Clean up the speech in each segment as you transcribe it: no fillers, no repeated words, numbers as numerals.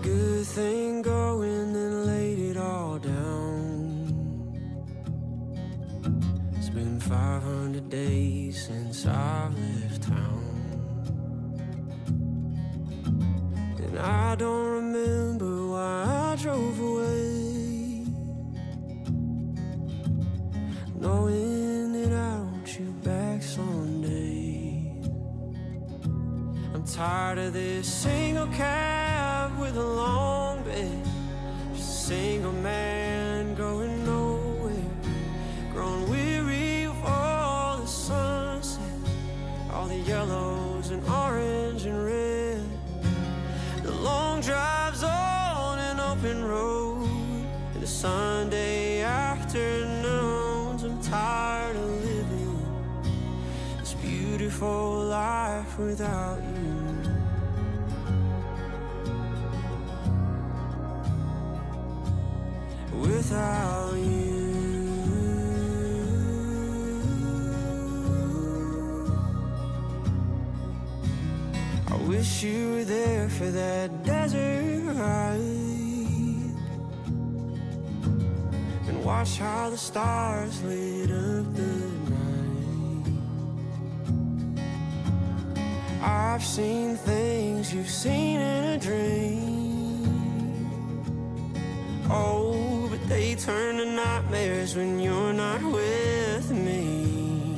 good thing going, then laid it all down. It's been 500 days since I've left town, and I don't remember why I drove away, knowing that I want you back someday. I'm tired of this single cab with a long bed, just a single man going nowhere, grown weary of all the sunsets, all the yellows and orange and red, the long drives on an open road, and the Sunday afternoons. I'm tired of living this beautiful life without you. Without you, I wish you were there for that desert ride, and watch how the stars lit up the night. I've seen things you've seen in a dream, oh, but they turn to nightmares when you're not with me.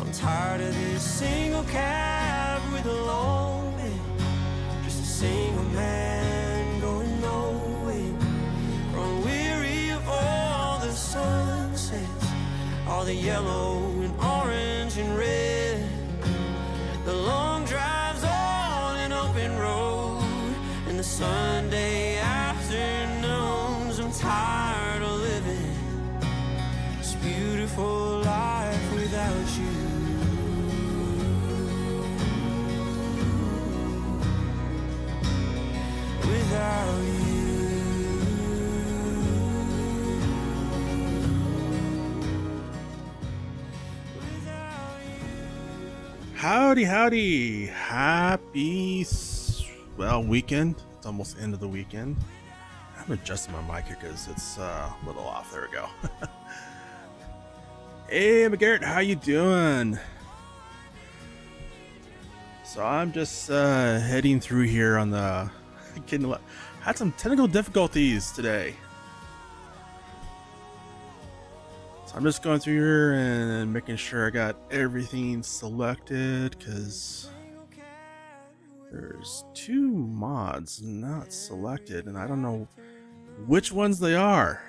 I'm tired of this single cab with a long bed, just a single man going nowhere, grown weary of all the sunsets, all the yellow and orange and red, the long drives on an open road, and the Sunday afternoons. I'm tired of living this beautiful life without you. Without you. Without you. Howdy, howdy. Happy, well, weekend. It's almost the end of the weekend. I'm adjusting my mic here because it's a little off. There we go. Hey, McGarrett, how you doing? So I'm just heading through here on the... had some technical difficulties today. So I'm just going through here and making sure I got everything selected, because there's 2 mods not selected and I don't know which ones they are.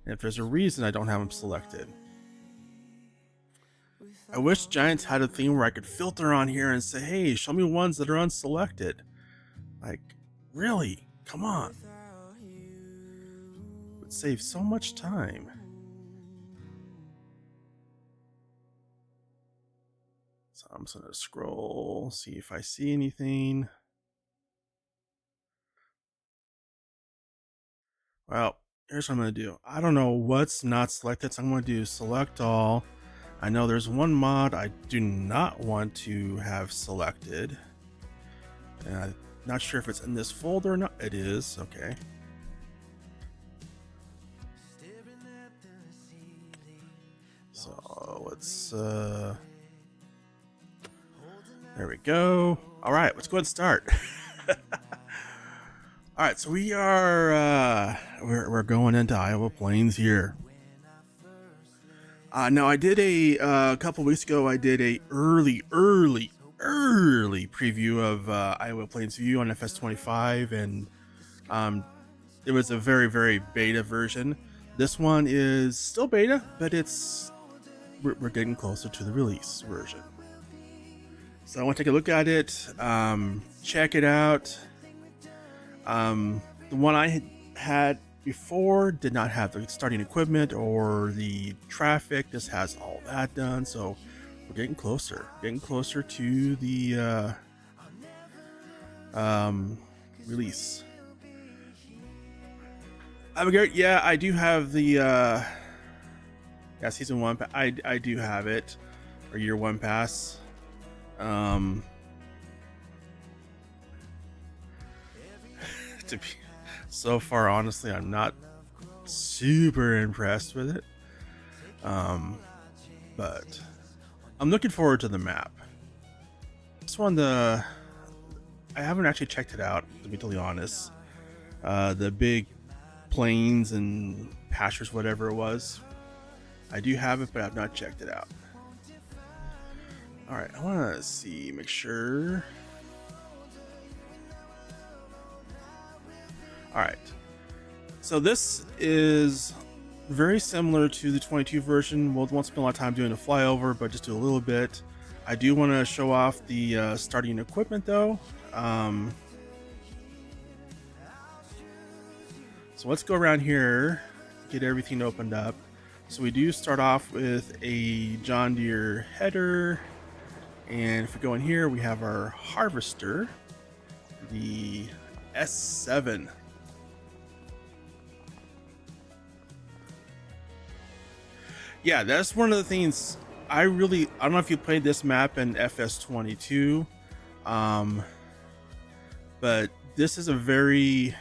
And if there's a reason I don't have them selected. I wish Giants had a thing where I could filter on here and say, hey, show me ones that are unselected. Like, really? Come on. It would save so much time. So I'm just going to scroll, see if I see anything. Well, here's what I'm going to do. I don't know what's not selected, so I'm going to do select all. I know there's one mod I do not want to have selected. And I'm not sure if it's in this folder or not. It is. Okay. So let's... there we go. All right, let's go ahead and start. All right, so we are we're going into Iowa Plains here. Now I did a couple weeks ago. I did a early preview of Iowa Plains View on FS25, and it was a very beta version. This one is still beta, but we're getting closer to the release version. So I want to take a look at it, check it out. The one I had before did not have the starting equipment or the traffic. This has all that done, so we're getting closer to the release. Yeah, I do have the season 1. I do have it, or year 1 pass. to be so far, honestly, I'm not super impressed with it. But I'm looking forward to the map. This one, I haven't actually checked it out, to be totally honest. The big plains and pastures, whatever it was, I do have it, but I've not checked it out. All right, I want to see, make sure. All right, so this is very similar to the 22 version. Won't spend a lot of time doing a flyover, but just do a little bit. I do want to show off the starting equipment though. So let's go around here, get everything opened up. So we do start off with a John Deere header, and if we go in here, we have our harvester, the S7. Yeah, that's one of the things I don't know if you played this map in FS22, but this is a very,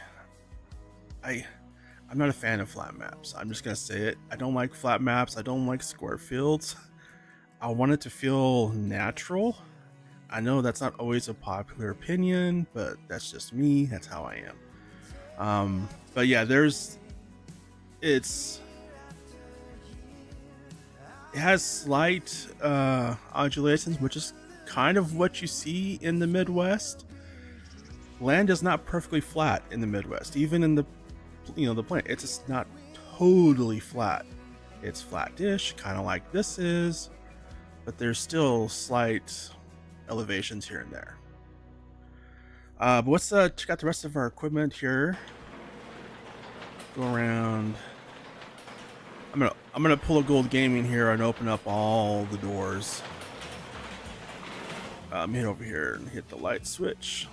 I'm not a fan of flat maps. I'm just gonna say it. I don't like flat maps. I don't like square fields. I want it to feel natural. I know that's not always a popular opinion, but that's just me. That's how I am. But yeah, it has slight undulations, which is kind of what you see in the Midwest. Land is not perfectly flat in the Midwest, even in the the plain. It's just not totally flat. It's flat-ish, kind of like this is, but there's still slight elevations here and there. But let's check out the rest of our equipment here. Go around. I'm gonna pull a Gold Gaming here and open up all the doors. Hit over here and hit the light switch.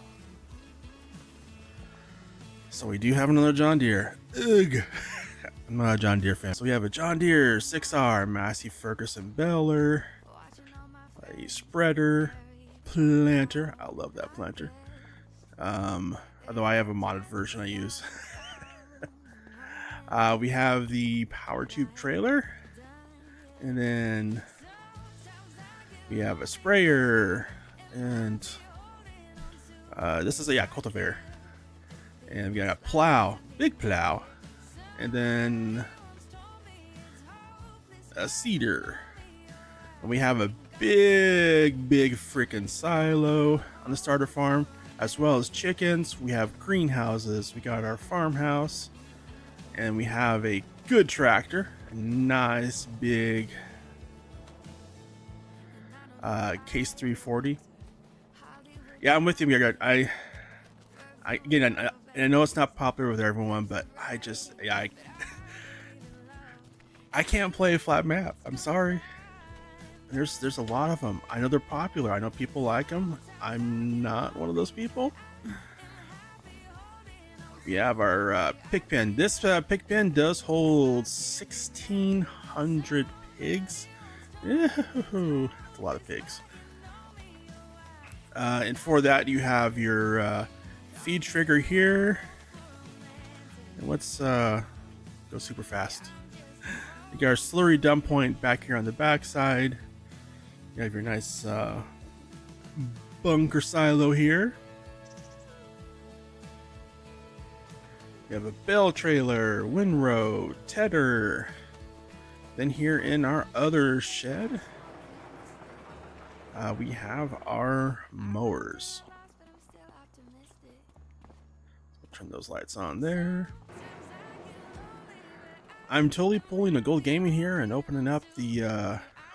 So we do have another John Deere. Ugh. I'm not a John Deere fan. So we have a John Deere 6R Massey Ferguson baler, a spreader, planter. I love that planter. Although I have a modded version I use. We have the power tube trailer, and then we have a sprayer, and this is a cultivator, and we got a plow, big plow, and then a seeder, and we have a big freaking silo on the starter farm, as well as chickens. We have greenhouses. We got our farmhouse. And we have a good tractor, a nice big Case 340. Yeah, I'm with you, Gigabyte. I know it's not popular with everyone, but I can't play a flat map. I'm sorry. There's a lot of them. I know they're popular. I know people like them. I'm not one of those people. We have our pig pen. This pig pen does hold 1,600 pigs. That's a lot of pigs. And for that, you have your feed trigger here. And let's go super fast. You got our slurry dump point back here on the back side. You have your nice bunker silo here. We have a bale trailer, windrow, tedder. Then here in our other shed, we have our mowers. Turn those lights on there. I'm totally pulling a Gold Gaming here and opening up the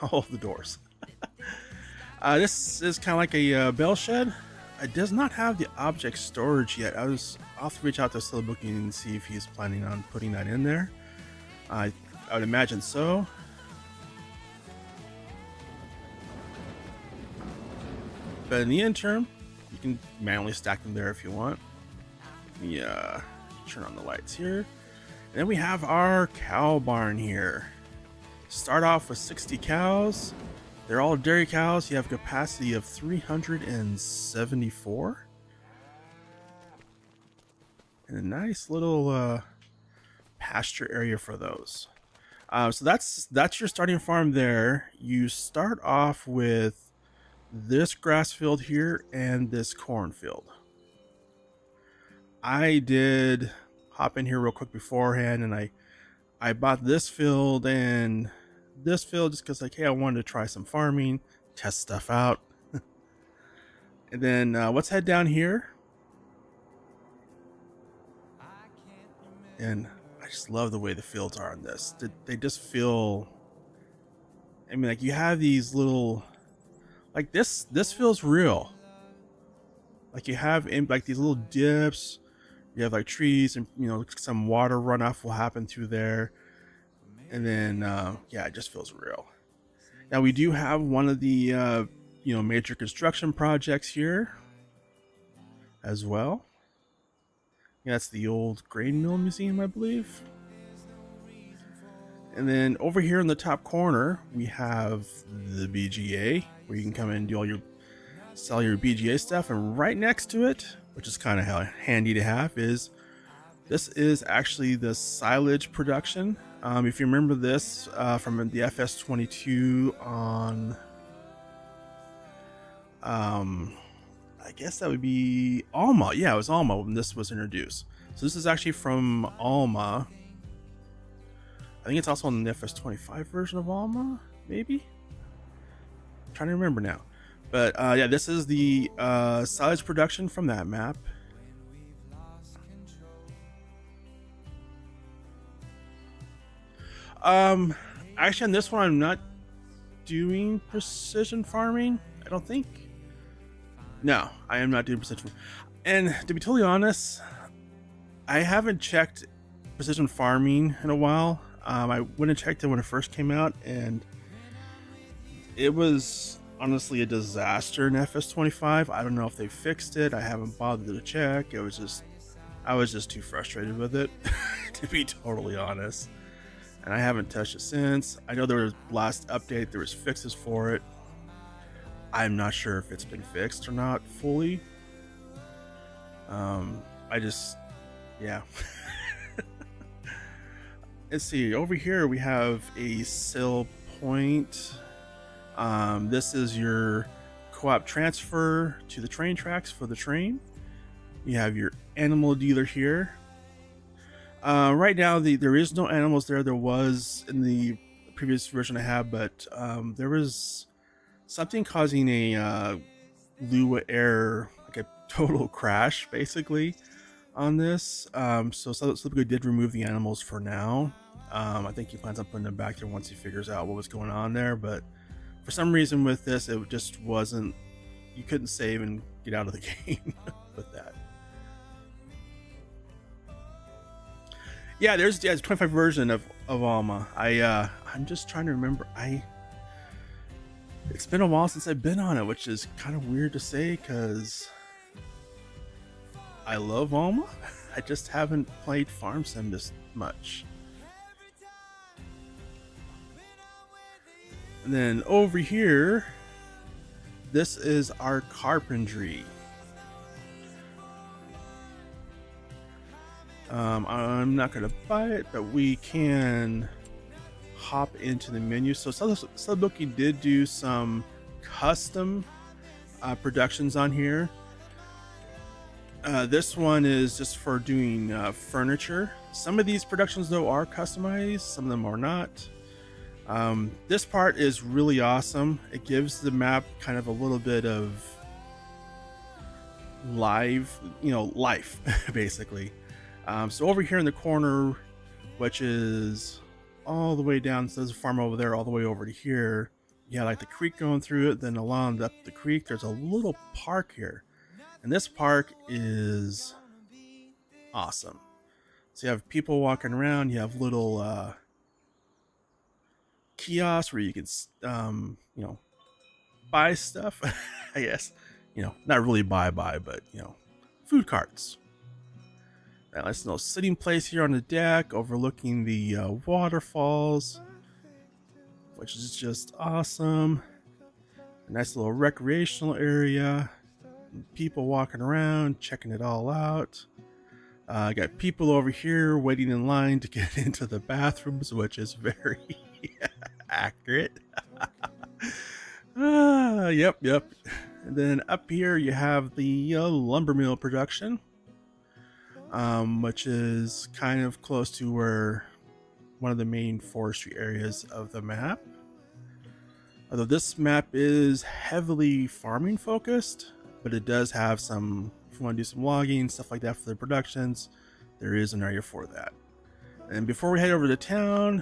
all of the doors. This is kind of like a bale shed. It does not have the object storage yet. I'll have to reach out to Celobuk and see if he's planning on putting that in there. I would imagine so. But in the interim, you can manually stack them there if you want. Let me turn on the lights here. And then we have our cow barn here. Start off with 60 cows. They're all dairy cows. You have a capacity of 374. and a nice little pasture area for those. So that's your starting farm there. You start off with this grass field here and this cornfield. I did hop in here real quick beforehand, and I bought this field and this field just because, like, hey, I wanted to try some farming, test stuff out. And then let's head down here. And I just love the way the fields are on this. They just feel, I mean, like, you have these little, like, this feels real. Like, you have like these little dips. You have like trees, and some water runoff will happen through there. And then yeah, it just feels real. Now we do have one of the major construction projects here as well. Yeah, that's the old grain mill museum, I believe. And then over here in the top corner, we have the BGA, where you can come in and do sell your BGA stuff. And right next to it, which is kind of handy to have, this is actually the silage production. If you remember this from the FS25 on, I guess that would be Alma. Yeah, it was Alma when this was introduced. So this is actually from Alma. I think it's also on the FS25 version of Alma, maybe? I'm trying to remember now. But yeah, this is the silage production from that map. Actually, on this one, I'm not doing precision farming. I don't think. No, I am not doing precision. And to be totally honest, I haven't checked precision farming in a while. I went and checked it when it first came out, and it was honestly a disaster in FS25. I don't know if they fixed it. I haven't bothered to check. I was just too frustrated with it, to be totally honest. And I haven't touched it since. I know there was last update, there was fixes for it. I'm not sure if it's been fixed or not fully. Yeah. Let's see, over here we have a sell point. This is your co-op transfer to the train tracks for the train. You have your animal dealer here. Right now, there is no animals there. There was in the previous version I have, but there was something causing a Lua error, like a total crash, basically, on this. So Celobuk did remove the animals for now. I think he plans on putting them back there once he figures out what was going on there. But for some reason with this, it just wasn't. You couldn't save and get out of the game with that. Yeah, there's 25 version of Alma. I'm just trying to remember. It's been a while since I've been on it, which is kind of weird to say because I love Alma. I just haven't played Farm Sim this much. And then over here, this is our carpentry. I'm not going to buy it, but we can hop into the menu. So Celobuk did do some custom productions on here. This one is just for doing furniture. Some of these productions though are customized, some of them are not. This part is really awesome. It gives the map kind of a little bit of life basically. So over here in the corner, which is all the way down, so there's a farm over there all the way over to here. You have like the creek going through it, then along up the creek there's a little park here. And this park is awesome. So you have people walking around, you have little kiosks where you can buy stuff. I guess, not really buy, but food carts. A nice little sitting place here on the deck overlooking the waterfalls, which is just awesome. A nice little recreational area. People walking around, checking it all out. I got people over here waiting in line to get into the bathrooms, which is very accurate. Yep. And then up here you have the lumber mill production, which is kind of close to where one of the main forestry areas of the map. Although this map is heavily farming focused, but it does have some, if you want to do some logging, stuff like that for the productions, there is an area for that. And before we head over to town,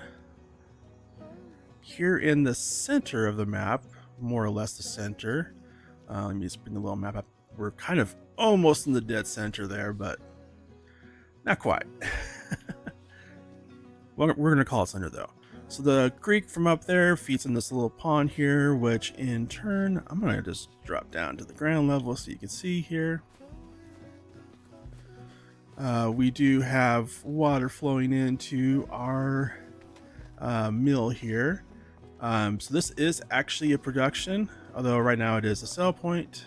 here in the center of the map, more or less the center, let me just bring the little map up. We're kind of almost in the dead center there, but not quite. Well, we're going to call it center though. So the creek from up there feeds in this little pond here, which in turn, I'm going to just drop down to the ground level so you can see here. We do have water flowing into our mill here. So this is actually a production, although right now it is a sell point.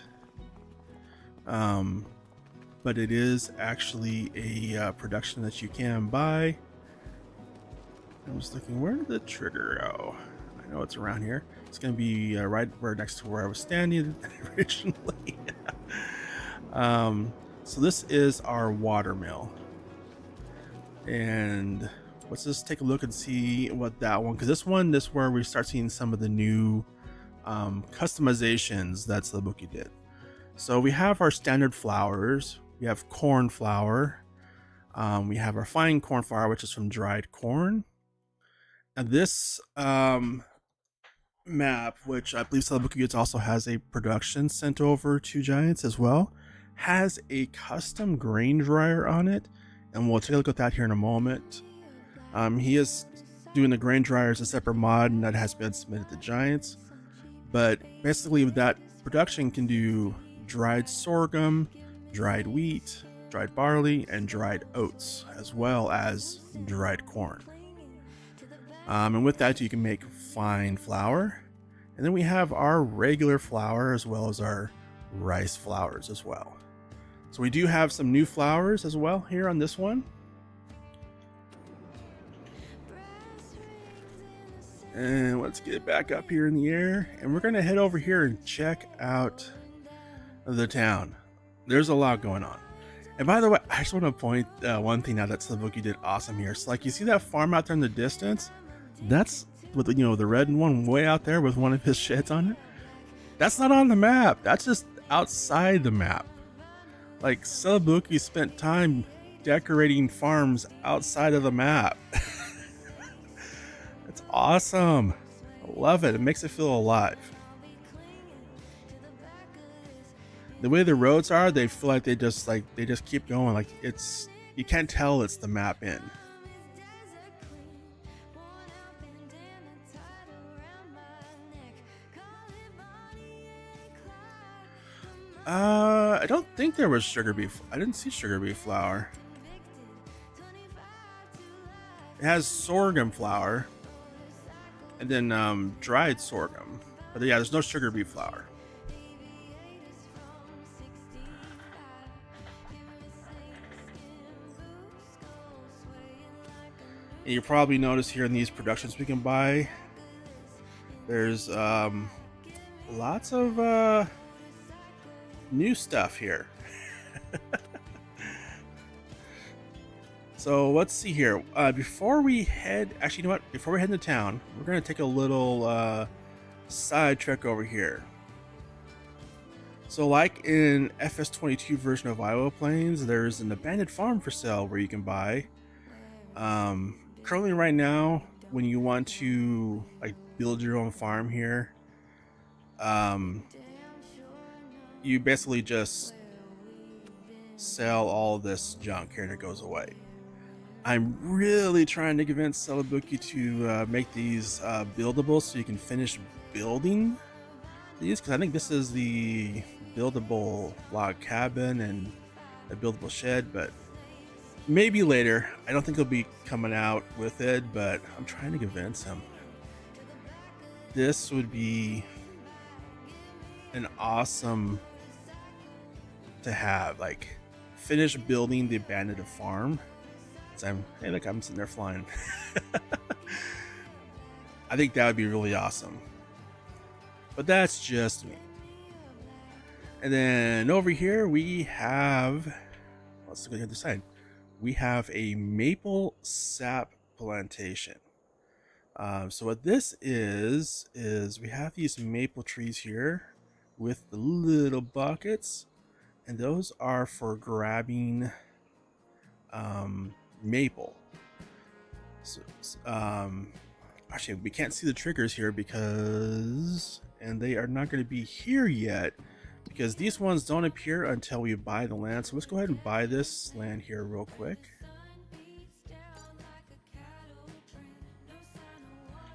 But it is actually a production that you can buy. I was thinking, where did the trigger go? I know it's around here. It's going to be right next to where I was standing originally. So this is our water mill. And let's just take a look and see what that one, because this is where we start seeing some of the new customizations that Celobuk did. So we have our standard flours. We have corn flour. We have our fine corn flour, which is from dried corn. And this map, which I believe Celobuk also has a production sent over to Giants as well, has a custom grain dryer on it, and we'll take a look at that here in a moment. He is doing the grain dryer as a separate mod, and that has been submitted to Giants. But basically, that production can do dried sorghum, dried wheat, dried barley, and dried oats, as well as dried corn. And with that, you can make fine flour. And then we have our regular flour as well as our rice flours as well. So we do have some new flours as well here on this one. And let's get it back up here in the air. And we're going to head over here and check out the town. There's a lot going on. And by the way, I just want to point one thing out that Celobuk did awesome here. So like you see that farm out there in the distance? That's with the red one way out there with one of his sheds on it. That's not on the map. That's just outside the map. Like Celobuk spent time decorating farms outside of the map. It's awesome. I love it. It makes it feel alive. The way the roads are, they feel like they just keep going. Like you can't tell it's the map in. I don't think there was sugar beef. I didn't see sugar beef flour. It has sorghum flour and then dried sorghum. But yeah, there's no sugar beef flour. And you probably notice here in these productions we can buy, there's lots of new stuff here. So let's see here. Before we head, actually, you know what? Before we head into town, we're going to take a little side trek over here. So like in FS25 version of Iowa Plains, there's an abandoned farm for sale where you can buy. Currently right now, when you want to like build your own farm here, you basically just sell all this junk here and it goes away. I'm really trying to convince Celobuk to make these buildable so you can finish building these, because I think this is the buildable log cabin and a buildable shed, but maybe later. I don't think he'll be coming out with it, but I'm trying to convince him. This would be an awesome to have, like finish building the abandoned farm. So hey, look, I'm sitting there flying. I think that would be really awesome. But that's just me. And then over here we have, let's look at the other side. We have a maple sap plantation. So what this is we have these maple trees here with the little buckets, and those are for grabbing maple. So, actually, we can't see the triggers here because, and they are not going to be here yet because these ones don't appear until we buy the land. So let's go ahead and buy this land here real quick.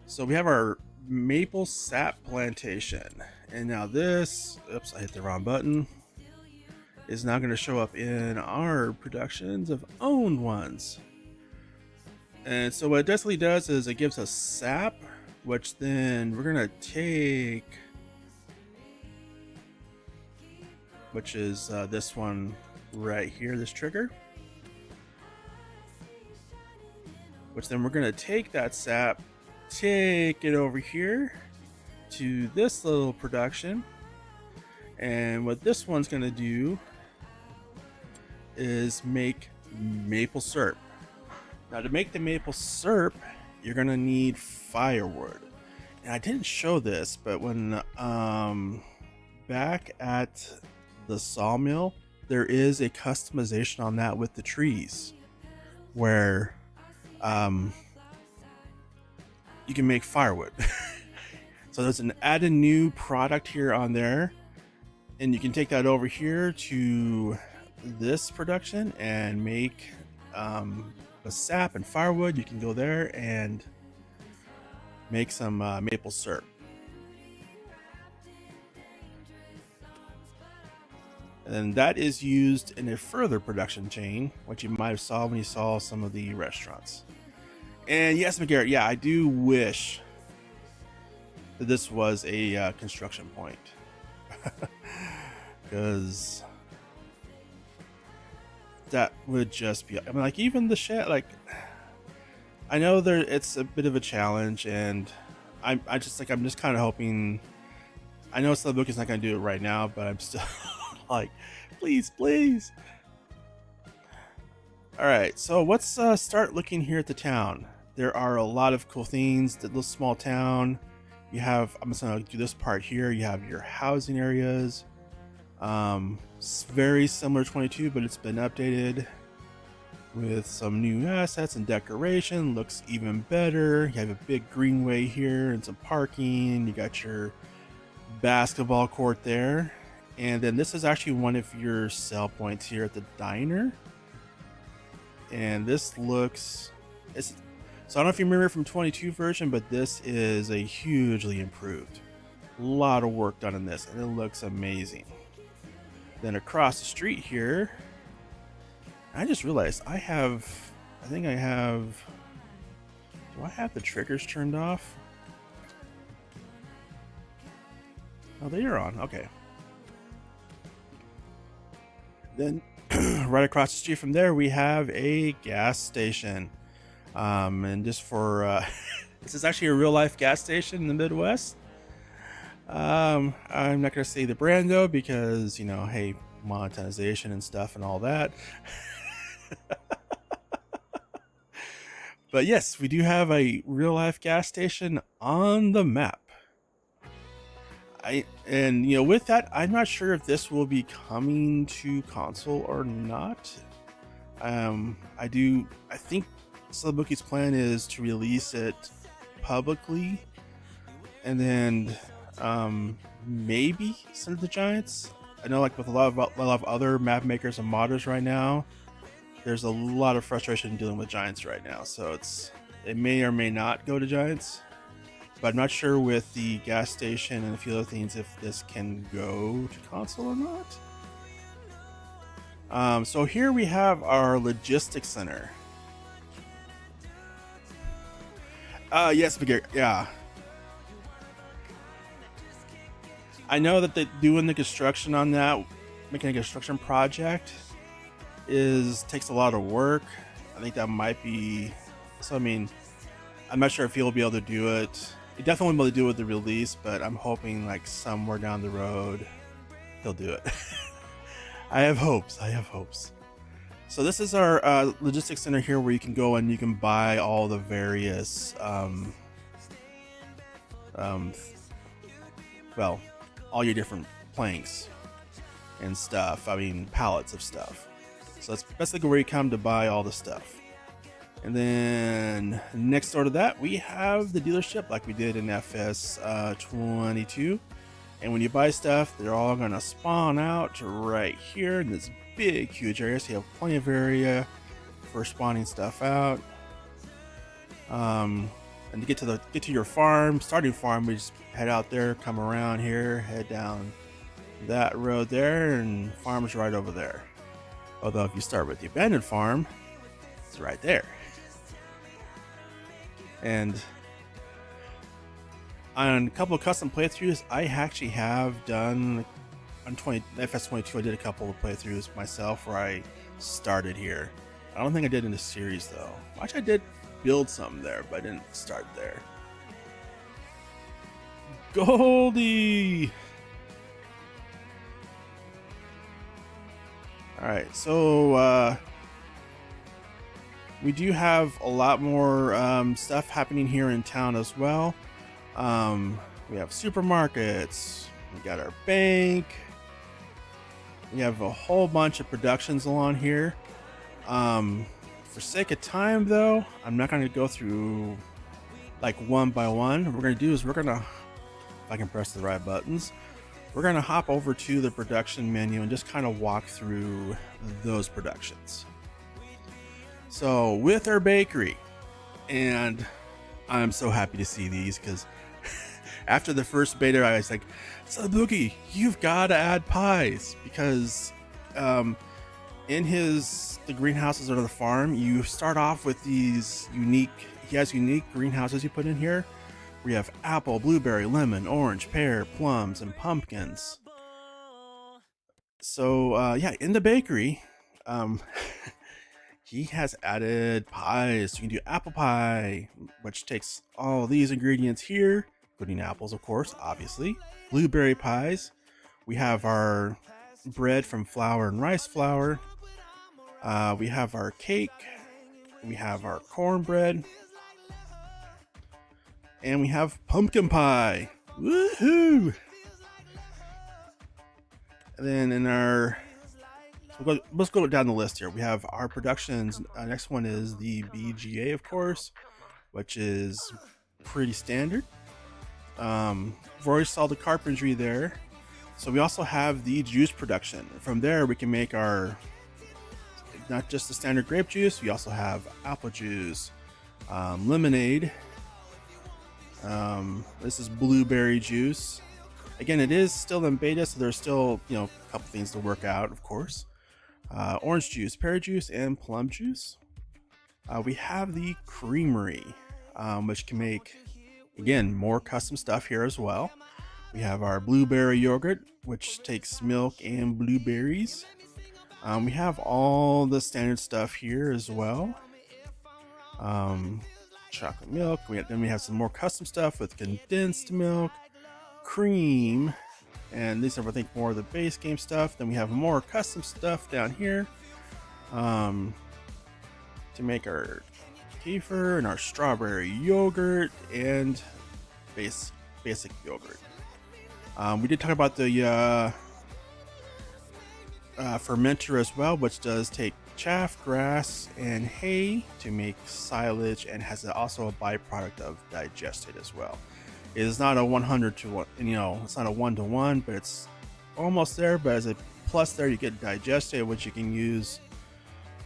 So we have our maple sap plantation, and now this, oops, I hit the wrong button, is now going to show up in our productions of owned ones. And so what it basically does is it gives us sap, which then we're going to take, which is this one right here, this trigger, which then we're going to take that sap, take it over here to this little production, and what this one's going to do is make maple syrup. Now to make the maple syrup, you're going to need firewood. And I didn't show this, but when back at the sawmill, there is a customization on that with the trees where you can make firewood. So there's an add a new product here on there, and you can take that over here to this production and make a sap and firewood. You can go there and make some maple syrup. And that is used in a further production chain, which you might have saw when you saw some of the restaurants. And yes, McGarrett, yeah, I do wish that this was a construction point. Because that would just be, I mean, like, even the shed, like, I know there it's a bit of a challenge, and I'm just kind of hoping, I know Celobuk is not going to do it right now, but I'm still like, please. All right, so let's start looking here at the town. There are a lot of cool things. The little small town, you have, I'm just gonna do this part here. You have your housing areas. It's very similar to 22, but it's been updated with some new assets and decoration. Looks even better. You have a big greenway here and some parking. You got your basketball court there. And then this is actually one of your sell points here at the diner. And this looks, so I don't know if you remember from 22 version, but this is a hugely improved. A lot of work done in this, and it looks amazing. Then across the street here, I just realized do I have the triggers turned off? Oh, they are on, okay. Then right across the street from there, we have a gas station. And just for, this is actually a real life gas station in the Midwest. I'm not going to say the brand though, because, you know, hey, monetization and stuff and all that. But yes, we do have a real life gas station on the map. And you know, with that, I'm not sure if this will be coming to console or not. I think Celobuki's plan is to release it publicly, and then maybe send it to Giants. I know, like with a lot of other map makers and modders right now, there's a lot of frustration dealing with Giants right now. So it may or may not go to Giants, but I'm not sure with the gas station and a few other things if this can go to console or not. So here we have our logistics center. Yes, yeah. I know that they're doing the construction on that, making a construction project. takes a lot of work. I think that might be, so I mean, I'm not sure if he'll be able to do it. He definitely will be able to do it with the release, but I'm hoping like somewhere down the road he'll do it. I have hopes. I have hopes. So this is our logistics center here, where you can go and you can buy all the various, well, all your different planks and stuff. I mean, pallets of stuff. So that's basically where you come to buy all the stuff. And then next door to that, we have the dealership, like we did in FS22. And when you buy stuff, they're all gonna spawn out right here in this big, huge area. So you have plenty of area for spawning stuff out. And to get to your farm, starting farm, we just head out there, come around here, head down that road there, and farm's right over there. Although if you start with the abandoned farm, it's right there. And on a couple of custom playthroughs, I actually have done on FS22. I did a couple of playthroughs myself where I started here. I don't think I did in the series though. Actually, I did build something there, but I didn't start there. Goldie. All right, so we do have a lot more stuff happening here in town as well. We have supermarkets, we got our bank, we have a whole bunch of productions along here. For sake of time though, I'm not going to go through like one by one. What we're going to do is if I can press the right buttons, we're going to hop over to the production menu and just kind of walk through those productions. So with our bakery, and I'm so happy to see these because after the first beta, I was like, Celobuk, you've got to add pies, because in the greenhouses or the farm, you start off with these he has unique greenhouses you put in here. We have apple, blueberry, lemon, orange, pear, plums, and pumpkins. So yeah, in the bakery, he has added pies. You can do apple pie, which takes all these ingredients here, including apples, of course, obviously. Blueberry pies. We have our bread from flour and rice flour. We have our cake. We have our cornbread. And we have pumpkin pie. Woohoo! And then in our, let's go down the list here. We have our productions. Next one is the BGA, of course, which is pretty standard. We've already saw the carpentry there. So we also have the juice production. From there, we can make our, not just the standard grape juice, we also have apple juice, lemonade. This is blueberry juice. Again, it is still in beta, so there's still, a couple things to work out, of course. Orange juice, pear juice, and plum juice. We have the creamery, which can make, again, more custom stuff here as well. We have our blueberry yogurt, which takes milk and blueberries. We have all the standard stuff here as well. Chocolate milk. Then we have some more custom stuff with condensed milk, cream, and these are, I think, more of the base game stuff. Then we have more custom stuff down here to make our kefir and our strawberry yogurt and basic yogurt. We did talk about the fermenter as well, which does take chaff, grass, and hay to make silage, and has also a byproduct of digestate as well. It is not a 100 to 1, it's not a 1-to-1, but it's almost there. But as a plus there, you get digestate, which you can use,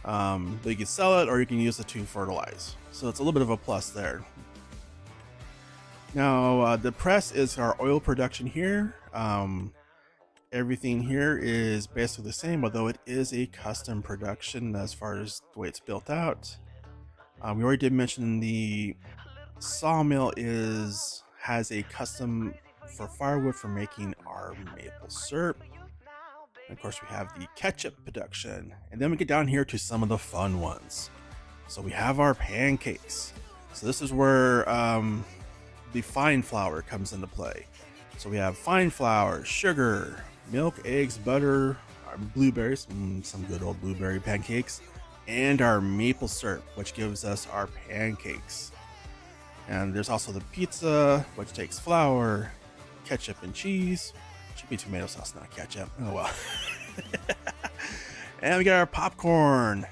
you can sell it, or you can use it to fertilize. So it's a little bit of a plus there. Now the press is our oil production here. Everything here is basically the same, although it is a custom production as far as the way it's built out. We already did mention the sawmill has a custom for firewood for making our maple syrup. And of course, we have the ketchup production, and then we get down here to some of the fun ones. So we have our pancakes. So this is where the fine flour comes into play. So we have fine flour, sugar, milk, eggs, butter, our blueberries, some good old blueberry pancakes, and our maple syrup, which gives us our pancakes. And there's also the pizza, which takes flour, ketchup, and cheese. Should be tomato sauce, not ketchup. Oh well. And we got our popcorn.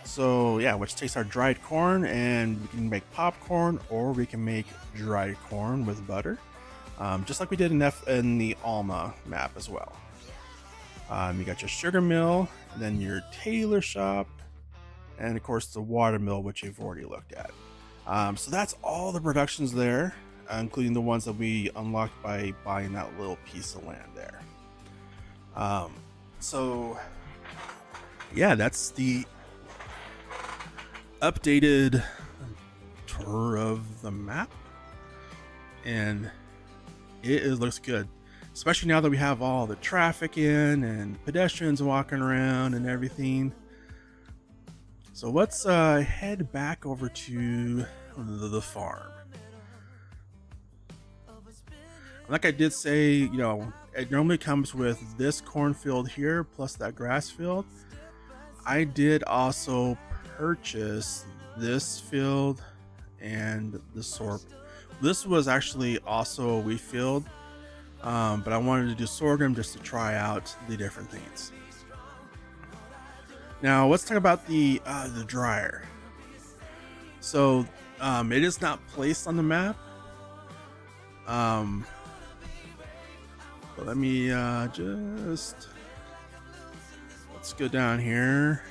So yeah, which takes our dried corn, and we can make popcorn, or we can make dried corn with butter, just like we did in the Alma map as well. You got your sugar mill, and then your tailor shop, and of course the water mill, which you've already looked at. So that's all the productions there, including the ones that we unlocked by buying that little piece of land there. So yeah, that's the updated tour of the map, and it looks good, especially now that we have all the traffic in and pedestrians walking around and everything. So let's head back over to the farm. Like I did say, you know, it normally comes with this cornfield here plus that grass field. I did also purchase this field and the sorghum. This was actually also a wheat field, but I wanted to do sorghum just to try out the different things. Now let's talk about the dryer. So it is not placed on the map. But let me let's go down here.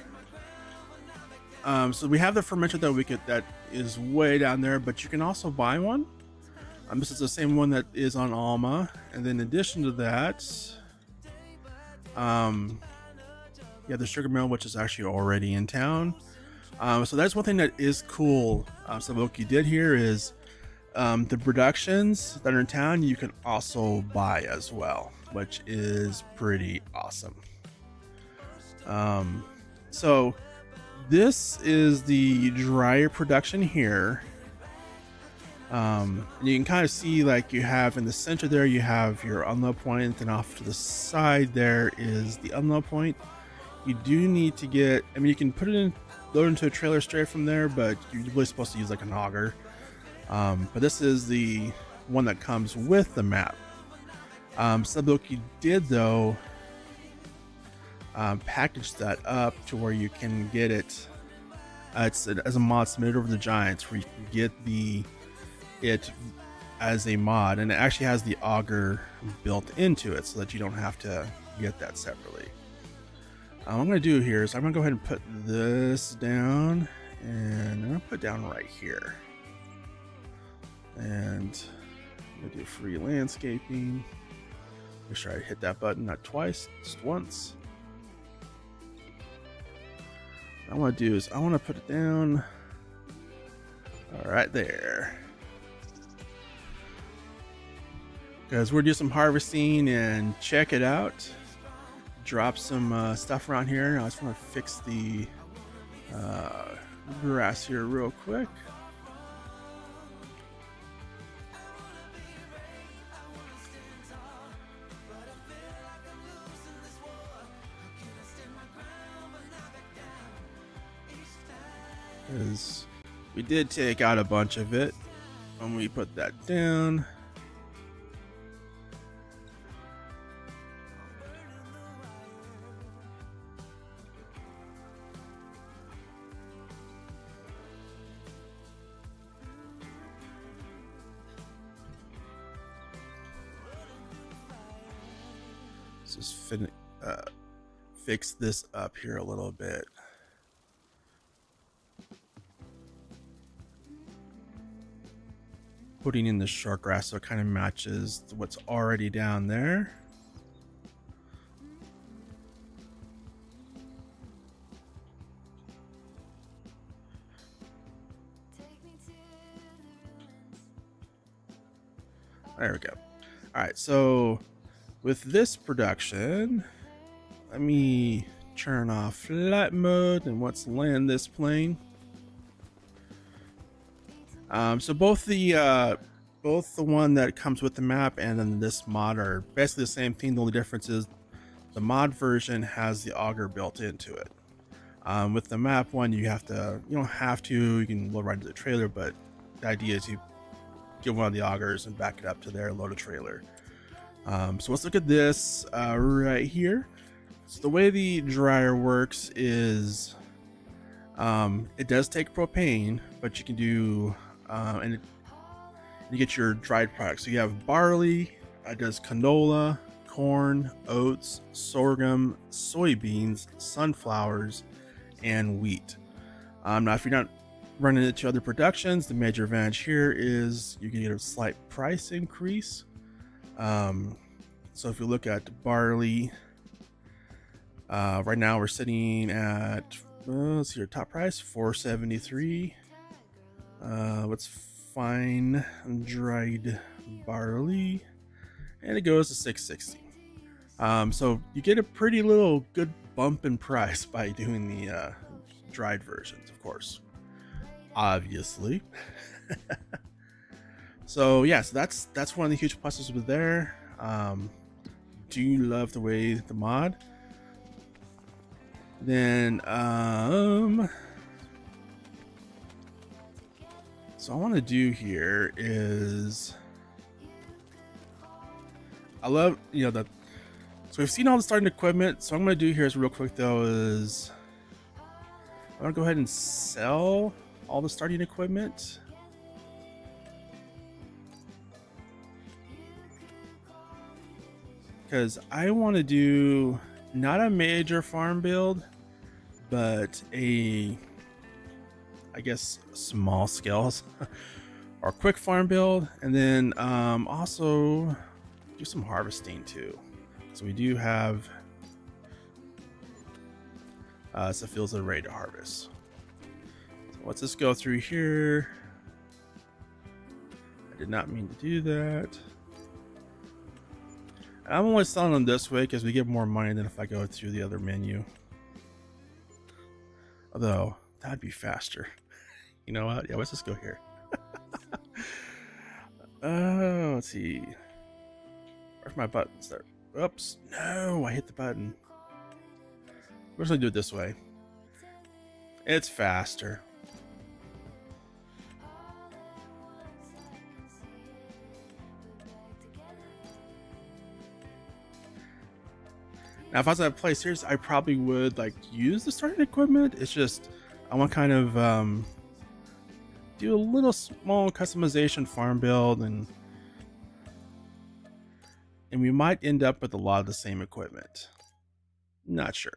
So we have the fermenter that is way down there, but you can also buy one. This is the same one that is on Alma, and then in addition to that, yeah, the sugar mill, which is actually already in town. So that's one thing that is cool. So what you did here is the productions that are in town you can also buy as well, which is pretty awesome. So this is the dryer production here. And you can kind of see, like, you have in the center there, you have your unload point, and off to the side there is the unload point. You do need to get, I mean, you can put it in, load into a trailer straight from there, but you're really supposed to use like an auger. But this is the one that comes with the map. Celobuk did though package that up to where you can get it. It's as a mod submitted over the Giants, where you can get it as a mod, and it actually has the auger built into it, so that you don't have to get that separately. What I'm going to do here is I'm going to go ahead and put this down, and I'm going to put down right here. And I'm going to do free landscaping. Make sure I hit that button not twice, just once. What I want to do is I want to put it down right there. Because we're doing some harvesting, and check it out. Drop some stuff around here. I just want to fix the grass here real quick. Because we did take out a bunch of it when we put that down. Just fix this up here a little bit. Putting in the short grass so it kind of matches what's already down there. There we go. All right, so with this production, let me turn off flight mode and let's land this plane. So both the one that comes with the map and then this mod are basically the same thing. The only difference is the mod version has the auger built into it. With the map one, you don't have to, you can load right into the trailer, but the idea is you get one of the augers and back it up to there, load a trailer. So let's look at this right here. So the way the dryer works is it does take propane, but you can do and you get your dried products. So you have barley, it does canola, corn, oats, sorghum, soybeans, sunflowers, and wheat. Now if you're not running into other productions, the major advantage here is you can get a slight price increase. So if you look at barley, right now we're sitting at let's see, your top price $4.73. Let's find dried barley, and it goes to $6.60. So you get a pretty little good bump in price by doing the dried versions, of course, obviously. So yeah, so that's one of the huge pluses with there. Do you love the way the mod? Then so I want to do here is I love, so we've seen all the starting equipment. So what I'm going to do here is real quick though is I'm going to go ahead and sell all the starting equipment. Because I want to do not a major farm build, but I guess small scales or quick farm build, and then also do some harvesting too. So we do have some fields that are ready to harvest. So let's just go through here. I did not mean to do that. I'm only selling them this way because we get more money than if I go through the other menu. Although that'd be faster. You know what? Yeah, let's just go here. Let's see. Where's my buttons there? Oops. No, I hit the button. We're just gonna do it this way. It's faster. Now, if I was at a place here, I probably would use the starting equipment. It's just I want to kind of do a little small customization farm build, and we might end up with a lot of the same equipment. Not sure.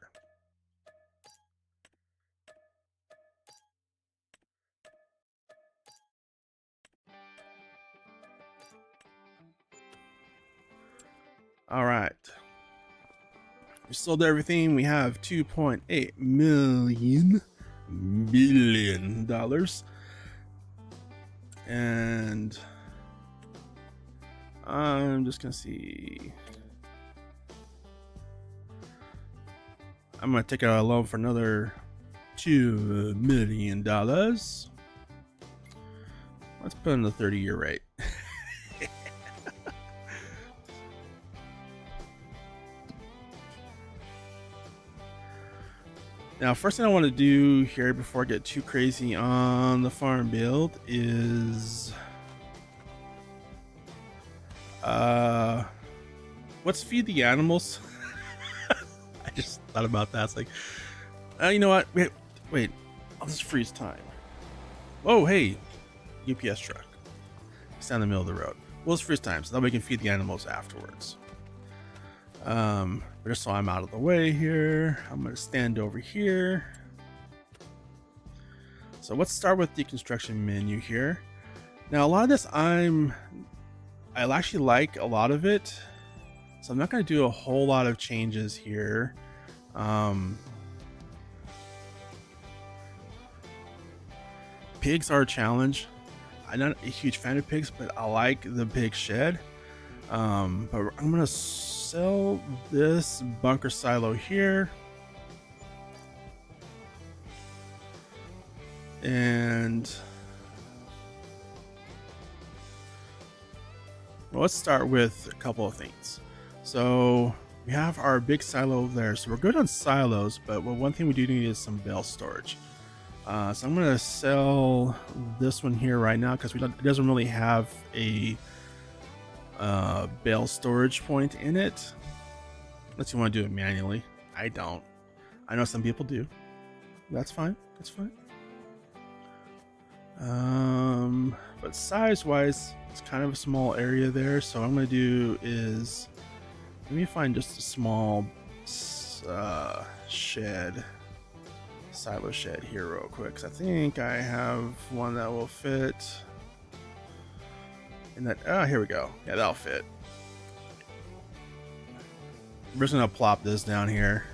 All right. We sold everything. We have $2.8 billion, and I'm just gonna see. I'm gonna take out a loan for another $2 million. Let's put in the 30-year rate. Now, first thing I want to do here before I get too crazy on the farm build is let's feed the animals. I just thought about that. It's like, you know what? Wait, I'll just freeze time. Oh, hey, UPS truck. It's down the middle of the road. We'll just freeze time so that we can feed the animals afterwards. But just so I'm out of the way here, I'm going to stand over here. So let's start with the construction menu here. Now, a lot of this I actually like a lot of it, so I'm not going to do a whole lot of changes here. Pigs are a challenge. I'm not a huge fan of pigs, but I like the pig shed. But I'm going to sell this bunker silo here. And well, let's start with a couple of things. So we have our big silo there. So we're good on silos, but one thing we do need is some bale storage. So I'm going to sell this one here right now because it doesn't really have a bale storage point in it. Unless you want to do it manually. I don't. I know some people do. That's fine. That's fine. But size wise, it's kind of a small area there. So what I'm going to do is let me find just a small shed. Silo shed here real quick, because I think I have one that will fit in that. Oh, here we go. Yeah, that'll fit. I'm just gonna plop this down here.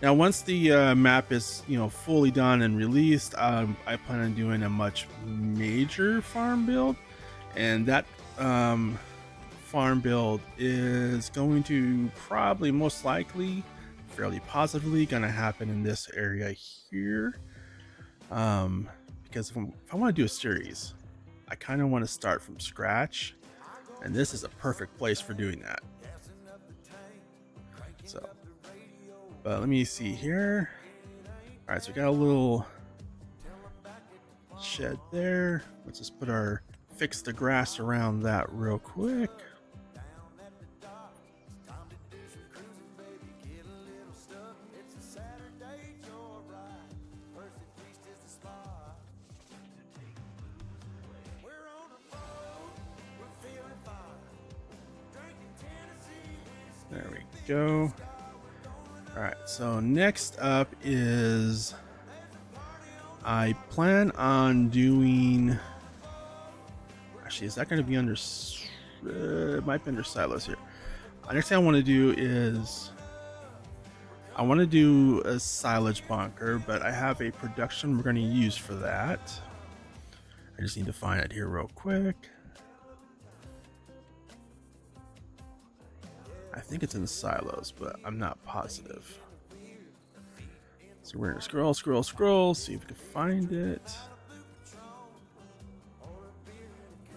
Now once the map is fully done and released, I plan on doing a much major farm build, and that farm build is going to probably most likely fairly positively gonna happen in this area here, because if I want to do a series, I kind of want to start from scratch, and this is a perfect place for doing that. So but let me see here. All right, so we got a little shed there. Let's just fix the grass around that real quick. There we go. All right, so next up is I plan on doing, actually, is that going to be under, it might be under silos here. Next thing I want to do is I want to do a silage bunker, but I have a production we're going to use for that. I just need to find it here real quick. I think it's in the silos, but I'm not positive. So we're gonna scroll, see if we can find it.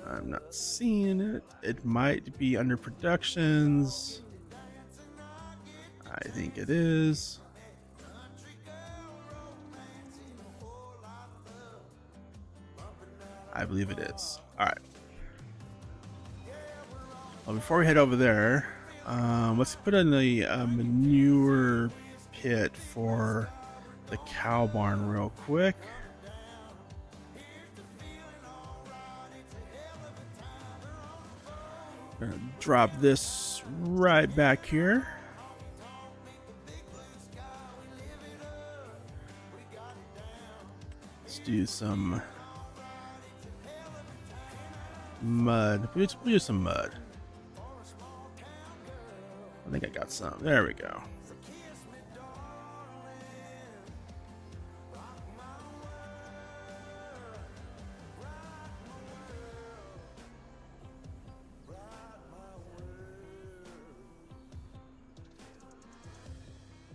I'm not seeing it. It might be under productions. I think it is. I believe it is. All right. Well, before we head over there, let's put in the manure pit for the cow barn real quick. Gonna drop this right back here. Let's do some mud. We'll do some mud. I think I got some. There we go.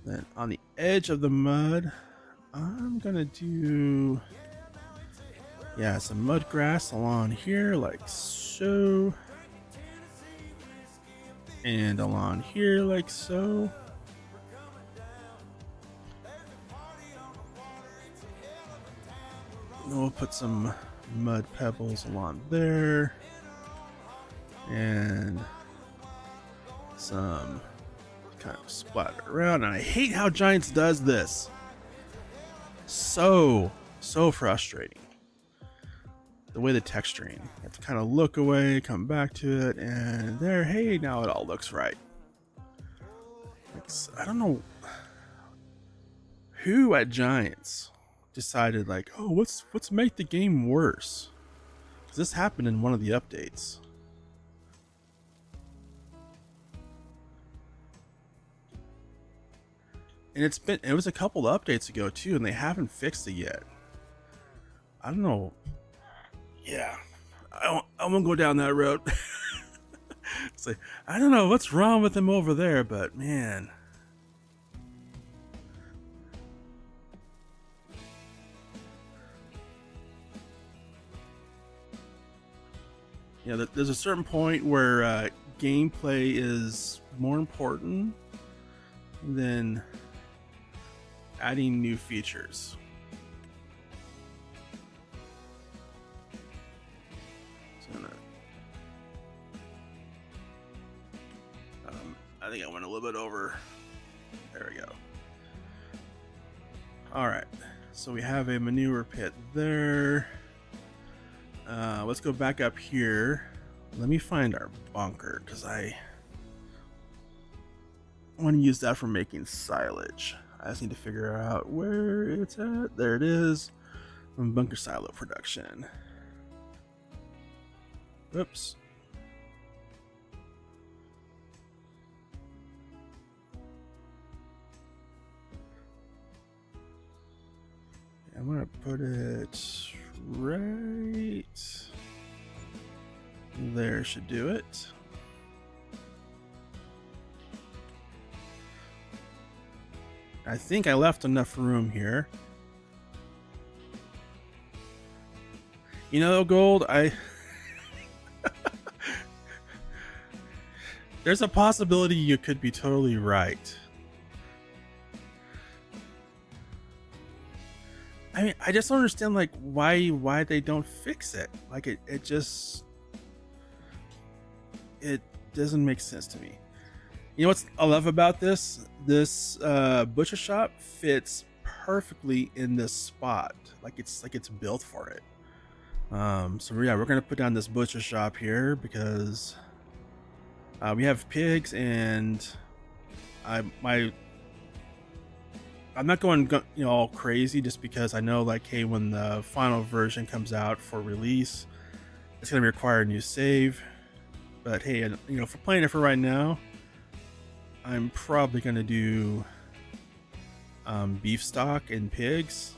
Then on the edge of the mud, I'm gonna do, yeah, some mud grass along here like so. And along here like so. And we'll put some mud pebbles along there. And some kind of splatter around. And I hate how Giants does this. So frustrating. The way the texturing, you have to kind of look away, come back to it, and there, hey, now it all looks right. I don't know who at Giants decided, like, oh, let's make the game worse, because this happened in one of the updates. And it was a couple of updates ago too, and they haven't fixed it yet. I don't know. Yeah, I won't go down that road. It's like, I don't know what's wrong with him over there, but man. You know, there's a certain point where gameplay is more important than adding new features. So, I think I went a little bit over. There we go. All right, so we have a manure pit there. Let's go back up here. Let me find our bunker because I want to use that for making silage. I just need to figure out where it's at. There it is. Bunker silo production. Oops. I'm gonna put it right there. Should do it. I think I left enough room here. You know, Gold, there's a possibility you could be totally right. I mean, I just don't understand like why they don't fix it. Like it doesn't make sense to me. You know what I love about this? This butcher shop fits perfectly in this spot. Like it's built for it. So yeah, we're gonna put down this butcher shop here because we have pigs, and I'm not going all crazy just because I know like, hey, when the final version comes out for release, it's gonna require a new save. But hey, for playing it for right now, I'm probably gonna do beef stock and pigs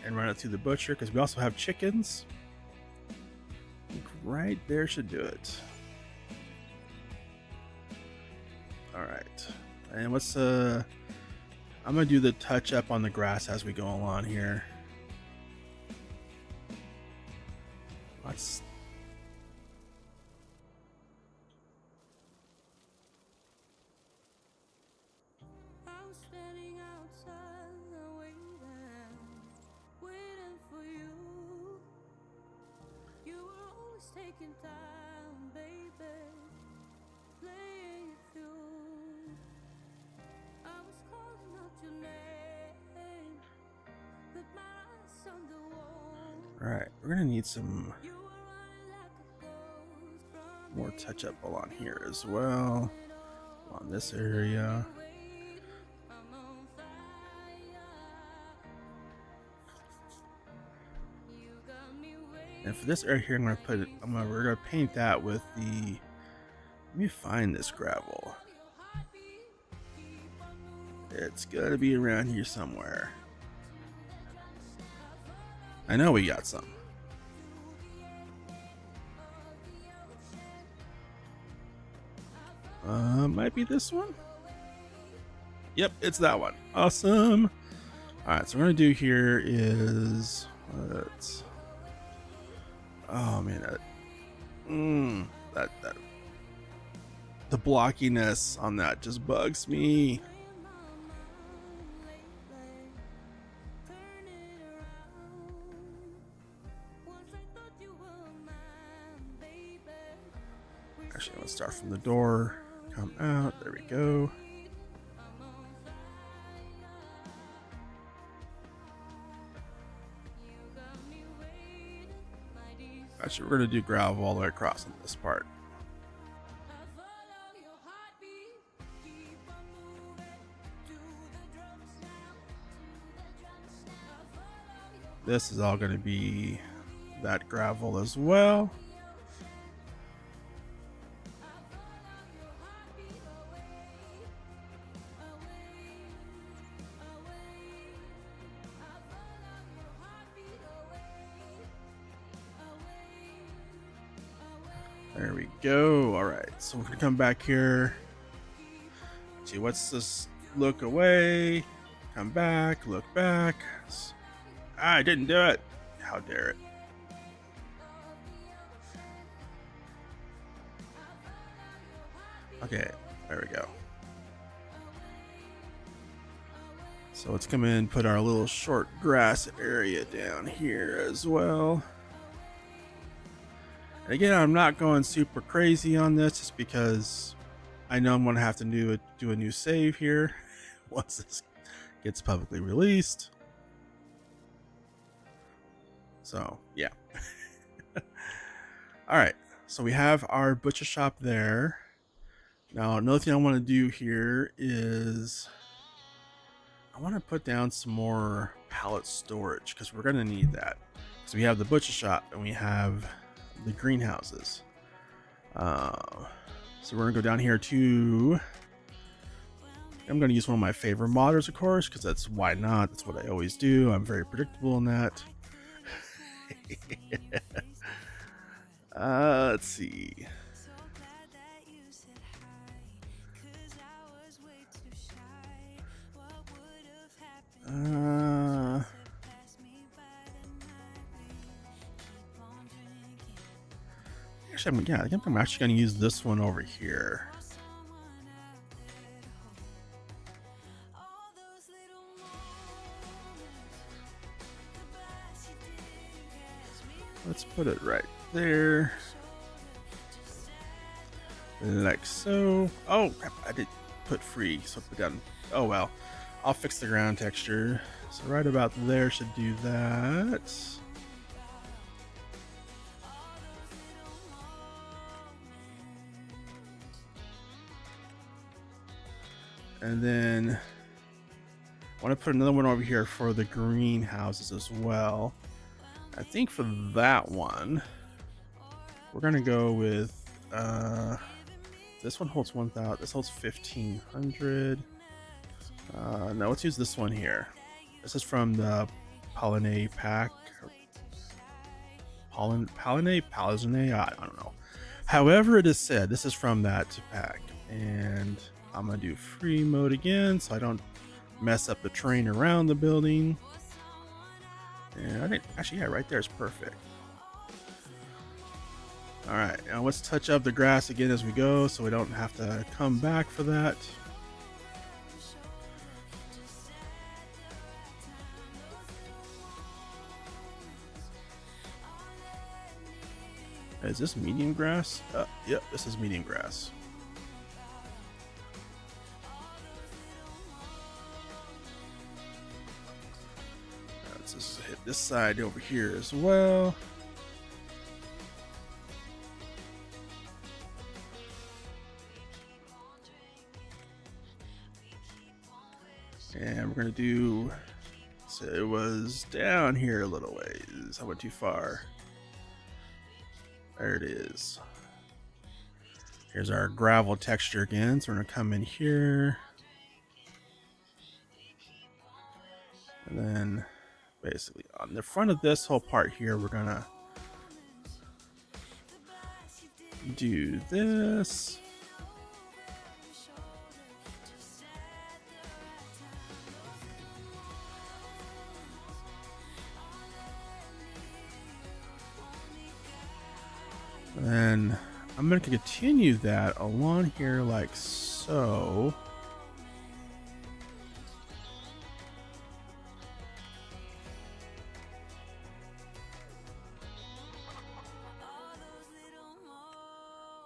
and run it through the butcher because we also have chickens. I think right there should do it. All right, and what's I'm gonna do the touch up on the grass as we go along here. Let's. Alright, we're gonna need some more touch up along here as well, on this area. And for this area here, I'm gonna put it. We're gonna paint that with the. Let me find this gravel. It's gotta be around here somewhere. I know we got some. Might be this one. Yep, it's that one. Awesome. All right, so what we're gonna do here is let's. Oh man, that the blockiness on that just bugs me. Actually, let's start from the door. Come out. There we go. Actually, we're going to do gravel all the way across on this part. This is all going to be that gravel as well. There we go. All right, so we're gonna come back here. See, what's this? Look away, come back, look back. I didn't do it. How dare it? Okay, there we go. So let's come in and put our little short grass area down here as well. And again, I'm not going super crazy on this just because I know I'm going to have to do a new save here once this gets publicly released. So, yeah. All right, so we have our butcher shop there. Now, another thing I want to do here is I want to put down some more pallet storage because we're going to need that. So we have the butcher shop and we have the greenhouses. So we're going to go down here to... I'm going to use one of my favorite modders, of course, because that's why not. That's what I always do. I'm very predictable in that. Let's see. Actually, I think I'm actually going to use this one over here. Let's put it right there. Like so. Oh, crap, I did put free, so put down. Oh well, I'll fix the ground texture. So right about there should do that. And then I want to put another one over here for the greenhouses as well. I think for that one, we're gonna go with this one holds 1,000. This holds 1,500. No, let's use this one here. This is from the Pollinate pack. Pollinate? I don't know. However it is said, this is from that pack. And I'm gonna do free mode again so I don't mess up the terrain around the building. And I think actually, yeah, right there is perfect. All right, now let's touch up the grass again as we go so we don't have to come back for that. Is this medium grass? Yep, this is medium grass. Let's just hit this side over here as well. And we're gonna do, so it was down here a little ways. I went too far. There it is. Here's our gravel texture again. So we're gonna come in here. And then basically on the front of this whole part here, we're gonna do this. And I'm going to continue that along here like so.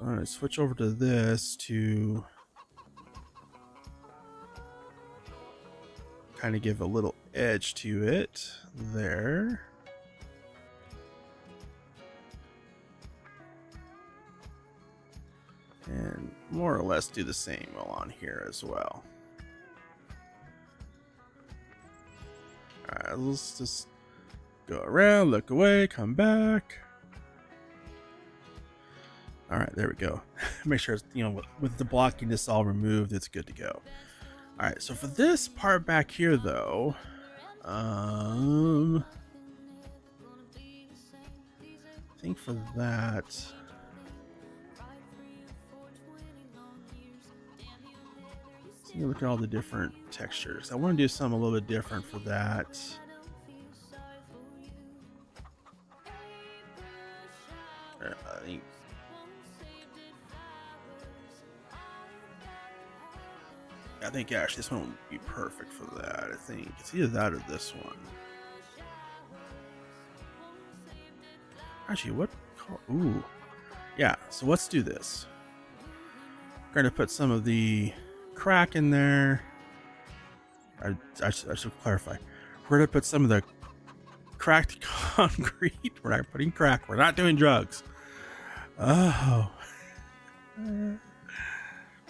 I'm going to switch over to this to kind of give a little edge to it there. And more or less do the same along here as well. Alright, let's just go around, look away, come back. Alright, there we go. Make sure it's, you know, with the blockiness all removed, it's good to go. Alright, so for this part back here though, I think for that, So you look at all the different textures. I want to do something a little bit different for that. I think actually this one would be perfect for that. I think it's either that or this one. Actually, what? Ooh, yeah. So let's do this. We're gonna put some of the crack in there. I should clarify. We're gonna put some of the cracked concrete. We're not putting crack. We're not doing drugs. Oh.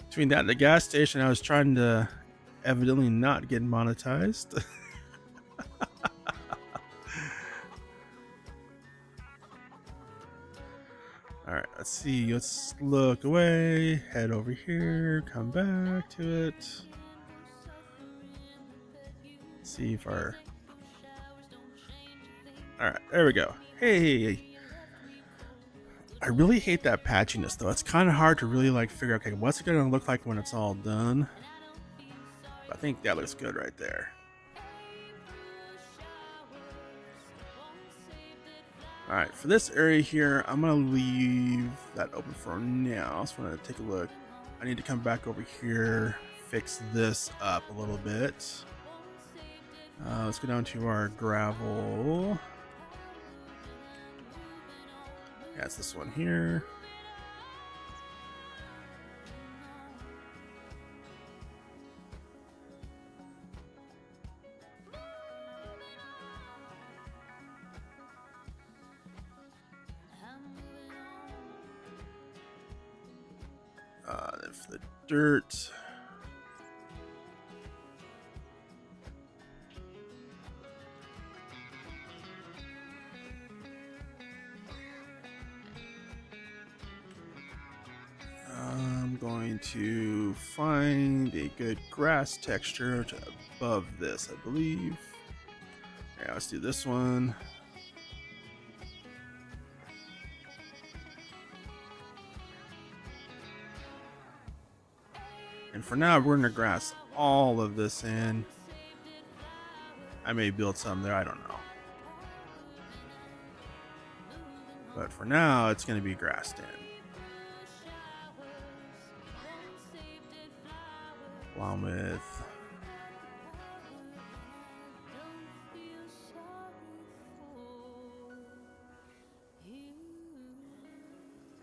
Between that and the gas station, I was trying to evidently not get monetized. Alright, let's see. Let's look away, head over here, come back to it. See if our... Alright, there we go. Hey! I really hate that patchiness though. It's kind of hard to really like figure out, okay, what's it going to look like when it's all done? But I think that looks good right there. Alright, for this area here, I'm going to leave that open for now. I just want to take a look. I need to come back over here, fix this up a little bit. Let's go down to our gravel. Yeah, it's this one here. Then for the dirt. I'm going to find a good grass texture to above this, I believe. Yeah, let's do this one. And for now, we're going to grass all of this in. I may build some there, I don't know. But for now, it's going to be grassed in. Along with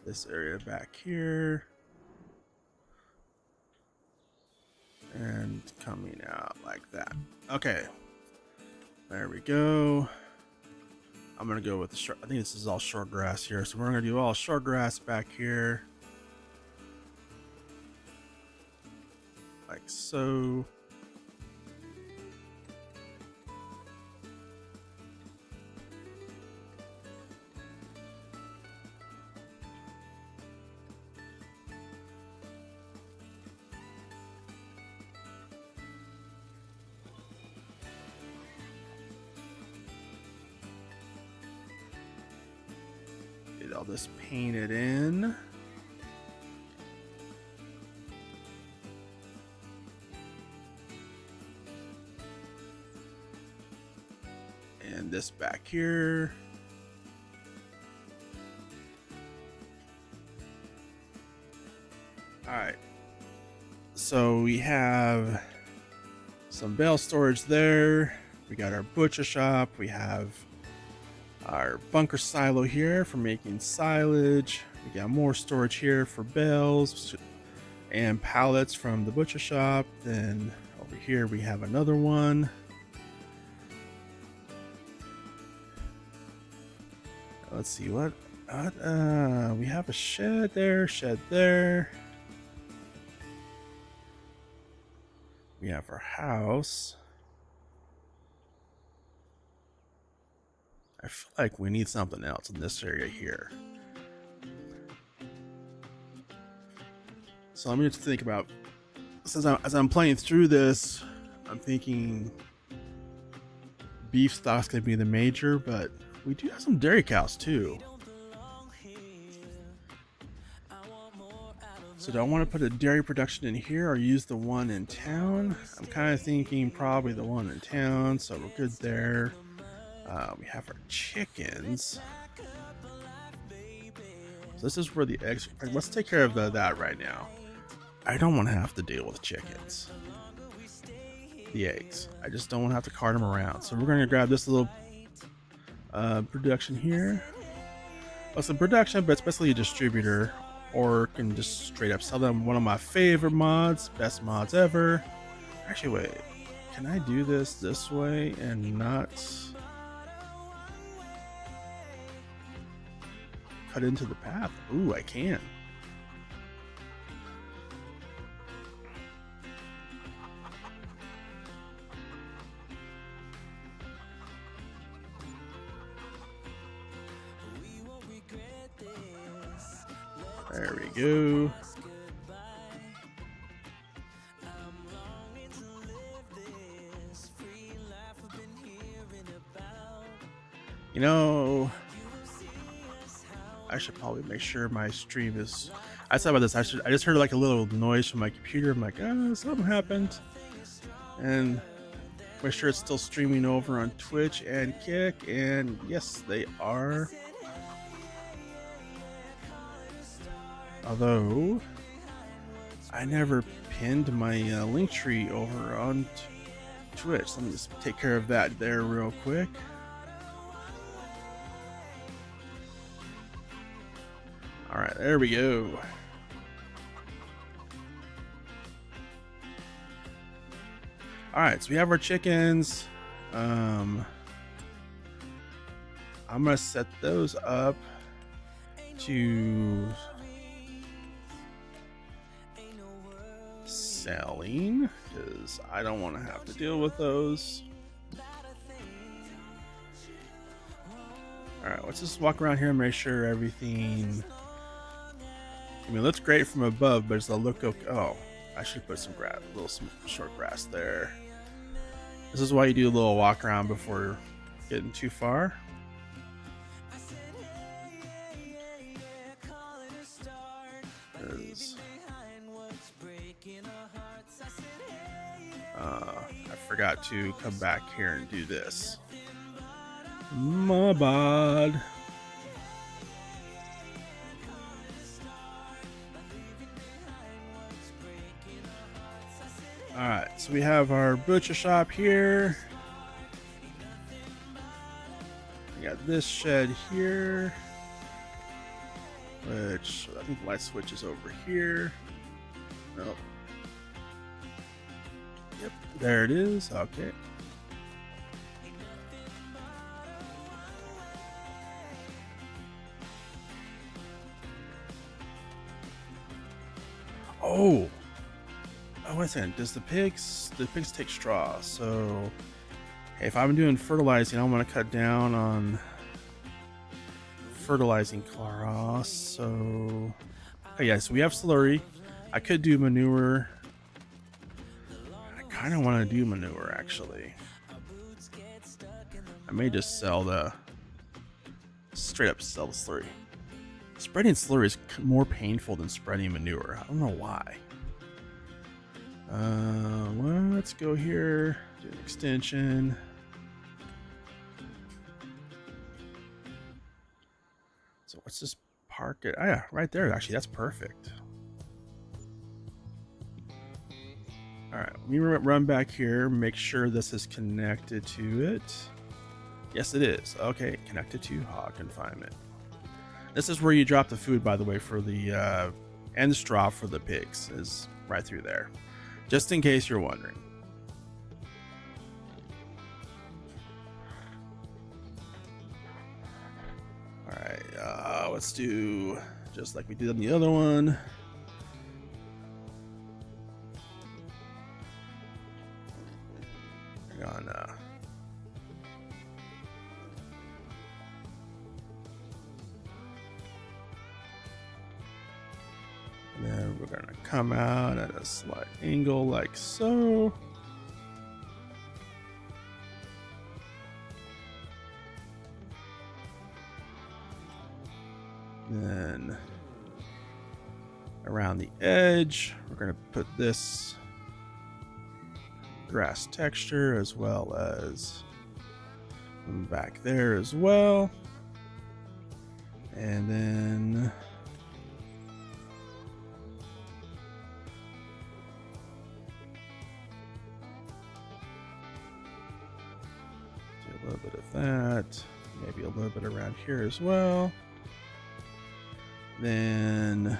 this area back here. And coming out like that. Okay. There we go. I'm going to go with the short. I think this is all short grass here. So we're going to do all short grass back here. Like so. Get all this painted in. And this back here. All right. So we have some bale storage there. We got our butcher shop. We have our bunker silo here for making silage. We got more storage here for bales and pallets from the butcher shop. Then over here we have another one. Let's see what we have a shed there. We have our house. I feel like we need something else in this area here. So I'm going to think about, as I'm playing through this, I'm thinking beef stock's going to be the major, but we do have some dairy cows too. So do I want to put a dairy production in here or use the one in town? I'm kind of thinking probably the one in town, so we're good there. We have our chickens. So this is where the eggs are. Let's take care of that right now. I don't want to have to deal with chickens. The eggs. I just don't want to have to cart them around. So we're going to grab this little production here. Well, it's a production, but it's basically a distributor, or can just straight up sell them. One of my favorite mods, best mods ever. Actually, wait, can I do this way and not cut into the path? Ooh, I can. There we go. You know, I should probably make sure my stream is. I thought about this. I just heard like a little noise from my computer. I'm like, oh, something happened, and make sure it's still streaming over on Twitch and Kick. And yes, they are. Although I never pinned my link tree over on Twitch. Let me just take care of that there real quick. All right, there we go. All right, so we have our chickens. I'm gonna set those up to selling because I don't want to have to deal with those. All right, let's just walk around here and make sure everything. I mean, it looks great from above, but does it look okay? Oh, I should put some grass, some short grass there. This is why you do a little walk around before getting too far. I forgot to come back here and do this. My bad. Alright, so we have our butcher shop here. We got this shed here, which I think the light switch is over here. Nope. Yep, there it is. Okay. Oh, wait a second. Does the pigs take straw? So if I'm doing fertilizing, I want to cut down on fertilizing costs. So oh yeah, so we have slurry. I could do manure. I kind of want to do manure actually. I may just sell straight up sell the slurry. Spreading slurry is more painful than spreading manure. I don't know why. Well, let's go here, do an extension. So let's just park it. Oh yeah, right there. Actually, that's perfect. All right, let me run back here, make sure this is connected to it. Yes, it is. Okay, connected to hog confinement. This is where you drop the food, by the way, for the and the straw for the pigs is right through there, just in case you're wondering. All right, let's do just like we did on the other one. Hang on. And then we're gonna come out at a slight angle like so. Then around the edge. We're going to put this grass texture as well as back there as well. And then do a little bit of that, maybe a little bit around here as well. Then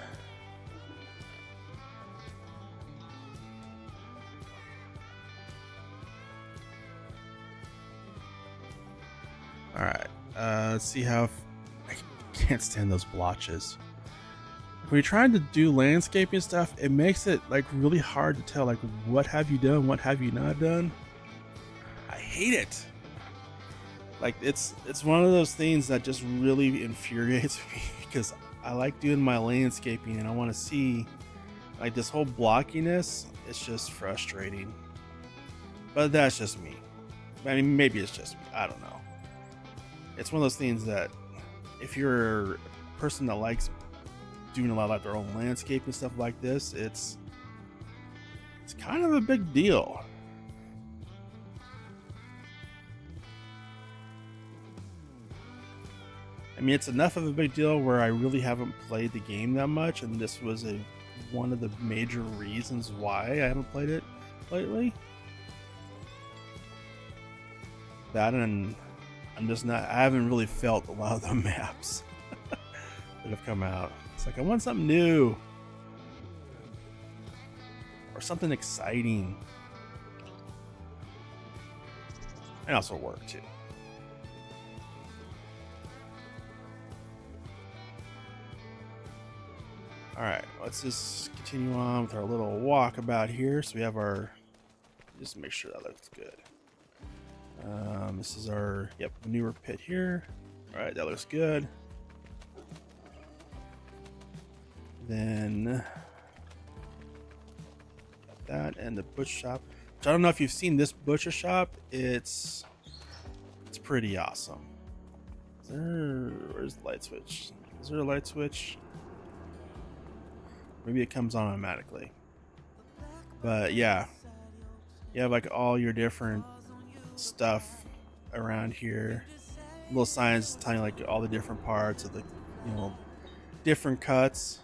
all right, let's see how I can't stand those blotches. When you're trying to do landscaping stuff, it makes it like really hard to tell like what have you done, what have you not done. I hate it. Like it's one of those things that just really infuriates me because I like doing my landscaping and I want to see like this whole blockiness. It's just frustrating, but that's just me. I mean, maybe it's just me, I don't know. It's one of those things that if you're a person that likes doing a lot of like their own landscape and stuff like this, it's kind of a big deal. I mean, it's enough of a big deal where I really haven't played the game that much, and this was one of the major reasons why I haven't played it lately. That, and I haven't really felt a lot of the maps that have come out. It's like I want something new or something exciting, and also work too. All right, let's just continue on with our little walkabout here. So we have our, just make sure that looks good. This is our, manure pit here. All right, that looks good. Then got that and the butcher shop. Which I don't know if you've seen this butcher shop. It's pretty awesome. Where's the light switch? Is there a light switch? Maybe it comes on automatically. But yeah, you have like all your different stuff around here. Little signs telling you like all the different parts of the, different cuts.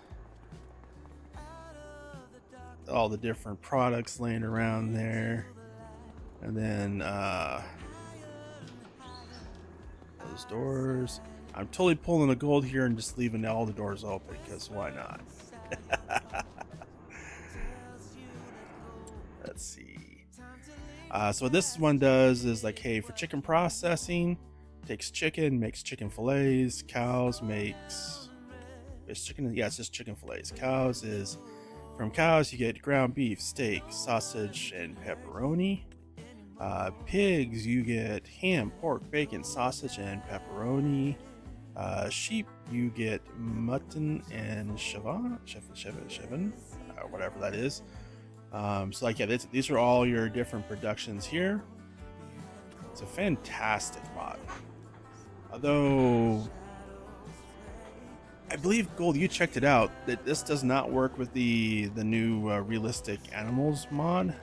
All the different products laying around there. And then those doors. I'm totally pulling the gold here and just leaving all the doors open because why not? Let's see. So what this one does is like, hey, for chicken processing, takes chicken, makes chicken fillets. Cows makes, it's chicken. Yeah, it's just chicken fillets. Cows is, from cows you get ground beef, steak, sausage, and pepperoni. Pigs you get ham, pork, bacon, sausage, and pepperoni. Sheep you get mutton and chevin, whatever that is. So like, yeah, these are all your different productions here. It's a fantastic mod. Although I believe, Gold, you checked it out, that this does not work with the new realistic animals mod,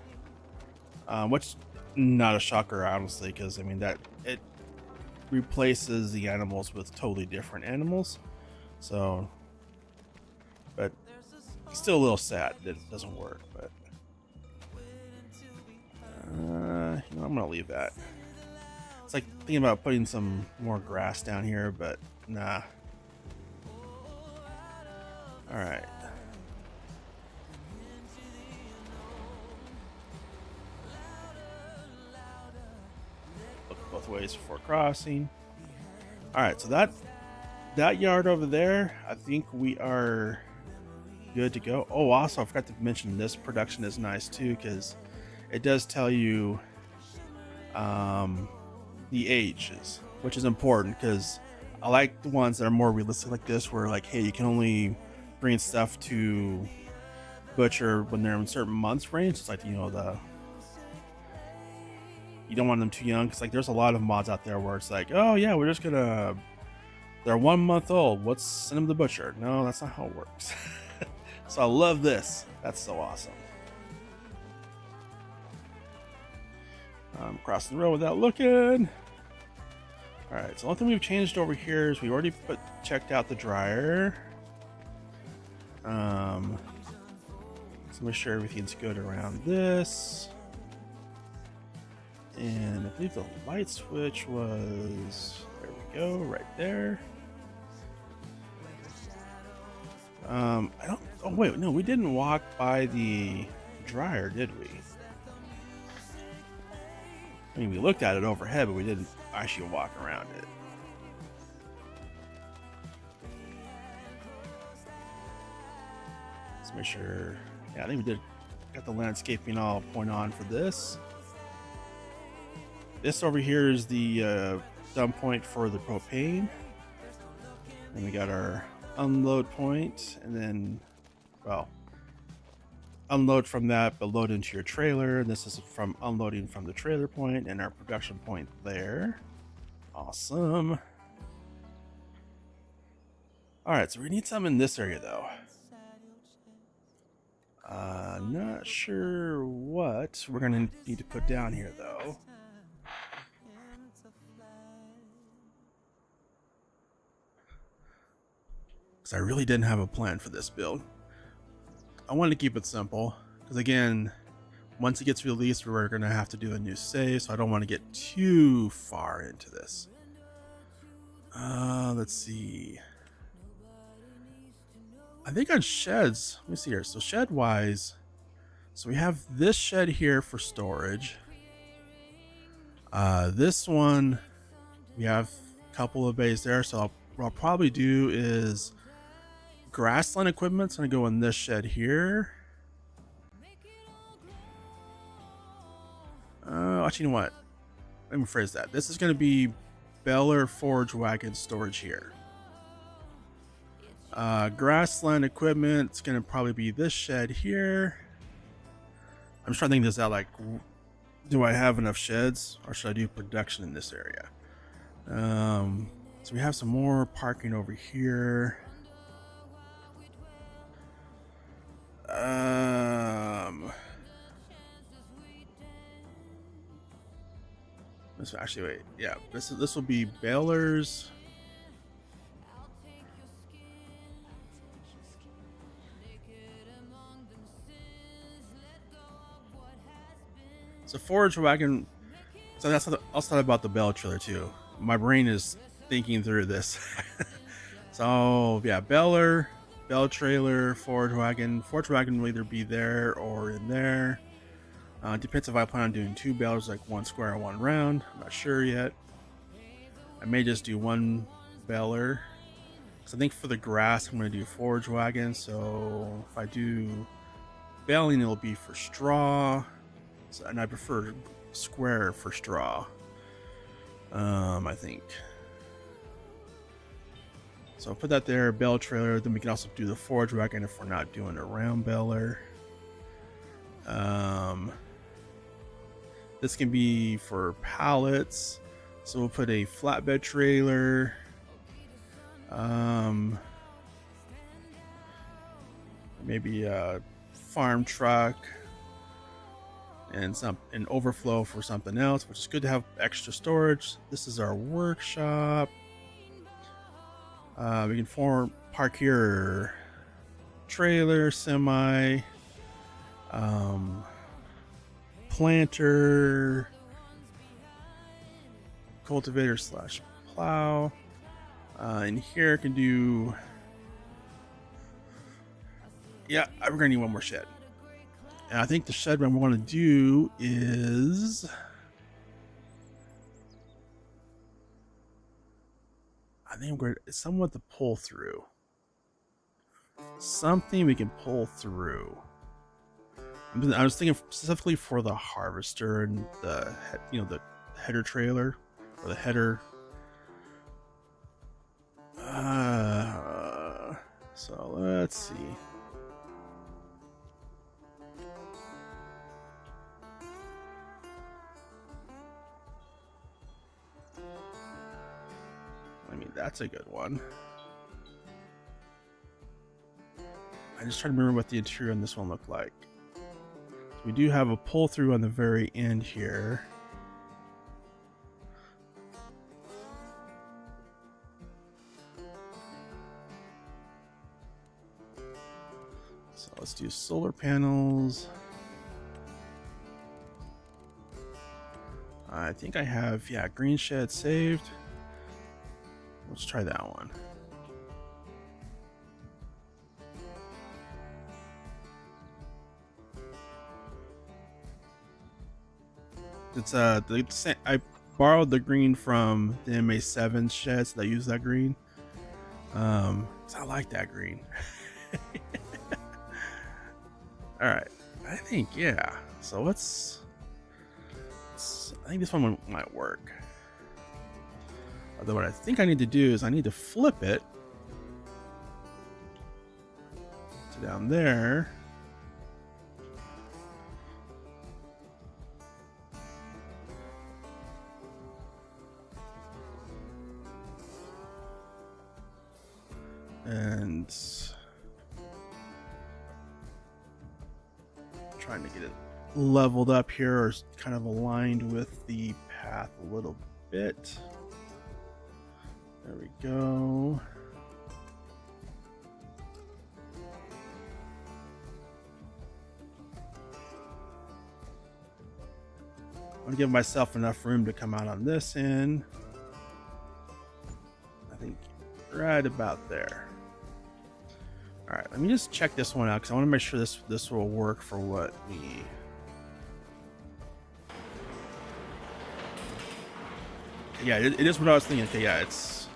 which not a shocker, honestly, because I mean that it replaces the animals with totally different animals. So, but still a little sad that it doesn't work. But I'm gonna leave that. It's like thinking about putting some more grass down here, but nah. All right. Look both ways before crossing. All right, so that yard over there, I think we are good to go. Oh, also I forgot to mention this production is nice too, because it does tell you the ages, which is important because I like the ones that are more realistic like this, where like, hey, you can only bring stuff to butcher when they're in certain months range. It's like, you don't want them too young, because like there's a lot of mods out there where it's like, oh yeah, we're just gonna, they're 1 month old, let's send them to the butcher. No, that's not how it works. So I love this. That's so awesome. I'm crossing the road without looking. Alright, so the only thing we've changed over here is we already checked out the dryer. So make sure everything's good around this. And I believe the light switch was, there we go, right there. I don't, oh wait, no, we didn't walk by the dryer, did we? I mean, we looked at it overhead, but we didn't actually walk around it. Let's make sure, yeah, I think we did, got the landscaping all point on for this. This over here is the dump point for the propane. And we got our unload point, and then, well, unload from that, but load into your trailer. And this is from unloading from the trailer point and our production point there. Awesome. All right, so we need some in this area though. Not sure what we're gonna need to put down here though. I really didn't have a plan for this build. I wanted to keep it simple because, again, once it gets released, we're going to have to do a new save, so I don't want to get too far into this. Let's see. I think on sheds, let me see here. So shed wise, so we have this shed here for storage. This one, we have a couple of bays there, so what I'll probably do is grassland equipment's gonna go in this shed here. Actually, you know what? Let me phrase that. This is gonna be Beller Forge Wagon storage here. Grassland equipment, it's gonna probably be this shed here. I'm just trying to think this out, like, do I have enough sheds or should I do production in this area? So we have some more parking over here. This actually, wait, yeah, this will be balers. So forage wagon. So that's what I thought about the bell trailer too. My brain is thinking through this. So yeah, bell trailer, forage wagon. Forage wagon will either be there or in there. Depends if I plan on doing two bellers, like one square and one round. I'm not sure yet. I may just do one beller. So I think for the grass, I'm going to do forage wagon. So if I do baling, it'll be for straw. So, and I prefer square for straw. I think. So I'll put that there, bell trailer. Then we can also do the forage wagon if we're not doing a round beller. This can be for pallets. So we'll put a flatbed trailer. Maybe a farm truck. And an overflow for something else, which is good to have extra storage. This is our workshop. We can park here, trailer, semi, planter, cultivator slash plow. And here I can do, yeah, we're gonna need one more shed. And I think the shed one we want to do is, I think it's somewhat the pull through. Something we can pull through. I was thinking specifically for the harvester and the header trailer or the header. So let's see. I mean, that's a good one. I just try to remember what the interior on this one looked like. So we do have a pull through on the very end here. So let's do solar panels. I think I have, yeah, green shed saved. Let's try that one. It's I borrowed the green from the MA7 sheds that use that green. So I like that green. All right, I think, yeah. So I think this one might work. Although what I think I need to do is I need to flip it to down there. And trying to get it leveled up here, or kind of aligned with the path a little bit. There we go. I'm gonna give myself enough room to come out on this end. I think right about there. All right, let me just check this one out because I want to make sure this will work for what we. Yeah, it is what I was thinking. Okay, yeah, it's.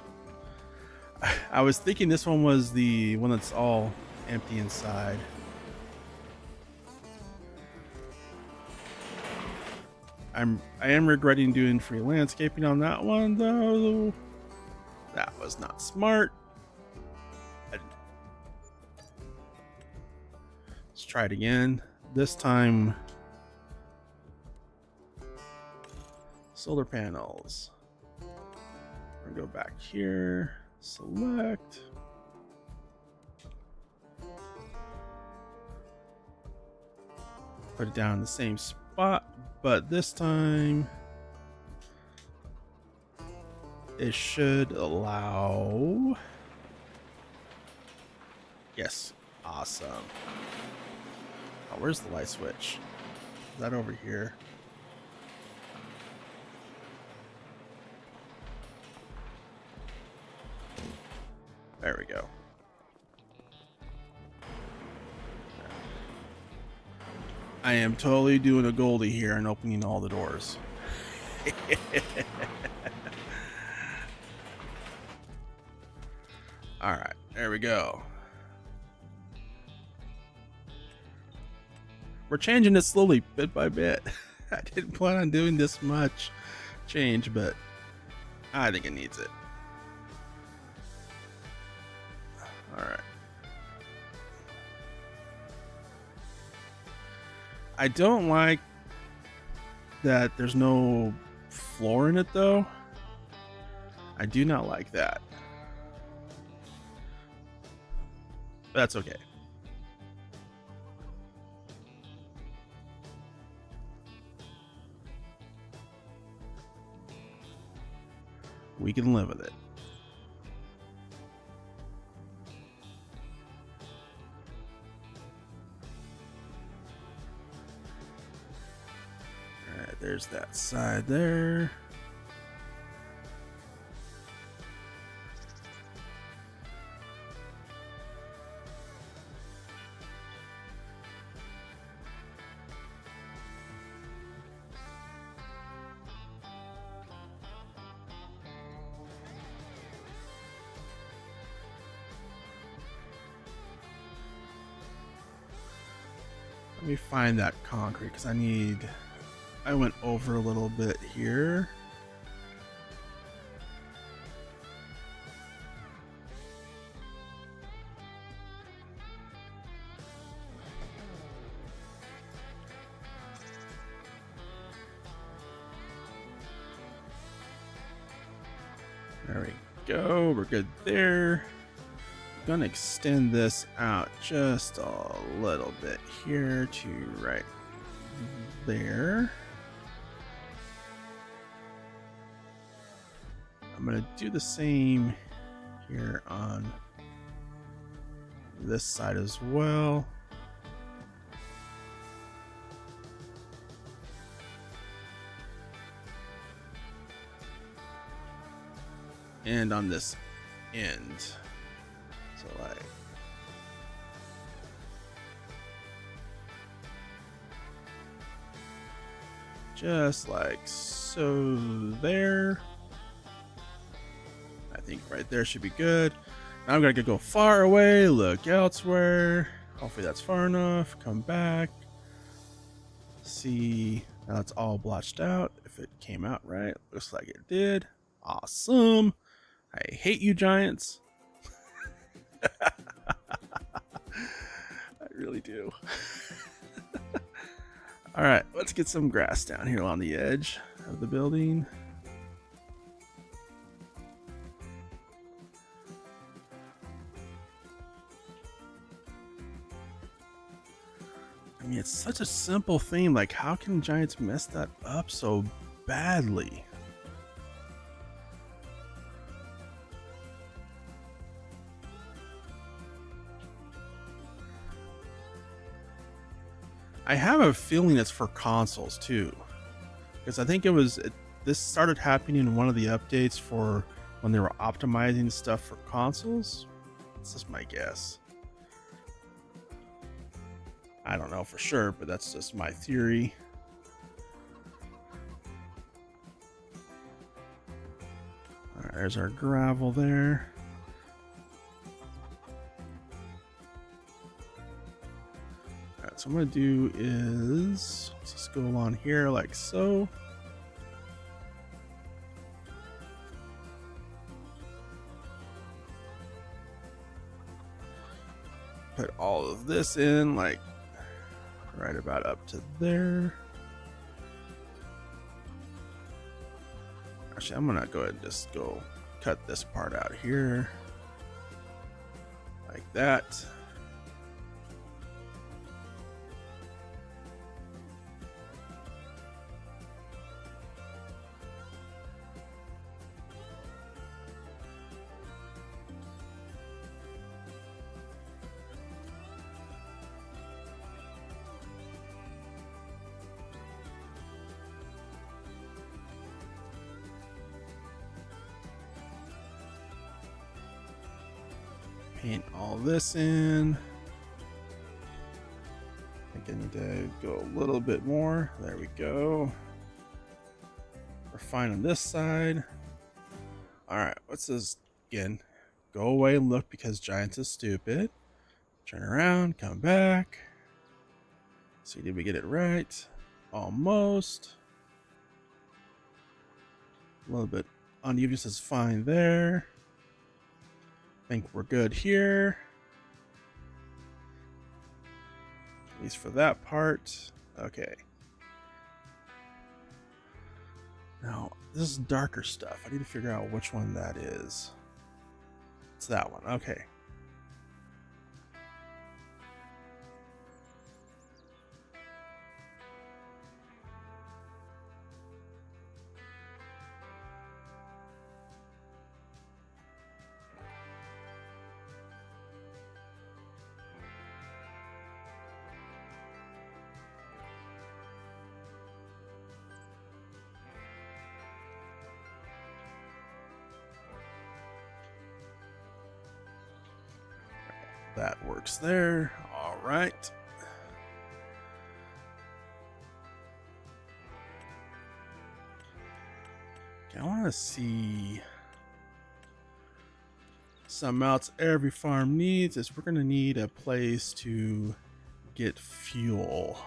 I was thinking this one was the one that's all empty inside. I am regretting doing free landscaping on that one though. That was not smart. Let's try it again. This time, solar panels. We're gonna go back here, select. Put it down in the same spot, but this time it should allow. Yes, awesome. Oh, where's the light switch? Is that over here? There we go. I am totally doing a Goldie here and opening all the doors. All right, there we go. We're changing it slowly, bit by bit. I didn't plan on doing this much change, but I think it needs it. All right. I don't like that there's no floor in it, though. I do not like that. But that's okay. We can live with it. All right, there's that side there. Let me find that concrete because I went over a little bit here. There we go. We're good there. gonna extend this out just a little bit here to right there. I'm gonna do the same here on this side as well. And on this end. So like just like so there. I think right there should be good. Now I'm gonna go far away, look elsewhere. Hopefully that's far enough. Come back. See, now it's all blotched out. If it came out right, looks like it did. Awesome. I hate you, Giants. I really do. All right, let's get some grass down here along the edge of the building. I mean, it's such a simple thing. Like, how can Giants mess that up so badly? I have a feeling it's for consoles too, because I think this started happening in one of the updates for when they were optimizing stuff for consoles. That's just my guess. I don't know for sure, but that's just my theory. All right, there's our gravel there. So what I'm gonna do is let's just go along here like so. Put all of this in like right about up to there. Actually, I'm gonna go ahead and just go cut this part out here like that. Paint all this in. I think I need to go a little bit more. There we go. We're fine on this side. All right, what's this again? Go away and look because Giants is stupid. Turn around, come back. See, did we get it right? Almost. A little bit unevenness is fine there. I think we're good here. At least for that part. Okay. Now, this is darker stuff. I need to figure out which one that is. It's that one. Okay. That works there. All right. Okay, I want to see something else every farm needs is we're going to need a place to get fuel.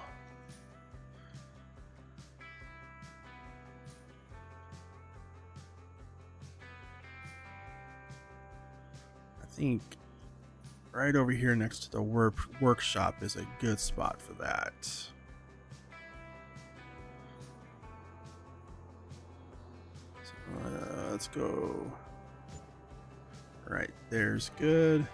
I think right over here next to the workshop is a good spot for that. So, let's go right there's good.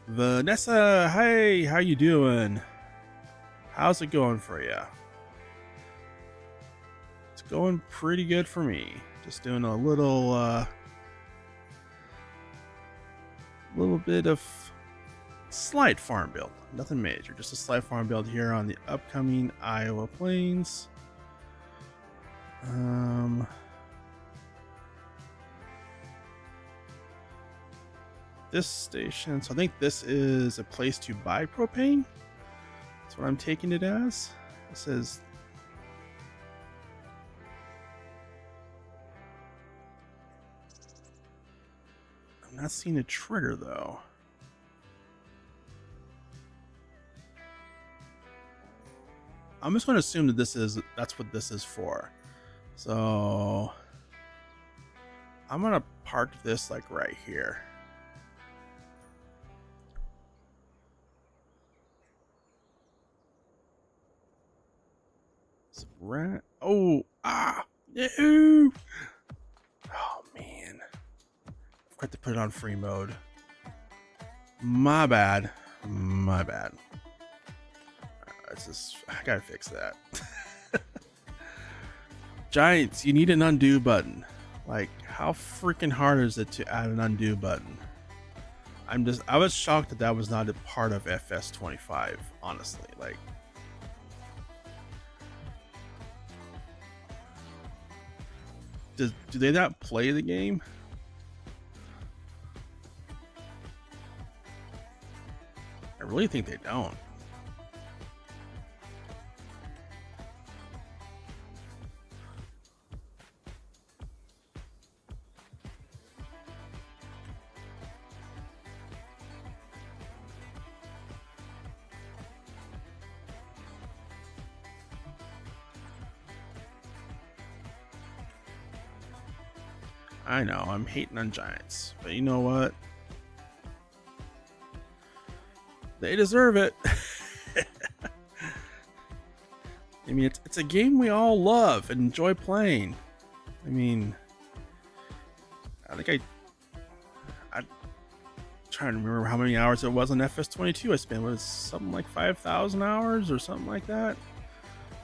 Vanessa, hey, how you doing? How's it going for you? It's going pretty good for me. Just doing a little bit of slight farm build. Nothing major, just a slight farm build here on the upcoming Iowa Plains. This station, so I think this is a place to buy propane. That's what I'm taking it as. It says I'm not seeing a trigger though. I'm just going to assume that that's what this is for. So I'm going to park this like right here. Oh, no. Oh man, I forgot to put it on free mode. My bad. I gotta fix that. Giants, you need an undo button. Like, how freaking hard is it to add an undo button? I was shocked that was not a part of FS25, honestly. Like, do they not play the game? I really think they don't. I know, I'm hating on Giants, but you know what? They deserve it. I mean, it's a game we all love and enjoy playing. I mean, I think I'm trying to remember how many hours it was on FS22 I spent. Was something like 5,000 hours or something like that?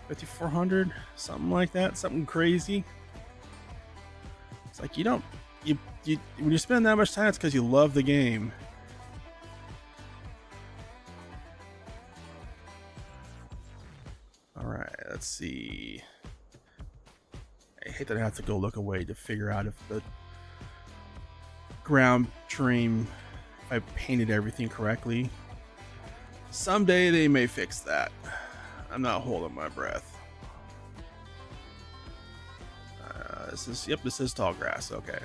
5,400, something like that, something crazy. It's like you when you spend that much time, it's because you love the game. All right, let's see. I hate that I have to go look away to figure out if the ground trim, if I painted everything correctly. Someday they may fix that. I'm not holding my breath. This is tall grass. Okay.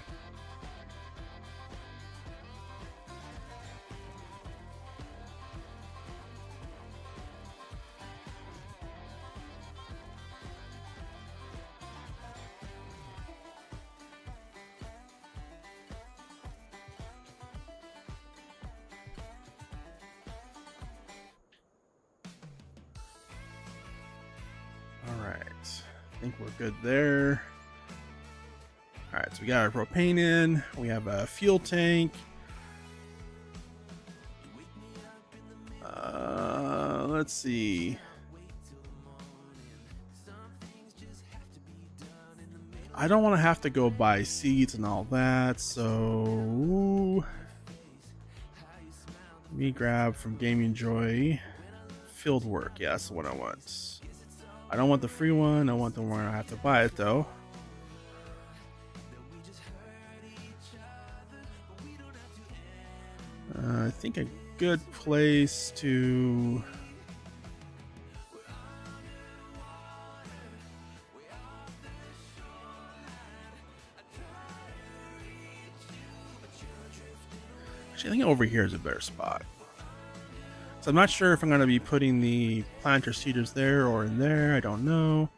All right. I think we're good there. All right, so we got our propane in. We have a fuel tank. Let's see. I don't want to have to go buy seeds and all that, so let me grab from Gaming Joy. Field work, yeah, that's the one I want. I don't want the free one. I want the one I have to buy it though. I think a good place to actually, I think over here is a better spot. So I'm not sure if I'm going to be putting the planter seeders there or in there. I don't know,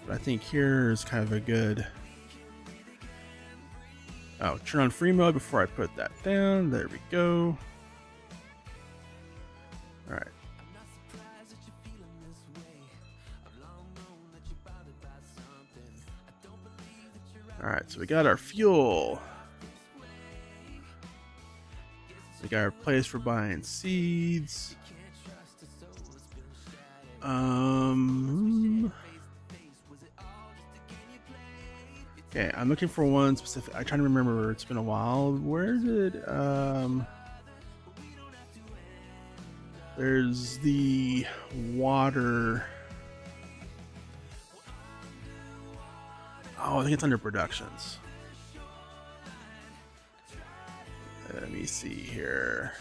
but I think here is kind of a good. Oh, turn on free mode before I put that down. There we go. All right. All right, so we got our fuel. We got our place for buying seeds. Okay, I'm looking for one specific. I'm trying to remember. It's been a while. Where did there's the water. Oh, I think it's under productions. Let me see here.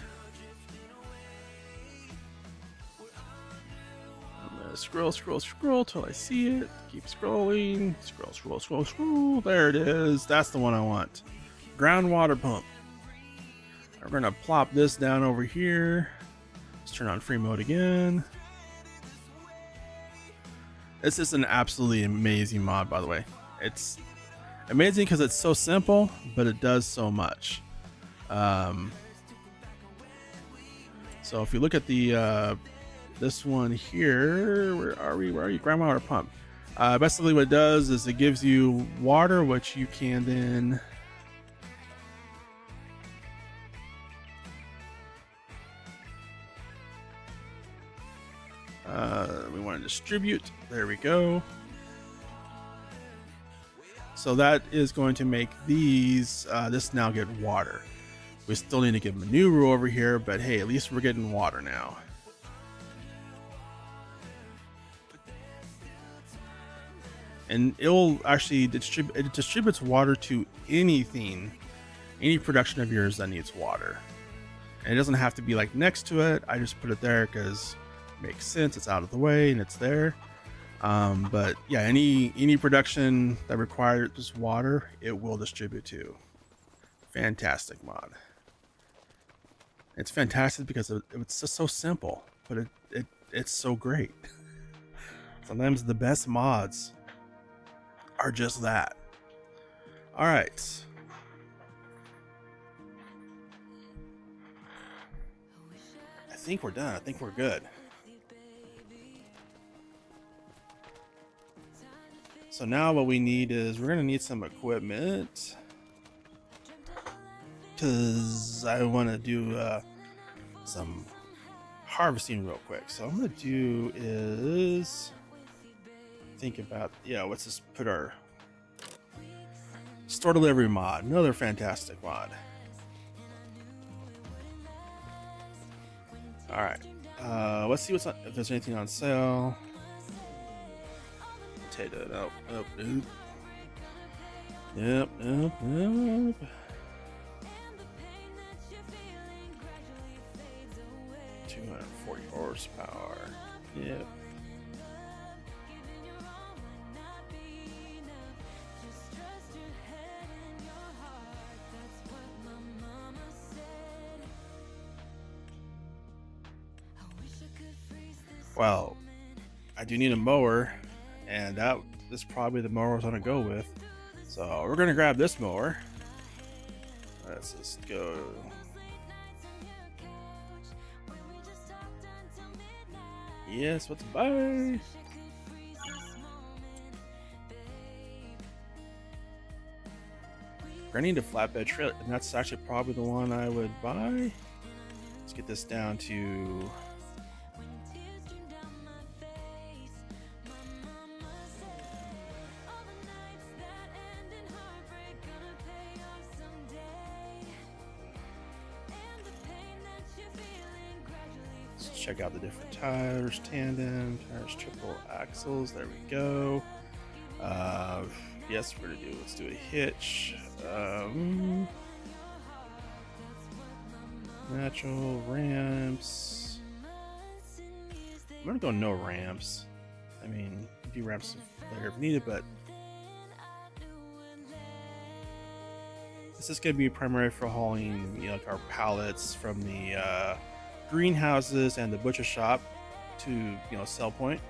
I'm gonna scroll till I see it. Keep scrolling. Scroll. There it is. That's the one I want. Groundwater pump. We're gonna plop this down over here. Let's turn on free mode again. This is an absolutely amazing mod, by the way. It's amazing because it's so simple, but it does so much. So if you look at the this one here, where are you? Groundwater pump. Basically what it does is it gives you water, which you can then we want to distribute. There we go. So that is going to make these this now get water. We still need to get manure over here, but hey, at least we're getting water now. And it'll actually it distributes water to anything, any production of yours that needs water. And it doesn't have to be like next to it. I just put it there because it makes sense. It's out of the way and it's there. But yeah, any production that requires water, it will distribute to. Fantastic mod. It's fantastic because it's just so simple, but it's so great. Sometimes the best mods are just that. All right. I think we're done. I think we're good. So now what we need is we're gonna need some equipment because I want to do some harvesting real quick. So what I'm gonna do is think about, yeah, let's just put our store delivery mod, another fantastic mod. All right, let's see what's on, if there's anything on sale. Potato, nope. Yep. 240 horsepower. Yep. Well, I do need a mower, and that is probably the mower I was gonna go with. So we're gonna grab this mower. Let's just go. Yes, let's buy. We're gonna need a flatbed trailer, and that's actually probably the one I would buy. Let's get this down to check out the different tires, tandem, tires, triple axles. There we go. Yes, let's do a hitch. Natural ramps. I'm gonna go no ramps. I mean, do ramps later if needed, but this is gonna be primary for hauling, you know, like our pallets from the greenhouses and the butcher shop to, you know, sell point.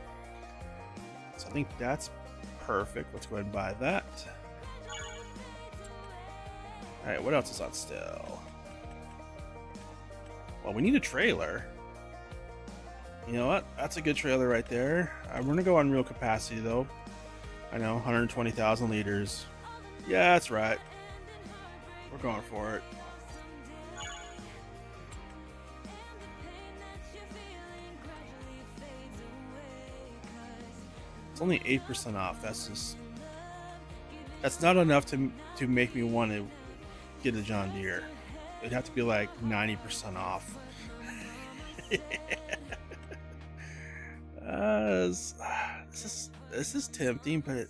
So I think that's perfect. Let's go ahead and buy that. All right, what else is on sale? Well, we need a trailer. You know what? That's a good trailer right there. We're gonna go on real capacity though. I know, 120,000 liters. Yeah, that's right. We're going for it. It's only 8% off. That's not enough to make me want to get a John Deere. It'd have to be like 90% off. This is tempting, but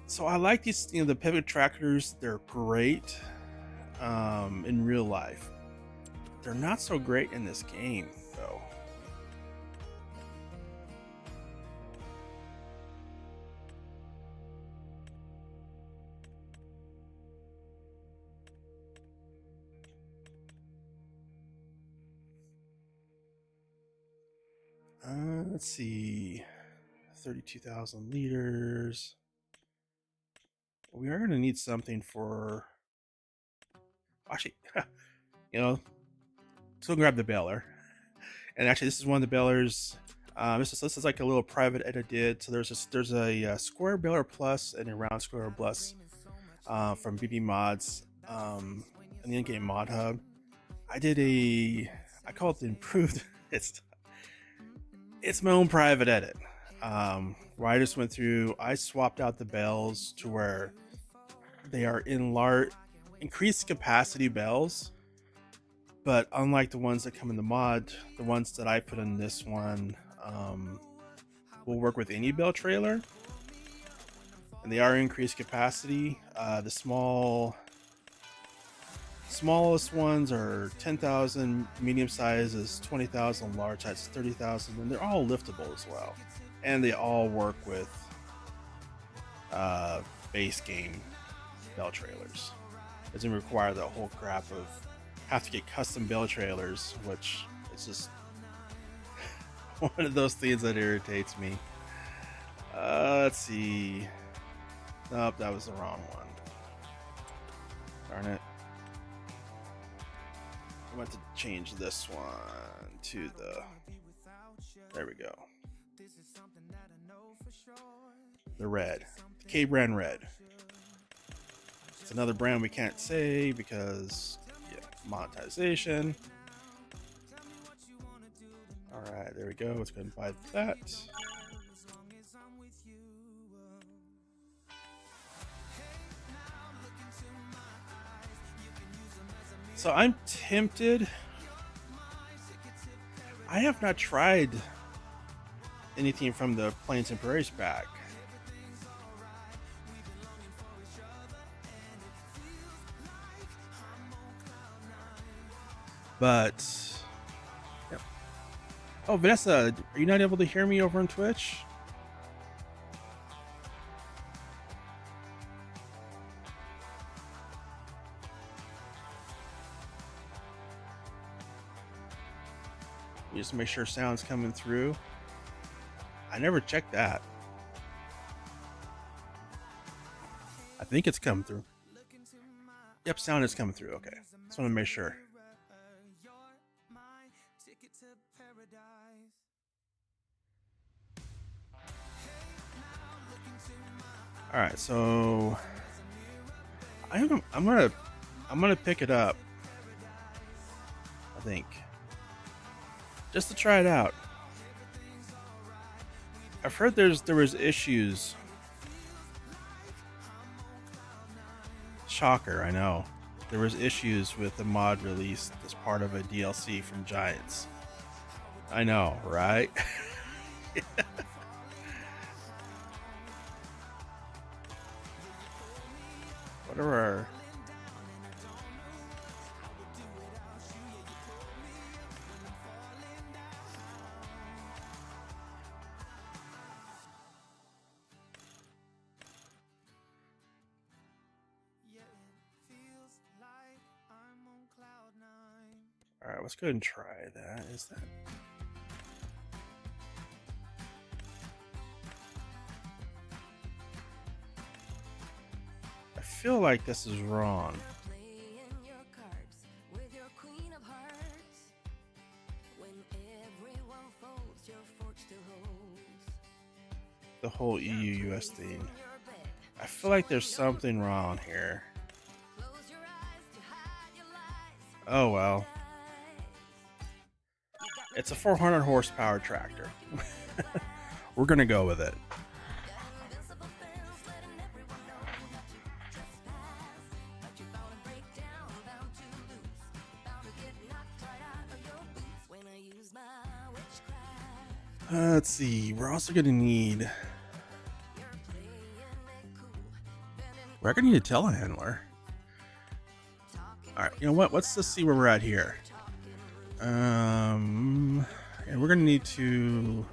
so I like these, the pivot trackers. They're great in real life. They're not so great in this game, though. Let's see, 32,000 liters. We are going to need something for, actually, so grab the baler. And actually, this is one of the balers. This is like a little private edit did. So there's a square baler plus and a round square plus from BB Mods and the in-game mod hub. I call it the improved. It's my own private edit where I just went through. I swapped out the bells to where they are in increased capacity bells, but unlike the ones that come in the mod, the ones that I put in this one will work with any bell trailer, and they are increased capacity. The smallest ones are 10,000, medium size is 20,000, large size is 30,000, and they're all liftable as well. And they all work with base game bell trailers. It doesn't require the whole crap of have to get custom bell trailers, which is just one of those things that irritates me. Let's see. Nope, that was the wrong one. Darn it. I want to change this one to there we go. The red. The K brand red. It's another brand we can't say because, monetization. Alright, there we go. Let's go and buy that. So I'm tempted. I have not tried anything from the Plains and Prairies pack. But yep. Oh, Vanessa, are you not able to hear me over on Twitch? Just make sure sound's coming through. I never checked that. I think it's coming through. Yep, sound is coming through. Okay, just want to make sure. All right, so I'm gonna pick it up. I think. Just to try it out. I've heard there was issues. Shocker, I know. There was issues with the mod released as part of a DLC from Giants. I know, right? Whatever. Alright, let's go ahead and try that. Is that... I feel like this is wrong. The whole EU US thing. I feel like there's something wrong here. Oh well. It's a 400 horsepower tractor. We're gonna go with it. Let's see, we're also gonna need, we're gonna need a telehandler. All right, you know what? Let's just see where we're at here. And we're gonna need to,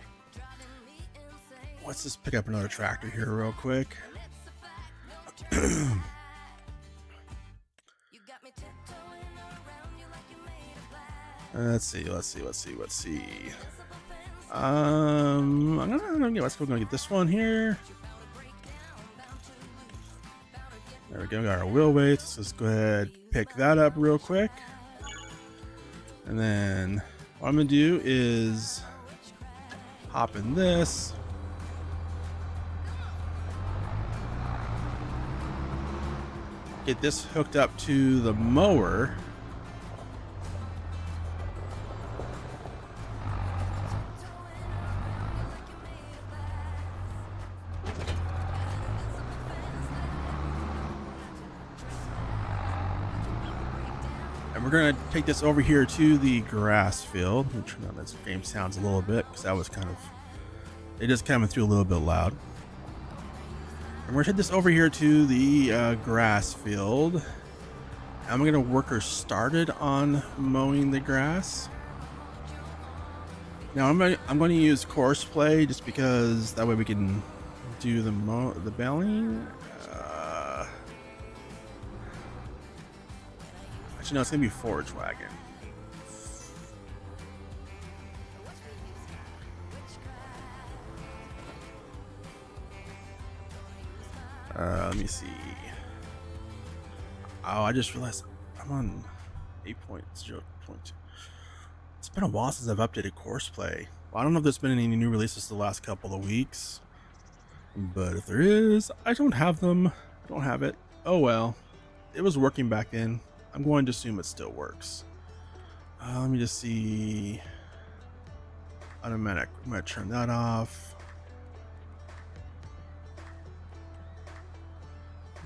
let's just pick up another tractor here real quick. Let's see. Let's go get this one here. There we go, got our wheel weights. Let's just go ahead, pick that up real quick. And then what I'm gonna do is hop in this. Get this hooked up to the mower. And we're gonna take this over here to the grass field. Let me turn on this game sounds a little bit because that was kind of, it just coming through a little bit loud. And we're gonna take this over here to the grass field. I'm gonna work her started on mowing the grass. Now I'm going to use course play just because that way we can do the baling. Actually, no, it's gonna be forage wagon. Let me see. Oh, I just realized I'm on 8.0.2. It's been a while since I've updated Courseplay. Well, I don't know if there's been any new releases the last couple of weeks, but if there is, I don't have them. I don't have it. Oh well. It was working back then. I'm going to assume it still works. Let me just see. Automatic. I'm going to turn that off.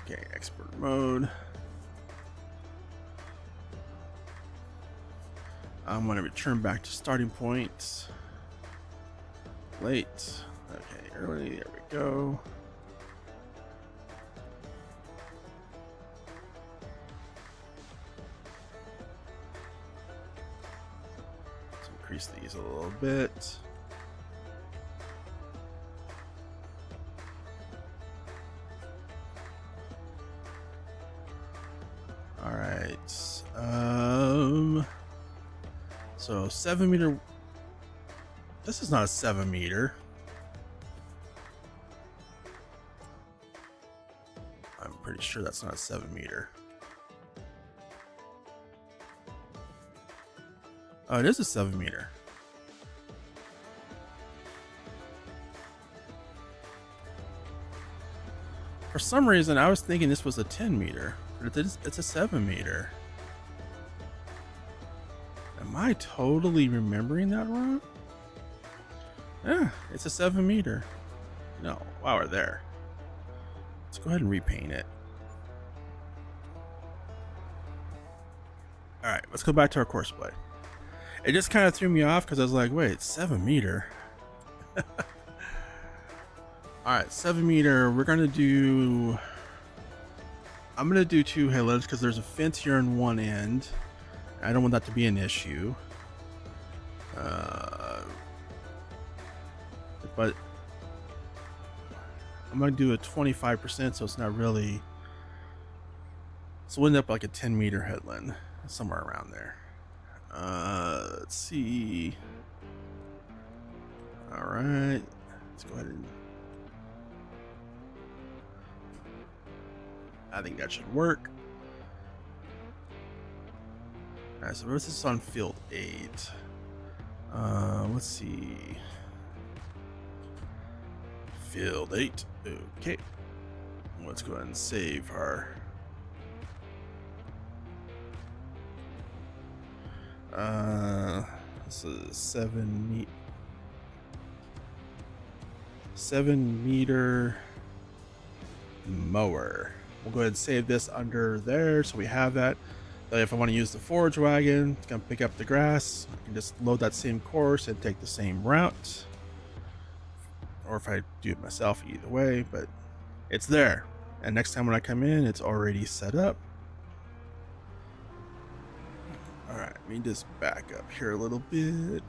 Okay, expert mode. I'm going to return back to starting point. Late. Okay, early. There we go. Let's increase these a little bit. All right. So 7 meter. This is not a 7 meter. I'm pretty sure that's not a 7 meter. Oh, it is a 7 meter. For some reason, I was thinking this was a 10 meter. It's a 7 meter. Am I totally remembering that wrong? Yeah, it's a 7 meter. No, while we're there, let's go ahead and repaint it. All right, let's go back to our courseplay. It just kind of threw me off because I was like, wait, it's 7 meter. All right, 7 meter. We're gonna do. I'm gonna do 2 headlands because there's a fence here on one end. I don't want that to be an issue. But I'm gonna do a 25%, so it's not really. So we'll end up like a 10 meter headland, somewhere around there. Let's see. All right, let's go ahead and. I think that should work. Alright, so this is on field 8. Let's see. Field 8. Okay. Let's go ahead and save our. This is 7 meter mower. We'll go ahead and save this under there so we have that. But if I want to use the forage wagon to come pick up the grass, I can just load that same course and take the same route. Or if I do it myself, either way, but it's there. And next time when I come in, it's already set up. All right, let me just back up here a little bit.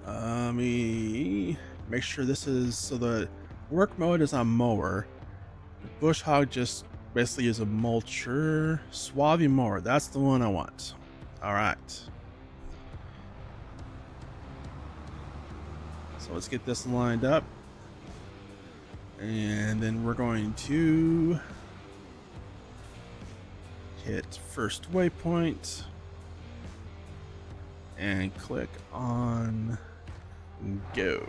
Let me make sure this is, so the work mode is on mower. The bush hog just basically is a mulcher. Swaby mower, that's the one I want. All right. So let's get this lined up. And then we're going to hit first waypoint and click on go.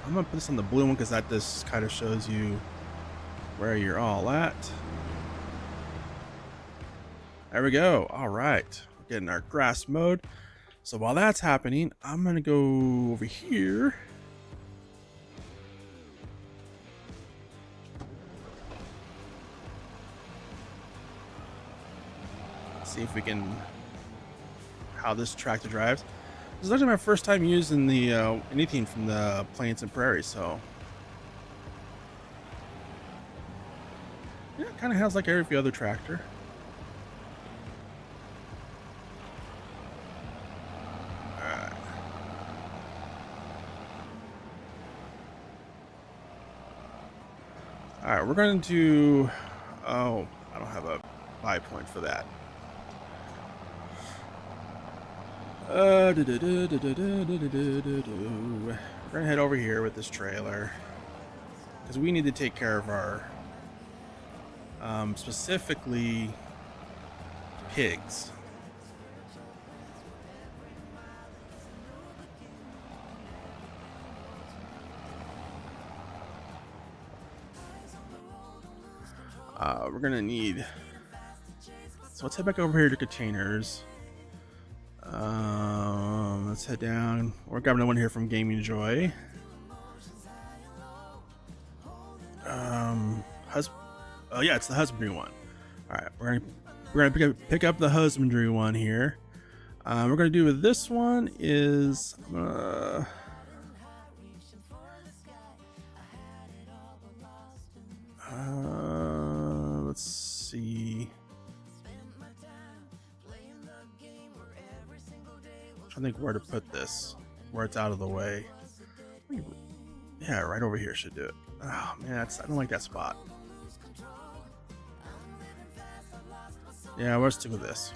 I'm gonna put this on the blue one because that just kind of shows you where you're all at. There we go. All right, we're getting our grass mode. So while that's happening, I'm gonna go over here. See if we can, how this tractor drives. This is actually my first time using the anything from the Plains and Prairies, so yeah, it kind of has like every other tractor. All right, we're going to, oh, I don't have a buy point for that. We're gonna head over here with this trailer because we need to take care of our specifically pigs. We're gonna need, so let's head back over here to containers. Let's head down. We're grabbing the one here from Gaming Joy. Oh yeah, it's the husbandry one. All right, we're gonna pick up the husbandry one here. We're gonna do with this one is let's see. I think where to put this, where it's out of the way. Yeah, right over here should do it. Oh man, I don't like that spot. Yeah, we'll stick with this.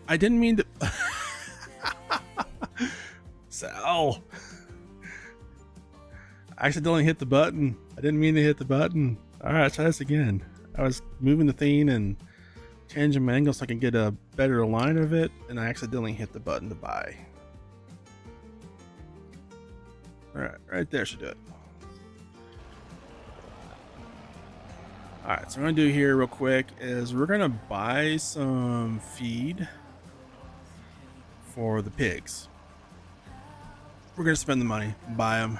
I didn't mean to. Sal. I accidentally hit the button. I didn't mean to hit the button. All right, try this again. I was moving the thing and changing my angle so I can get a better line of it, and I accidentally hit the button to buy. All right, right there should do it. All right, so what I'm gonna do here real quick is we're gonna buy some feed for the pigs. We're gonna spend the money, buy them.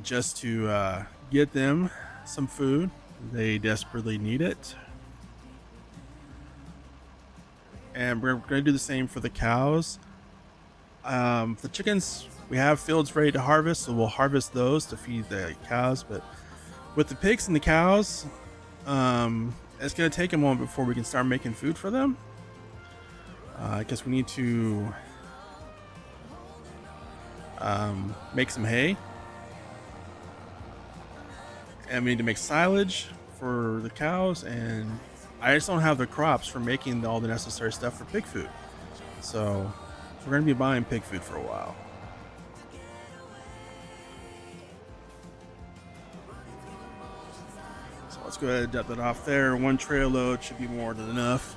Just to get them some food. They desperately need it. And we're going to do the same for the cows. The chickens, we have fields ready to harvest, so we'll harvest those to feed the cows. But with the pigs and the cows, it's going to take a moment before we can start making food for them. I guess we need to make some hay. And we need to make silage for the cows, and I just don't have the crops for making all the necessary stuff for pig food. So we're going to be buying pig food for a while. So let's go ahead and dump that off there. One trail load should be more than enough.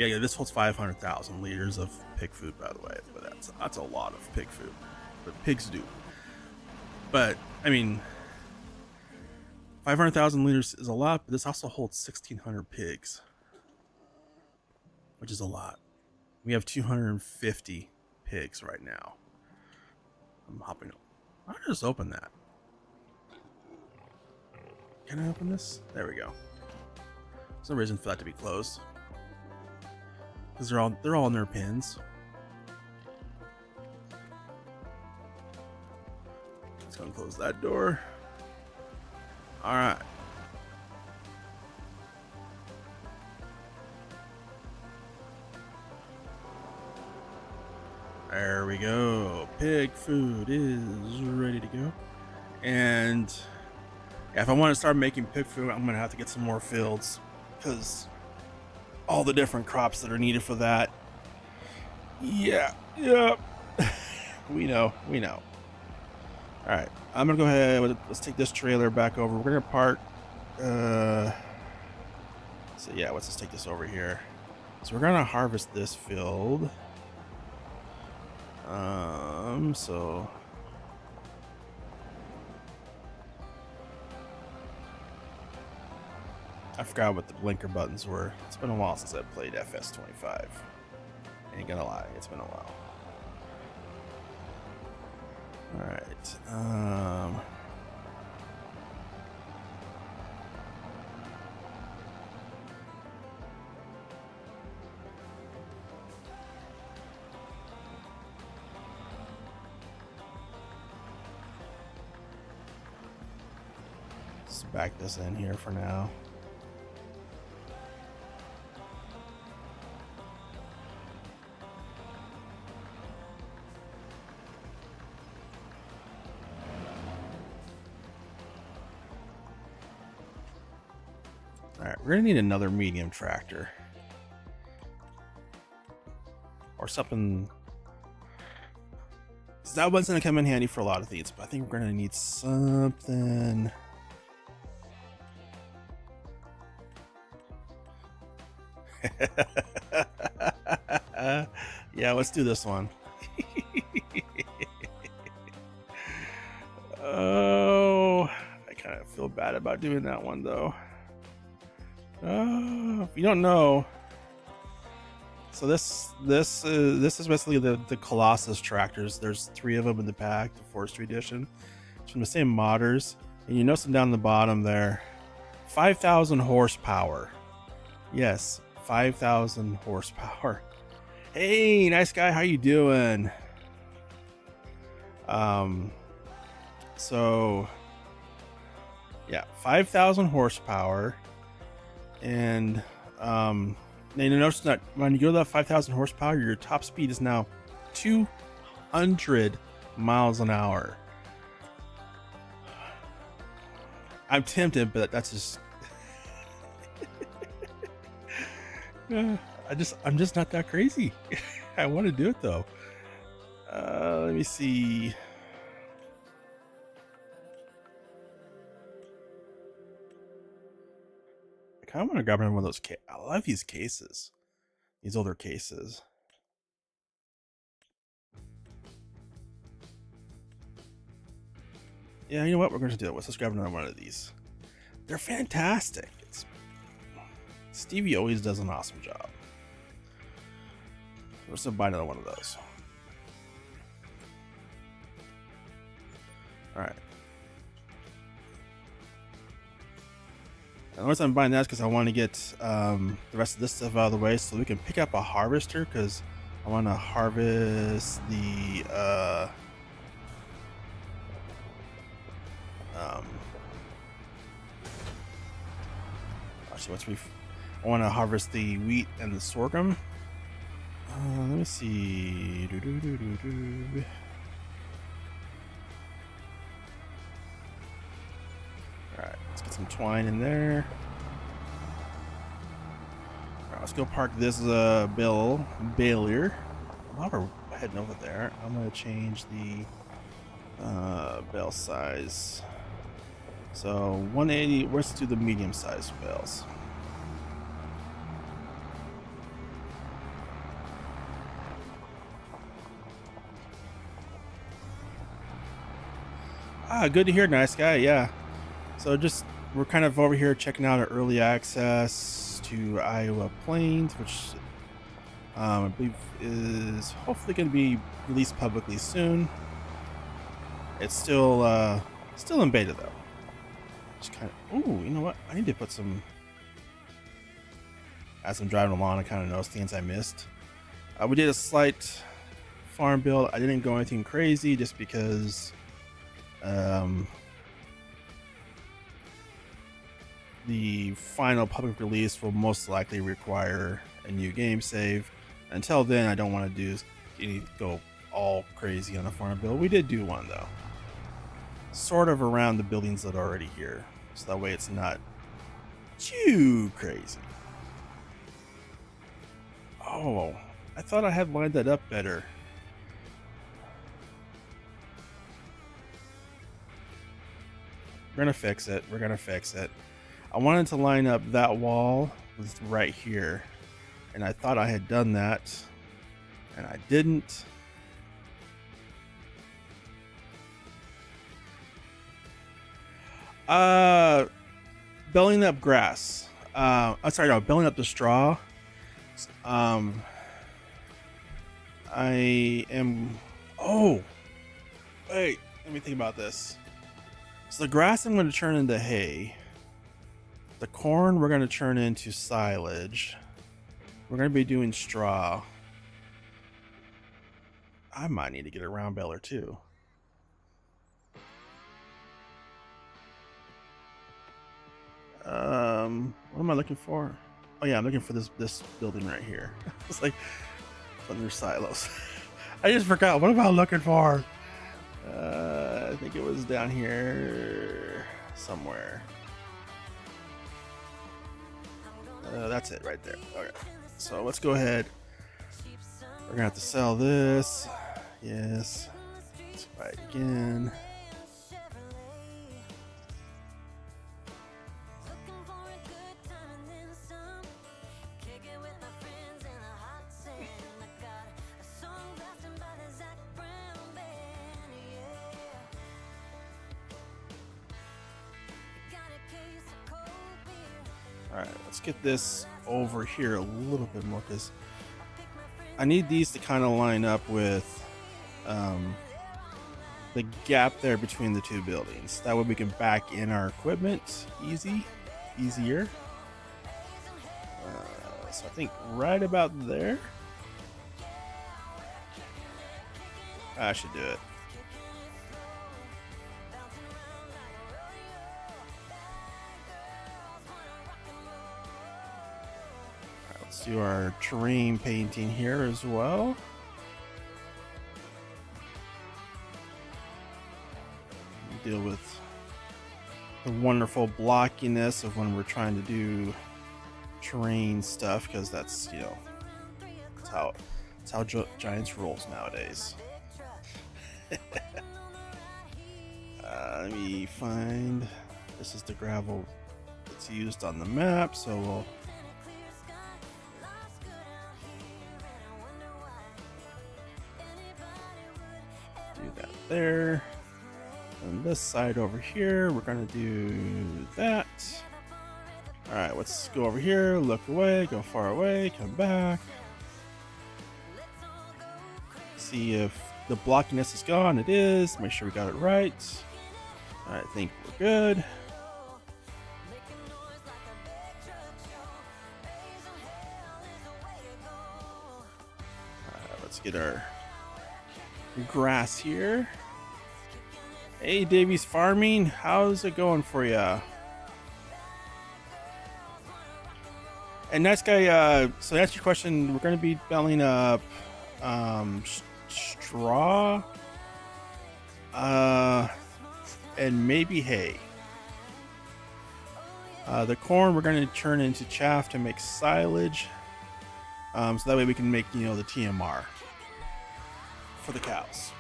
Yeah, this holds 500,000 liters of pig food, by the way, but that's a lot of pig food. But pigs do. But I mean, 500,000 liters is a lot, but this also holds 1,600 pigs, which is a lot. We have 250 pigs right now. I'm hopping up. I'll just open that. Can I open this? There we go. There's no reason for that to be closed, because they're all in their pins. Let's go and close that door. All right. There we go. Pig food is ready to go. And yeah, if I want to start making pig food, I'm gonna have to get some more fields, because all the different crops that are needed for that. Yeah. we know. All right, I'm gonna go ahead. Let's take this trailer back over. We're gonna park. So yeah, let's just take this over here. So we're gonna harvest this field. So I forgot what the blinker buttons were. It's been a while since I played FS25. Ain't gonna lie, it's been a while. All right. Let's back this in here for now. Alright, we're gonna need another medium tractor. Or something. That one's gonna come in handy for a lot of these, but I think we're gonna need something. Yeah, let's do this one. Oh, I kind of feel bad about doing that one though. If you don't know, so this is basically the Colossus tractors. There's 3 of them in the pack, the forestry edition. It's from the same modders, and you notice them down the bottom there. 5,000 horsepower. Yes, 5,000 horsepower. Hey, nice guy, how you doing? So yeah, 5,000 horsepower. And then you notice that when you go to that 5,000 horsepower, your top speed is now 200 miles an hour. I'm tempted, but that's just I'm just not that crazy. I want to do it though. Let me see. I kind of want to grab one of those. I love these cases, these older cases. Yeah, you know what? We're going to do it. Let's grab another one of these. They're fantastic. Stevie always does an awesome job. Let's buy another one of those. All right. And the reason I'm buying that is because I want to get the rest of this stuff out of the way so we can pick up a harvester, because I want to harvest the actually, I want to harvest the wheat and the sorghum. Let me see. Alright, let's get some twine in there. Alright, let's go park this baler. While we're heading over there, I'm going to change the bale size. So 180, let's do the medium sized bales. Good to hear, nice guy. Yeah. So just we're kind of over here checking out our early access to Iowa Plains, which I believe is hopefully going to be released publicly soon. It's still in beta though. Just kind of. Ooh, you know what? I need to put some. As I'm driving along, I kind of noticed things I missed. We did a slight farm build. I didn't go anything crazy just because the final public release will most likely require a new game save. Until then, I don't want to go all crazy on a farm build. We did do one though, sort of around the buildings that are already here, so that way it's not too crazy. Oh, I thought I had lined that up better. We're gonna fix it. We're gonna fix it. I wanted to line up that wall with right here, and I thought I had done that, and I didn't. Belling up grass. I'm sorry, no, belling up the straw. I am. Oh, wait. Let me think about this. So the grass I'm going to turn into hay. The corn we're going to turn into silage. We're going to be doing straw. I might need to get a round baler too. What am I looking for? Oh yeah, I'm looking for this building right here. It's like under silos. I just forgot. What am I looking for? I think it was down here somewhere. That's it right there. Okay, so let's go ahead. We're gonna have to sell this. Yes. Let's buy it again. Alright, let's get this over here a little bit more because I need these to kind of line up with the gap there between the two buildings. That way we can back in our equipment easier. So I think right about there. I should do it. Let's do our terrain painting here as well. Deal with the wonderful blockiness of when we're trying to do terrain stuff, because that's, you know, that's how Giants rolls nowadays. Let me find. This is the gravel that's used on the map, so we'll. Do that there. And this side over here, we're gonna do that. All right, let's go over here, look away, go far away, come back. See if the blockiness is gone. It is. Make sure we got it right. I think we're good. All right, let's get our grass here. Hey, Davies Farming, how's it going for ya? And nice guy, so to answer your question, we're going to be belling up straw and maybe hay. The corn we're going to turn into chaff to make silage, so that way we can make, you know, the TMR for the cows.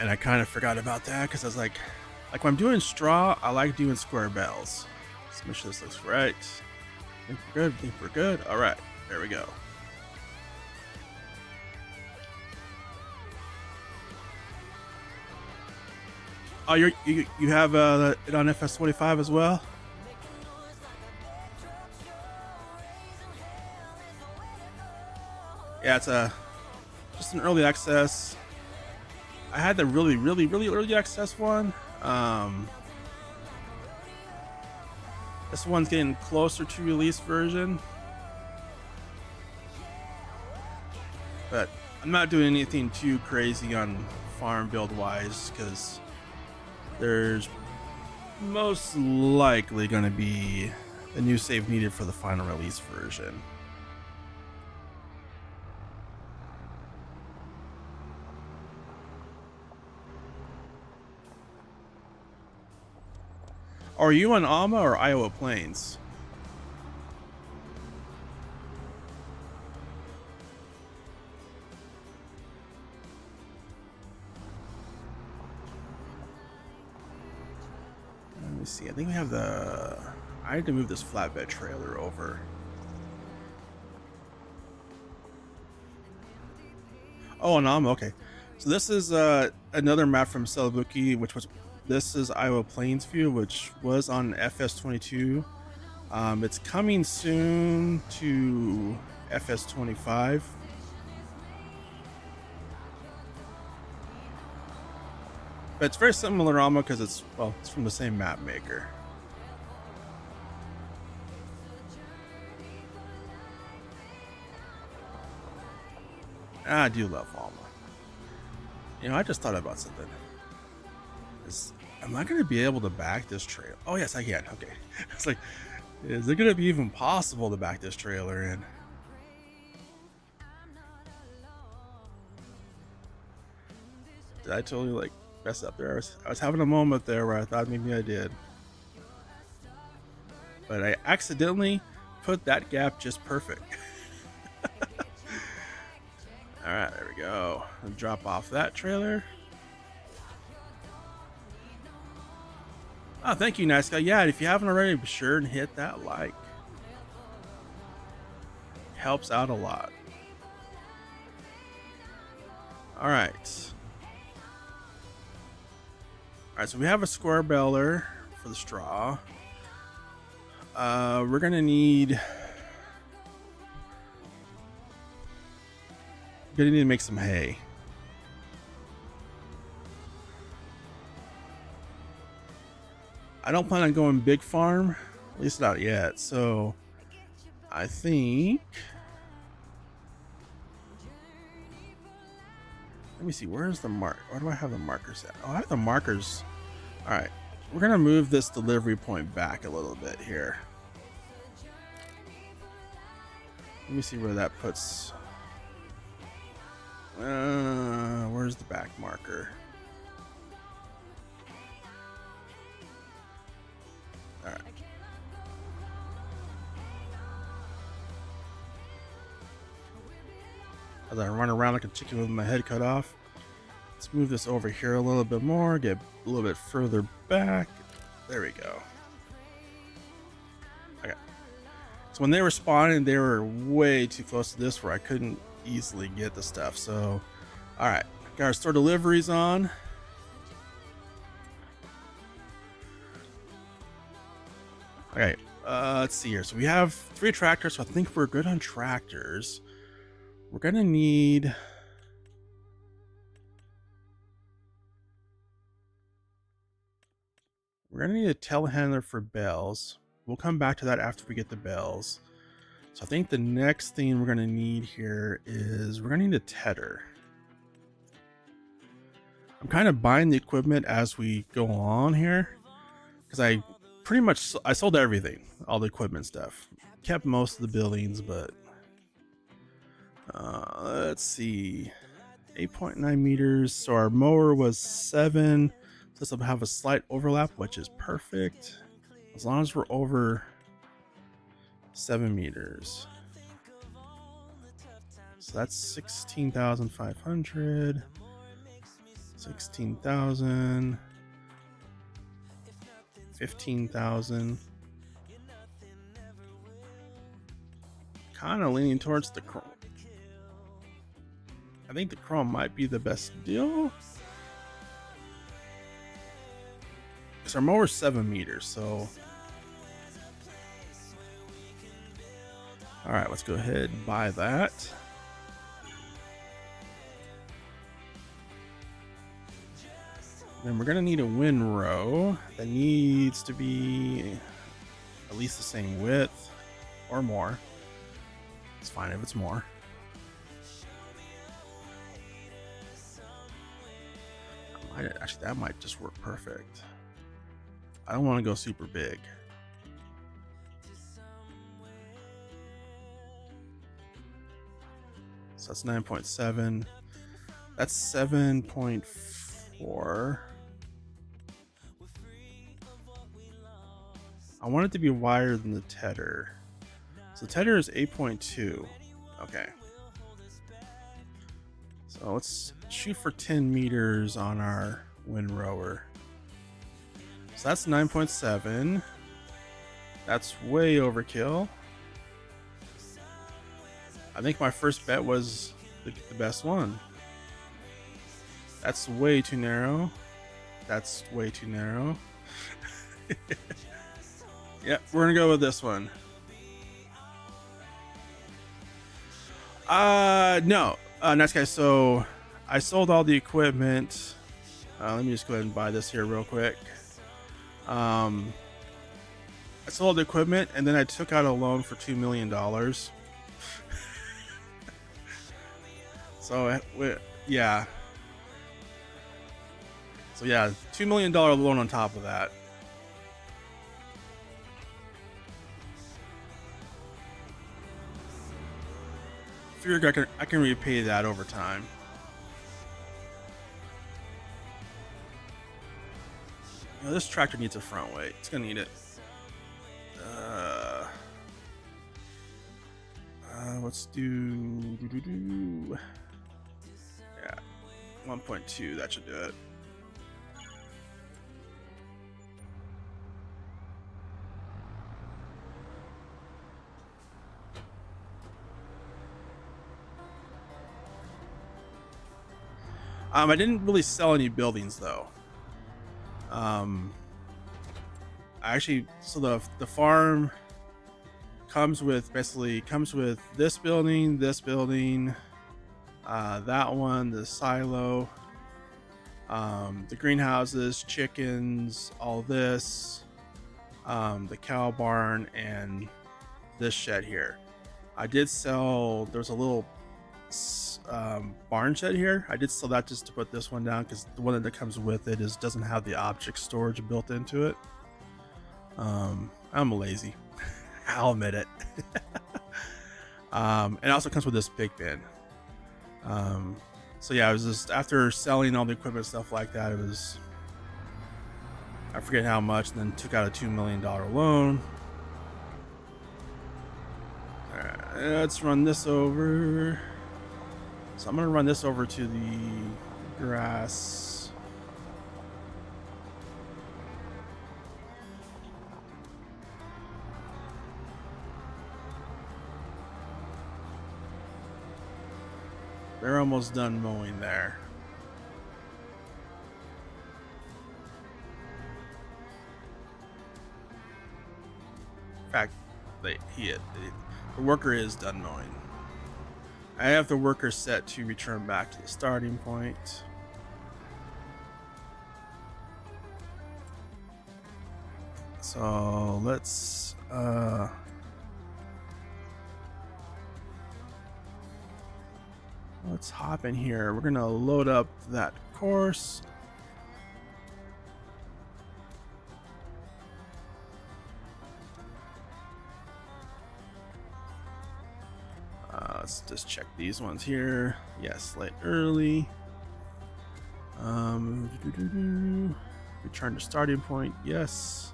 And I kind of forgot about that because I was like when I'm doing straw, I like doing square bells. Let's make sure this looks right. I think we're good. All right, there we go. Oh, you have it on FS25 as well? Yeah, it's just an early access. I had the really early access one. This one's getting closer to release version, but I'm not doing anything too crazy on farm build wise because there's most likely going to be a new save needed for the final release version. Are you on Alma or Iowa Plains? Let me see. I think we have the... I had to move this flatbed trailer over. Oh, on Alma, okay. So this is another map from Celobuk, which was... This is Iowa Plains view, which was on FS22. It's coming soon to FS25. But it's very similar Alma because it's from the same map maker. I do love Alma. You know, I just thought about something. Am I going to be able to back this trailer? Oh, yes, I can. Okay. It's like, is it going to be even possible to back this trailer in? Did I totally like mess up there? I was having a moment there where I thought maybe I did. But I accidentally put that gap just perfect. Alright, there we go. I'll drop off that trailer. Oh, thank you, nice guy. Yeah, and if you haven't already, be sure and hit that like. Helps out a lot. Alright. Alright, so we have a square baler for the straw. We're gonna need... Gonna need to make some hay. I don't plan on going big farm, at least not yet. So I think, let me see, where's the mark? Where do I have the markers at? Oh, I have the markers. All right, we're gonna move this delivery point back a little bit here. Let me see where that puts. Where's the back marker? All right. As I run around like a chicken with my head cut off, let's move this over here a little bit more, get a little bit further back. There we go. Okay. So when they were spawning, they were way too close to this where I couldn't easily get the stuff. So, all right, got our store deliveries on. Okay, let's see here. So we have 3 tractors, so I think we're good on tractors. We're gonna need... a telehandler for bells. We'll come back to that after we get the bells. So I think the next thing we're gonna need here is we're gonna need a tedder. I'm kind of buying the equipment as we go on here because I sold everything, all the equipment stuff. Kept most of the buildings, but let's see, 8.9 meters. So our mower was 7. So this will have a slight overlap, which is perfect as long as we're over 7 meters. So that's 16,500. 16,000. 15,000. Kind of leaning towards the chrome. I think the chrome might be the best deal. our mower's 7 meters, so. All right, let's go ahead and buy that. Then we're gonna need a windrow that needs to be at least the same width or more. It's fine if it's more. Actually, that might just work perfect. I don't want to go super big. So that's 9.7. That's 7.4. I want it to be wider than the tether. So the tether is 8.2. Okay. So let's shoot for 10 meters on our windrower. So that's 9.7. That's way overkill. I think my first bet was the best one. That's way too narrow. That's way too narrow. Yeah, we're gonna go with this one. No. Nice guys. So I sold all the equipment. Let me just go ahead and buy this here real quick. I sold the equipment and then I took out a loan for $2 million. So yeah. So yeah, $2 million loan on top of that. Figure I can repay that over time. You know, this tractor needs a front weight. It's gonna need it. Let's do. Yeah, 1.2. That should do it. I didn't really sell any buildings though. So the farm comes with this building, that one, the silo, the greenhouses, chickens, all this, the cow barn, and this shed here. I did sell. There's a little barn shed here. I did sell that just to put this one down because the one that comes with it doesn't have the object storage built into it. I'm lazy. I'll admit it. It also comes with this big bin. So yeah, I was just after selling all the equipment, stuff like that. It was, I forget how much, and then took out a $2 million loan. All right, let's run this over. So I'm gonna run this over to the grass. They're almost done mowing there. In fact, the worker is done mowing. I have the worker set to return back to the starting point. So let's hop in here. We're gonna load up that course. Let's just check these ones here. Yes, late early. Return to starting point. Yes.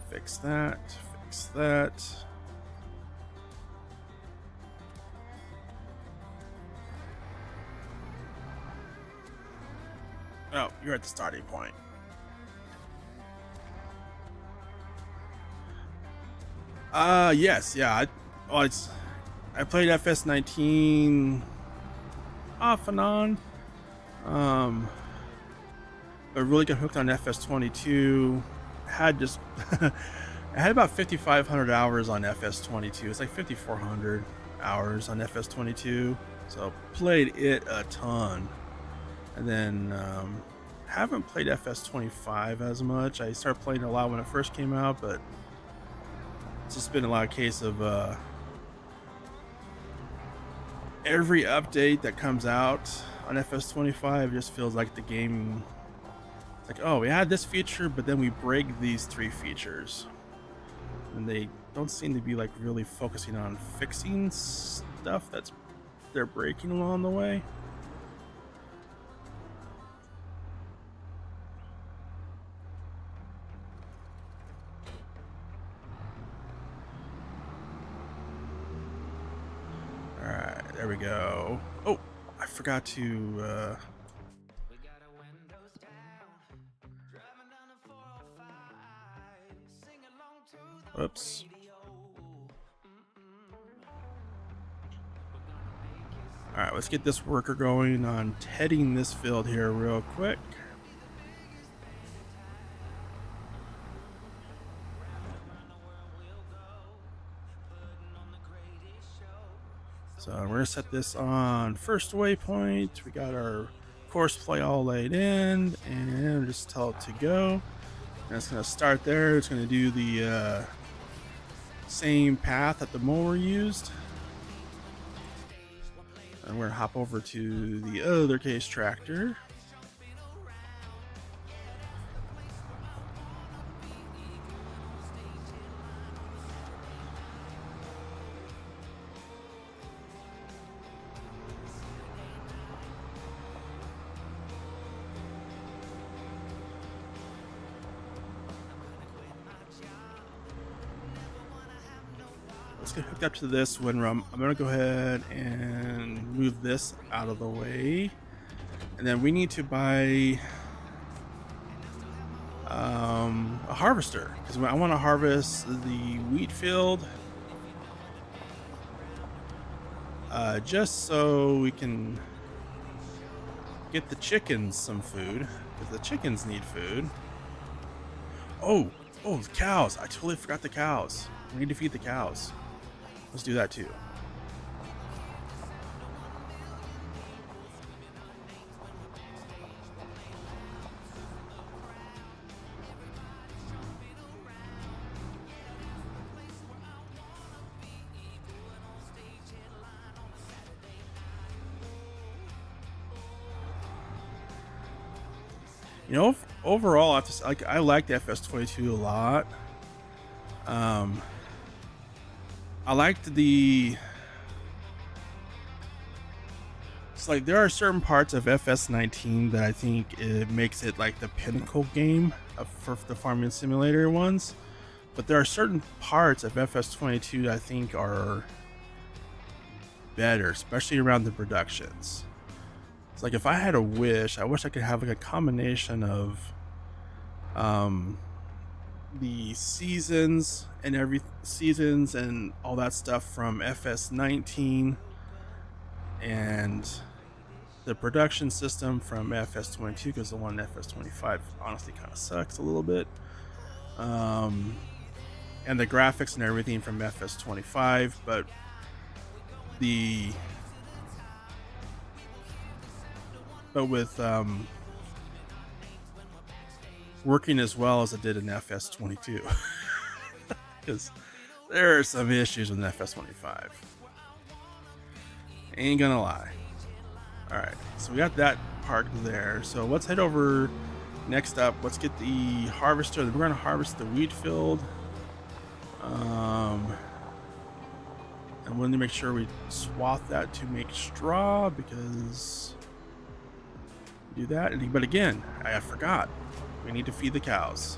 Fix that. Fix that. Oh, you're at the starting point. Yes, yeah. I played FS19 off and on. but really got hooked on FS22. Had just I had about 5,500 hours on FS22. It's like 5,400 hours on FS22. So played it a ton. And then haven't played FS25 as much. I started playing a lot when it first came out, but it's just been a lot of case of every update that comes out on FS25 just feels like the game. It's like, oh, we had this feature, but then we break these 3 features, and they don't seem to be like really focusing on fixing stuff that's they're breaking along the way. All right, there we go. Oh, I forgot to oops. All right, let's get this worker going on tedding this field here real quick. So we're gonna set this on first waypoint. We got our course play all laid in, and just tell it to go. And it's gonna start there. It's gonna do the same path that the mower used. And we're gonna hop over to the other case tractor. Let's get hooked up to this wind rum. I'm gonna go ahead and move this out of the way, and then we need to buy a harvester because I want to harvest the wheat field, just so we can get the chickens some food, because the chickens need food. Oh, the cows! I totally forgot the cows. We need to feed the cows. Let's do that too. You know, overall, I have to say, like, I like the FS22 a lot. I liked it's like there are certain parts of FS19 that I think it makes it like the pinnacle game for the farming simulator ones, but there are certain parts of FS22 that I think are better, especially around the productions. It's like if I had a wish, I wish I could have like a combination of the seasons and all that stuff from FS19 and the production system from FS22, because the one FS25 honestly kind of sucks a little bit, and the graphics and everything from FS25, but with working as well as it did in FS22, because there are some issues with FS25. Ain't gonna lie. Alright, so we got that parked there. So let's head over next up. Let's get the harvester. We're gonna harvest the wheat field. And we'll need to make sure we swath that to make straw, because do that. But again, I forgot. We need to feed the cows.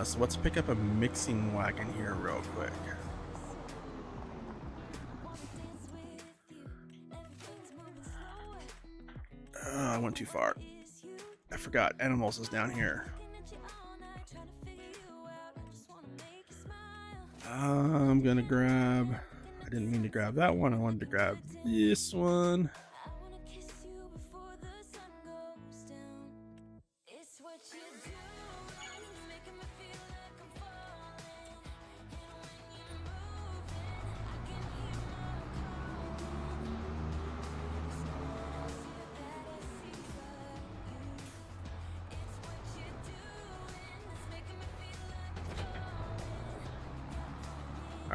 So let's pick up a mixing wagon here real quick. I went too far. I forgot animals is down here. I'm gonna grab, I didn't mean to grab that one. I wanted to grab this one.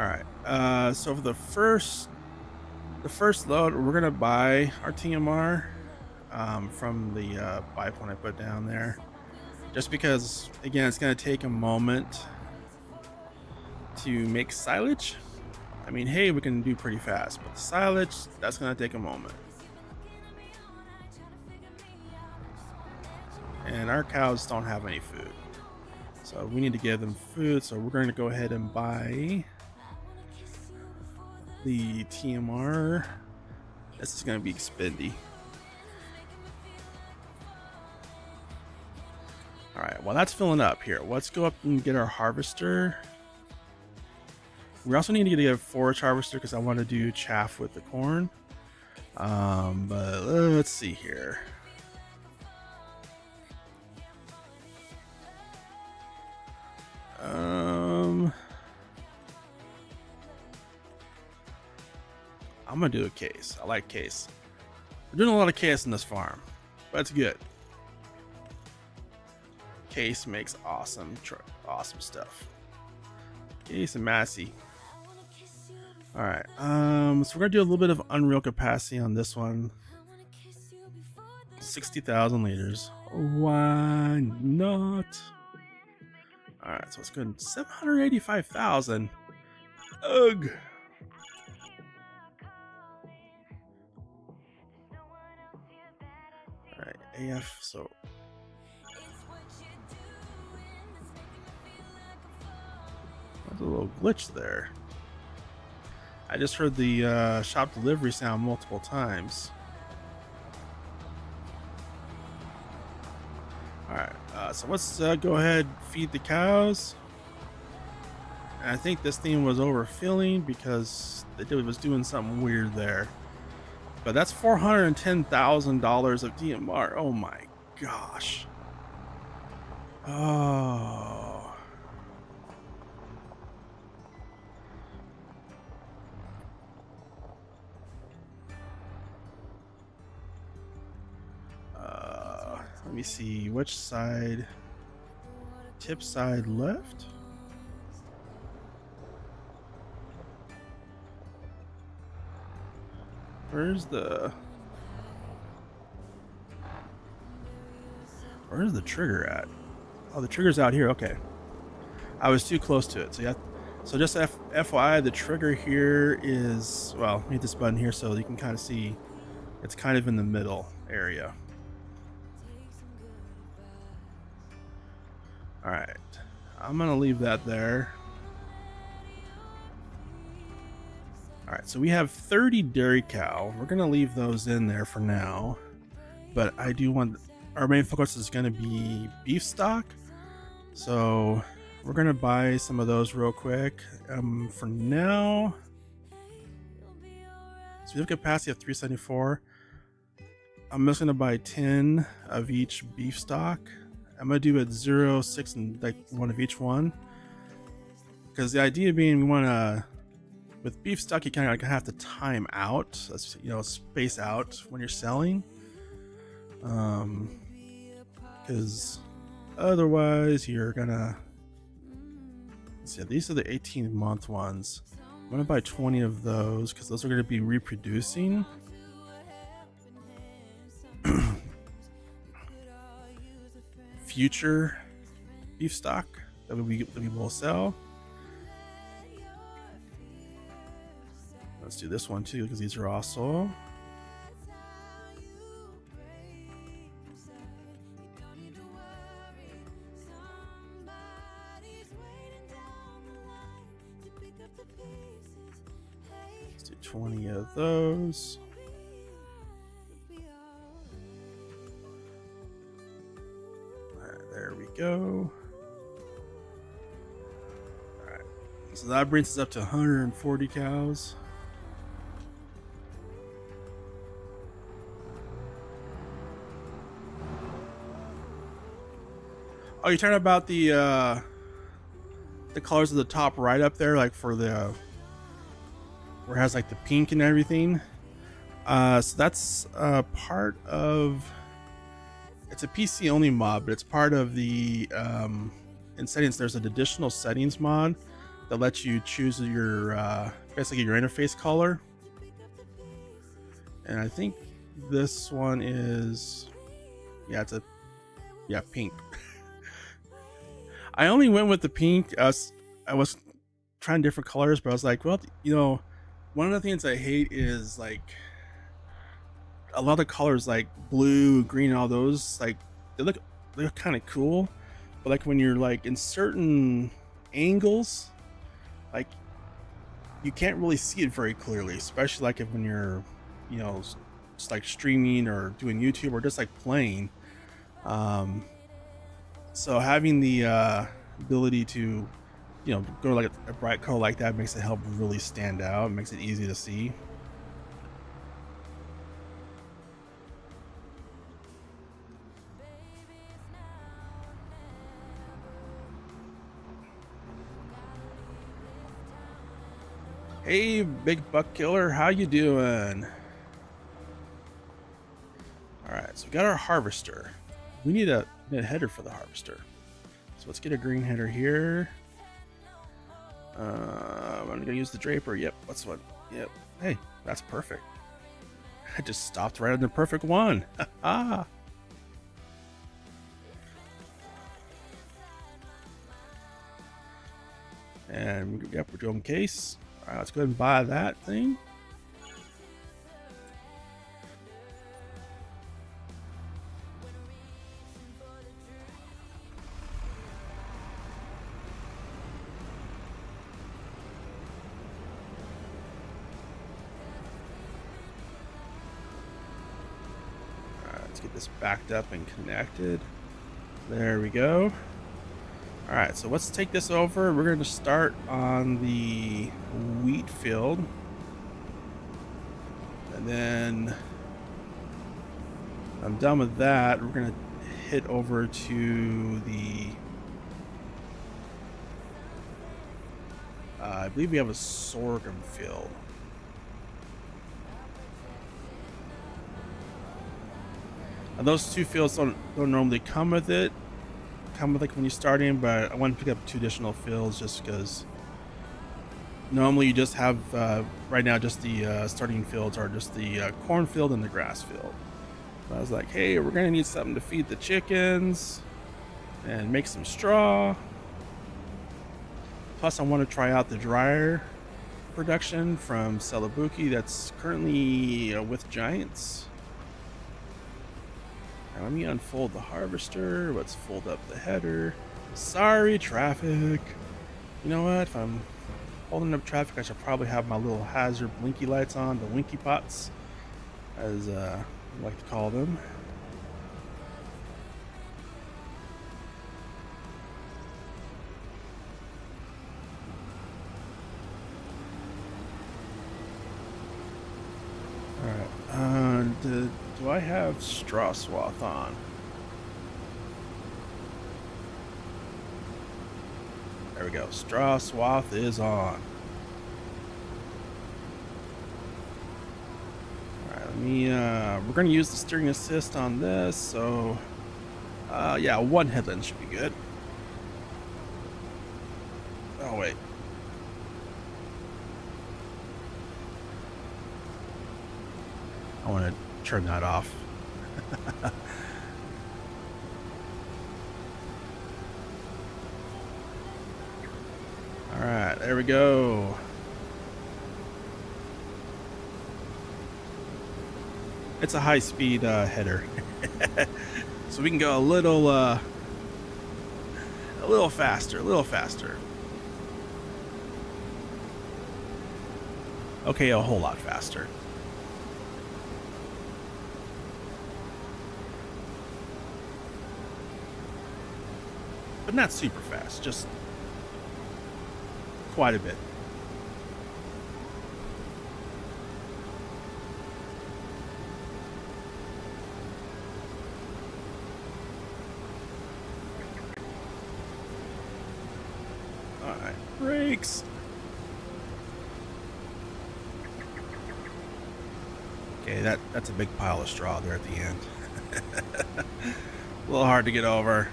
All right. So for the first load, we're gonna buy our TMR from the buy point I put down there, just because again it's gonna take a moment to make silage. I mean, hey, we can do pretty fast, but the silage, that's gonna take a moment. And our cows don't have any food, so we need to give them food. So we're going to go ahead and buy the TMR. This is going to be spendy. All right, well, that's filling up here. Let's go up and get our harvester. We also need to get a forage harvester because I want to do chaff with the corn. But let's see here. I'm gonna do a case. I like case. We're doing a lot of case in this farm, but it's good. Case makes awesome stuff. Case and Massey. All right. So we're gonna do a little bit of unreal capacity on this one. 60,000 liters. Why not? All right. So it's good. 785,000. Ugh. All right. AF. So. There's a little glitch there. I just heard the shop delivery sound multiple times. Alright, so let's go ahead and feed the cows. And I think this thing was overfilling because it was doing something weird there. But that's $410,000 of DMR. Oh my gosh. Oh. Let me see which side. Tip side left. Where's the trigger at? Oh, the trigger's out here. Okay, I was too close to it. So yeah. So just FYI, the trigger here is, well, let me hit this button here so you can kind of see. It's kind of in the middle area. All right, I'm gonna leave that there. All right, so we have 30 dairy cow. We're gonna leave those in there for now, but I do want, our main focus is gonna be beef stock. So we're gonna buy some of those real quick. For now, so we have capacity of 374. I'm just gonna buy 10 of each beef stock. I'm gonna do it 0, 6, and like one of each one, because the idea being we want to, with beef stock, you kind of like have to time out, space out when you're selling, because otherwise you're gonna, let's see, these are the 18-month ones. I'm gonna buy 20 of those because those are gonna be reproducing. Future beef stock that we will sell. Let's do this one too because these are also. Let's do 20 of those. There we go. All right, so that brings us up to 140 cows. Oh, you're talking about the colors of the top right up there, like for the where it has like the pink and everything. So that's part of. It's a PC only mod, but it's part of the in settings. There's an additional settings mod that lets you choose your basically your interface color. And I think this one is, yeah, it's a, yeah, pink. I only went with the pink. I was trying different colors, but I was like, well, you know, one of the things I hate is like a lot of colors like blue, green, all those, like they look kind of cool, but like when you're like in certain angles, like you can't really see it very clearly, especially like when you're, you know, just like streaming or doing YouTube or just like playing. So having the ability to, you know, go like a bright color like that makes it help really stand out. It makes it easy to see. Hey, Big Buck Killer, how you doing? All right, so we got our harvester. We need a header for the harvester. So let's get a green header here. I'm gonna use the Draper. Yep, what's one? Yep. Hey, that's perfect. I just stopped right on the perfect one. Ah. And yep, we're doing case. All right, let's go ahead and buy that thing. Get this backed up and connected. There we go. All right, so let's take this over. We're going to start on the wheat field, and then I'm done with that. We're going to hit over to the I believe we have a sorghum field. And those two fields don't normally come with it. Come with like when you're starting, but I want to pick up 2 additional fields just because normally you just have right now just the starting fields are just the corn field and the grass field. So I was like, hey, we're gonna need something to feed the chickens and make some straw. Plus, I want to try out the dryer production from Celobuk that's currently with Giants. Now let me unfold the harvester. Let's fold up the header. Sorry, traffic. You know what? If I'm holding up traffic, I should probably have my little hazard blinky lights on, the winky pots, as I like to call them. Alright, do I have straw swath on? There we go. Straw swath is on. Alright, let me, we're going to use the steering assist on this, so, yeah, 1 headland should be good. Oh, wait. I want to turn that off. All right, there we go. It's a high-speed header, so we can go a little faster, a little faster. Okay, a whole lot faster. But not super fast, just quite a bit. All right, brakes. Okay, that's a big pile of straw there at the end. A little hard to get over.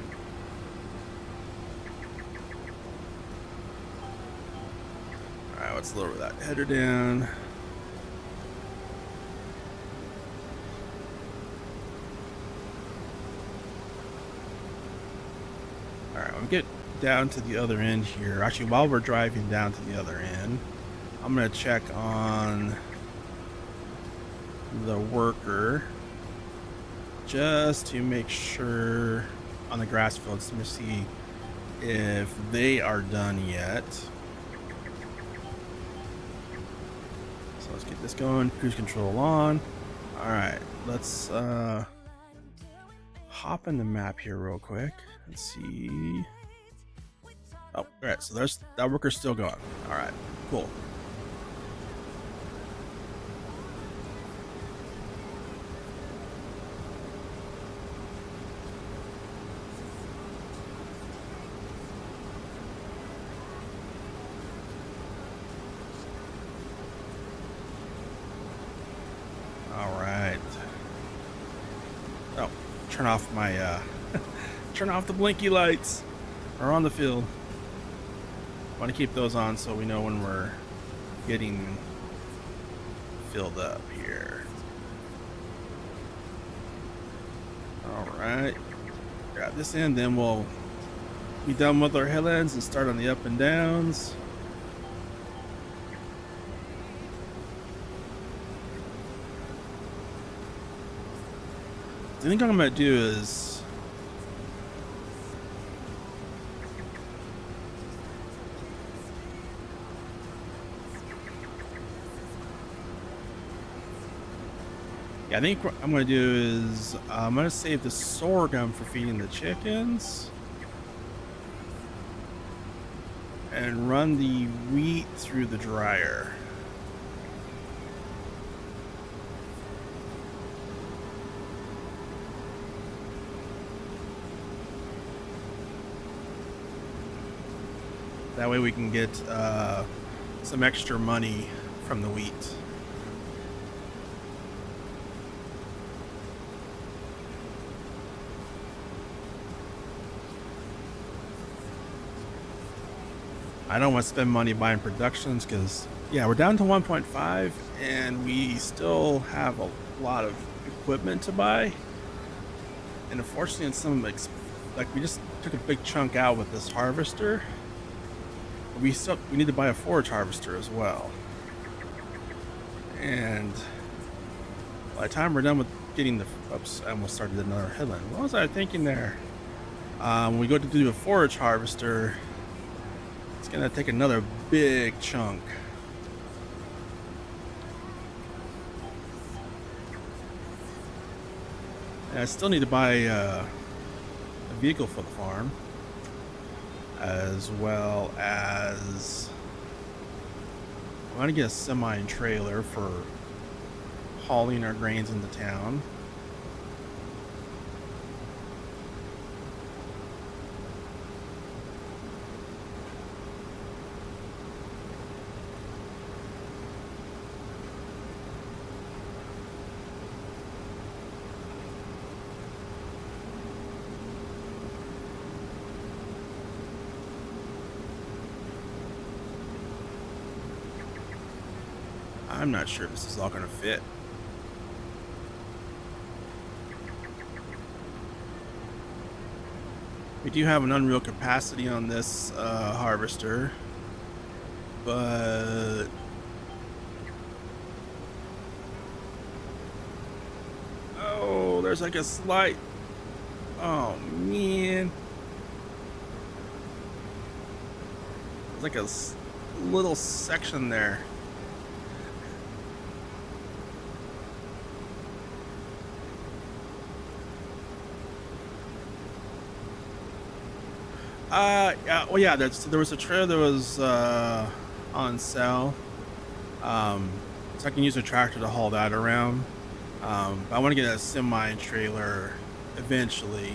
let's lower that header down. Alright, we'll get down to the other end here. Actually, while we're driving down to the other end, I'm going to check on the worker just to make sure on the grass fields. Let me see if they are done yet. So let's get this going. Cruise control on. Alright, let's hop in the map here real quick. Let's see. Oh, alright, so there's that worker's still going. Alright, cool. Alright. Oh, turn off my turn off the blinky lights. Are on the field. Want to keep those on so we know when we're getting filled up here. Alright. Grab this in, then we'll be done with our headlands and start on the up and downs. The thing I'm going to do is I think what I'm going to do is I'm going to save the sorghum for feeding the chickens and run the wheat through the dryer. That way we can get some extra money from the wheat. I don't want to spend money buying productions because, yeah, we're down to 1.5 and we still have a lot of equipment to buy. And unfortunately, in some, like we just took a big chunk out with this harvester. We need to buy a forage harvester as well. And by the time we're done with getting the, oops, I almost started another headland. What was I thinking there? When we go to do a forage harvester, it's gonna take another big chunk. And I still need to buy a vehicle for the farm, as well as I want to get a semi trailer for hauling our grains into town. I'm not sure if this is all going to fit. We do have an unreal capacity on this harvester, but oh, there's like a slight, oh man, there's like a little section there. Yeah, well, yeah, there was a trailer that was on sale, so I can use a tractor to haul that around. But I want to get a semi trailer eventually,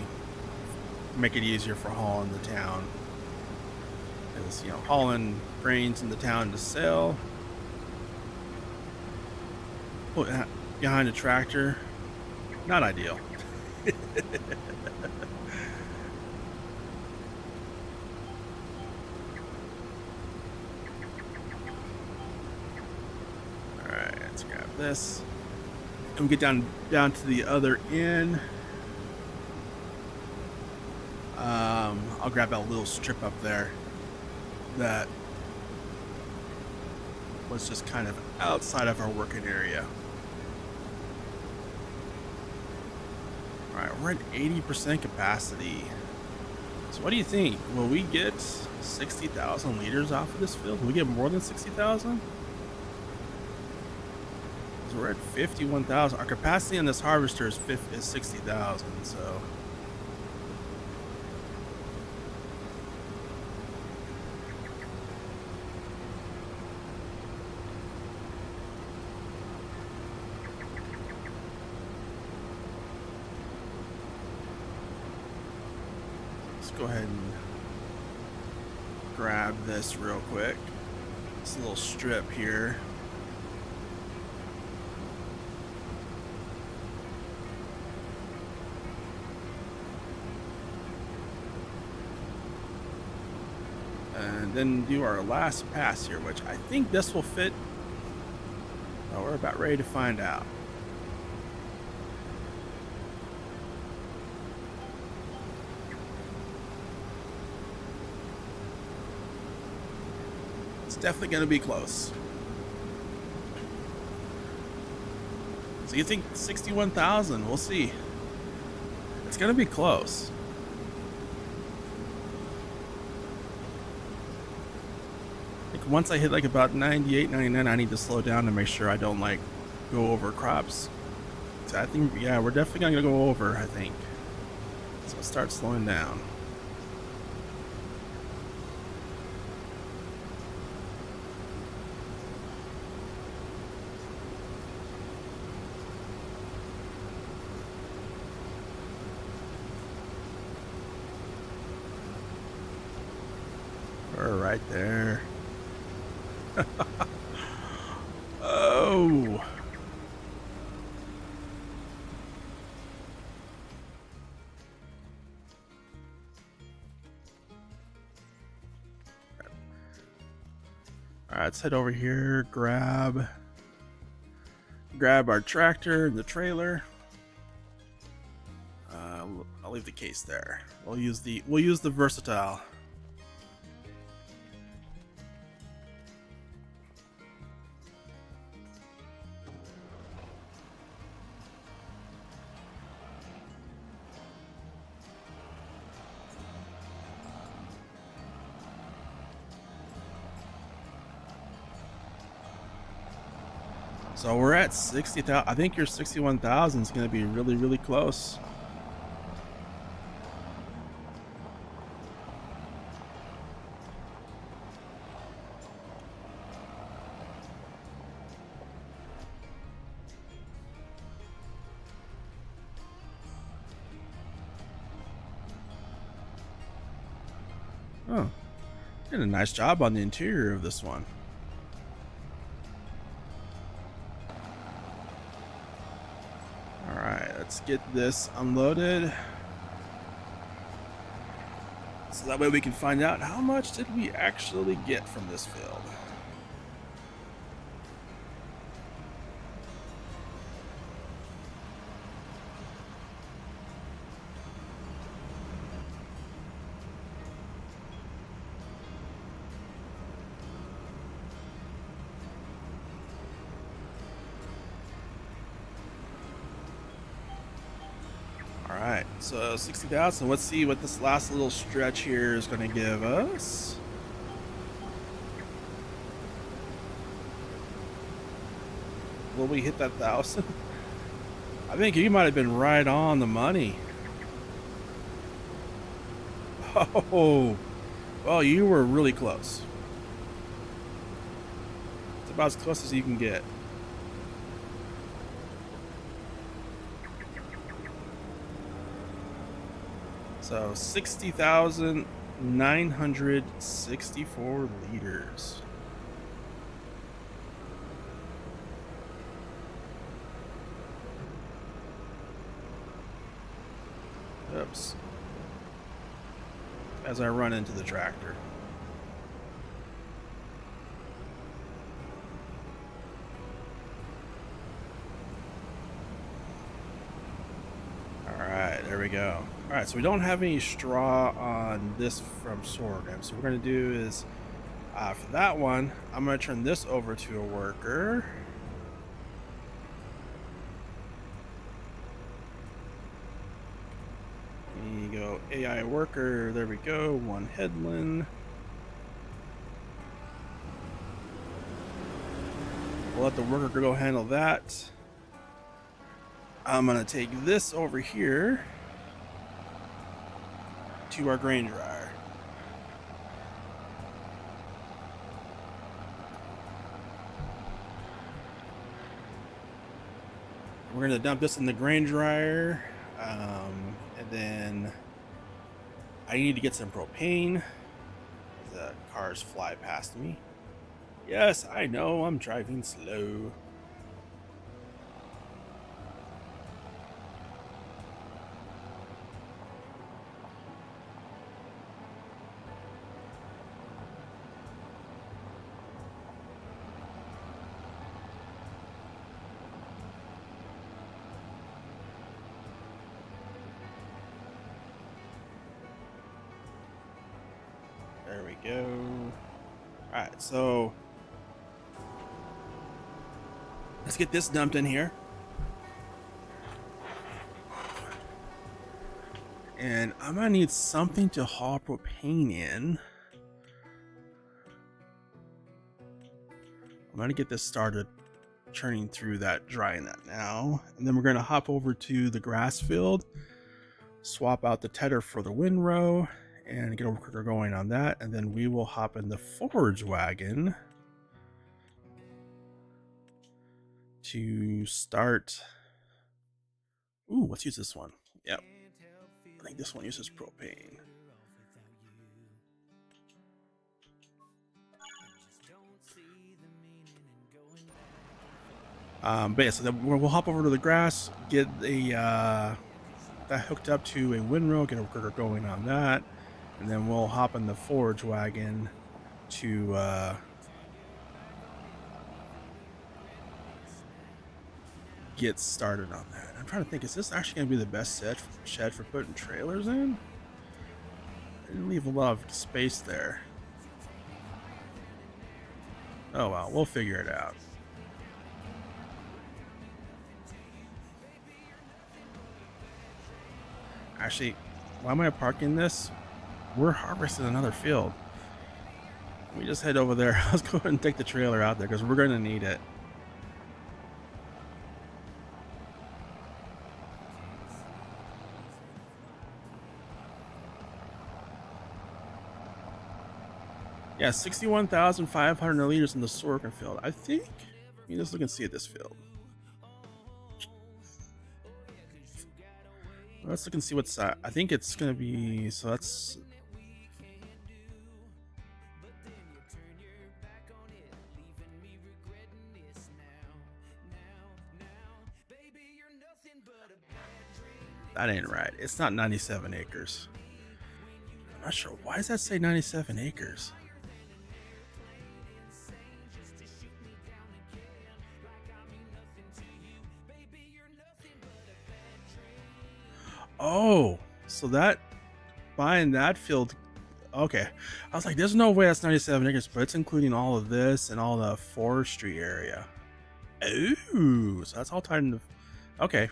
make it easier for hauling the town. Because, you know, hauling grains in the town to sell, put behind a tractor, not ideal. this. And we get down to the other end. I'll grab that little strip up there that was just kind of outside of our working area. All right, we're at 80% capacity. So what do you think? Will we get 60,000 liters off of this field? Will we get more than 60,000? So we're at 51,000. Our capacity on this harvester is 60,000. So go ahead and grab this real quick. This little strip here. And then do our last pass here, which I think this will fit. Oh, we're about ready to find out. Definitely going to be close. So you think 61,000? We'll see. It's going to be close. I think once I hit like about 98, 99, I need to slow down to make sure I don't like go over crops. So I think, yeah, we're definitely going to go over, I think. So I'll start slowing down. Right there. Oh. All right, let's head over here, grab our tractor and the trailer. I'll leave the case there. We'll use the versatile. So we're at 60,000. I think your 61,000 is going to be really, really close. Oh, did a nice job on the interior of this one. Let's get this unloaded so that way we can find out how much did we actually get from this field. Alright, so 60,000. Let's see what this last little stretch here is going to give us. Will we hit that 1,000? I think you might have been right on the money. Oh, well, you were really close. It's about as close as you can get. So 60,964 liters. Oops. As I run into the tractor. go. All right, so we don't have any straw on this from sorghum. So what we're going to do is, for that one, I'm going to turn this over to a worker. There you go, AI worker. There we go. One headland. We'll let the worker go handle that. I'm going to take this over here to our grain dryer. We're going to dump this in the grain dryer, and then I need to get some propane. The cars fly past me. Yes, I know, I'm driving slow. There we go. All right, so let's get this dumped in here. And I'm gonna need something to haul propane in. I'm gonna get this started churning through that, drying that now. And then we're gonna hop over to the grass field, swap out the tether for the windrow, and get a worker going on that. And then we will hop in the forage wagon to start. Ooh, let's use this one. Yep, I think this one uses propane. But yeah, so then we'll hop over to the grass, get that hooked up to a windrow, get a worker going on that, and then we'll hop in the forage wagon to get started on that. I'm trying to think, is this actually going to be the best shed for putting trailers in? I didn't leave a lot of space there. Oh well, we'll figure it out. Actually, why am I parking this? We're harvesting another field. We just head over there. Let's go ahead and take the trailer out there because we're going to need it. Yeah, 61,500 liters in the sorghum field. I think. Let me just look and see at this field. Let's look and see what's I think it's gonna be. So that's. That ain't right. It's not 97 acres. I'm not sure. Why does that say 97 acres? Oh, so that buying that field. Okay, I was like, there's no way that's 97 acres, but it's including all of this and all the forestry area. Ooh, so that's all tied into. Okay,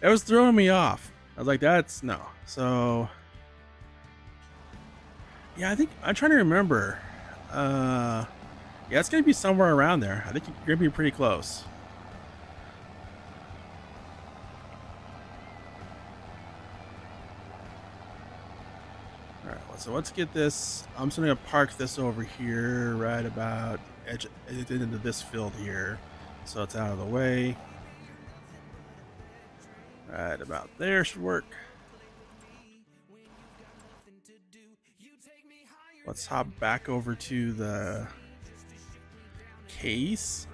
it was throwing me off. I was like, that's no. So yeah, I think I'm trying to remember. Yeah, it's gonna be somewhere around there. I think you're gonna be pretty close. So let's get this. I'm just gonna park this over here, right about edge into this field here, so it's out of the way. Right about there should work. Let's hop back over to the case.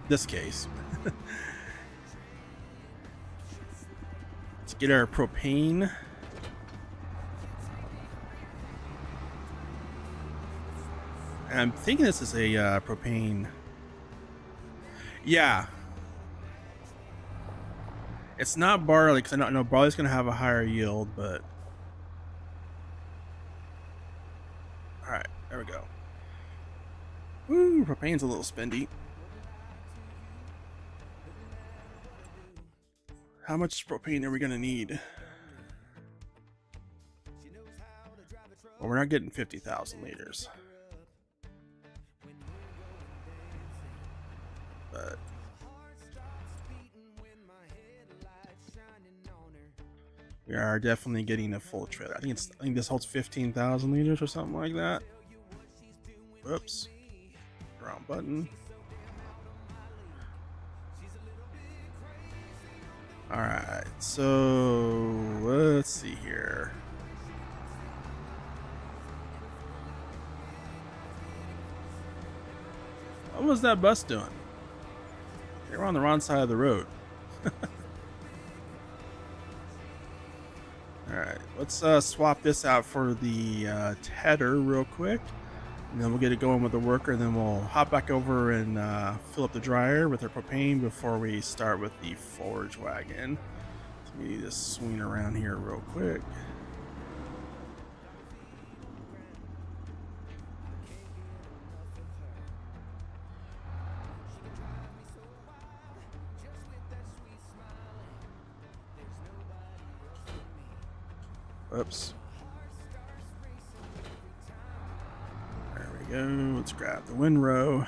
This case. Let's get our propane. I'm thinking this is a propane. Yeah. It's not barley, because I know barley's going to have a higher yield, but... Alright, there we go. Woo, propane's a little spendy. How much propane are we going to need? Well, we're not getting 50,000 liters. But... we are definitely getting a full trailer. I think this holds 15,000 liters or something like that. Whoops. Wrong button. Alright, so let's see here. What was that bus doing? They were on the wrong side of the road. Alright, let's swap this out for the tether real quick. And then we'll get it going with the worker, and then we'll hop back over and fill up the dryer with our propane before we start with the forge wagon. So we need to swing around here real quick. Oops. There we go. Let's grab the windrow.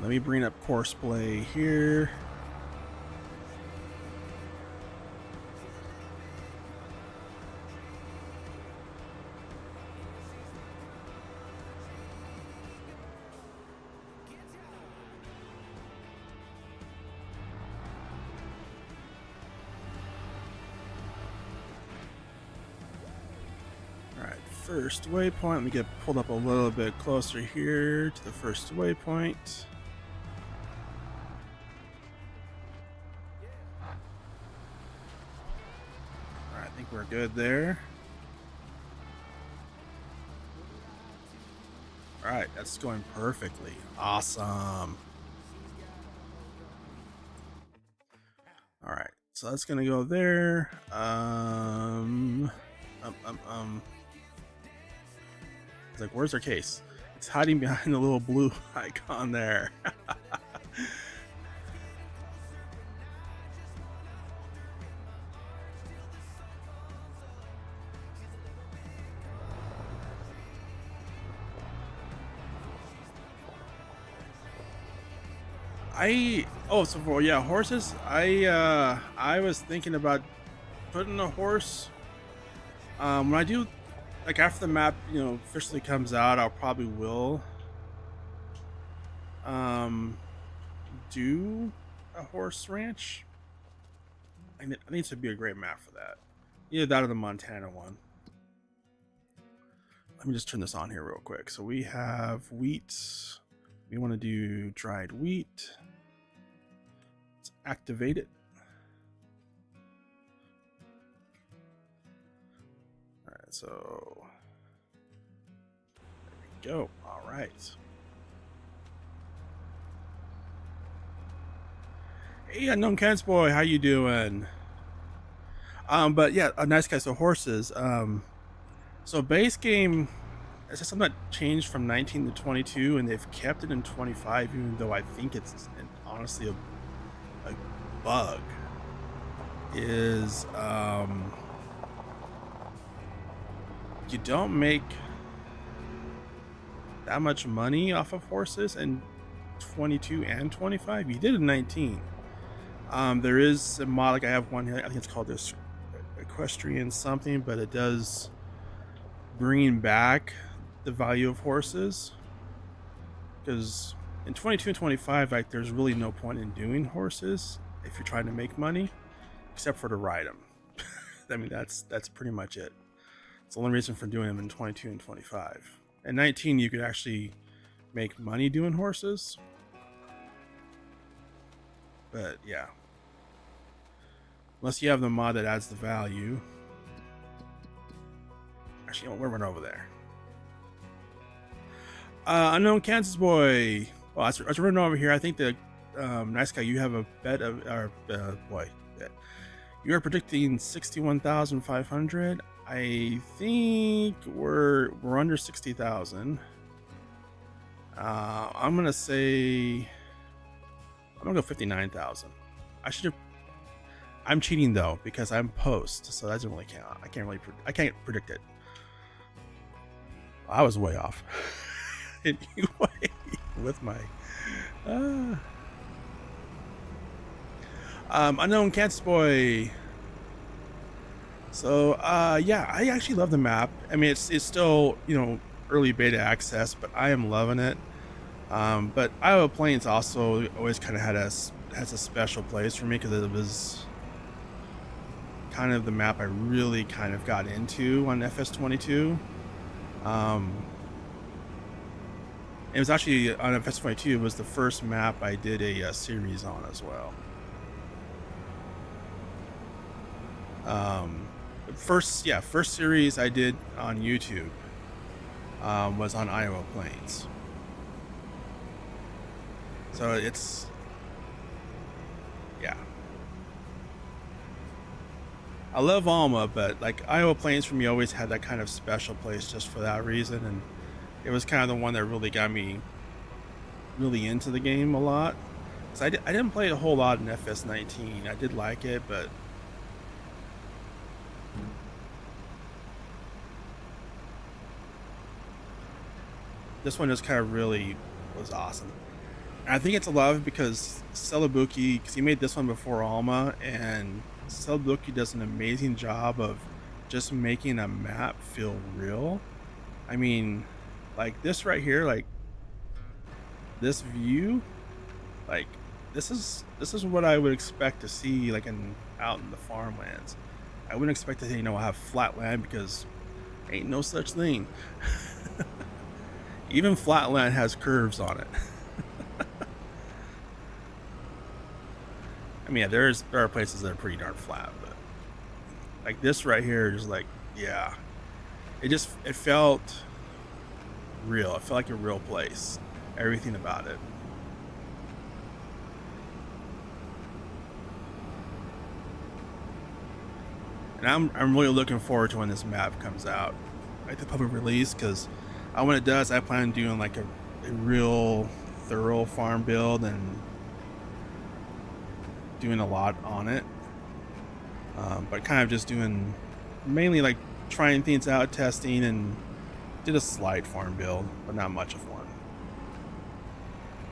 Let me bring up Courseplay here. All right, first waypoint. Let me get pulled up a little bit closer here to the first waypoint. We're good there. All right, that's going perfectly. Awesome. All right, so that's gonna go there. It's like, where's our case? It's hiding behind the little blue icon there. Horses. I was thinking about putting a horse. When I do, like after the map, officially comes out, I'll probably will do a horse ranch. I need to be a great map for that. Either that or the Montana one. Let me just turn this on here real quick. So we have wheat. We want to do dried wheat. Let's activate it. All right, so there we go. All right. Hey, Unknown Kent's boy, how you doing? But yeah, a nice guy. So horses. So base game. It's just something that changed from 19 to 22, and they've kept it in 25, even though I think it's honestly a bug. Is you don't make that much money off of horses in 22 and 25. You did in 19. There is a mod, like I have one here, I think it's called this equestrian something, but it does bring back the value of horses, because in 22 and 25, like, there's really no point in doing horses if you're trying to make money, except for to ride them. I mean, that's pretty much it. It's the only reason for doing them in 22 and 25. At 19, you could actually make money doing horses. But yeah, unless you have the mod that adds the value. Actually, we're running over there. Unknown Kansas boy. Well, I was running over here. I think the nice guy. You have a bet of boy. Bet. You are predicting 61,500. I think we're under 60,000. I'm gonna say. I'm gonna go 59,000. I'm cheating though because I'm post, so that doesn't really count. I can't predict it. I was way off. Anyway, with my unknown Kansas boy. So yeah, I actually love the map. I mean, it's still, you know, early beta access, but I am loving it. But Iowa Plains also always kind of has a special place for me because it was kind of the map I really kind of got into on FS22. It was actually on FS22. It was the first map I did a series on as well. First series I did on YouTube was on Iowa Plains. So it's, yeah. I love Alma, but like Iowa Plains for me always had that kind of special place just for that reason, and it was kind of the one that really got me really into the game a lot. So I didn't play a whole lot in FS19. I did like it, but this one just kind of really was awesome. I think it's a lot because Celobuk, because he made this one before Alma, and Celobuk does an amazing job of just making a map feel real. I mean, like this right here, like this view, like this is what I would expect to see like out in the farmlands. I wouldn't expect to, you know, have flat land because ain't no such thing. Even flat land has curves on it. I mean, yeah, there are places that are pretty darn flat, but like this right here, just like, yeah, it felt real. It felt like a real place. Everything about it. And I'm really looking forward to when this map comes out, like the public release, because when it does, I plan on doing like a real thorough farm build and doing a lot on it, but kind of just doing mainly like trying things out, testing, and did a slight farm build, but not much of one.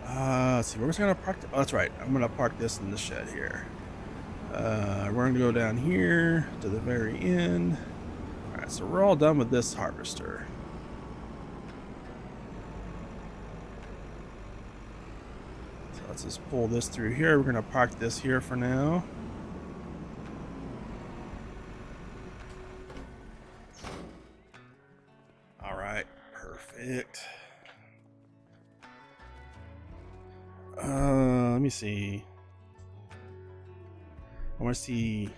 Let's see, where was I gonna park? Oh, that's right, I'm gonna park this in the shed here. We're gonna go down here to the very end. All right, so we're all done with this harvester. Let's just pull this through here. We're going to park this here for now. All right, perfect. Let me see. I want to see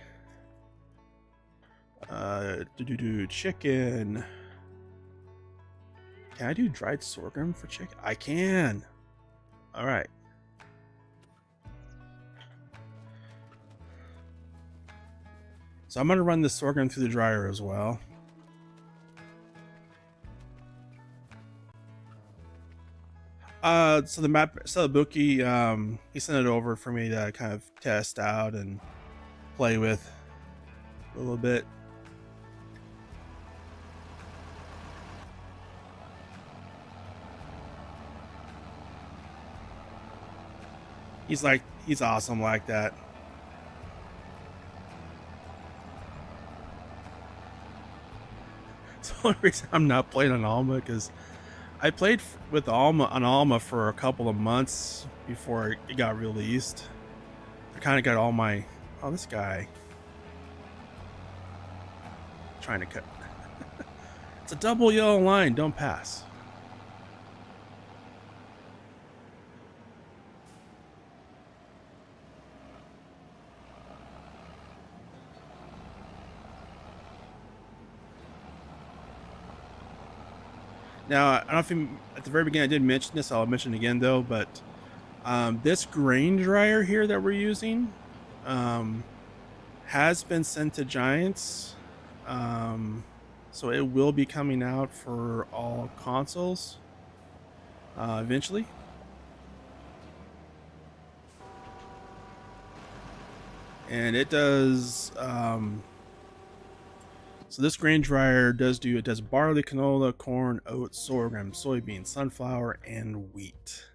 chicken. Can I do dried sorghum for chicken? I can. All right. So I'm going to run the sorghum through the dryer as well. So the map, Celobuk, he sent it over for me to kind of test out and play with a little bit. He's awesome like that. It's the only reason I'm not playing on Alma, because I played with Alma for a couple of months before it got released. I kind of got all my... Oh, this guy. trying to cut. It's a double yellow line. Don't pass. Now, I don't know if at the very beginning I did mention this. I'll mention it again though, but this grain dryer here that we're using has been sent to Giants, so it will be coming out for all consoles eventually. And it does so this grain dryer does barley, canola, corn, oats, sorghum, soybean, sunflower, and wheat.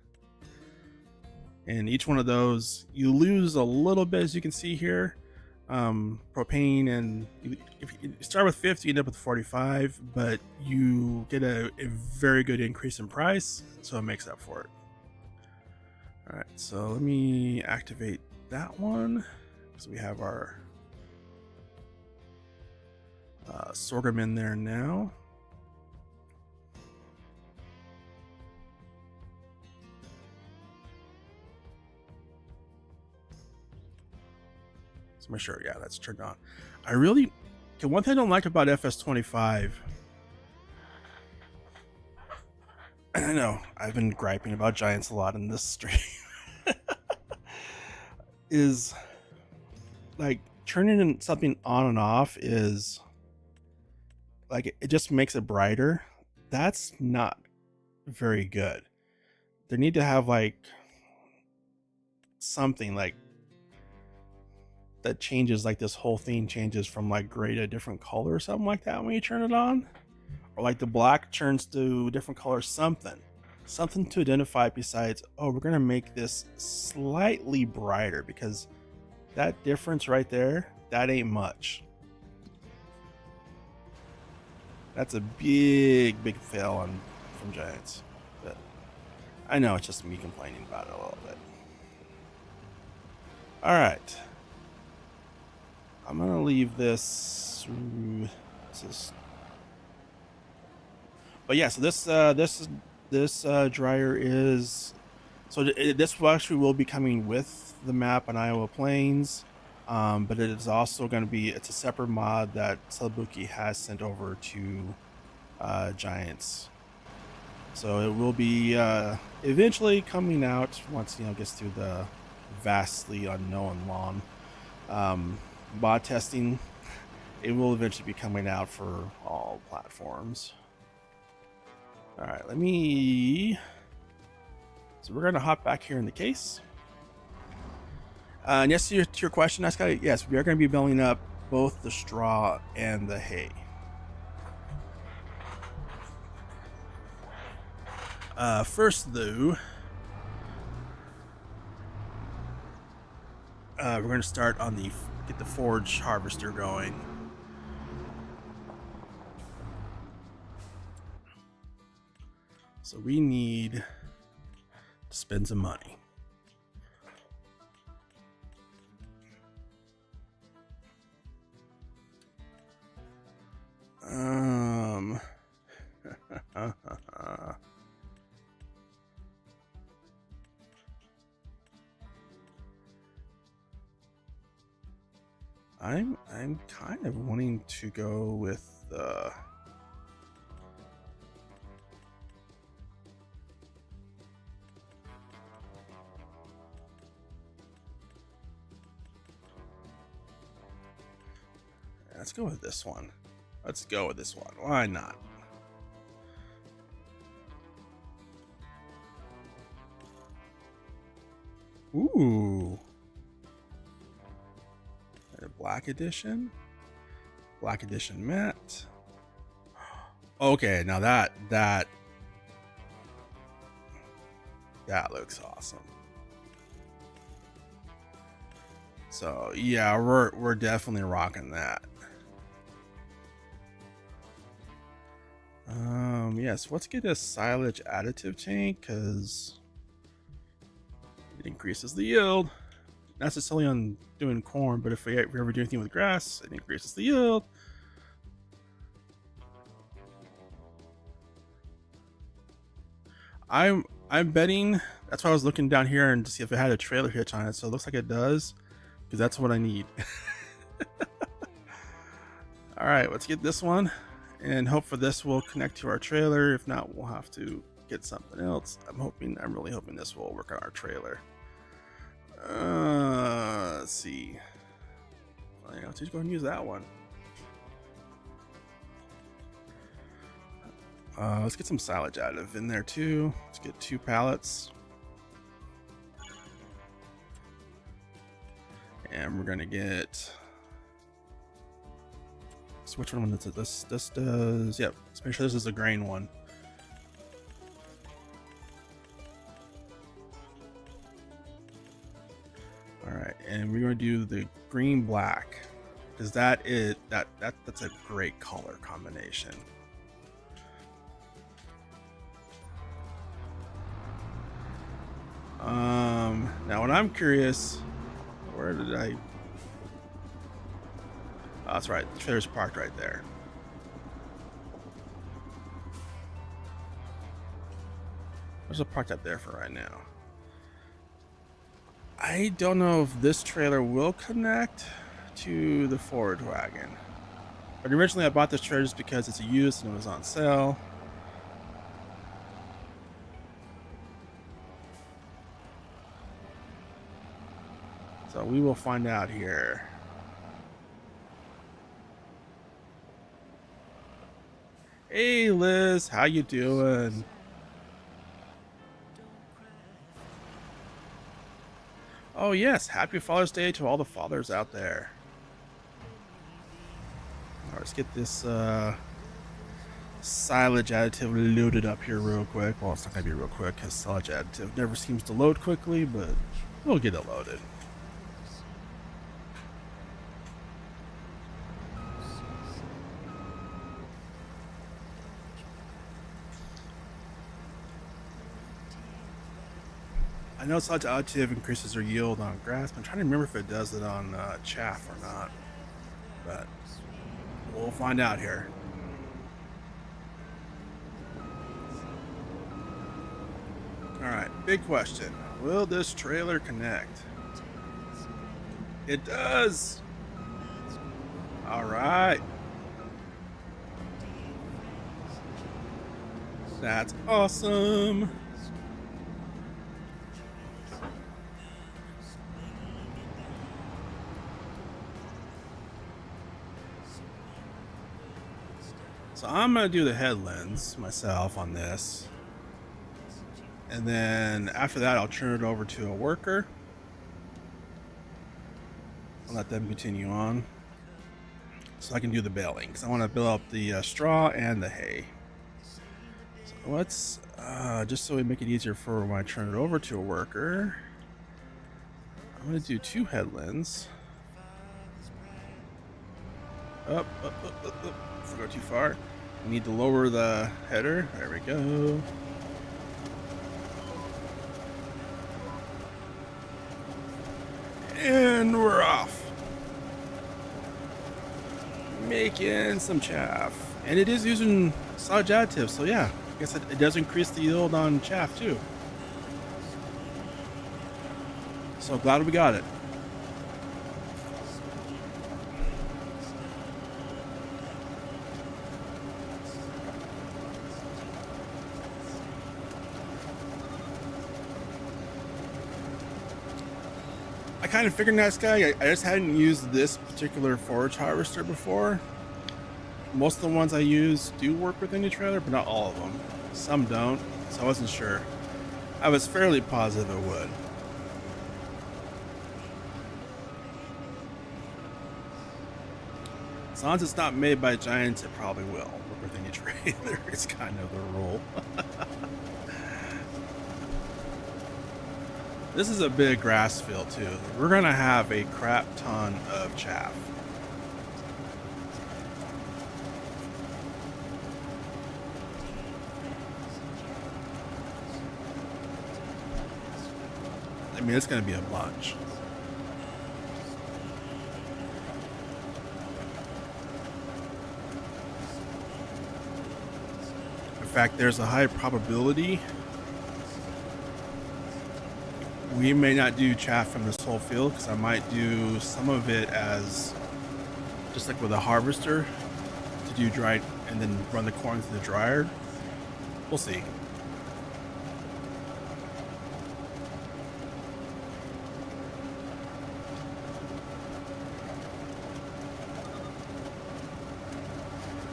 And each one of those, you lose a little bit, as you can see here. Propane, and if you start with 50, you end up with 45, but you get a very good increase in price, so it makes up for it. All right, so let me activate that one. So we have our sorghum in there now. So make sure, yeah, that's turned on. One thing I don't like about FS25, I know I've been griping about Giants a lot in this stream, is like turning something on and off is like, it just makes it brighter. That's not very good. They need to have like something like that changes, like this whole thing changes from like gray to a different color or something like that when you turn it on, or like the black turns to a different color, something to identify besides, oh, we're gonna make this slightly brighter, because that difference right there, that ain't much. That's a big fail from Giants. But I know it's just me complaining about it a little bit. All right, I'm gonna leave this. But yeah, so this dryer is, so this actually will be coming with the map on Iowa Plains. But it is also going to be, it's a separate mod that Celobuk has sent over to Giants. So it will be eventually coming out once, it gets through the vastly unknown long mod testing. It will eventually be coming out for all platforms. All right, so we're going to hop back here in the case. And yes, to your question, S.KILL, yes, we are going to be building up both the straw and the hay. First, though, we're going to start on get the forage harvester going. So we need to spend some money. I'm kind of wanting to go with the let's go with this one. Why not? Ooh. Black edition matte. Okay, now that looks awesome. So yeah, we're definitely rocking that. Yes, let's get a silage additive tank, because it increases the yield. Not necessarily on doing corn, but if we ever do anything with grass, it increases the yield. I'm betting. That's why I was looking down here and to see if it had a trailer hitch on it. So it looks like it does, because that's what I need. All right, let's get this one, and hope for this will connect to our trailer. If not, we'll have to get something else. I'm really hoping this will work on our trailer. Let's see. Let's just go ahead and use that one. Let's get some silage additive in there too. Let's get 2 pallets. And we're gonna get. So which one is it? This does. Yep. Let's make sure this is a grain one. All right, and we're gonna do the green black because that's a great color combination. Now what I'm curious, where did I? Oh, that's right. The trailer's parked right there. There's a parked up there for right now. I don't know if this trailer will connect to the forage wagon. But originally I bought this trailer just because it's used and it was on sale. So we will find out here. Hey Liz, how you doing? Oh yes, happy Father's Day to all the fathers out there. Alright, let's get this silage additive loaded up here real quick. Well, it's not gonna be real quick because silage additive never seems to load quickly, but we'll get it loaded. I know silage additive increases their yield on grass, but I'm trying to remember if it does it on chaff or not. But we'll find out here. Alright, big question. Will this trailer connect? It does! Alright. That's awesome! So I'm going to do the head lens myself on this. And then after that, I'll turn it over to a worker. I'll let them continue on. So I can do the baling. Because I want to build up the straw and the hay. So let's, just so we make it easier for when I turn it over to a worker, I'm going to do 2 head lens. Up. If I go too far, we need to lower the header. There we go. And we're off. Making some chaff. And it is using silage additive, so yeah, I guess it does increase the yield on chaff too. So glad we got it. I kind of figured that guy. I just hadn't used this particular forage harvester before. Most of the ones I use do work with any trailer, but not all of them. Some don't, so I wasn't sure. I was fairly positive it would. As long as it's not made by giants, it probably will work with any trailer. It's kind of the rule. This is a big grass field too. We're gonna have a crap ton of chaff. I mean, it's gonna be a bunch. In fact, there's a high probability we may not do chaff from this whole field because I might do some of it as just like with a harvester to do dried and then run the corn through the dryer. We'll see.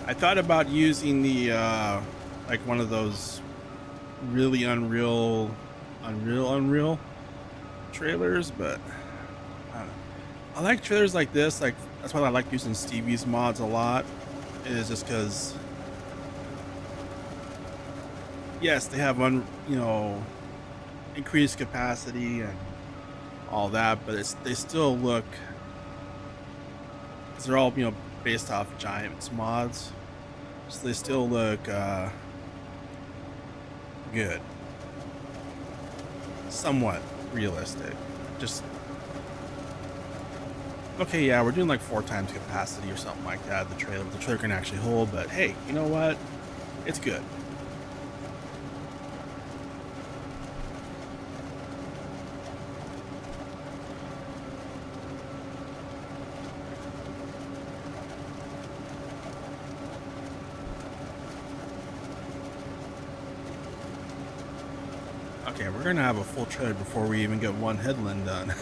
I thought about using the like one of those really unreal trailers, but I don't know. I like trailers like this. Like that's why I like using Stevie's mods a lot. Is just because yes, they have increased capacity and all that, but they still look, because they're all based off Giants mods, so they still look good, somewhat realistic. Just okay, yeah, we're doing like 4 times capacity or something like that. The trailer can actually hold, but hey, you know what? It's good. Okay, we're gonna have a full trailer before we even get one headland done.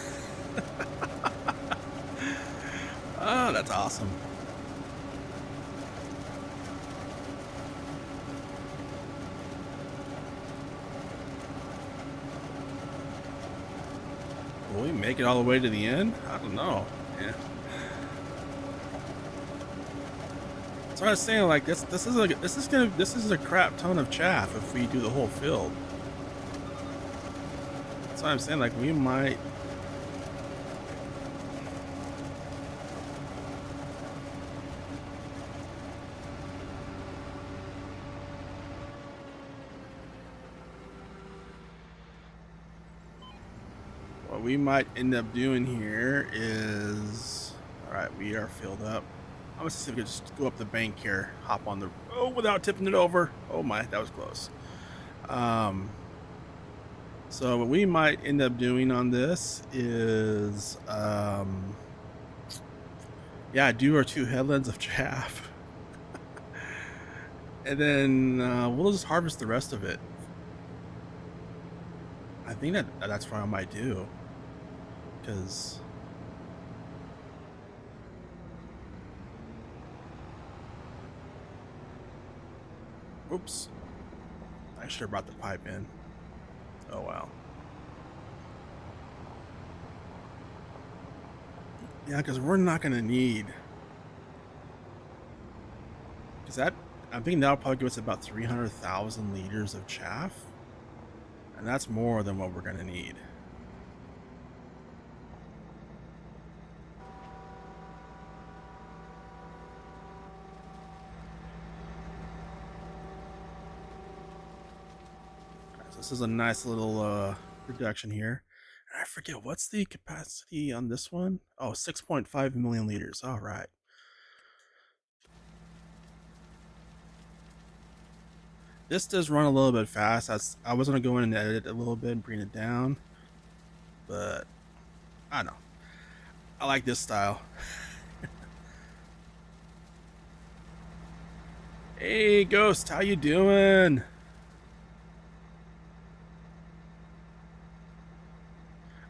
Oh, that's awesome. Will we make it all the way to the end? I don't know. Yeah. That's what I was saying. Like this is a crap ton of chaff if we do the whole field. That's what I'm saying. Like we might. What we might end up doing here is, all right, we are filled up. I'm gonna see if we can just go up the bank here, hop on the, oh, without tipping it over. Oh my, that was close. So what we might end up doing on this is, yeah, do our 2 headlands of chaff. And then we'll just harvest the rest of it. I think that's what I might do. Because oops, I should have brought the pipe in. Oh wow. Yeah, because we're not gonna need, because that, I think that'll probably give us about 300,000 liters of chaff, and that's more than what we're gonna need. This is a nice little reduction here. And I forget, what's the capacity on this one? Oh, 6.5 million liters. All right. This does run a little bit fast. I was going to go in and edit it a little bit and bring it down. But I don't know. I like this style. Hey, Ghost, how you doing?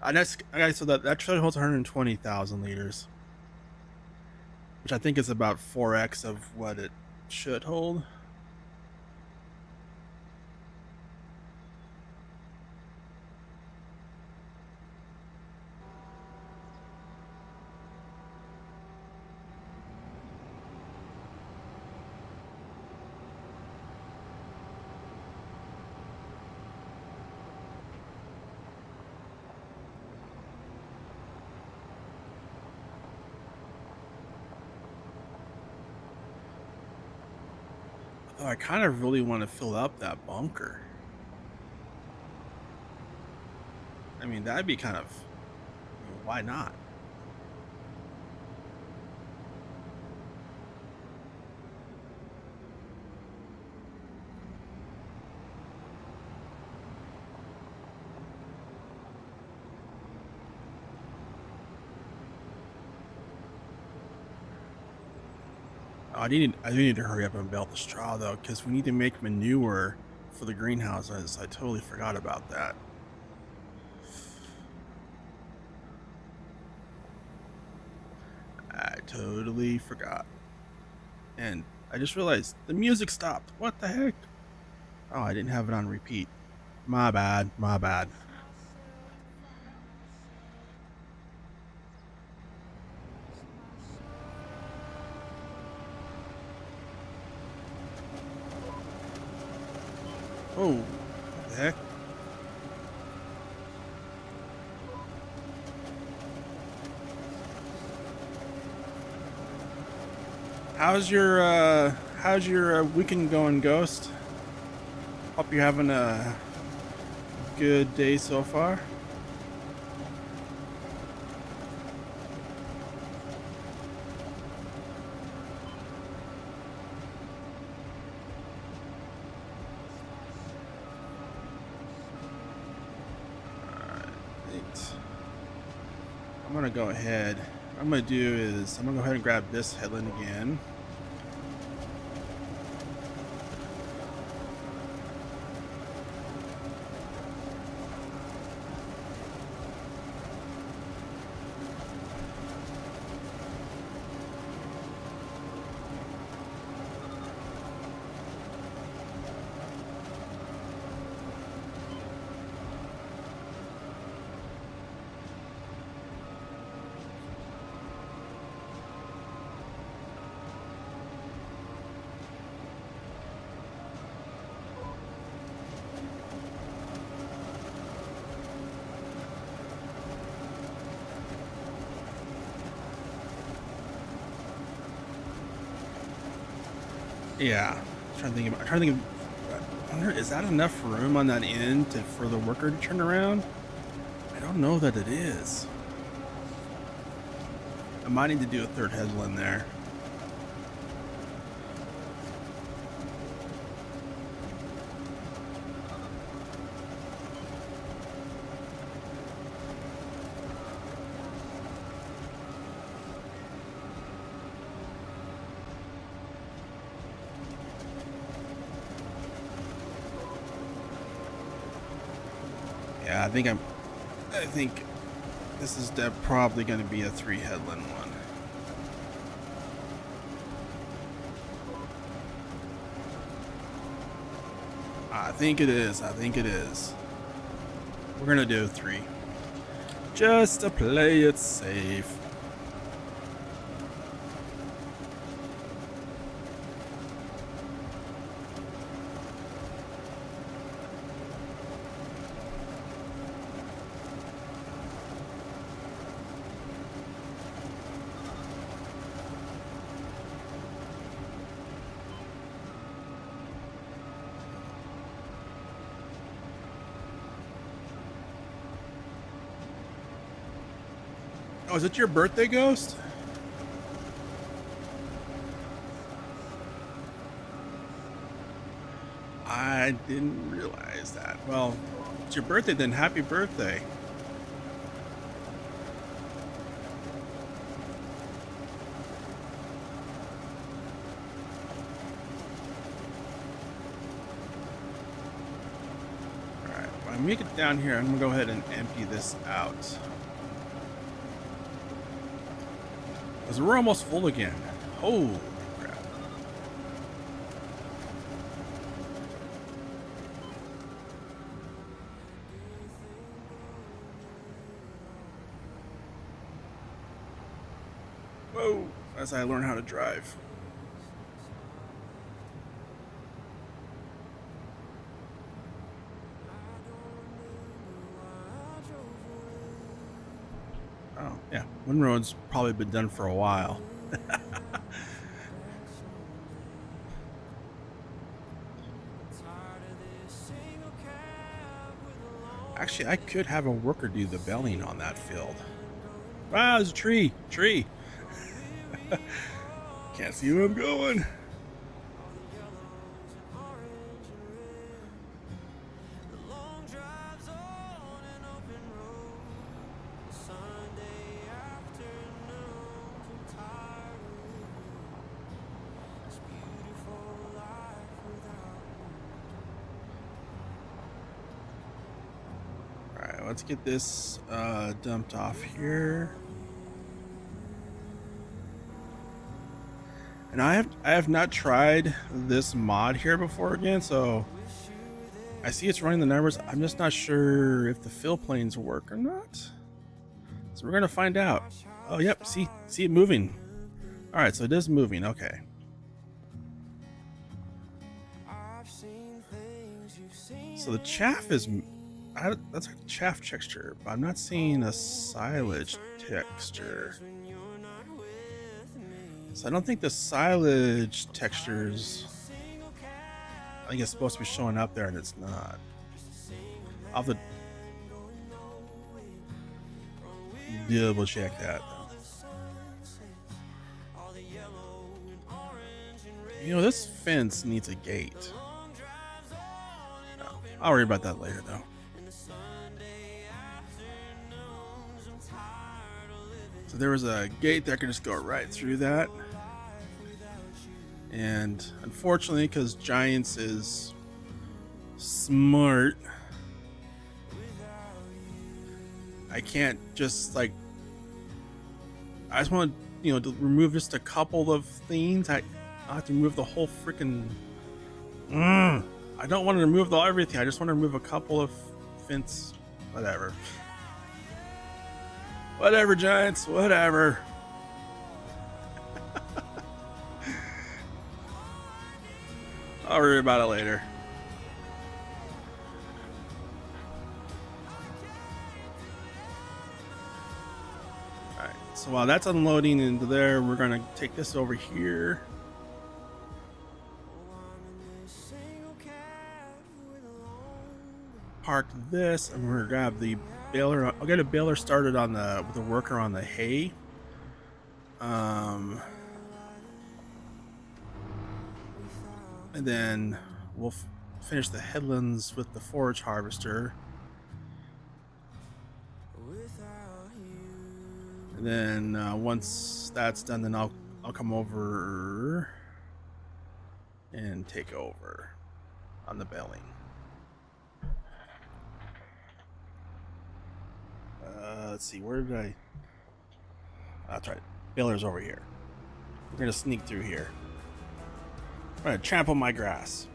Okay, so that trailer holds 120,000 liters, which I think is about 4x of what it should hold. Oh, I kind of really want to fill up that bunker. I mean, that'd be kind of, why not? I do need to hurry up and bale the straw though, because we need to make manure for the greenhouses. I totally forgot about that. I totally forgot. And I just realized the music stopped. What the heck? Oh, I didn't have it on repeat. My bad, my bad. Oh, what the heck? How's your weekend going, Ghost? Hope you're having a good day so far. Alright. I'm gonna go ahead. What I'm gonna do is I'm gonna go ahead and grab this headland again. Yeah, I'm trying to think of. I wonder, is that enough room on that end for the worker to turn around? I don't know that it is. I might need to do a third headland there. Yeah, I think this is probably going to be a 3 headland one. I think it is. I think it is. We're going to do 3. Just to play it safe. Oh, is it your birthday, Ghost? I didn't realize that. Well, it's your birthday then. Happy birthday. Alright, when I make it down here, I'm going to go ahead and empty this out. Because we're almost full again. Holy crap. Whoa, as I learn how to drive. Oh, yeah. One road's probably been done for a while. Actually, I could have a worker do the belling on that field. Wow, there's a tree. Tree. Can't see where I'm going. let's get this dumped off here. And I have not tried this mod here before again, so I see it's running the numbers. I'm just not sure if the fill planes work or not. So we're gonna find out. Oh, yep. See it moving. All right, so it is moving. Okay. So the chaff is that's like a chaff texture, but I'm not seeing a silage texture. So I don't think the silage textures, I think it's supposed to be showing up there and it's not. I'll have to double check that though. You know, this fence needs a gate. No, I'll worry about that later though. So there was a gate that could just go right through that. And unfortunately, because Giants is smart, I can't just like, I just want to, you know, to remove just a couple of things. I have to remove the whole freaking, I don't want to remove everything. I just want to remove a couple of fence, whatever. Whatever, Giants, whatever. I'll worry about it later. Alright, so while that's unloading into there, we're going to take this over here. Park this, and we're going to grab the baler. I'll get a baler started on with the worker on the hay. And then we'll finish the headlands with the forage harvester. And then once that's done, then I'll come over and take over on the baling. Let's see, where did I? That's right, baler's over here. We're gonna sneak through here. I'm gonna trample my grass.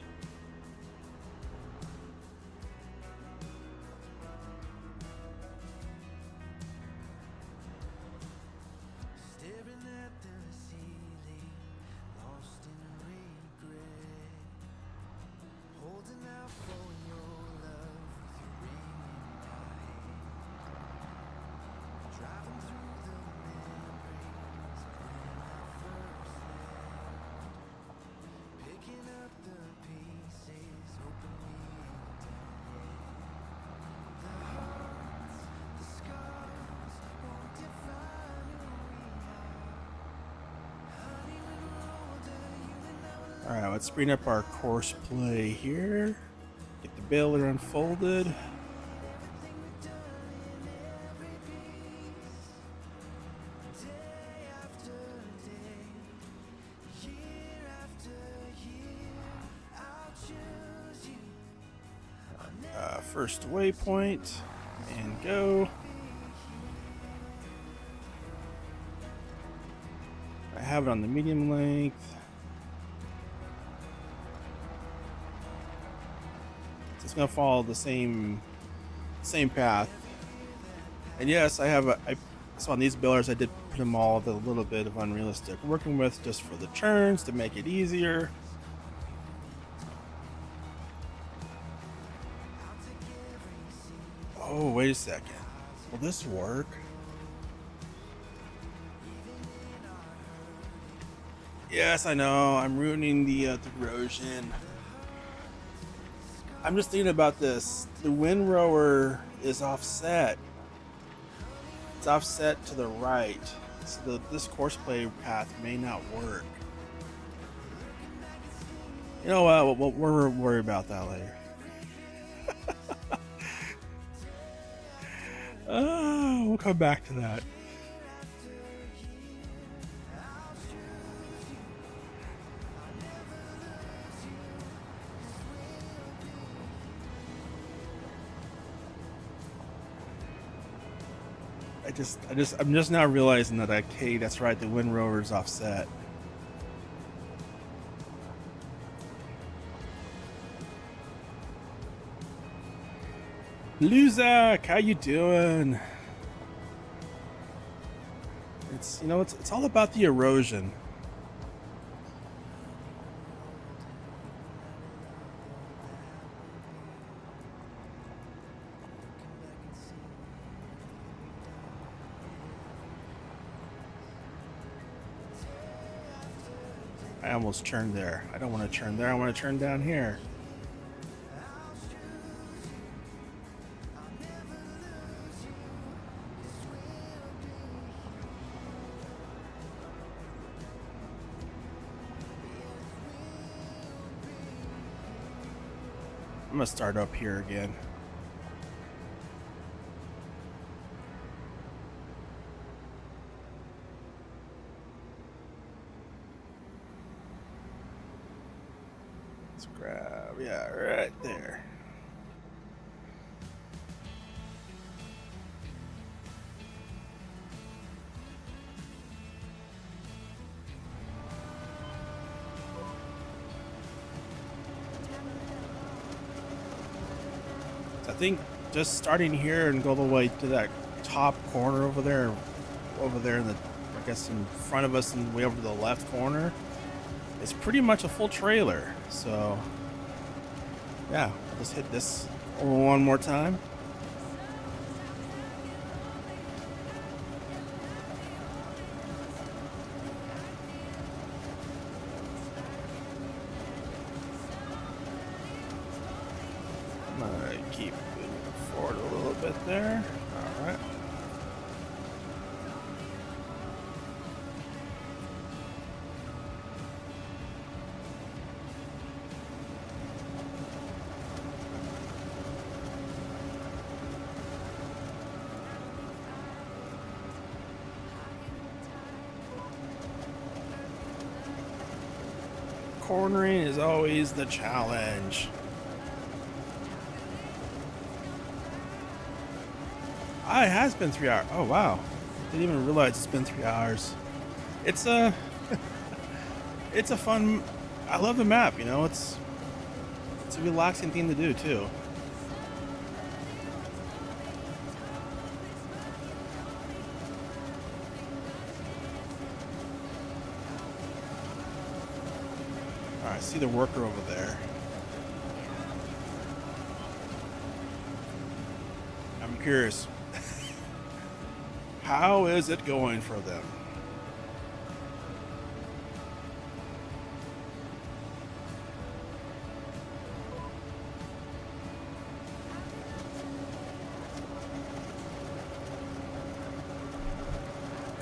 Alright, let's bring up our course play here. Get the baler unfolded. First waypoint, and go. I have it on the medium length. It's gonna follow the same path. And yes, I have so on these balers I did put them all with a little bit of unrealistic working with just for the turns to make it easier. Oh, wait a second. Will this work? Yes, I know. I'm ruining the erosion. I'm just thinking about this. The windrower is offset. It's offset to the right. So this course play path may not work. You know what? We'll worry about that later. We'll come back to that. I'm just now realizing that, okay, that's right, the wind rover's offset. Luzak, how you doing? It's, you know, it's all about the erosion. I almost turned there. I don't want to turn there. I want to turn down here. I'm gonna start up here again. Let's grab, yeah, right there. I think just starting here and go the way to that top corner over there in the, I guess in front of us and way over to the left corner, it's pretty much a full trailer. So yeah, I'll just hit this one more time. Keep moving forward a little bit there. All right. Cornering is always the challenge. It has been 3 hours. Oh wow, didn't even realize it's been 3 hours. It's a it's a fun, I love the map, you know, it's a relaxing thing to do too. All right, see the worker over there. I'm curious. How is it going for them?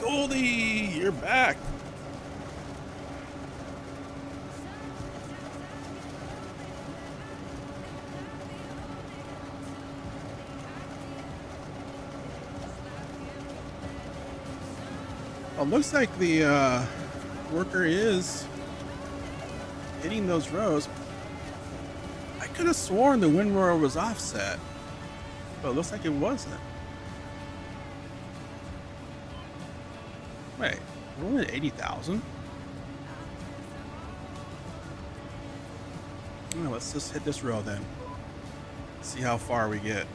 Goldie, you're back. Well, looks like the worker is hitting those rows. I could have sworn the wind rower was offset, but it looks like it wasn't. Wait, we're only at 80,000? Oh, let's just hit this row then. See how far we get.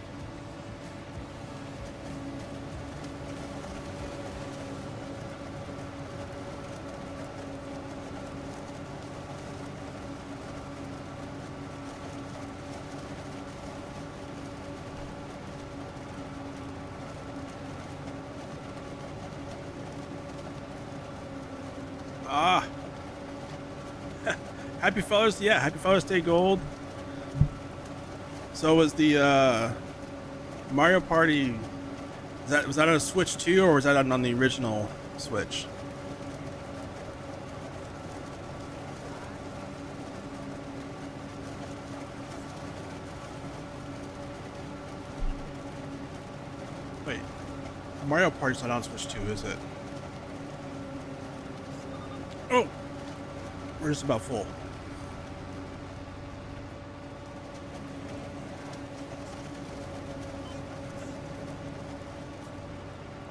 Ah, happy Father's Day, yeah, happy Father's Day, Gold. So was the Mario Party, was that on a Switch too, or was that on the original Switch? Wait, Mario Party's not on Switch 2, is it? Oh, we're just about full.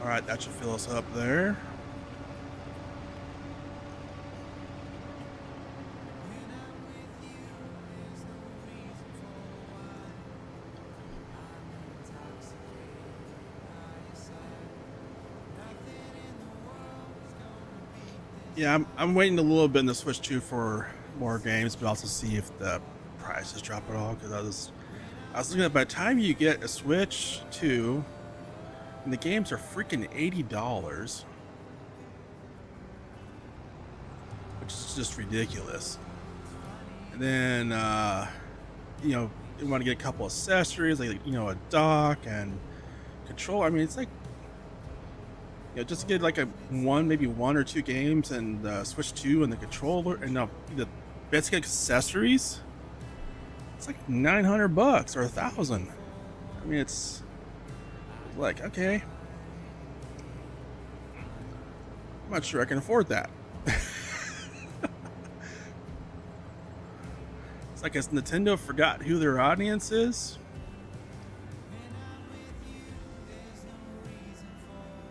All right, that should fill us up there. Yeah, I'm waiting a little bit in the Switch 2 for more games, but also see if the prices drop at all. Because I was looking at, by the time you get a Switch 2, and the games are freaking $80, which is just ridiculous. And then you know, you want to get a couple accessories like, you know, a dock and controller. I mean, it's like, you know, just to get like maybe one or two games and Switch 2 and the controller and the basic accessories. It's like $900 or $1,000. I mean, it's like, okay, I'm not sure I can afford that. It's like, has Nintendo forgot who their audience is?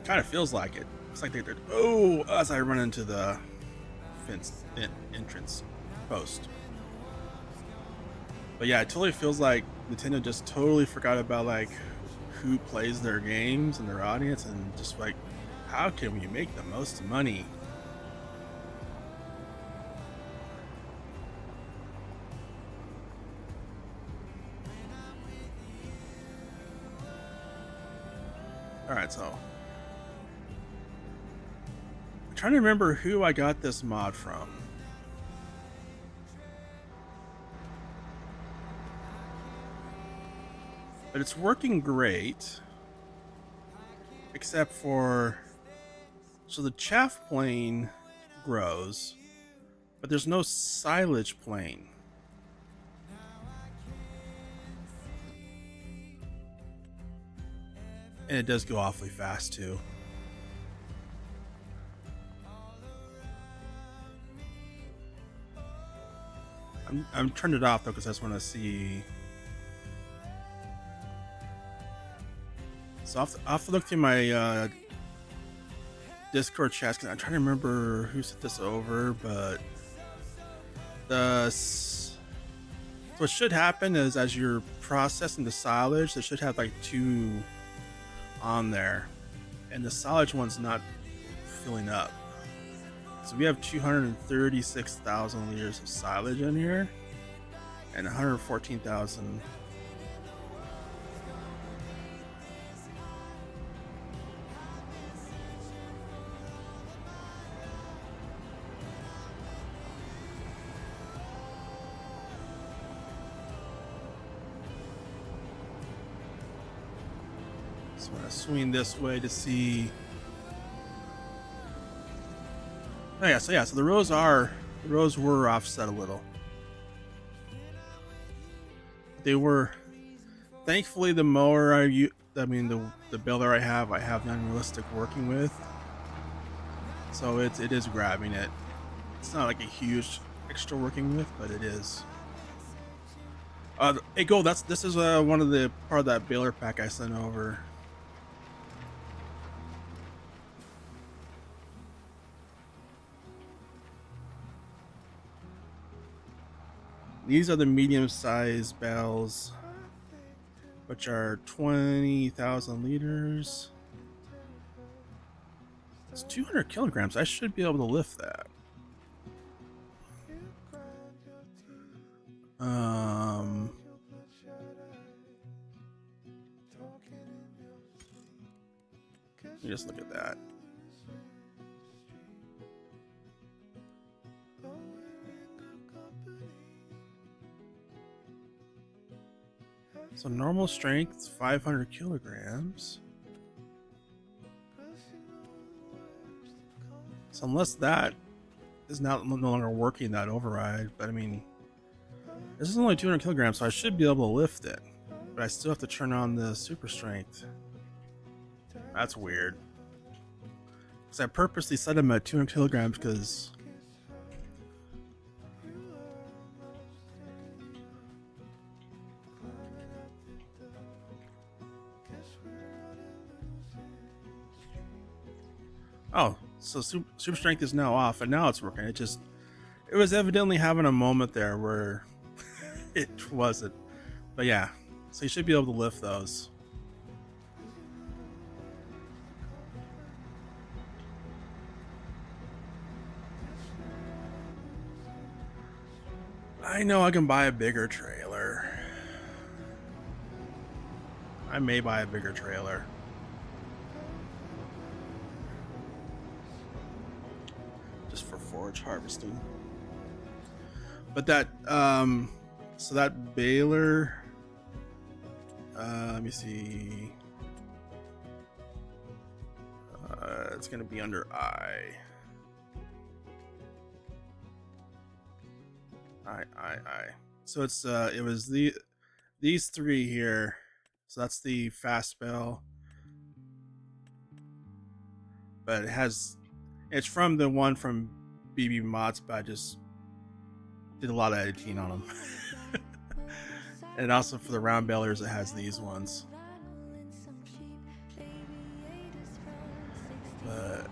Kind of feels like it. It's like they're, oh, as I run into the fence entrance post. But yeah, it totally feels like Nintendo just totally forgot about like who plays their games and their audience, and just like, how can we make the most money? All right, so I'm trying to remember who I got this mod from. But it's working great, except for, so the chaff plane grows, but there's no silage plane. And it does go awfully fast too. I'm turned it off though because I just want to see. So I'll have to look through my Discord chats because I'm trying to remember who sent this over, but so what should happen is as you're processing the silage, they should have like two on there, and the silage one's not filling up. So we have 236,000 liters of silage in here, and 114,000. So I'm gonna swing this way to see. Oh yeah, so the rows were offset a little. They were, thankfully the mower the baler I have non-realistic working with, so it is grabbing it. It's not like a huge extra working with, but it is. Hey, Gold, this is one of the part of that baler pack I sent over. These are the medium-sized bales, which are 20,000 liters. It's 200 kilograms. I should be able to lift that. Let me just look at that. So normal strength, 500 kilograms. So unless that is no longer working, that override, but I mean, this is only 200 kilograms, so I should be able to lift it. But I still have to turn on the super strength. That's weird. Because I purposely set them at 200 kilograms because Oh, so super strength is now off, and now it's working. It was evidently having a moment there where it wasn't. But yeah, so you should be able to lift those. I know I can buy a bigger trailer. I may buy a bigger trailer. Just for forage harvesting. But that, so that baler, let me see. It's going to be under I. So it's it was these three here. So that's the fast bell, but it's from the one from BB Mods, but I just did a lot of editing on them. And also for the round bellers, it has these ones. But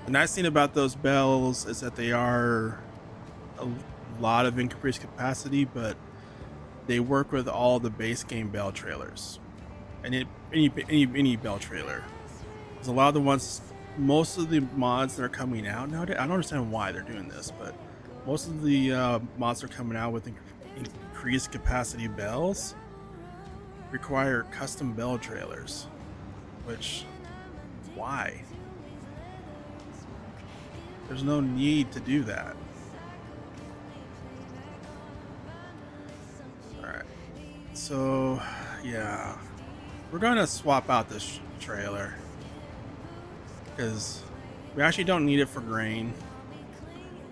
the nice thing about those bells is that they are a lot of increased capacity, but they work with all the base game bell trailers and any bell trailer. Because a lot of the ones, most of the mods that are coming out nowadays, I don't understand why they're doing this, but most of the mods that are coming out with increased capacity bells require custom bell trailers. Which, why? There's no need to do that. Alright. So, yeah. We're going to swap out this trailer. Because we actually don't need it for grain.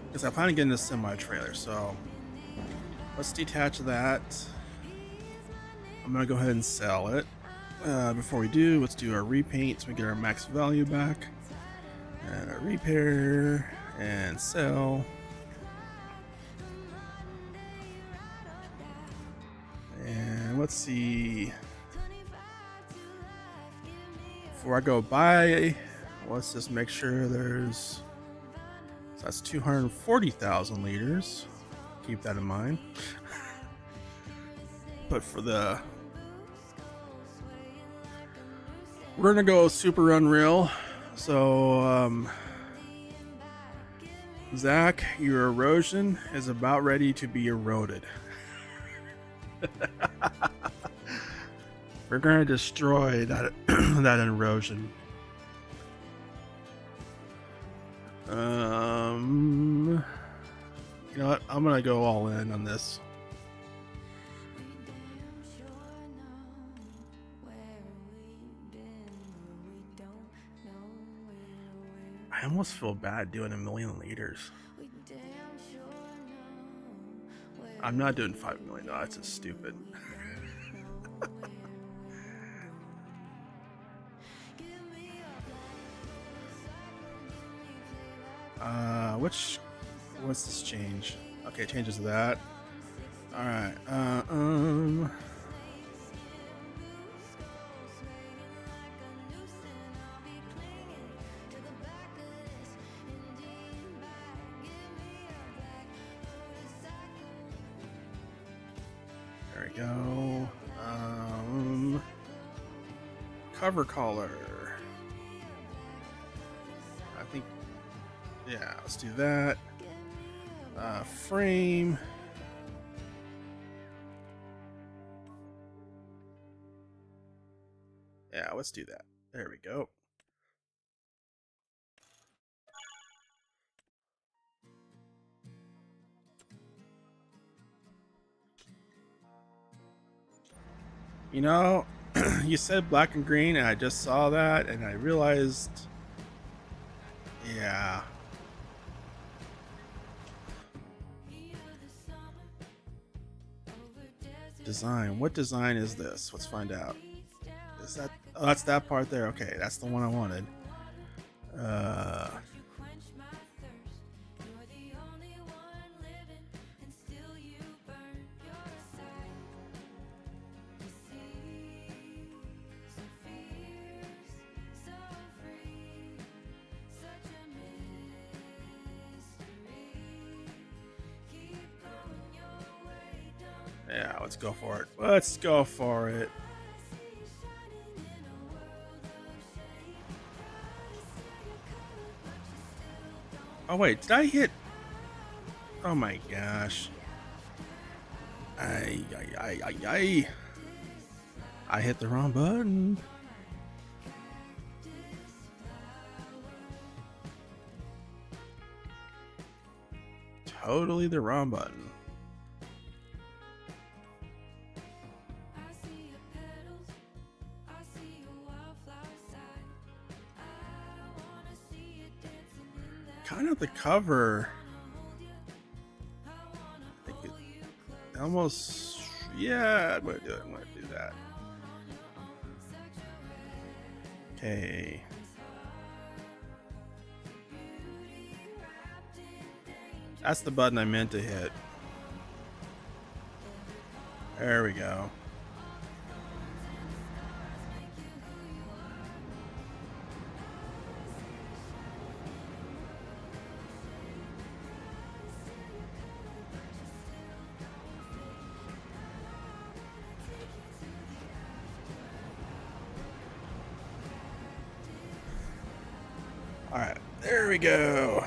Because I plan on getting this semi-trailer. So, let's detach that. I'm going to go ahead and sell it. Before we do, let's do our repaint so we get our max value back. And a repair and sell. And let's see. Before I go buy, let's just make sure there's. So that's 240,000 liters. Keep that in mind. But for the. We're gonna go super unreal. So, Zach, your erosion is about ready to be eroded. We're gonna destroy that that erosion. You know what? I'm gonna go all in on this. I almost feel bad doing 1,000,000 liters. I'm not doing 5 million. No, that's just stupid. What's this change? Okay, it changes that. All right. There we go. Cover color. I think, yeah, let's do that. Frame. Yeah, let's do that. There we go. You know, you said black and green, and I just saw that, and I realized, yeah. Design. What design is this? Let's find out. Is that? Oh, that's that part there. Okay, that's the one I wanted. Yeah, let's go for it. Let's go for it. Oh wait, did I hit? Oh my gosh. I hit the wrong button. Totally the wrong button. Kind of the cover. I think it almost, yeah, I'm gonna do it. I'm gonna do that. Okay. That's the button I meant to hit. There we go. Alright, there we go.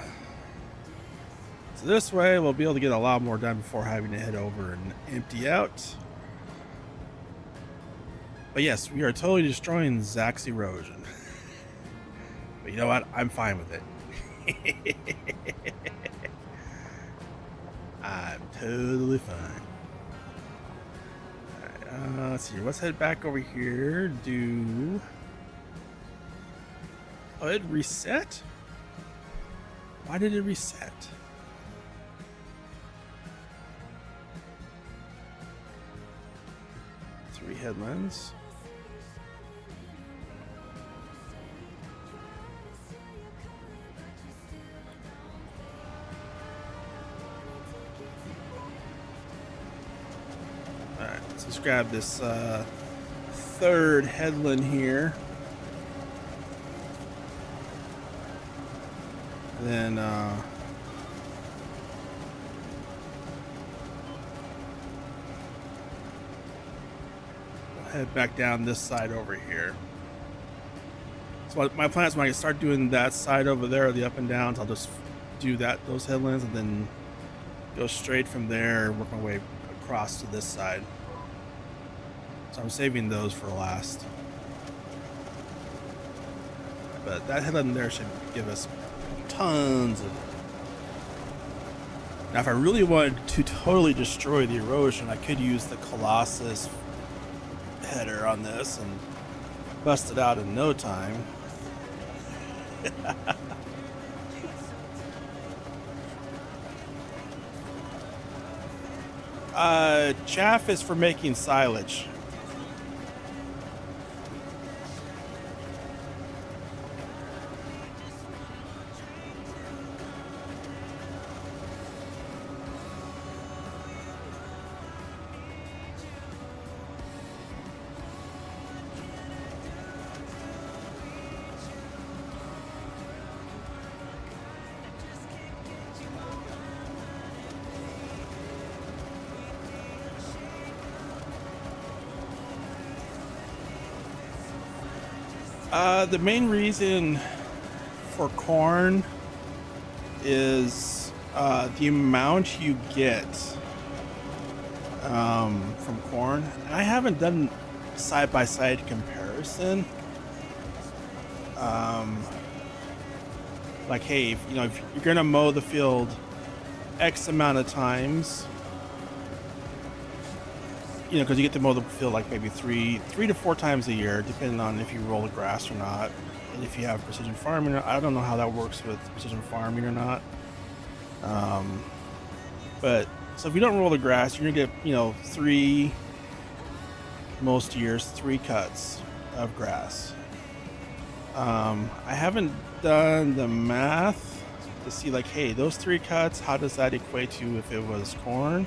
So this way we'll be able to get a lot more done before having to head over and empty out. But yes, we are totally destroying Zach's erosion. But you know what? I'm fine with it. I'm totally fine. Alright, let's see here. Let's head back over here. Oh, it reset? Why did it reset? Three headlands. Alright, let's just grab this third headland here. Then we'll head back down this side over here. So my plan is when I start doing that side over there, the up and downs, I'll just do those headlands and then go straight from there, work my way across to this side. So I'm saving those for last. But that headland there should give us tons of. Now if I really wanted to totally destroy the erosion, I could use the Colossus header on this and bust it out in no time. Chaff is for making silage. The main reason for corn is the amount you get from corn. I haven't done side-by-side comparison. Like, hey, if you're gonna mow the field X amount of times, because you get to mow the field like maybe three to four times a year, depending on if you roll the grass or not, and if you have precision farming. I don't know how that works with precision farming or not. But so if you don't roll the grass, you're gonna get three, most years, 3 cuts of grass. I haven't done the math to see like, hey, those 3 cuts, how does that equate to if it was corn?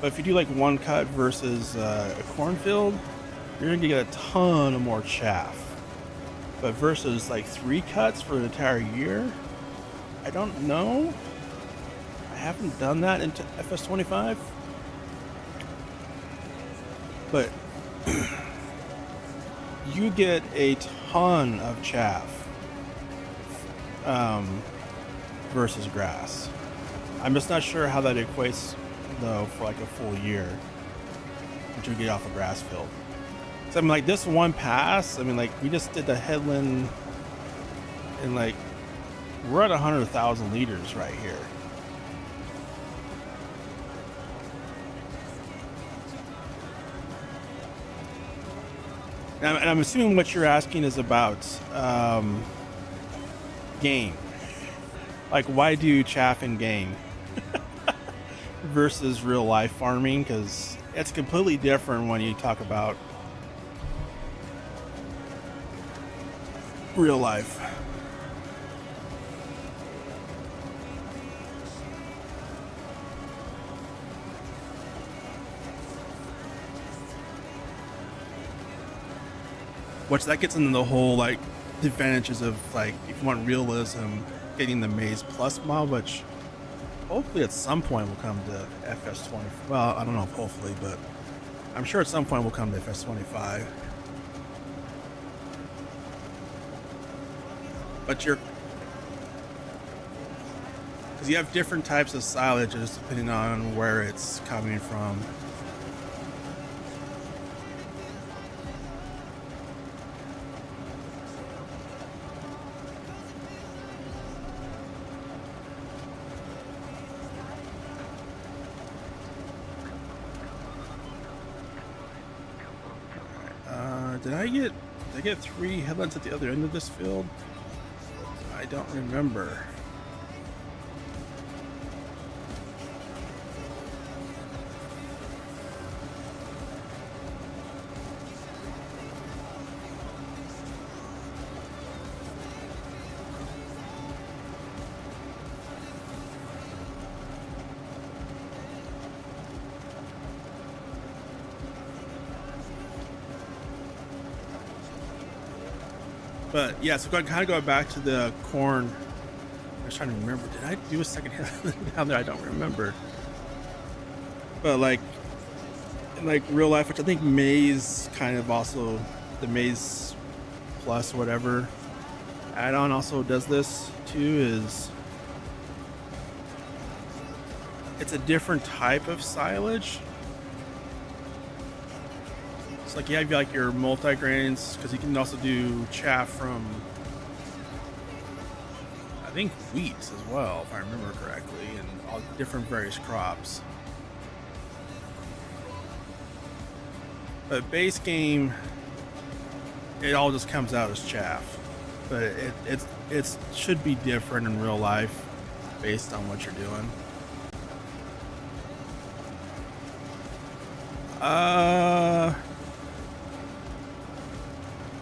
But if you do like 1 cut versus a cornfield, you're gonna get a ton of more chaff. But versus like 3 cuts for an entire year, I don't know. I haven't done that into FS25, but you get a ton of chaff versus grass. I'm just not sure how that equates though for like a full year that you get off a grass field. So I mean, like this one pass, I mean, like we just did the headland, and like we're at 100,000 liters right here. And I'm assuming what you're asking is about game. Like, why do chaff in game versus real life farming? Because it's completely different when you talk about real life. Which that gets into the whole like the advantages of like if you want realism, getting the Maze Plus mod, which hopefully at some point will come to FS20. Well, I don't know if hopefully, but I'm sure at some point will come to FS25. But you're, because you have different types of silages depending on where it's coming from. Did I get 3 headlands at the other end of this field? I don't remember. But yeah, so kind of going back to the corn. I was trying to remember. Did I do a second headland down there? I don't remember. But like in like real life, which I think Maze kind of also, the Maze Plus whatever add-on also does this too, is it's a different type of silage. Like you have like your multi-grains, because you can also do chaff from I think wheat as well, if I remember correctly, and all different various crops. But base game, it all just comes out as chaff, but it should be different in real life based on what you're doing.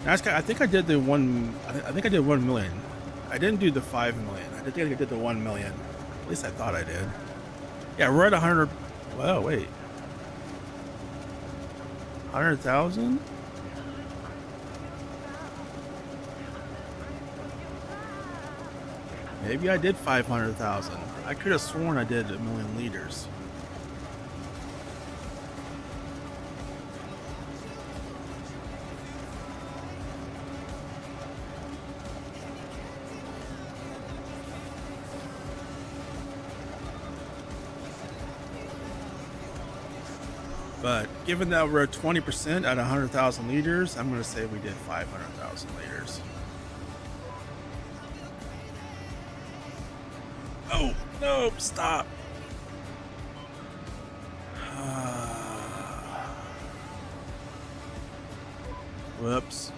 I think I did the 1. I think I did 1 million. I didn't do the 5 million. I think I did the 1 million. At least I thought I did. Yeah, we're at 100. Well, wait. 100,000? Maybe I did 500,000. I could have sworn I did 1 million liters. But given that we're at 20% at 100,000 liters, I'm going to say we did 500,000 liters. Oh, no, stop. Whoops.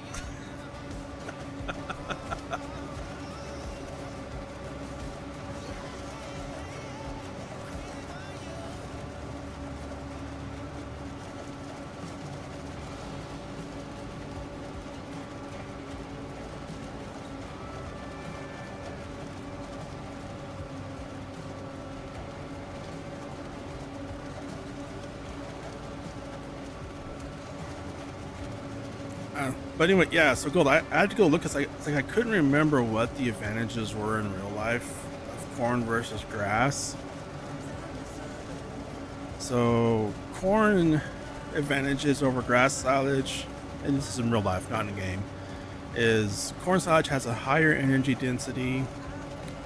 But anyway, yeah, so Gold, I had to go look because I couldn't remember what the advantages were in real life of corn versus grass. So corn advantages over grass silage, and this is in real life, not in a game, is corn silage has a higher energy density,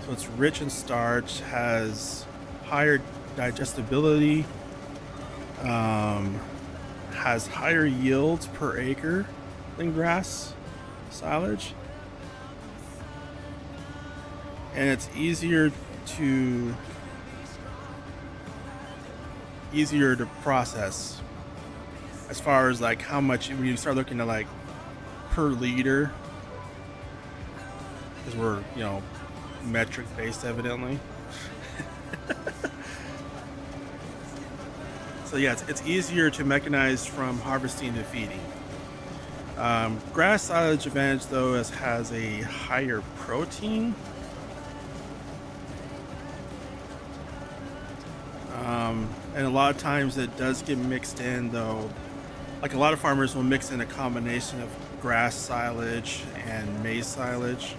so it's rich in starch, has higher digestibility, has higher yields per acre than grass silage, and it's easier to process as far as like how much, when you start looking at like per liter, because we're, you know, metric based evidently. So yeah, it's easier to mechanize from harvesting to feeding. Grass silage advantage though has a higher protein. And a lot of times it does get mixed in though. Like a lot of farmers will mix in a combination of grass silage and maize silage.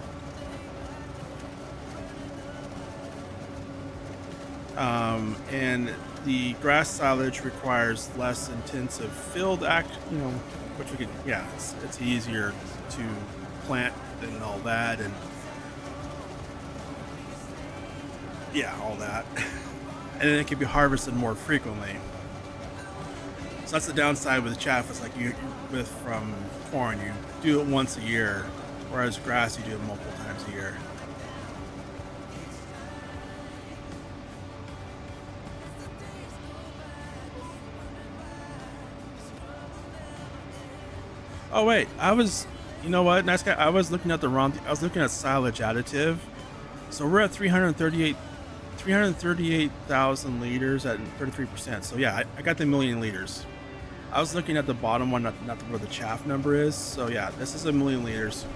And the grass silage requires less intensive field act, you know, which we could, yeah, it's easier to plant and all that, and yeah, all that. And then it can be harvested more frequently. So that's the downside with chaff. It's like from corn, you do it once a year, whereas grass you do it multiple times a year. Oh wait, you know what, nice guy. I was looking at the wrong. I was looking at silage additive. So we're at 338,000 liters at 33%. So yeah, I got the million liters. I was looking at the bottom one, not where the chaff number is. So yeah, this is a million liters.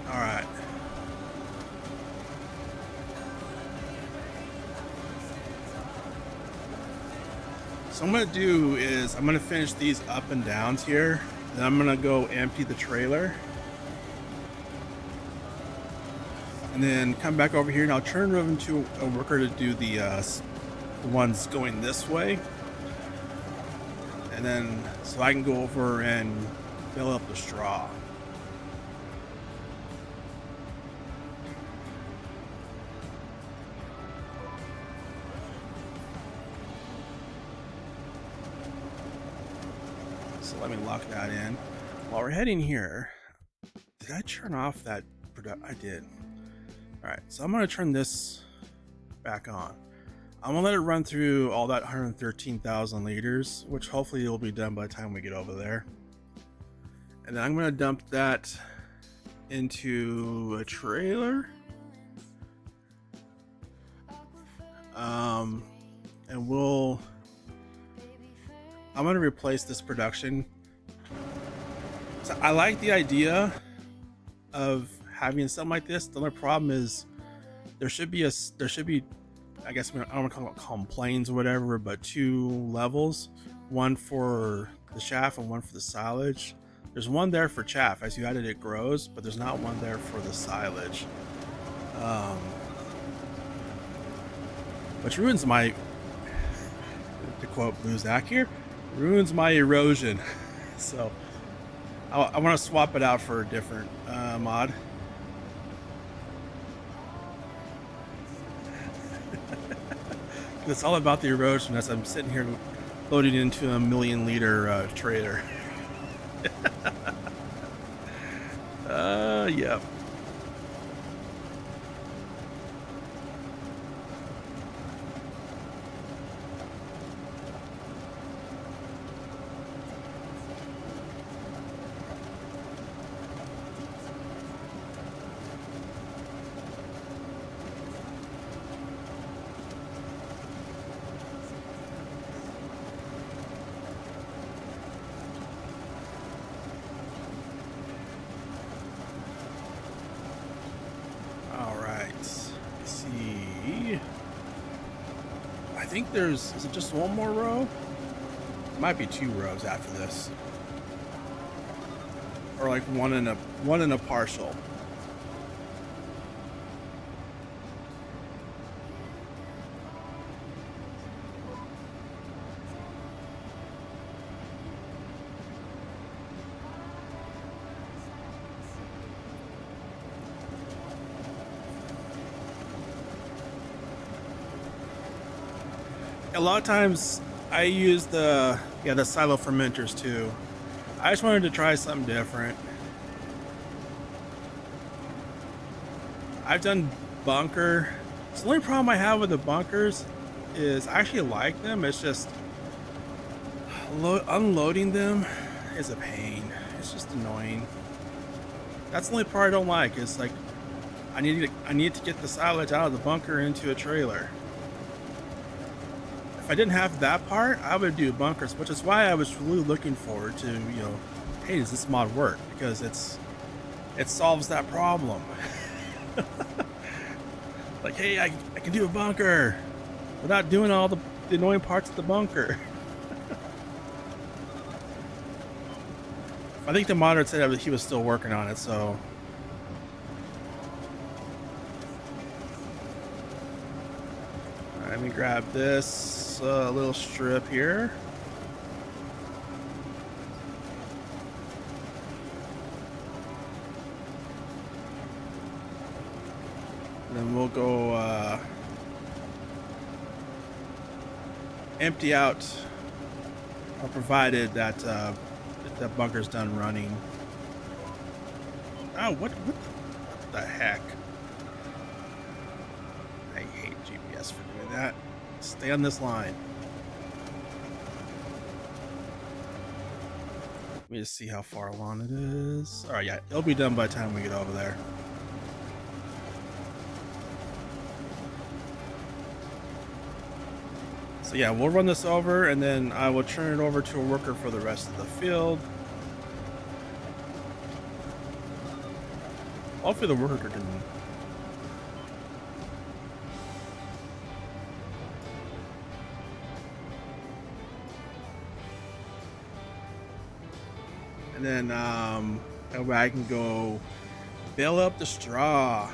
All right. So what I'm gonna do is I'm gonna finish these up and downs here. Then I'm gonna go empty the trailer. And then come back over here and I'll turn it over to a worker to do the ones going this way. And then, so I can go over and fill up the straw. So let me lock that in. While we're heading here, did I turn off that I did. All right, so I'm gonna turn this back on. I'm gonna let it run through all that 113,000 liters, which hopefully it'll be done by the time we get over there. And then I'm gonna dump that into a trailer. And I'm gonna replace this production. So I like the idea of having something like this. The only problem is there should be, I guess I don't want to call them planes or whatever, but two levels, one for the chaff and one for the silage. There's one there for chaff. As you add it, it grows, but there's not one there for the silage. Which ruins my, to quote Blue Zach here, ruins my erosion. So I want to swap it out for a different mod. It's all about the erosion as I'm sitting here loading into a 1,000,000 liter trailer. Yeah. think is it just one more row? Might be 2 rows after this. Or like one and a partial. A lot of times I use the silo fermenters too. I just wanted to try something different. I've done bunker. So the only problem I have with the bunkers is I actually like them. It's just unloading them is a pain. It's just annoying. That's the only part I don't like. Is like I need to get the silage out of the bunker into a trailer. If I didn't have that part, I would do bunkers, which is why I was really looking forward to, hey, does this mod work? Because it solves that problem. Like, hey, I can do a bunker without doing all the annoying parts of the bunker. I think the modder said that he was still working on it, so. All right, let me grab this little strip here. And then we'll go empty out, provided that that bunker's done running. Oh, what the heck? I hate GPS for doing that. Stay on this line. Let me just see how far along it is. All right, yeah, it'll be done by the time we get over there. So yeah, we'll run this over and then I will turn it over to a worker for the rest of the field. Hopefully the worker can. And then I can go bale up the straw.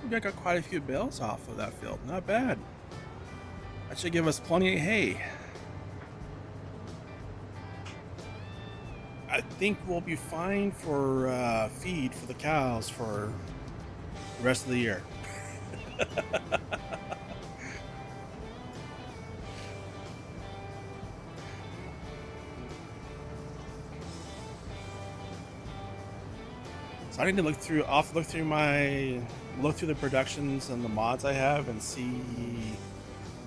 I got quite a few bales off of that field. Not bad. That should give us plenty of hay. I think we'll be fine for feed for the cows for the rest of the year. So I need to look through. I'll have to look through the productions and the mods I have and see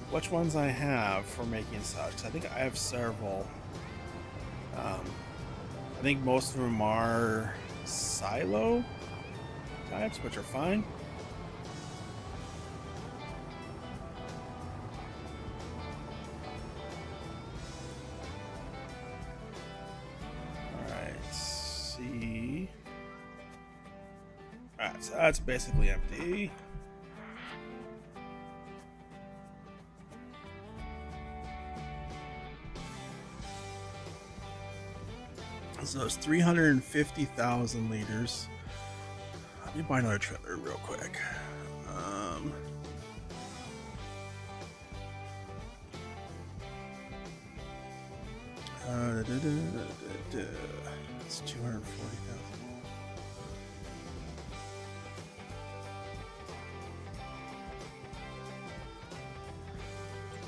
which ones I have for making such. I think I have several. I think most of them are silo types, which are fine. All right, let's see. Alright, so that's basically empty. So it's 350,000 liters. Let me buy another trailer real quick. It's 240,000.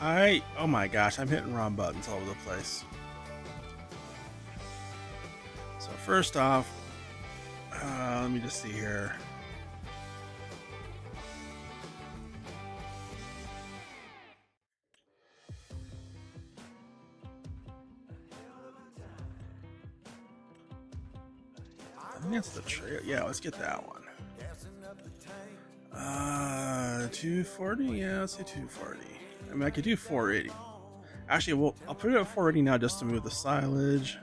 Alright, oh my gosh, I'm hitting wrong buttons all over the place. So first off, let me just see here. that's the trailer. Yeah, let's get that one. 240. Yeah, let's say 240. I mean, I could do 480. Actually, well, I'll put it at 480 now just to move the silage.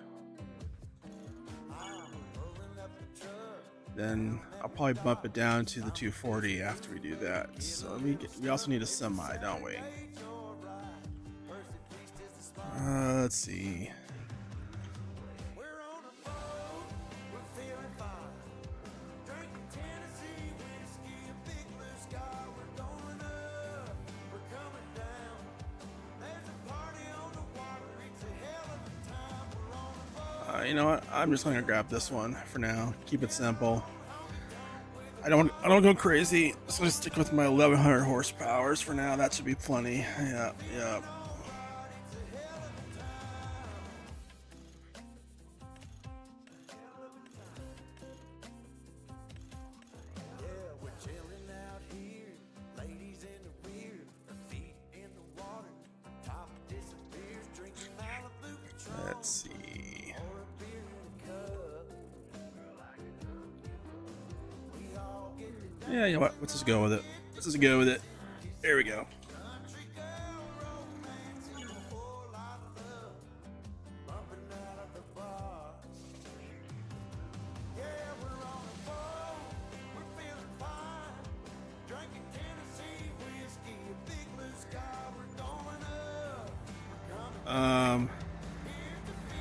Then I'll probably bump it down to the 240 after we do that. So we also need a semi, don't we? Let's see. You know what? I'm just gonna grab this one for now. Keep it simple. I don't go crazy. So I stick with my 1100 horsepowers for now. That should be plenty. Yeah, yeah. Let's see. Yeah, you know what? Let's just go with it. Let's just go with it. There we go.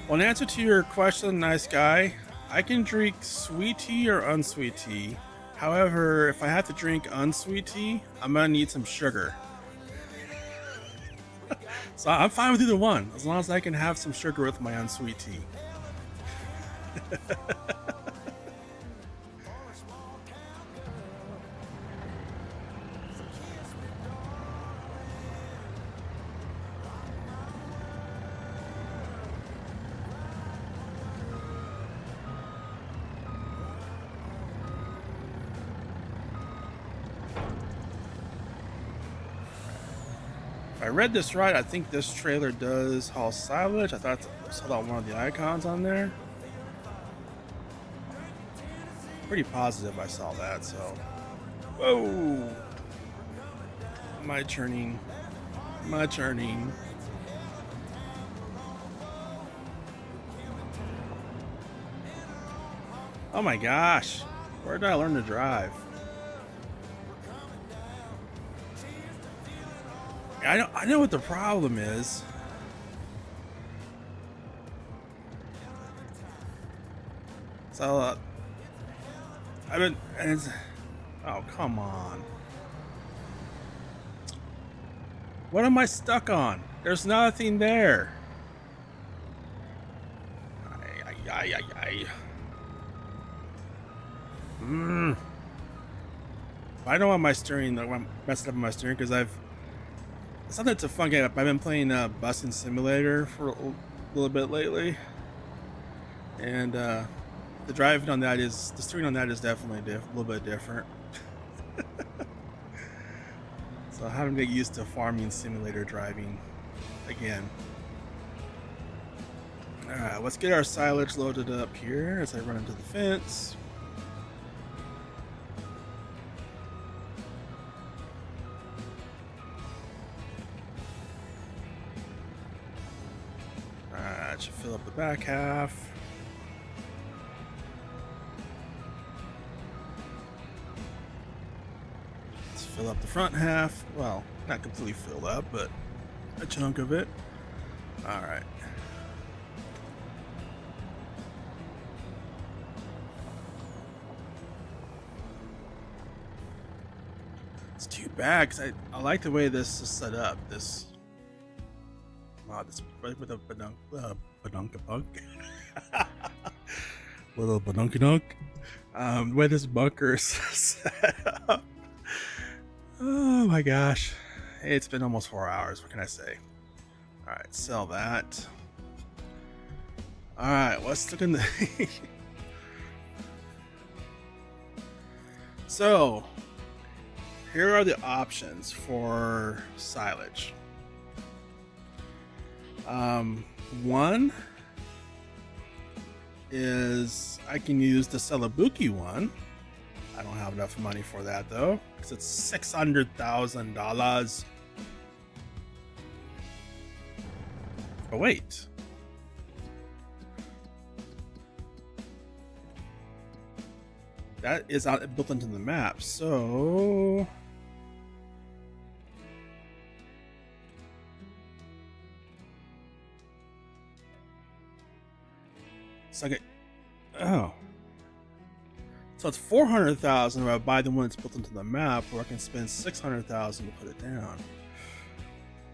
Well, in answer to your question, nice guy, I can drink sweet tea or unsweet tea. However, if I have to drink unsweet tea, I'm gonna need some sugar. So I'm fine with either one, as long as I can have some sugar with my unsweet tea. If I read this right, I think this trailer does haul silage. I thought I saw that one of the icons on there. Pretty positive I saw that, so. Whoa! My churning. My churning. Oh my gosh! Where did I learn to drive? I know what the problem is. So I've been, and it's, oh come on. What am I stuck on? There's nothing there. I don't want my steering. I'm messing up my steering because it's not that it's a fun game. I've been playing Busing Simulator for a little bit lately, and the driving on that is, the steering on that is definitely a little bit different. So I'm having to get used to Farming Simulator driving again. Alright, let's get our silage loaded up here as I run into the fence. Alright, should fill up the back half. Fill up the front half. Well, not completely filled up, but a chunk of it. All right. It's too bad because I like the way this is set up. This, wow, this with a badunkabunk. Little badunkadunk. The way this bunker is set up. Oh my gosh, it's been almost 4 hours. What can I say? All right, sell that. All right, let's look in the so here are the options for silage. One, is I can use the Celobuk one. I don't have enough money for that though, because it's $600,000. Oh wait. That is built into the map, so I get, oh, so it's 400,000 if I buy the one that's built into the map, or I can spend 600,000 to put it down.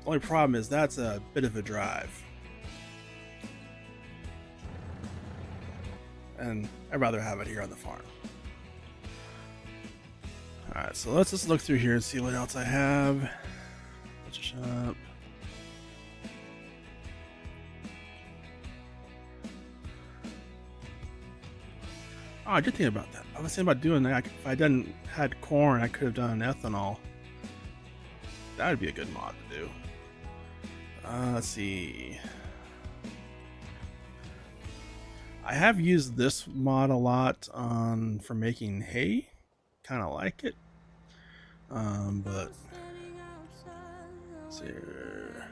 The only problem is that's a bit of a drive, and I'd rather have it here on the farm. Alright, so let's just look through here and see what else I have. Shop. Oh, I did think about that. I was thinking about doing that. If I didn't had corn, I could have done ethanol. That would be a good mod to do. Let's see. I have used this mod a lot for making hay. Kind of like it. But let's see here.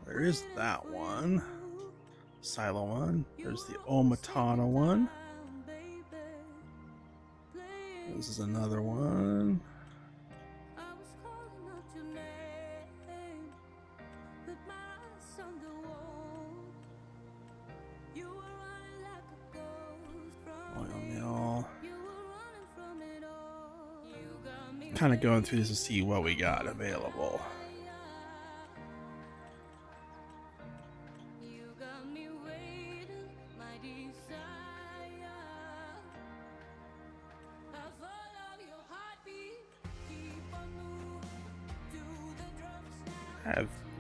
There is that one. Silo one. There's the Omatana one. This is another one. Oil mill. Kind of going through this to see what we got available.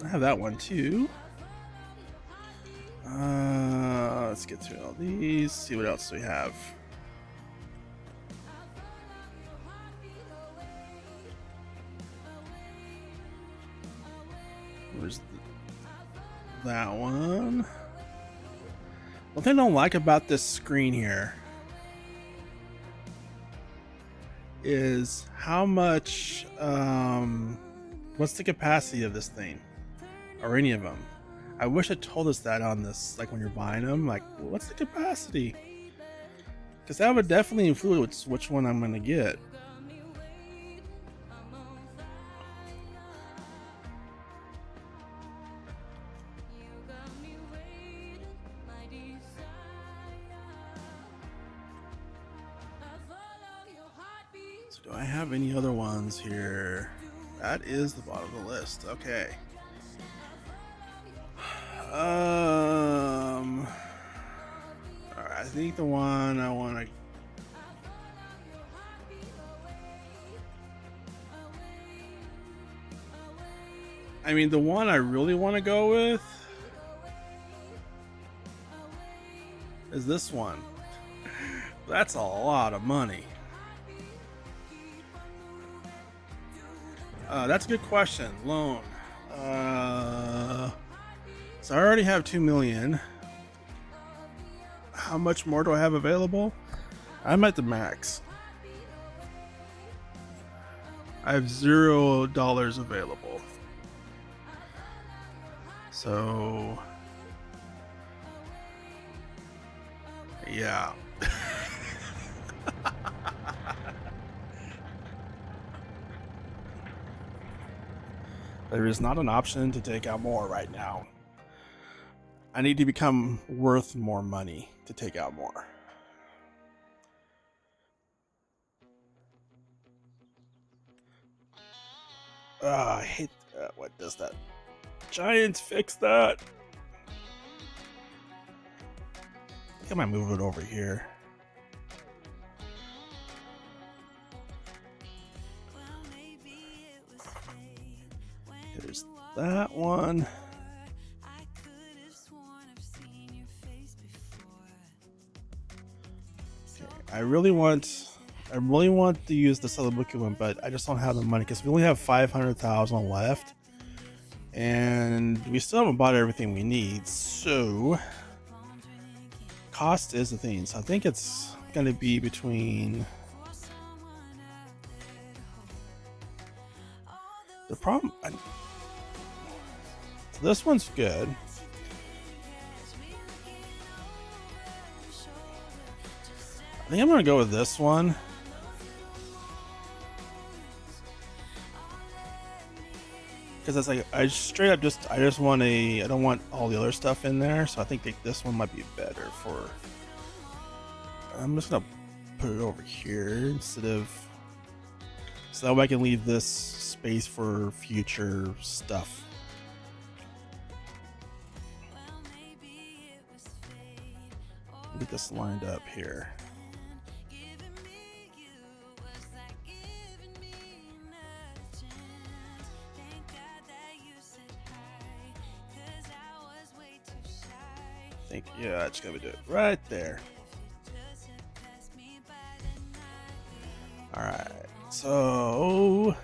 I have that one too. Let's get through all these, see what else we have. Where's that one? One thing I don't like about this screen here is how much, what's the capacity of this thing, or any of them. I wish it told us that on this, like when you're buying them, like what's the capacity? Because that would definitely influence which one I'm gonna get. So do I have any other ones here? That is the bottom of the list. Okay. Alright, I think the one I want to. I mean, the one I really want to go with is this one. That's a lot of money. That's a good question. Loan. So I already have 2 million. How much more do I have available? I'm at the max. I have $0 available. So yeah. There is not an option to take out more right now. I need to become worth more money to take out more. I hate that. What does that? Giants, fix that. I think I might move it over here. There's that one. I really want to use the Celobuk one, but I just don't have the money because we only have 500,000 left, and we still haven't bought everything we need. So cost is the thing. So I think it's going to be between. The problem. So this one's good. I think I'm going to go with this one. Because it's like, I straight up I just want I don't want all the other stuff in there. So I think this one might be better for. I'm just going to put it over here instead of. So that way I can leave this space for future stuff. Get this lined up here. I think, yeah, it's gonna do it right there. All right, so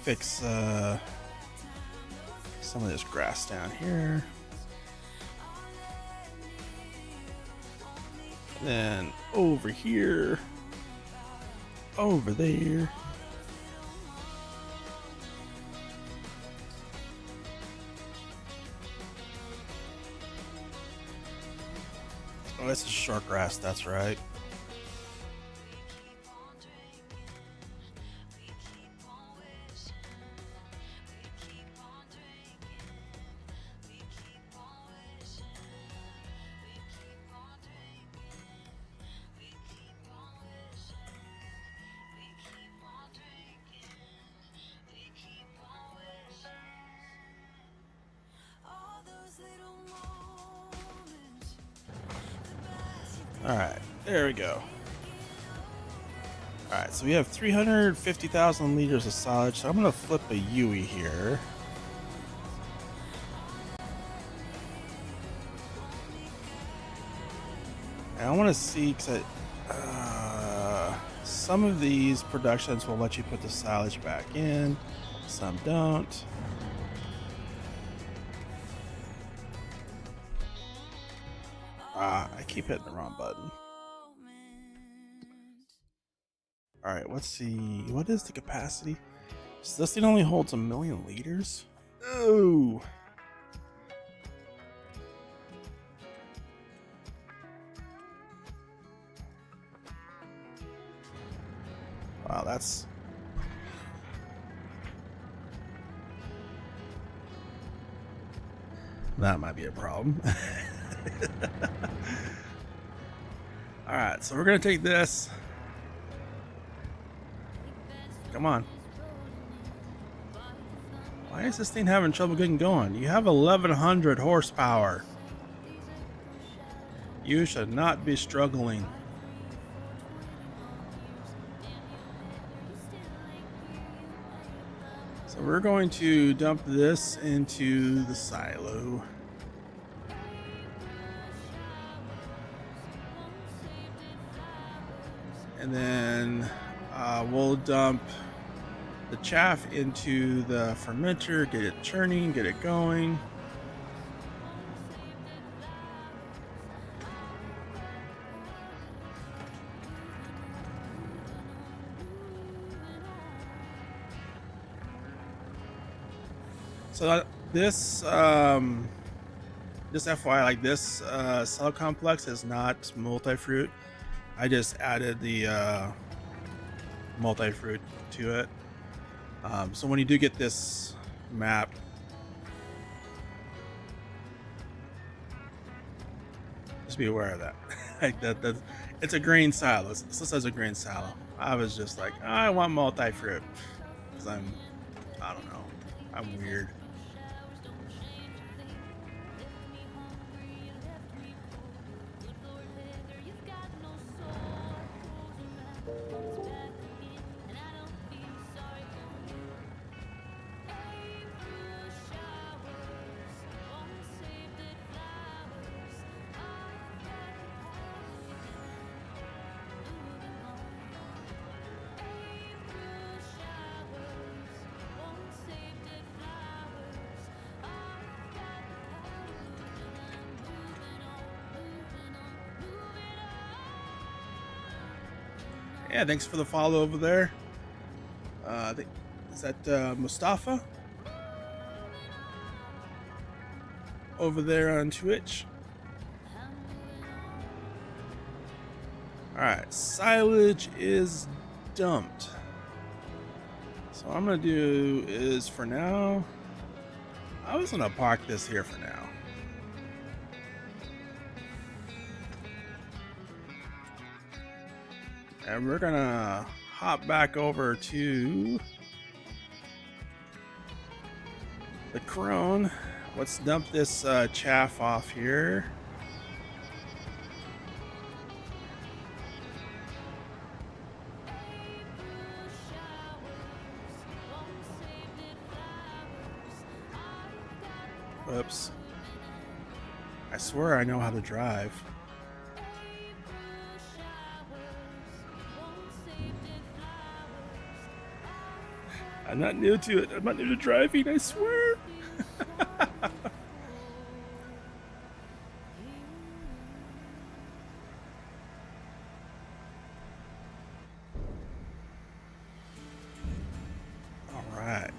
fix some of this grass down here. Then over here, over there. Oh, this is short grass, that's right. Alright, there we go. Alright, so we have 350,000 liters of solid, so I'm going to flip a UE here. And I want to see, because some of these productions will let you put the silage back in, some don't. I keep hitting the wrong button. Alright, let's see. What is the capacity? So this thing only holds 1 million liters? Oh! Wow, that's... That might be a problem. Alright, so we're going to take this. Come on. Why is this thing having trouble getting going? You have 1100 horsepower. You should not be struggling. So we're going to dump this into the silo. And then we'll dump the chaff into the fermenter, get it churning, get it going. So this, just FYI, like this cell complex is not multi-fruit. I just added the multi-fruit to it. So when you do get this map, just be aware of that. Like that it's a grain silo. This says a grain silo. I was just like, I want multi-fruit because I don't know, I'm weird. Yeah, thanks for the follow over there. Is that Mustafa over there on Twitch? Alright, silage is dumped. So what I'm gonna do is, for now, I was gonna park this here for now. And we're gonna hop back over to the crone. Let's dump this chaff off here. Whoops. I swear I know how to drive. I'm not new to it. I'm not new to driving, I swear. All right.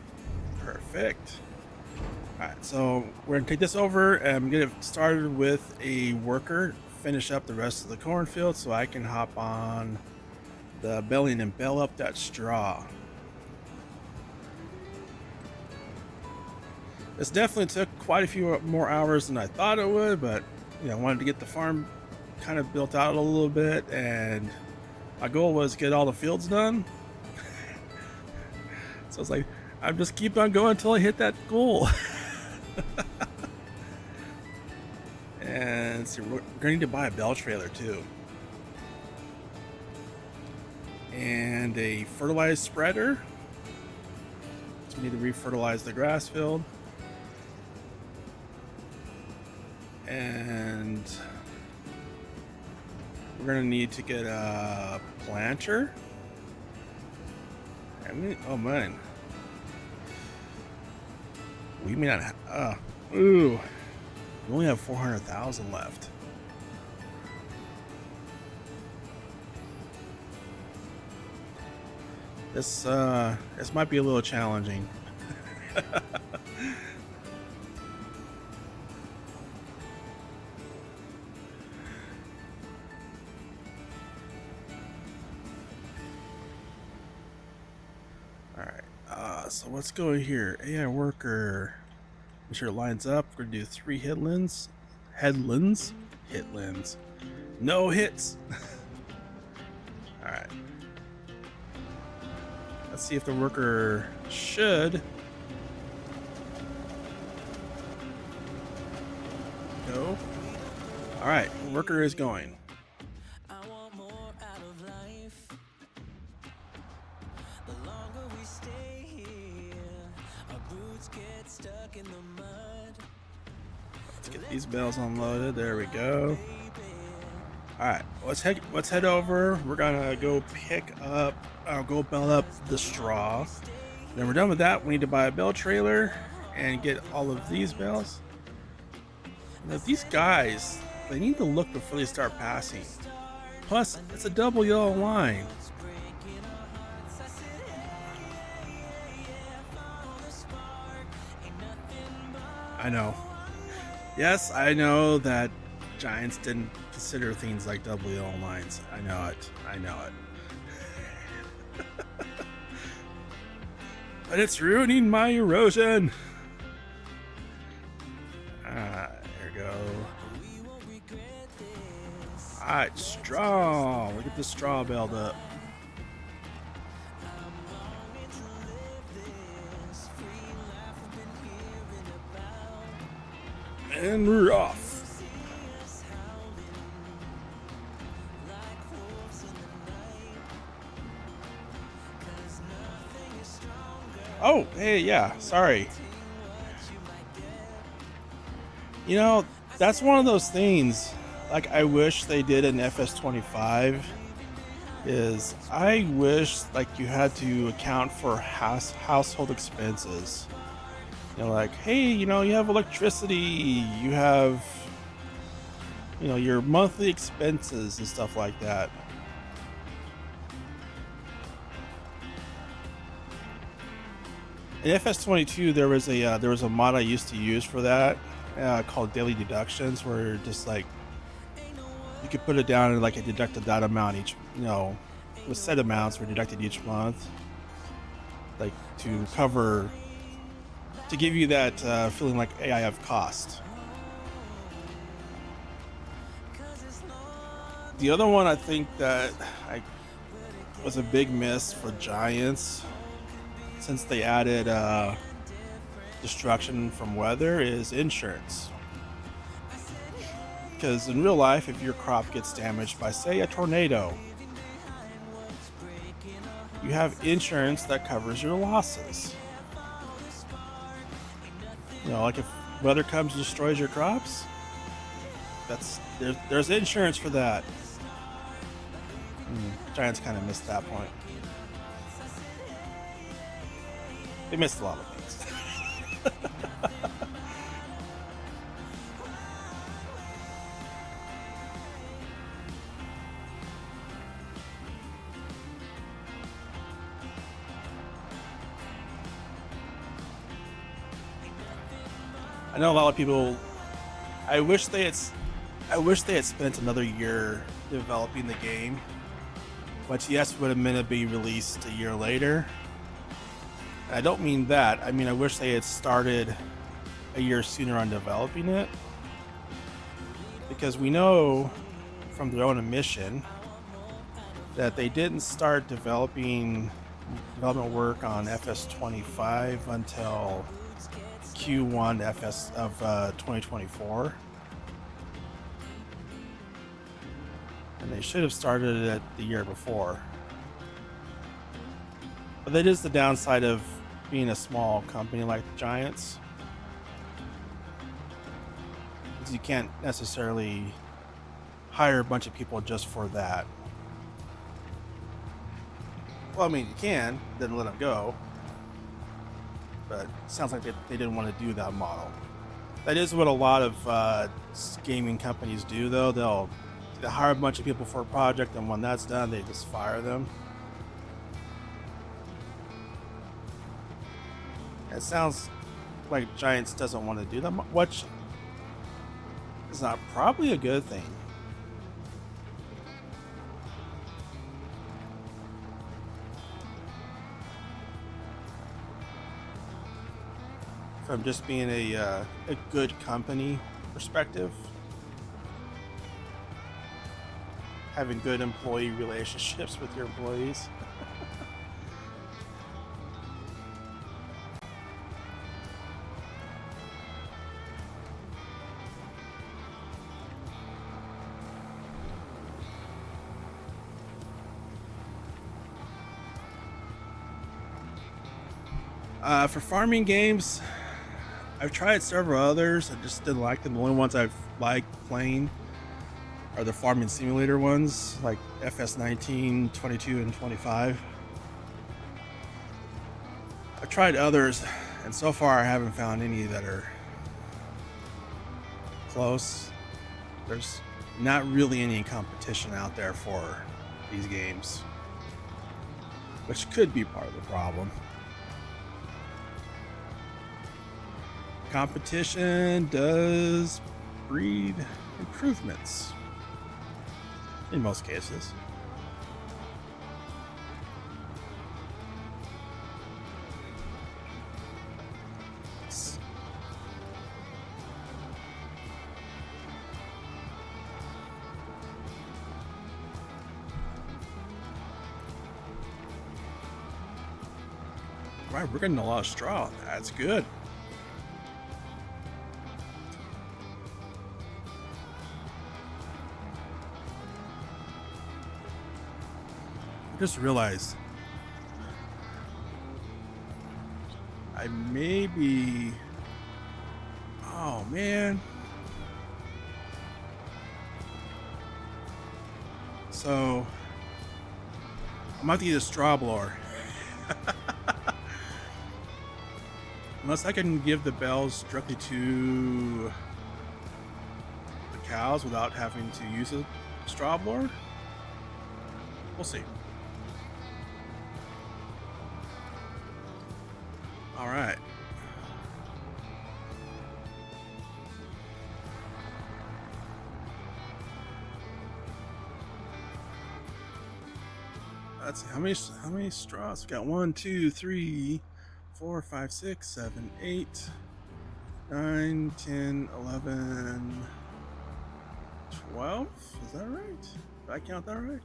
Perfect. All right, so we're gonna take this over and get it started with a worker, finish up the rest of the cornfield so I can hop on the belling and bale up that straw. This definitely took quite a few more hours than I thought it would, but you know, I wanted to get the farm kind of built out a little bit, and my goal was to get all the fields done. So it's like, I'm just keep on going until I hit that goal. And so we're going to need to buy a bell trailer too, and a fertilized spreader. So we need to re-fertilize the grass field. And we're gonna need to get a planter. Oh man, we may not have, we only have 400,000 left. This might be a little challenging. So let's go here. AI worker. Make sure it lines up. We're gonna do 3 headlands. No hits. All right. Let's see if the worker should go. All right, worker is going. Let's get these bales unloaded. There we go. All right, let's head over. We're gonna go pick up, go bale up the straw. Then we're done with that. We need to buy a bale trailer and get all of these bales. Now these guys, they need to look before they start passing. Plus, it's a double yellow line. I know. Yes, I know that Giants didn't consider things like double yellow lines. I know it. I know it. But it's ruining my erosion. There we go. Alright, straw. Look at the straw baled up. And we're off. Oh, hey, yeah, sorry. You know, that's one of those things, like, I wish they did in FS25, is I wish, like, you had to account for household expenses. You know, like, hey, you know, you have electricity, you have, you know, your monthly expenses and stuff like that. In FS22, there was a mod I used to use for that called daily deductions, where just like you could put it down and like it deducted that amount each, with set amounts were deducted each month, like to give you that feeling like, hey, I have cost. The other one I think that was a big miss for Giants, since they added destruction from weather, is insurance. Because in real life, if your crop gets damaged by, say, a tornado, you have insurance that covers your losses. Like if weather comes and destroys your crops, there's insurance for that. Giants kind of missed that point. They missed a lot of things. I know a lot of people. I wish they had spent another year developing the game, which yes would have meant to be released a year later. And I don't mean that. I mean I wish they had started a year sooner on developing it, because we know from their own admission that they didn't start development work on FS25 until Q1 FS of 2024, and they should have started it the year before. But that is the downside of being a small company like the Giants, is you can't necessarily hire a bunch of people just for that. Well, I mean, you can, then let them go. But it sounds like they didn't want to do that model. That is what a lot of gaming companies do, though. They'll hire a bunch of people for a project, and when that's done, they just fire them. It sounds like Giants doesn't want to do that, which is not probably a good thing. From just being a good company perspective, having good employee relationships with your employees. For farming games, I've tried several others. I just didn't like them. The only ones I've liked playing are the farming simulator ones, like FS19, 22, and 25. I've tried others, and so far I haven't found any that are close. There's not really any competition out there for these games, which could be part of the problem. Competition does breed improvements in most cases. Right, we're getting a lot of straw. That's good. Just realized I may be, oh man, so I'm about to get a straw blower. Unless I can give the bells directly to the cows without having to use a straw blower, we'll see. All right. Let's see how many straws we got. 1, 2, 3, 4, 5, 6, 7, 8, 9, 10, 11, 12. Is that right? Did I count that right?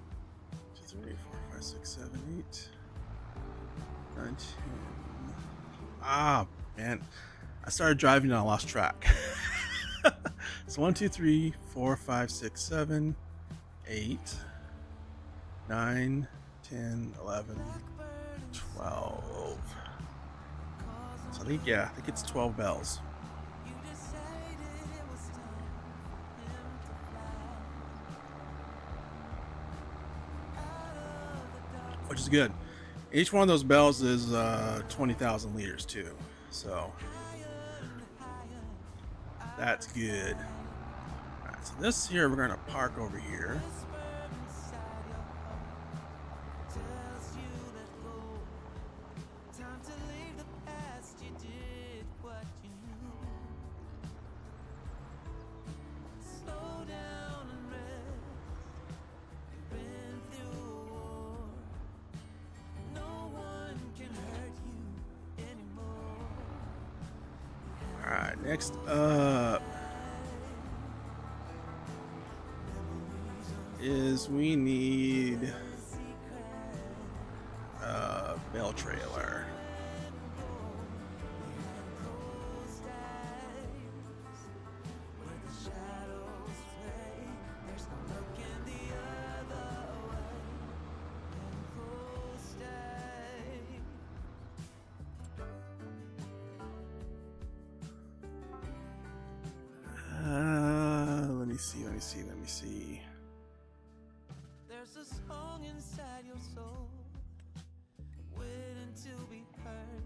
2, 3, 4, 5, 6, 7, 8, 9, 10. Ah, man. I started driving and I lost track. So 1, 2, 3, 4, 5, 6, 7, 8, 9, 10, 11, 12. So I think it's 12 bells. Which is good. Each one of those bells is 20,000 liters too. So that's good. All right, so this here, we're gonna park over here. Alright, next up is we need a bell trailer. Let me see. There's a song inside your soul, waiting to be heard.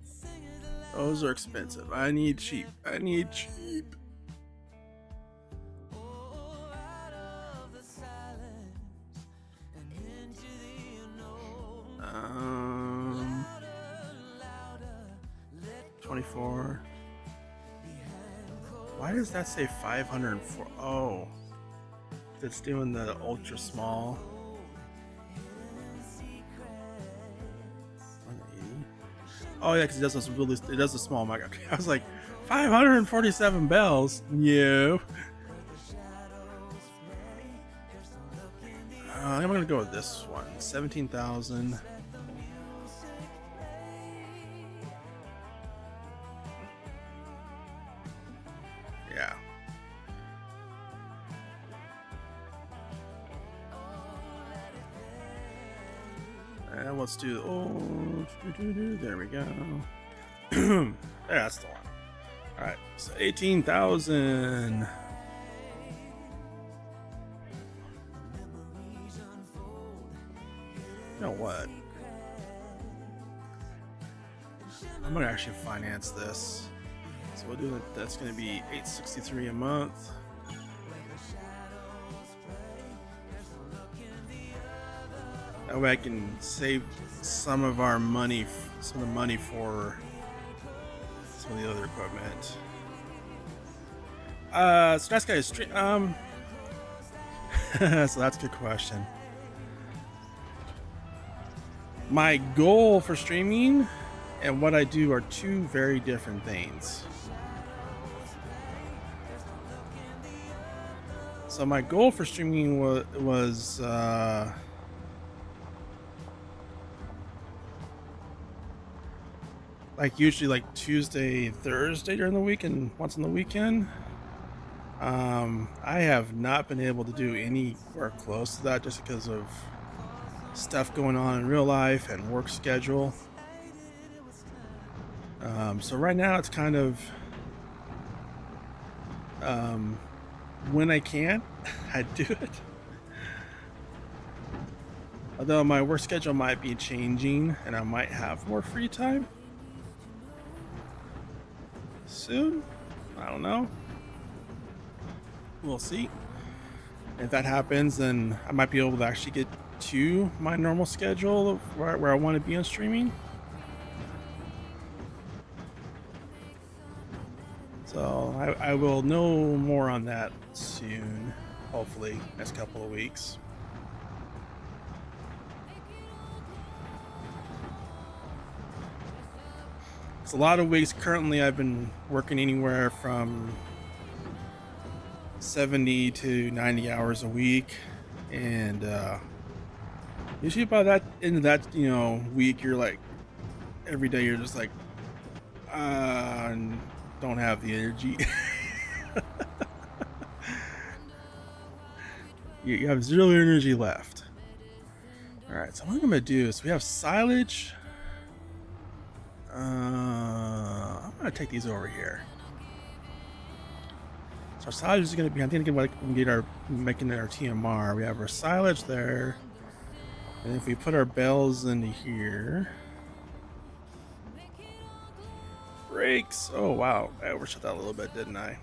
Sing it aloud. Those are expensive. I need cheap. I need cheap. Um, 24. Why does that say 504? Oh, it's doing the ultra small. 180. Oh yeah, because it does this really. It does the small mic. I was like, 547 bells. No. I'm gonna go with this one. 17,000. Yeah. And let's do. Oh, there we go. There, that's the one. All right, so 18,000. You know what? I'm gonna actually finance this. So we'll do it. That's gonna be $863 a month. That way I can save some of our money, some of the money for some of the other equipment. So that's gonna stream. So that's a good question. My goal for streaming and what I do are two very different things. So my goal for streaming was like usually like Tuesday, Thursday during the week and once on the weekend. I have not been able to do anywhere close to that just because of stuff going on in real life and work schedule. So right now it's kind of when I can, I do it. Although my work schedule might be changing and I might have more free time soon. I don't know. We'll see. If that happens, then I might be able to actually get to my normal schedule of where I want to be on streaming. I will know more on that soon, hopefully next couple of weeks. It's a lot of weeks currently. I've been working anywhere from 70 to 90 hours a week, and usually by that into that week, you're like every day you're just like don't have the energy. You have zero energy left. All right, so what I'm gonna do is we have silage. I'm gonna take these over here. So our silage is gonna be, I'm thinking like we get our making our TMR. We have our silage there, and if we put our bells into here, brakes. Oh wow, I overshot that a little bit, didn't I?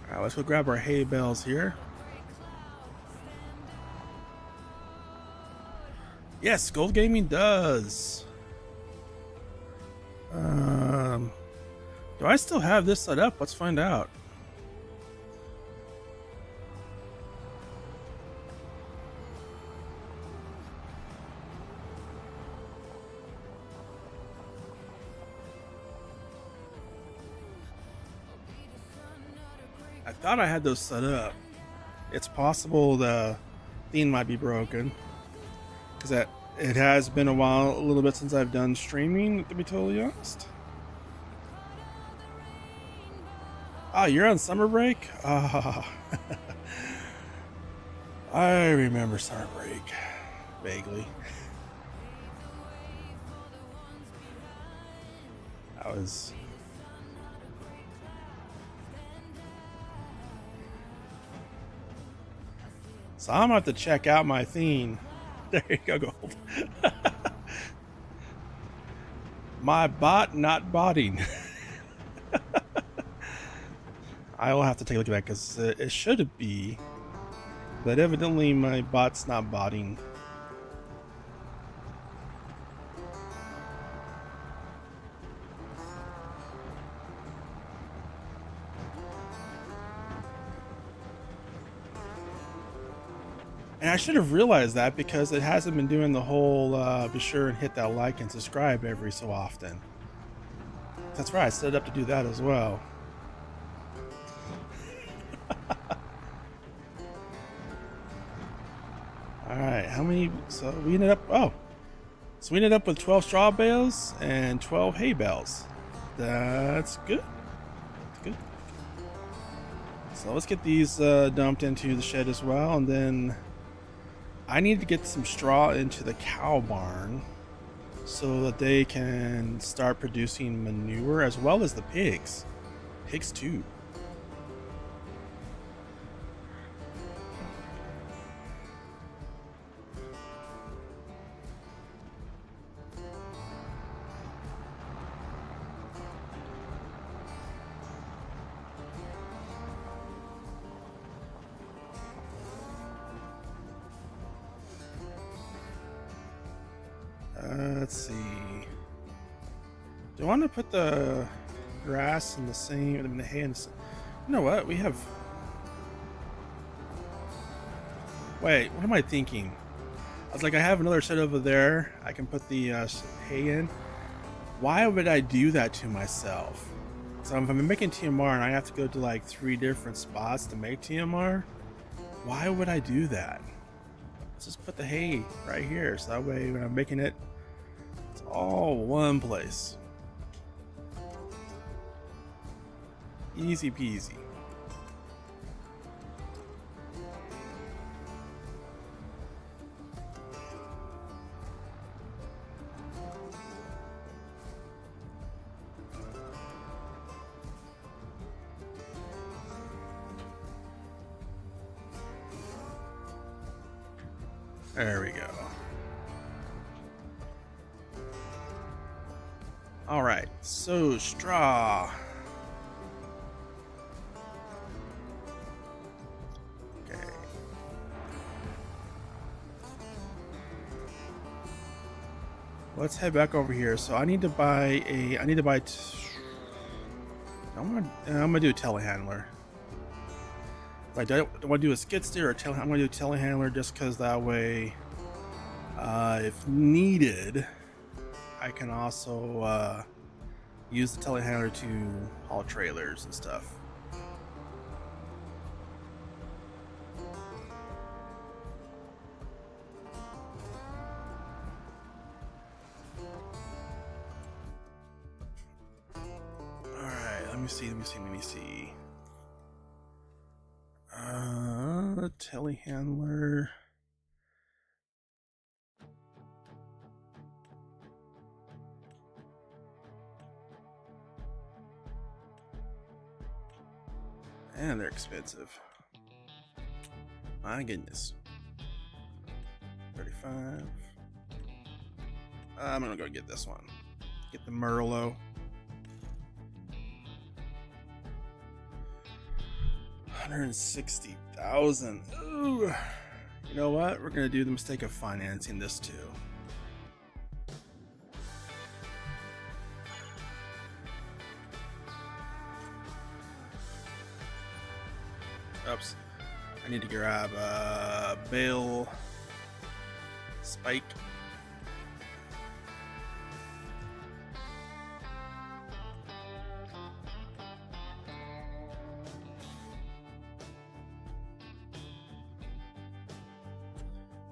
Alright, let's go grab our hay bales here. Yes, Gold Gaming does. Do I still have this set up? Let's find out. I thought I had those set up. It's possible the theme might be broken, because it has been a little bit since I've done streaming, to be totally honest. Ah, you're on summer break? Ah, I remember summer break vaguely. I was. So I'm gonna have to check out my theme. There you go, Gold. My bot not botting. I will have to take a look at that because it should be, but evidently my bot's not botting. And I should have realized that because it hasn't been doing the whole be sure and hit that like and subscribe every so often. That's right, I set it up to do that as well. Alright, how many? So we ended up, so we ended up with 12 straw bales and 12 hay bales. That's good. That's good. So let's get these dumped into the shed as well, and then I need to get some straw into the cow barn so that they can start producing manure, as well as the pigs. Pigs too. Let's see. Do I want to put the grass in the same, I mean the hay in the same? You know what? We have. Wait, what am I thinking? I was like, I have another set over there. I can put the hay in. Why would I do that to myself? So if I'm making TMR and I have to go to like 3 different spots to make TMR, why would I do that? Let's just put the hay right here, so that way when I'm making it, it's all one place. Easy peasy. There we go. All right, so straw. let's head back over here. So I need to buy a. I need to buy. I'm gonna do a telehandler. Like, do I want to do a skid steer or a I'm gonna do a telehandler just because that way, if needed, I can also use the telehandler to haul trailers and stuff. Alright, let me see. Telehandler. And they're expensive. My goodness. 35. I'm gonna go get this one. Get the Merlot. 160,000. Ooh. You know what? We're gonna do the mistake of financing this too. Oops. I need to grab a bale spike.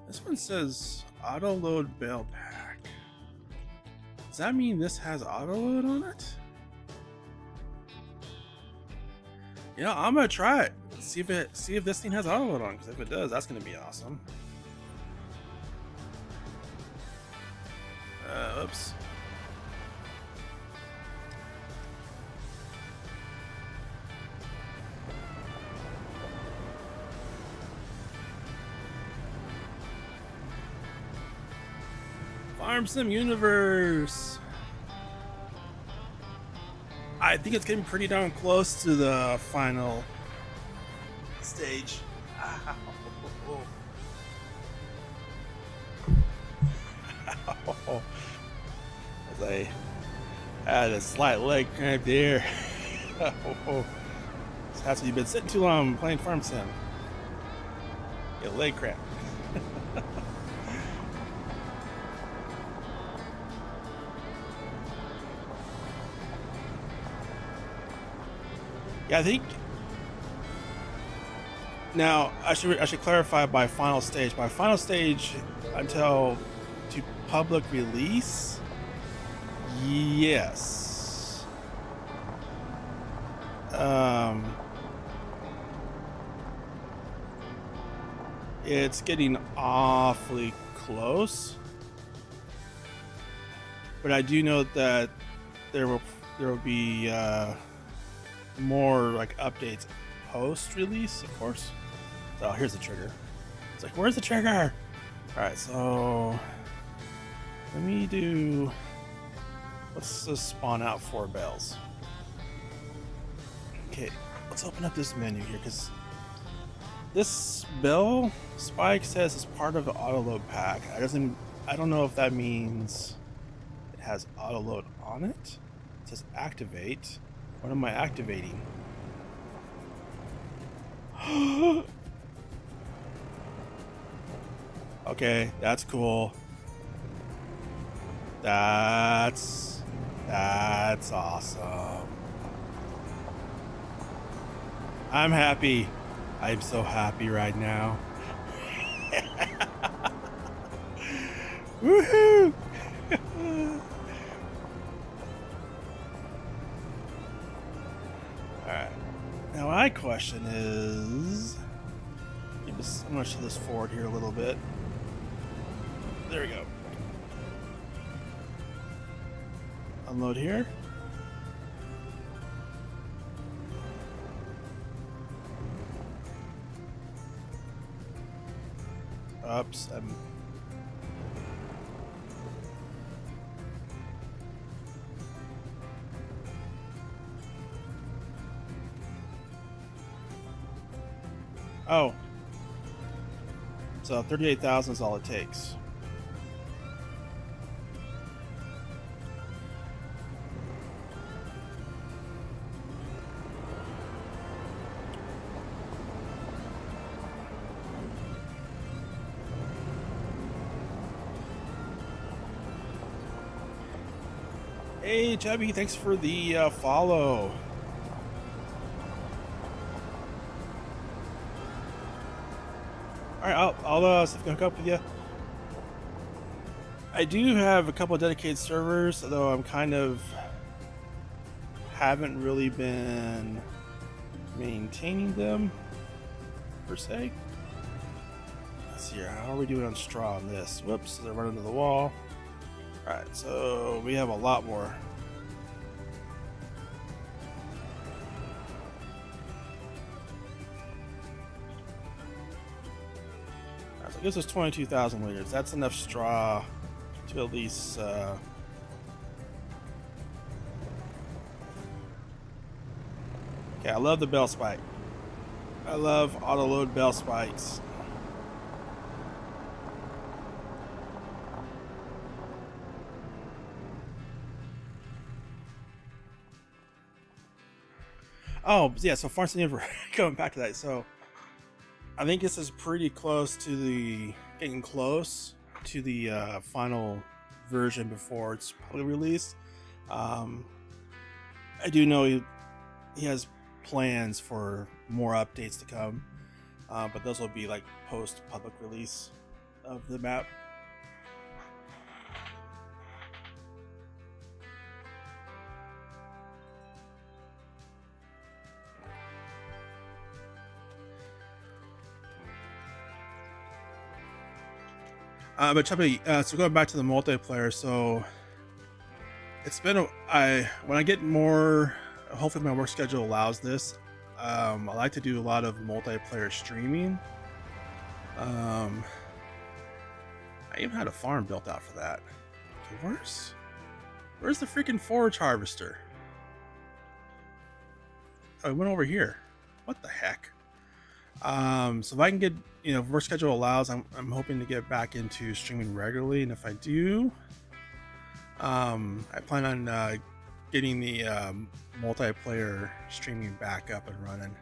This one says auto load bale pack. Does that mean this has auto load on it? You know, I'm gonna try it. See if this thing has auto load on, because if it does, that's gonna be awesome. Oops. Farm Sim Universe. I think it's getting pretty darn close to the final stage. Ow. Ow. As I had a slight leg cramp there. That's what you've been sitting too long playing Farm Sim. Get a leg cramp. Yeah, I think now I should clarify by final stage. By final stage until to public release, yes. It's getting awfully close, but I do know that there will be more like updates post release, of course. So here's the trigger. It's like, where's the trigger? All right, so let me do. Let's just spawn out 4 bales. Okay, let's open up this menu here because this bell spike says it's part of the auto load pack. I don't know if that means it has auto load on it. It says activate. What am I activating? Okay, that's cool. That's awesome. I'm happy. I'm so happy right now. Woohoo! Alright. Now my question is, I'm going to show this forward here a little bit. There we go. Unload here. Oops, oh. So 38,000 is all it takes. Hey, Chubby, thanks for the follow. All right, I'll see if I can hook up with you. I do have a couple of dedicated servers, although I'm kind of haven't really been maintaining them per se. Let's see here. How are we doing on straw on this? Whoops, they're running to the wall. All right, so we have a lot more. All right, so it gives us 22,000 liters. That's enough straw to at least okay, I love the bell spike. I love auto load bell spikes. Oh yeah, so Farm Buildi, going back to that. So I think this is pretty close to getting close to the final version before it's probably released. I do know he has plans for more updates to come, but those will be like post public release of the map. But Chubby, so going back to the multiplayer, so it's been when I get more, hopefully my work schedule allows this. I like to do a lot of multiplayer streaming. I even had a farm built out for that. Okay, where's the freaking forage harvester? Oh, it went over here. What the heck? So if I can get, if work schedule allows, I'm hoping to get back into streaming regularly, and if I do, I plan on getting the multiplayer streaming back up and running.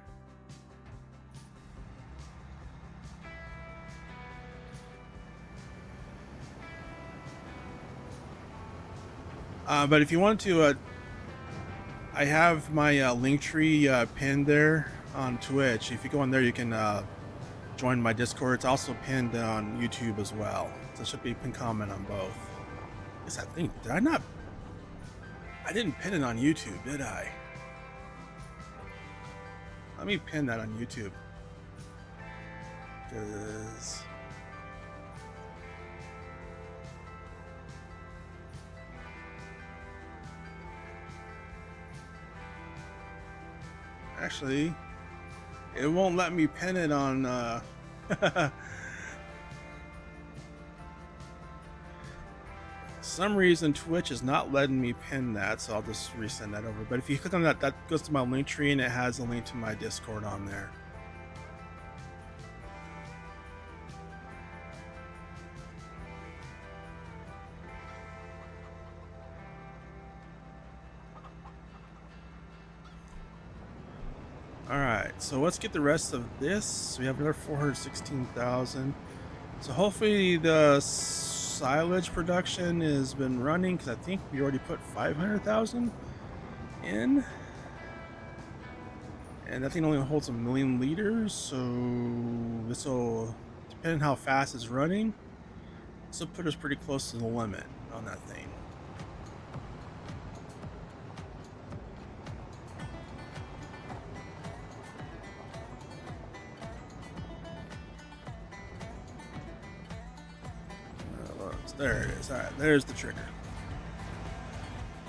But if you want to, I have my Linktree pinned there on Twitch. If you go in there, you can join my Discord. It's also pinned on YouTube as well, so it should be pinned comment on both. I guess I didn't pin it on YouTube, did I? Let me pin that on YouTube, because actually it won't let me pin it on some reason Twitch is not letting me pin that, so I'll just resend that over. But if you click on that, that goes to my link tree, and it has a link to my Discord on there. Alright, so let's get the rest of this. We have another 416,000. So hopefully the silage production has been running, because I think we already put 500,000 in. And that thing only holds 1 million liters, so this will, depending on how fast it's running, this will put us pretty close to the limit on that thing. There it is. All right, there's the trigger.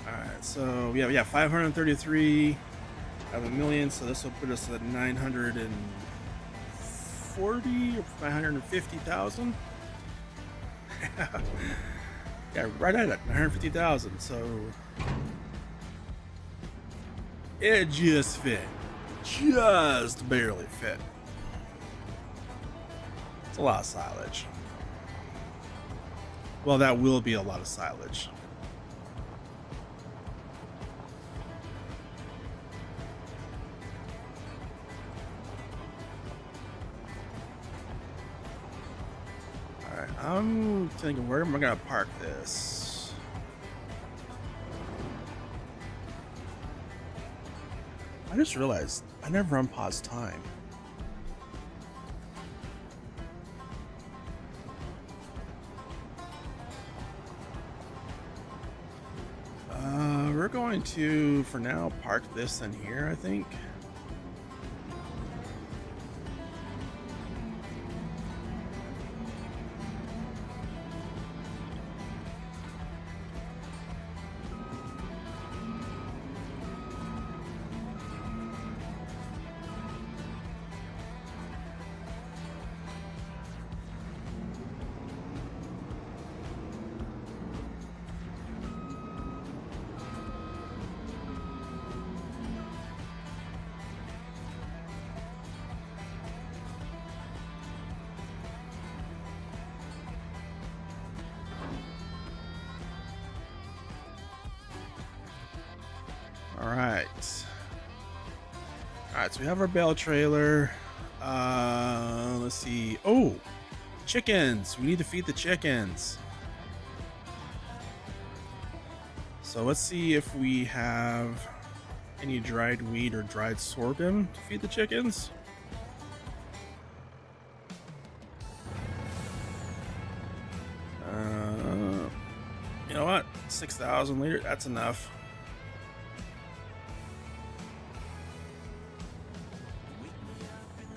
All right, so yeah, 533 out of 1 million. So this will put us at 940 or 950,000. Yeah, right at it, 950,000. So it just fit, just barely fit. It's a lot of silage. Well, that will be a lot of silage. Alright, I'm thinking, where am I gonna park this? I just realized I never unpaused time. We're going to, for now, park this in here, I think. Alright, so we have our bale trailer. Let's see. Oh, chickens. We need to feed the chickens. So let's see if we have any dried wheat or dried sorghum to feed the chickens. You know what? 6,000 liters, that's enough.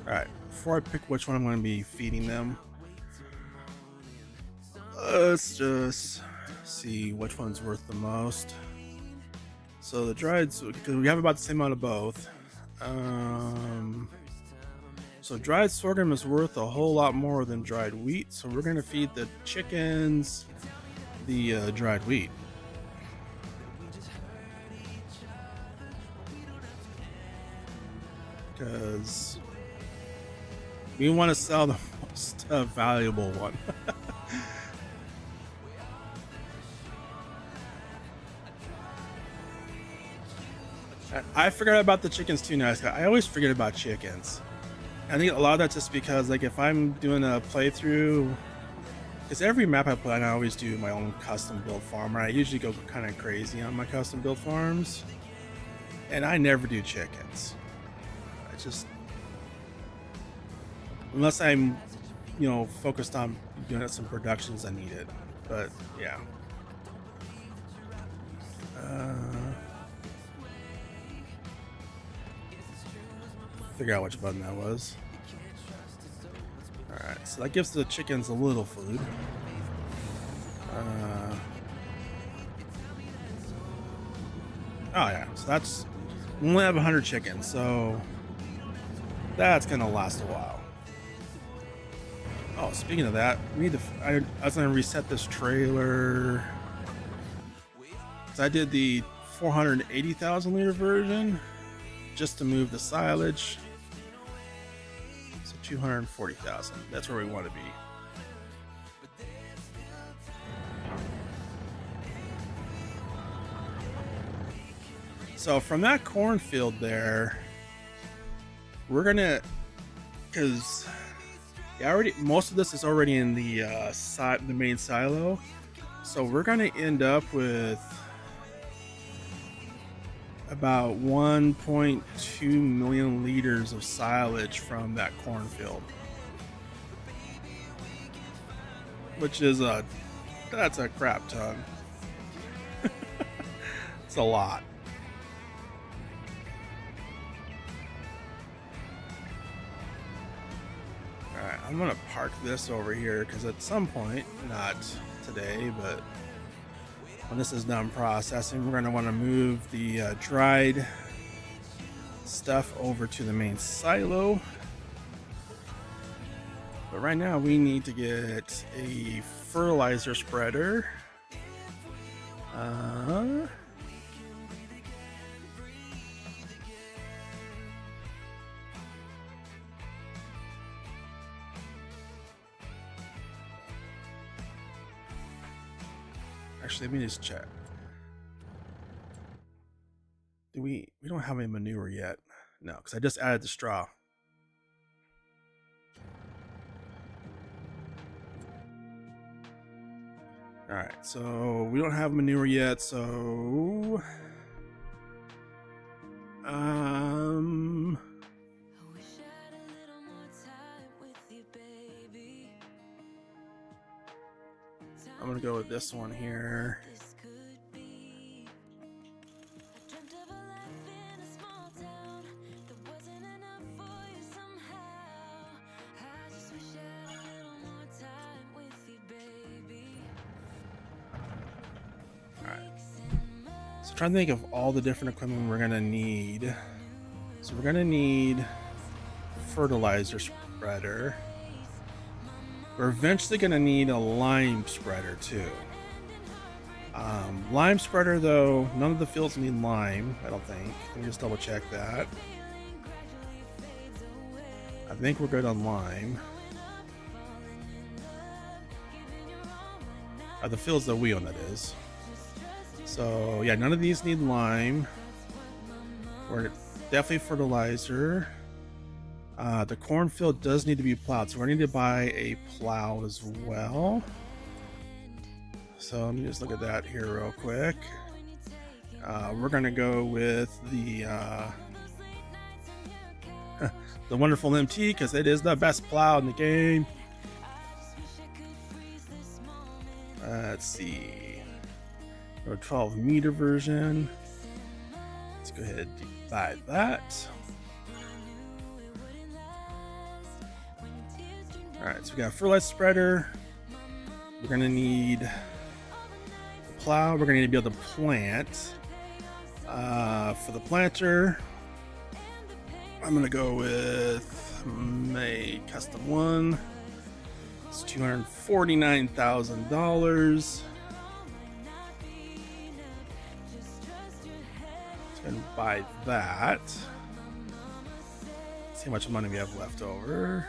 Alright, before I pick which one I'm going to be feeding them, let's just see which one's worth the most. So the dried, because we have about the same amount of both. So dried sorghum is worth a whole lot more than dried wheat, so we're going to feed the chickens the dried wheat. Because we want to sell the most valuable one. I forgot about the chickens too now. I always forget about chickens. I think a lot of that's just because, like, if I'm doing a playthrough, because every map I play, I always do my own custom build farm, and I usually go kind of crazy on my custom build farms, and I never do chickens. I just, unless I'm, you know, focused on doing some productions I needed. But yeah. Figure out which button that was. Alright, so that gives the chickens a little food. Oh yeah, so that's, we only have 100 chickens, so that's gonna last a while. Oh, speaking of that, we need to, I was gonna reset this trailer. So I did the 480,000 liter version just to move the silage. 240,000. That's where we want to be. So from that cornfield there, we're gonna, because already most of this is already in the the main silo, so we're gonna end up with about 1.2 million liters of silage from that cornfield, which is that's a crap ton. It's a lot. Alright, I'm gonna park this over here because at some point, not today, but when this is done processing, we're going to want to move the dried stuff over to the main silo. But right now we need to get a fertilizer spreader. Actually, let me just check. Do we don't have any manure yet. No, because I just added the straw. Alright, so we don't have manure yet, so I'm gonna go with this one here. So trying to think of all the different equipment we're gonna need. So we're gonna need fertilizer spreader. We're eventually gonna need a lime spreader too. Lime spreader though, none of the fields need lime, I don't think. Let me just double check that. I think we're good on lime. The fields that we own, that is. So yeah, none of these need lime. We're definitely fertilizer. The cornfield does need to be plowed, so we're going to need to buy a plow as well. So let me just look at that here real quick. We're going to go with the the wonderful MT because it is the best plow in the game. Let's see. 12-meter version. Let's go ahead and buy that. Alright, so we got a fertilizer spreader. We're gonna need a plow. We're gonna need to be able to plant. For the planter, I'm gonna go with a custom one. It's $249,000. And buy that. See how much money we have left over.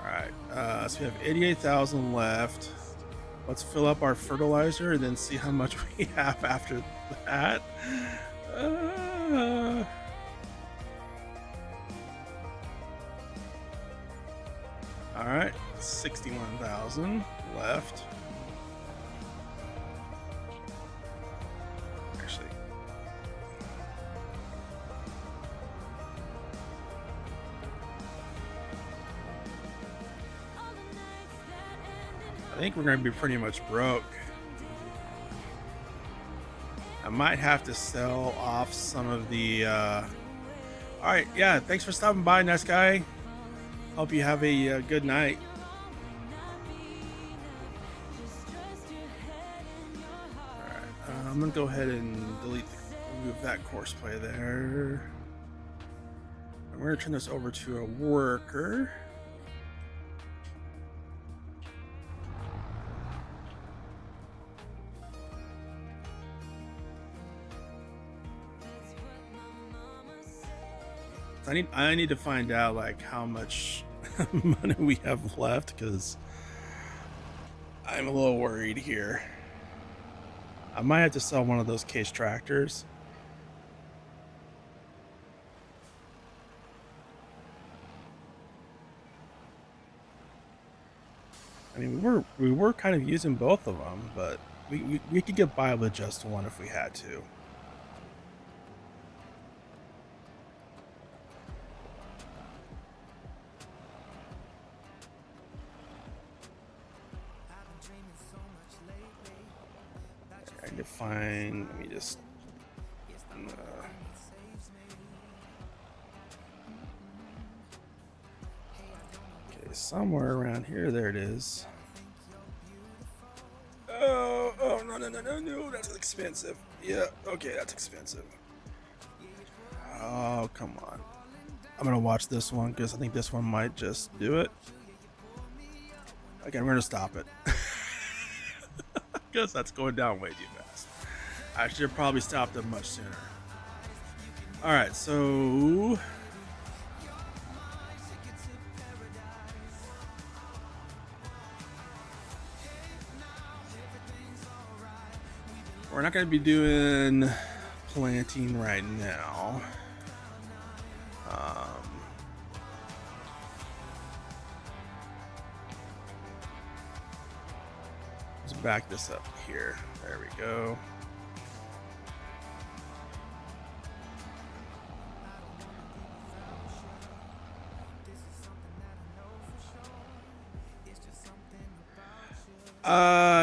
Alright, so we have 88,000 left. Let's fill up our fertilizer and then see how much we have after that. Alright, 61,000 left. I think we're going to be pretty much broke. I might have to sell off some of the alright, yeah, thanks for stopping by, nice guy. Hope you have a good night. Alright, I'm going to go ahead and remove that course play there. And we're going to turn this over to a worker. I need to find out like how much money we have left because I'm a little worried here. I might have to sell one of those case tractors. I mean, we were kind of using both of them, but we could get by with just one if we had to. To find, let me just okay, somewhere around here, there it is. Oh no, that's expensive. Yeah, okay, that's expensive. Oh, come on. I'm gonna watch this one because I think this one might just do it. Okay, we're gonna stop it because that's going down way too fast. I should have probably stopped them much sooner. Alright, so we're not going to be doing planting right now. back this up here. There we go.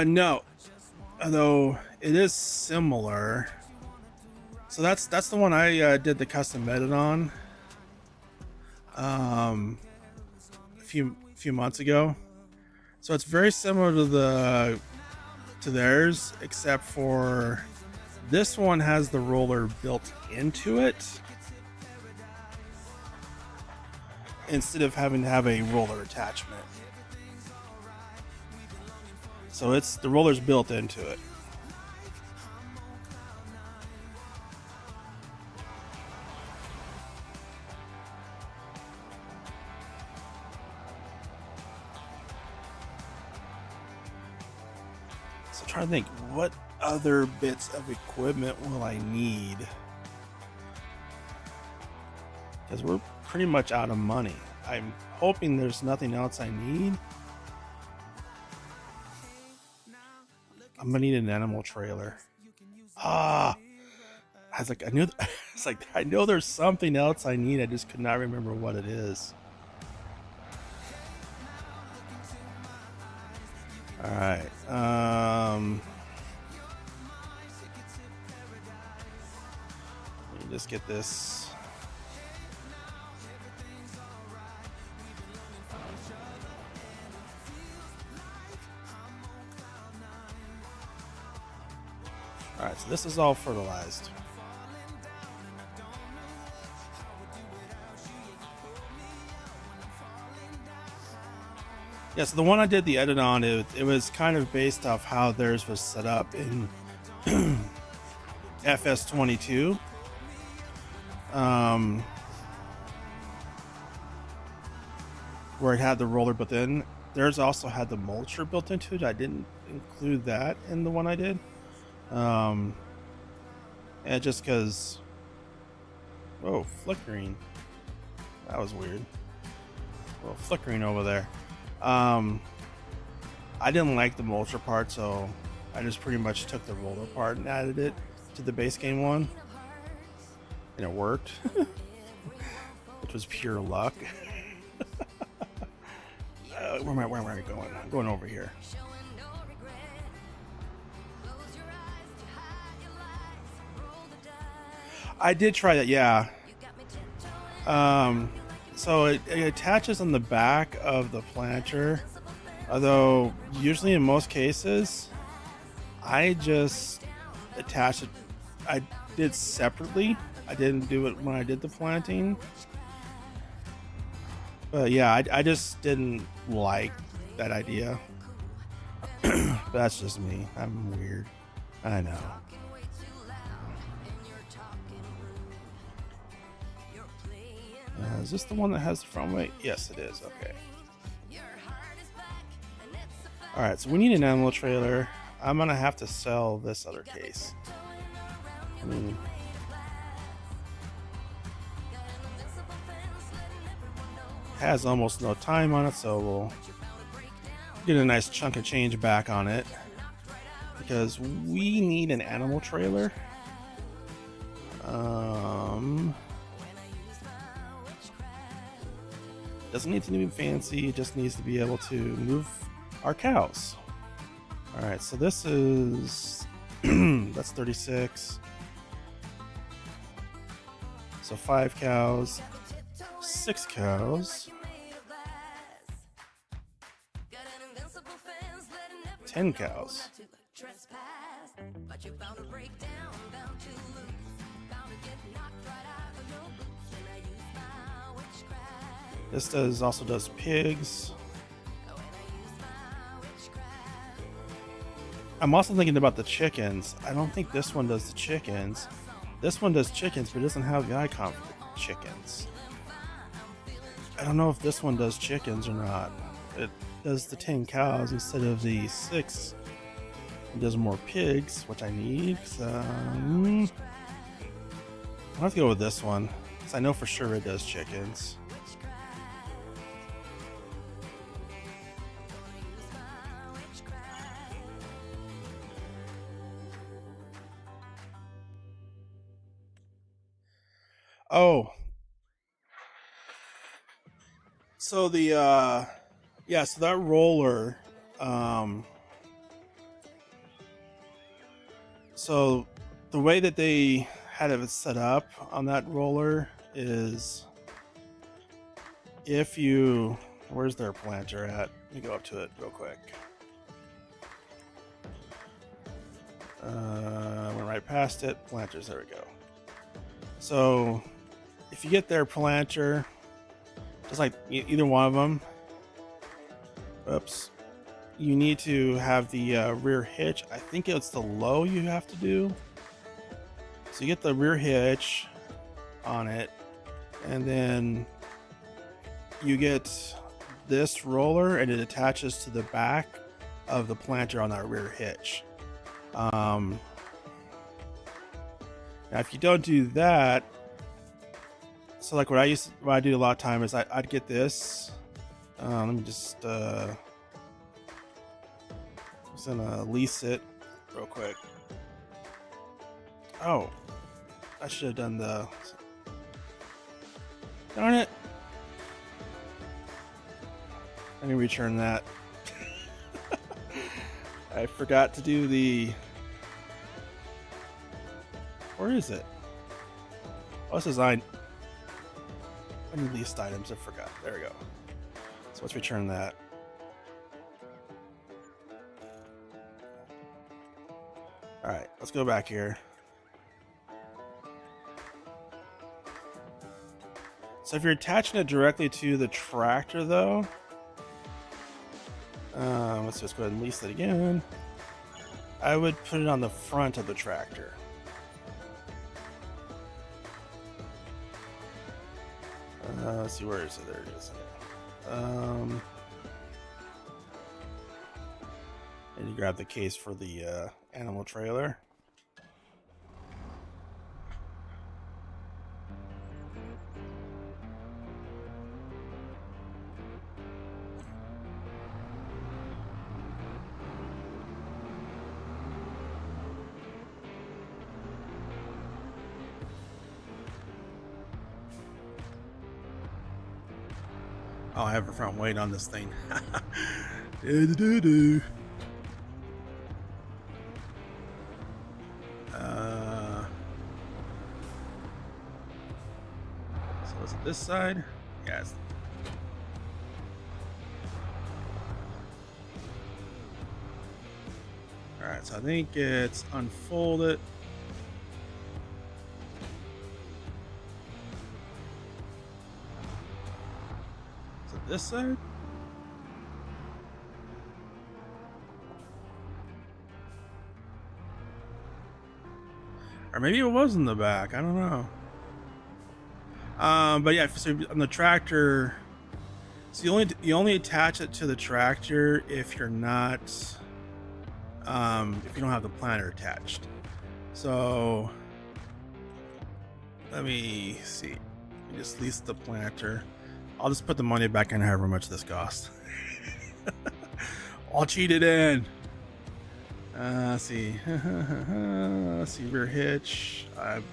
No, although it is similar. So that's the one I did the custom edit on a few months ago. So it's very similar to theirs, except for this one has the roller built into it instead of having to have a roller attachment. So the roller's built into it. So I'm trying to think, what other bits of equipment will I need? Because we're pretty much out of money. I'm hoping there's nothing else I need. I'm gonna need an animal trailer. I was like, I know there's something else I need. I just could not remember what it is. All right. Let me just get this. All right, so this is all fertilized. Yeah, so the one I did the edit on, it was kind of based off how theirs was set up in FS25. Where it had the roller built in. Theirs also had the mulcher built into it. I didn't include that in the one I did. And just because, whoa, flickering, that was weird. Well, flickering over there. I didn't like the mulcher part, so I just pretty much took the roller part and added it to the base game one, and it worked, which was pure luck. Where am I going? I'm going over here. I did try that, yeah. So it attaches on the back of the planter, although usually in most cases I just attach it. I did separately. I didn't do it when I did the planting, but yeah, I just didn't like that idea. But that's just me. I'm weird, I know. Is this the one that has the front weight? Yes, it is. Okay. Alright, so we need an animal trailer. I'm gonna have to sell this other case. I mean, has almost no time on it, so we'll get a nice chunk of change back on it, because we need an animal trailer. Doesn't need to be fancy, it just needs to be able to move our cows. Alright, so this is that's 36. So 5 cows, 6 cows, 10 cows. This also does pigs. I'm also thinking about the chickens. I don't think this one does the chickens. This one does chickens, but it doesn't have the icon for the chickens. I don't know if this one does chickens or not. It does the 10 cows instead of the 6. It does more pigs, which I need. So, I'll have to go with this one, because I know for sure it does chickens. Oh, so the yeah, so that roller, so the way that they had it set up on that roller is if you, where's their planter at? Let me go up to it real quick. Went right past it. Planters, there we go. So if you get their planter, just like either one of them, oops, you need to have the rear hitch. I think it's the low you have to do. So you get the rear hitch on it, and then you get this roller, and it attaches to the back of the planter on that rear hitch. Now if you don't do that, so like what I do a lot of time is I'd get this. Let me just gonna lease it real quick. Oh, I should have done the, darn it. I need to return that. I forgot to do the, where is it? Oh, this is I need leased items. I forgot. There we go. So let's return that. All right, let's go back here. So if you're attaching it directly to the tractor, though, let's just go ahead and lease it again. I would put it on the front of the tractor. Let's see, where is it? There it is. And you grab the case for the animal trailer. Oh, I have a front weight on this thing. So is it this side? Yes. All right, so I think it's unfold it. This side? Or maybe it was in the back. I don't know. But yeah, so on the tractor, so you only attach it to the tractor if you're not, if you don't have the planter attached. So let me see. Let me just lease the planter. I'll just put the money back in however much this costs. I'll cheat it in. Let's see. Let's see, rear hitch. I'm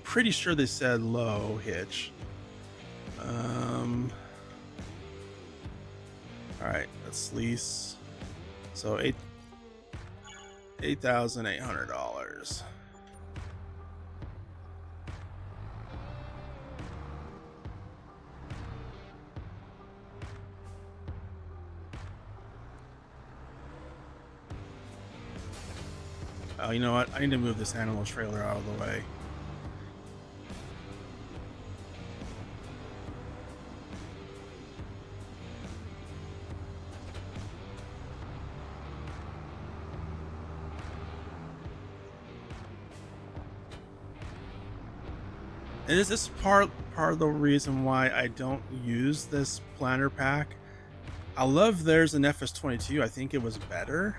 pretty sure they said low hitch. Alright, let's lease. So $8,800. Oh, you know what? I need to move this animal trailer out of the way. And this is part of the reason why I don't use this planter pack. I love theirs in FS22. I think it was better.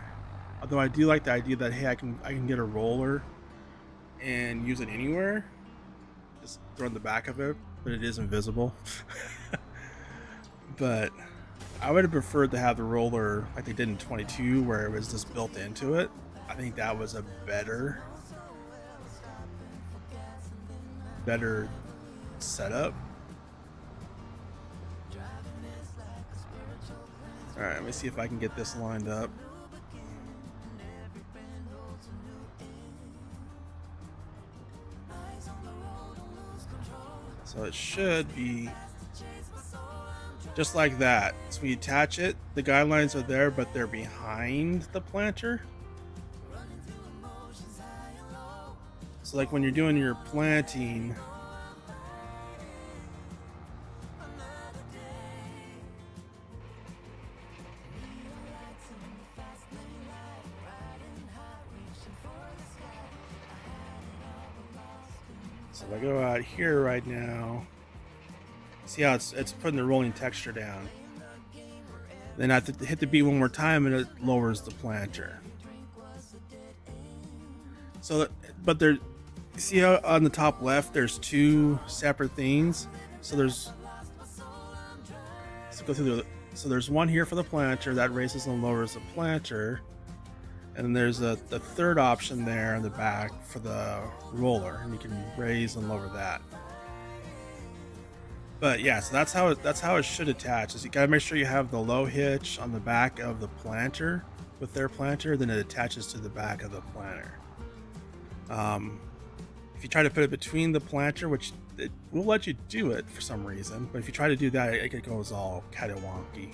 Although I do like the idea that, hey, I can get a roller and use it anywhere. Just throw in the back of it, but it is invisible. But I would have preferred to have the roller like they did in 22, where it was just built into it. I think that was a better setup. All right, let me see if I can get this lined up. So it should be just like that. So we attach it, the guidelines are there, but they're behind the planter. So like when you're doing your planting, so if I go out here right now, see how it's putting the rolling texture down. Then I have to hit the B one more time and it lowers the planter. So, but there, see how on the top left there's two separate things. So there's, let's go through the, so there's one here for the planter that raises and lowers the planter, and then there's the third option there in the back for the roller, and you can raise and lower that. But yeah, so that's how it should attach. Is you gotta make sure you have the low hitch on the back of the planter with their planter, then it attaches to the back of the planter. If you try to put it between the planter, which it will let you do it for some reason, but if you try to do that, it goes all kind of wonky.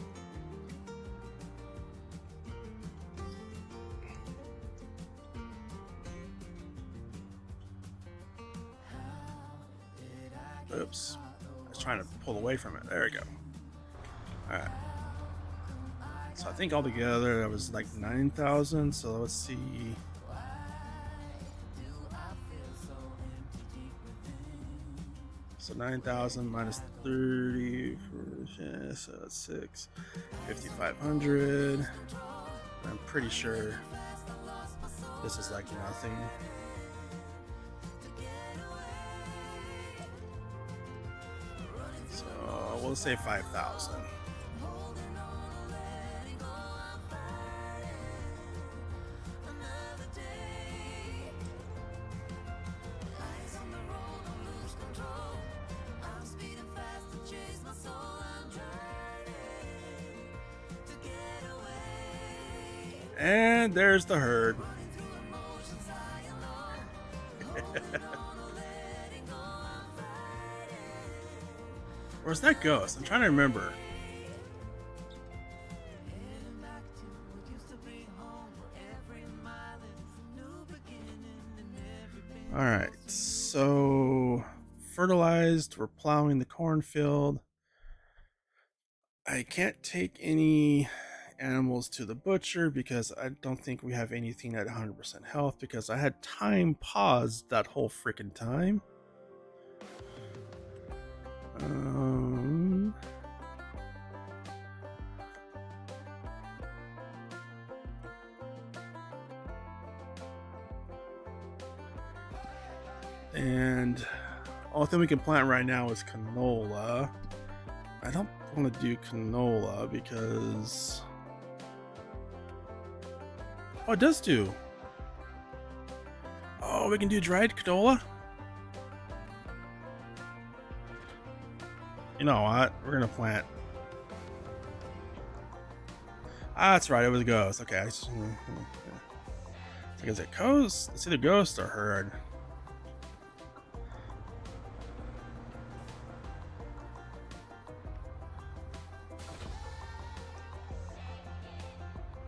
Oops. I was trying to pull away from it. There we go. Alright. So I think altogether that was like 9,000. So let's see. So 9,000 minus 30, so that's 6, 5,500. I'm pretty sure this is like nothing. So we'll say 5,000. And there's the herd. Where's that ghost? I'm trying to remember. Alright, so fertilized, we're plowing the cornfield. I can't take any animals to the butcher because I don't think we have anything at 100% health, because I had time paused that whole freaking time. And all thing we can plant right now is canola. I don't want to do canola because, oh, it does do. Oh, we can do dried canola. You know what? We're gonna plant. Ah, that's right. It was a ghost. Okay. Is it ghost? It's either ghost or herd.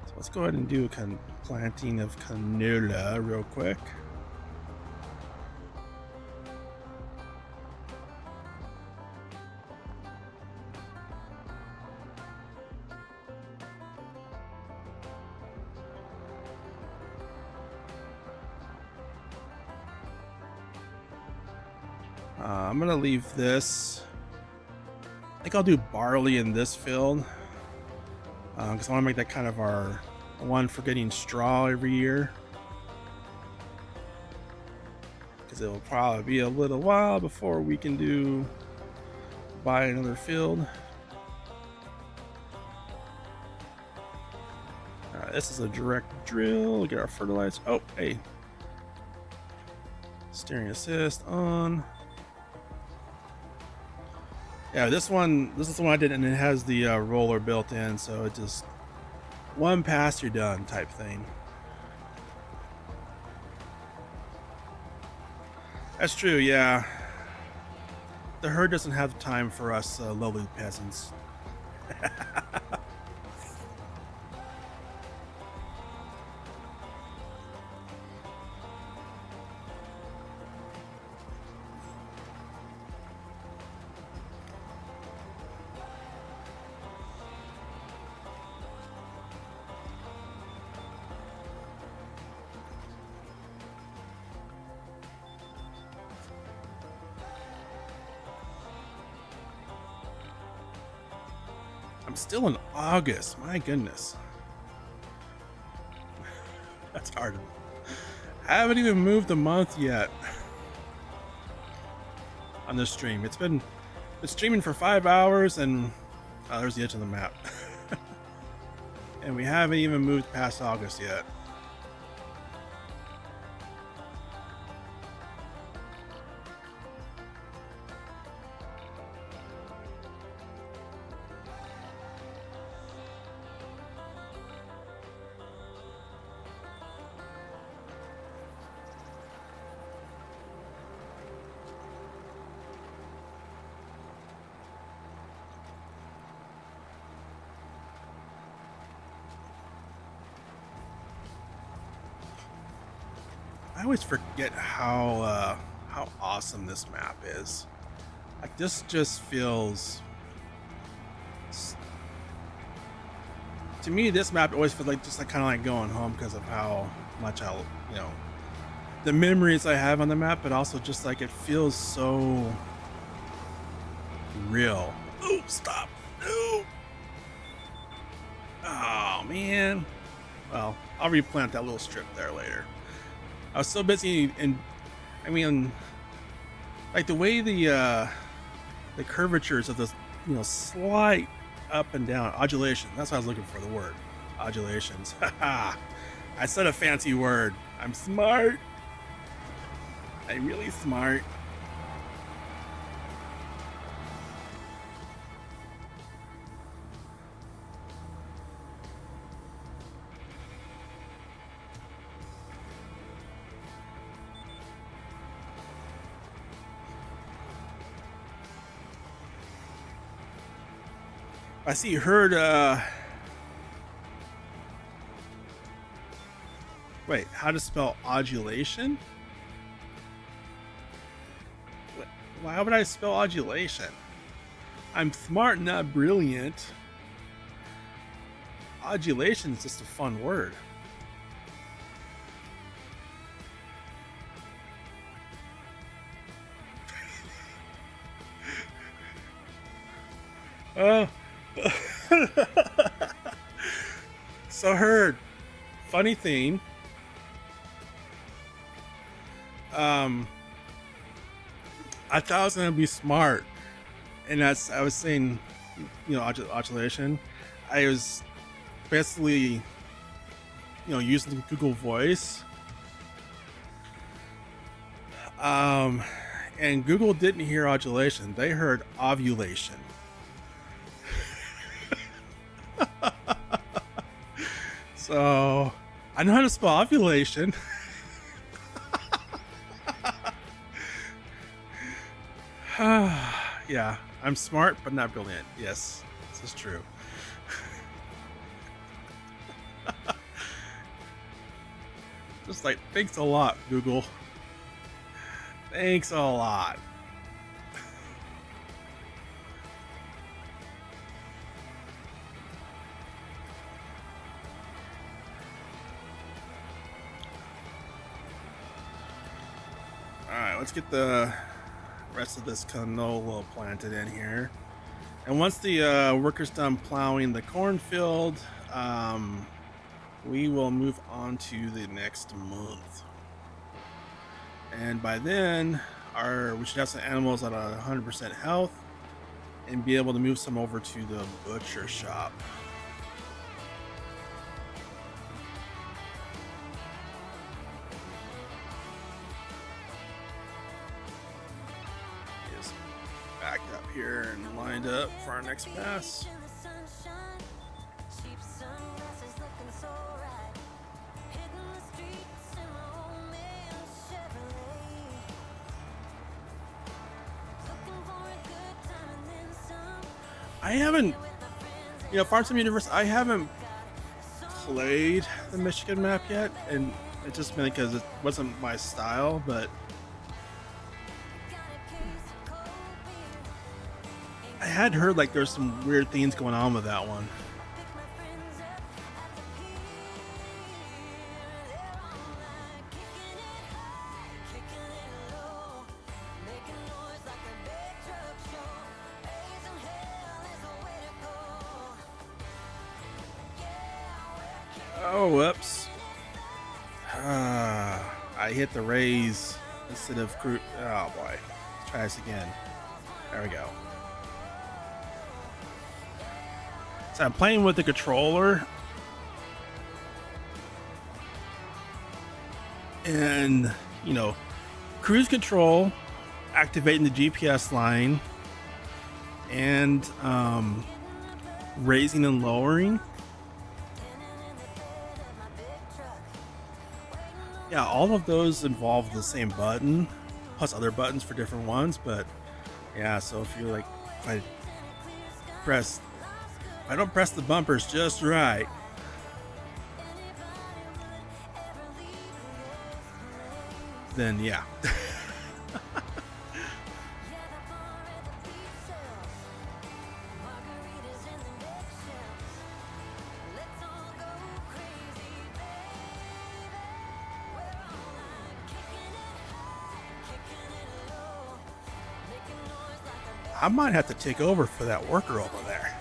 So let's go ahead and do a planting of canola real quick. I'm gonna leave this. I think I'll do barley in this field because I want to make that kind of our one for getting straw every year, because it will probably be a little while before we can buy another field. Alright, this is a direct drill. Get our fertilizer. Oh, hey, steering assist on. Yeah, this is the one I did, and it has the roller built in, so it just one pass you're done type thing. That's true, yeah. The herd doesn't have time for us lowly peasants. I'm still in August. My goodness. That's hard. I haven't even moved a month yet on this stream. It's been streaming for 5 hours, and there's the edge of the map. And we haven't even moved past August yet. I always forget how awesome this map is. Like, this just feels, to me, this map always feels like just like kind of like going home because of how much the memories I have on the map, but also just like it feels so real. Ooh, stop! Ooh. Oh man. Well, I'll replant that little strip there later. I was so busy, and I mean, like the way the curvatures of this, slight up and down, undulation. That's what I was looking for, the word, undulations. I said a fancy word. I'm smart. I'm really smart. I see you heard, wait, how to spell odulation? Why would I spell odulation? I'm smart, not brilliant. Odulation is just a fun word. Oh. So heard, funny thing, I thought I was gonna be smart, and I was saying, odulation. I was basically, using Google Voice, and Google didn't hear odulation; they heard ovulation. So I know how to spell ovulation. Yeah, I'm smart but not brilliant. Yes, this is true. Just like, thanks a lot, Google. Thanks a lot. Alright, let's get the rest of this canola planted in here. And once the worker's done plowing the cornfield, we will move on to the next month. And by then, we should have some animals at 100% health and be able to move some over to the butcher shop. Back up here and line lined up for our next pass. I haven't, Farm Sim Universe, I haven't played the Michigan map yet, and it just been because it wasn't my style, but I had heard like there's some weird things going on with that one. Oh, whoops. I hit the raise instead of crew. Oh boy. Let's try this again. There we go. So I'm playing with the controller. And, cruise control, activating the GPS line, and raising and lowering. Yeah, all of those involve the same button, plus other buttons for different ones. But yeah, so if you're like, if I don't press the bumpers just right, then yeah. I might have to take over for that worker over there.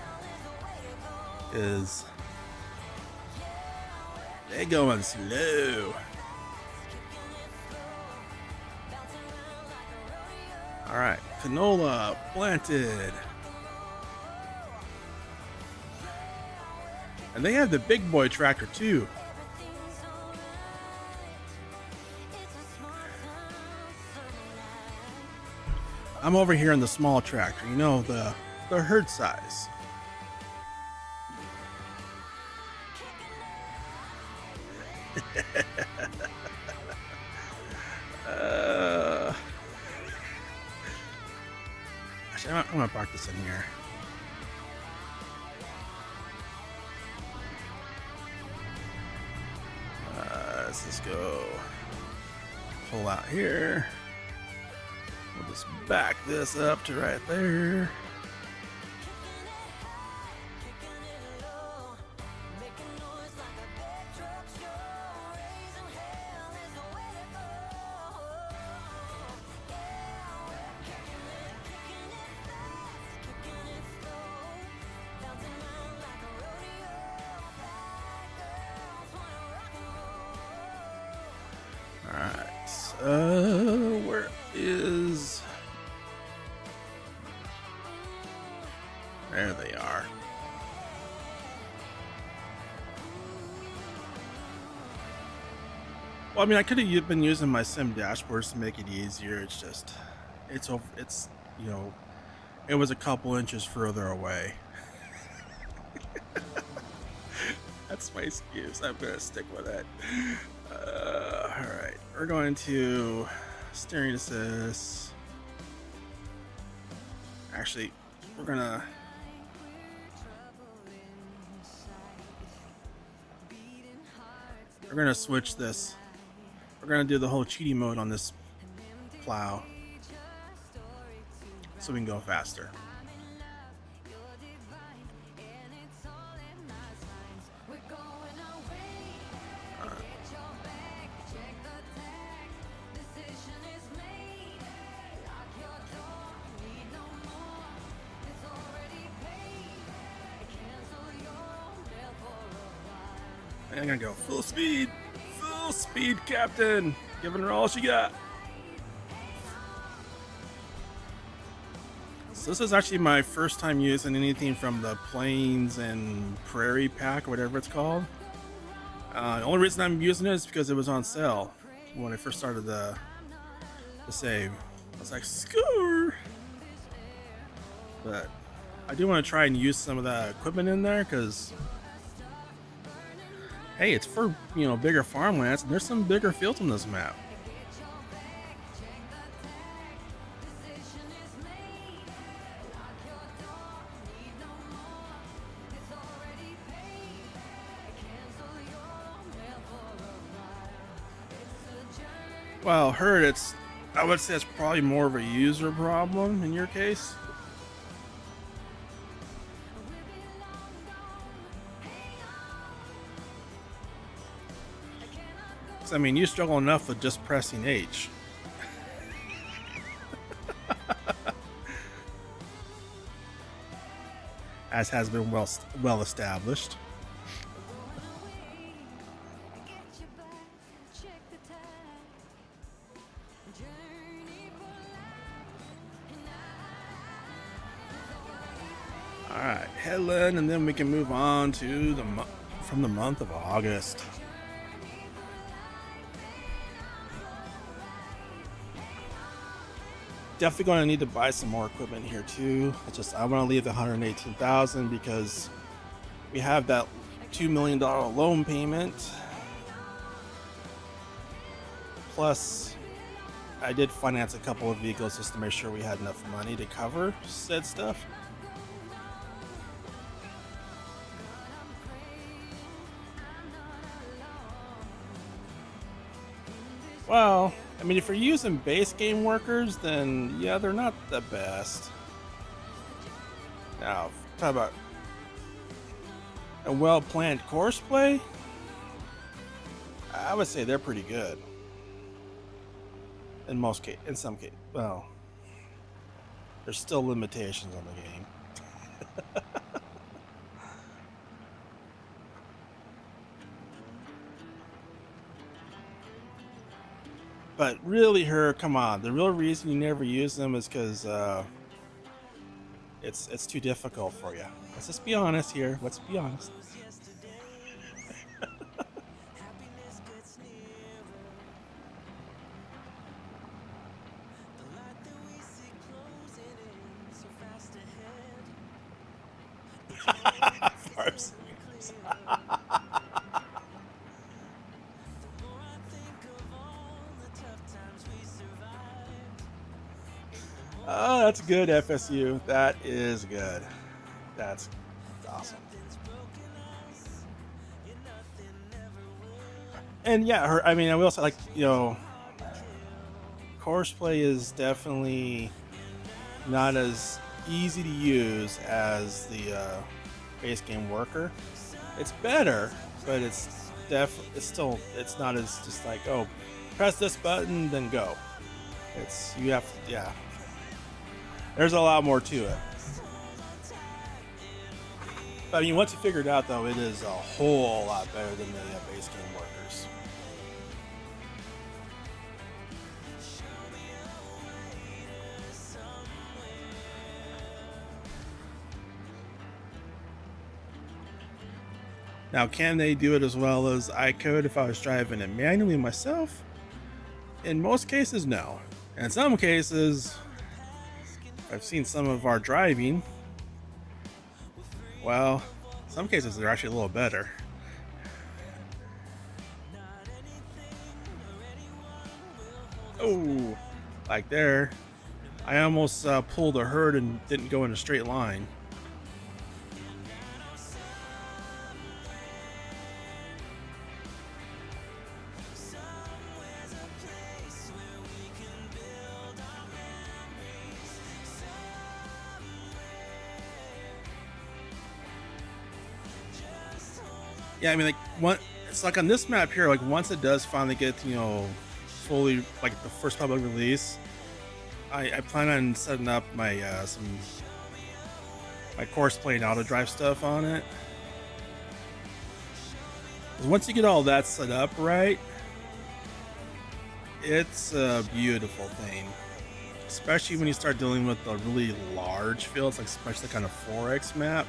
Is they're going slow. Alright, canola planted. And they have the big boy tractor too. I'm over here in the small tractor, the herd size. Actually, I'm gonna park this in here. Let's just go pull out here. We'll just back this up to right there. Alright, where is... There they are. Well, I mean, I could have been using my sim dashboards to make it easier. It's just, it was a couple inches further away. That's my excuse. I'm gonna stick with it. Alright, we're going to steering assist. Actually, we're gonna switch this. We're gonna do the whole cheaty mode on this plow so we can go faster. I'm gonna go full speed, Captain. Giving her all she got. So this is actually my first time using anything from the Plains and Prairie pack, or whatever it's called. The only reason I'm using it is because it was on sale when I first started the save. I was like, score! But I do want to try and use some of that equipment in there because, hey, it's for, you know, bigger farmlands, and there's some bigger fields on this map. Well, Herd, I would say it's probably more of a user problem in your case. I mean, you struggle enough with just pressing H. As has been well established. Alright, Helen, and then we can move on to from the month of August. Definitely going to need to buy some more equipment here too. I want to leave the 118,000 because we have that $2 million loan payment. Plus, I did finance a couple of vehicles just to make sure we had enough money to cover said stuff. Well, I mean, if you're using base game workers, then yeah, they're not the best. Now, talk about a well-planned course play, I would say they're pretty good. In some cases, well, there's still limitations on the game. But really, come on. The real reason you never use them is because it's too difficult for you. Let's just be honest here. Let's be honest. Farms. Oh, that's good, FSU. That is good. That's awesome. And yeah, I mean, I will also like, you know, course play is definitely not as easy to use as the base game worker. It's better, but it's not as just like, oh, press this button, then go. You have to, yeah. There's a lot more to it. But I mean, once you figure it out, though, it is a whole lot better than the base game workers. Now, can they do it as well as I could if I was driving it manually myself? In most cases, no. In some cases, I've seen some of our driving. Well, in some cases they're actually a little better. Oh, like there. I almost pulled a herd and didn't go in a straight line. Yeah, I mean, like it's like on this map here, like once it does finally get, you know, fully like the first public release, I plan on setting up my my course play and auto drive stuff on it. 'Cause once you get all that set up right, it's a beautiful thing. Especially when you start dealing with the really large fields, like especially the kind of 4X map.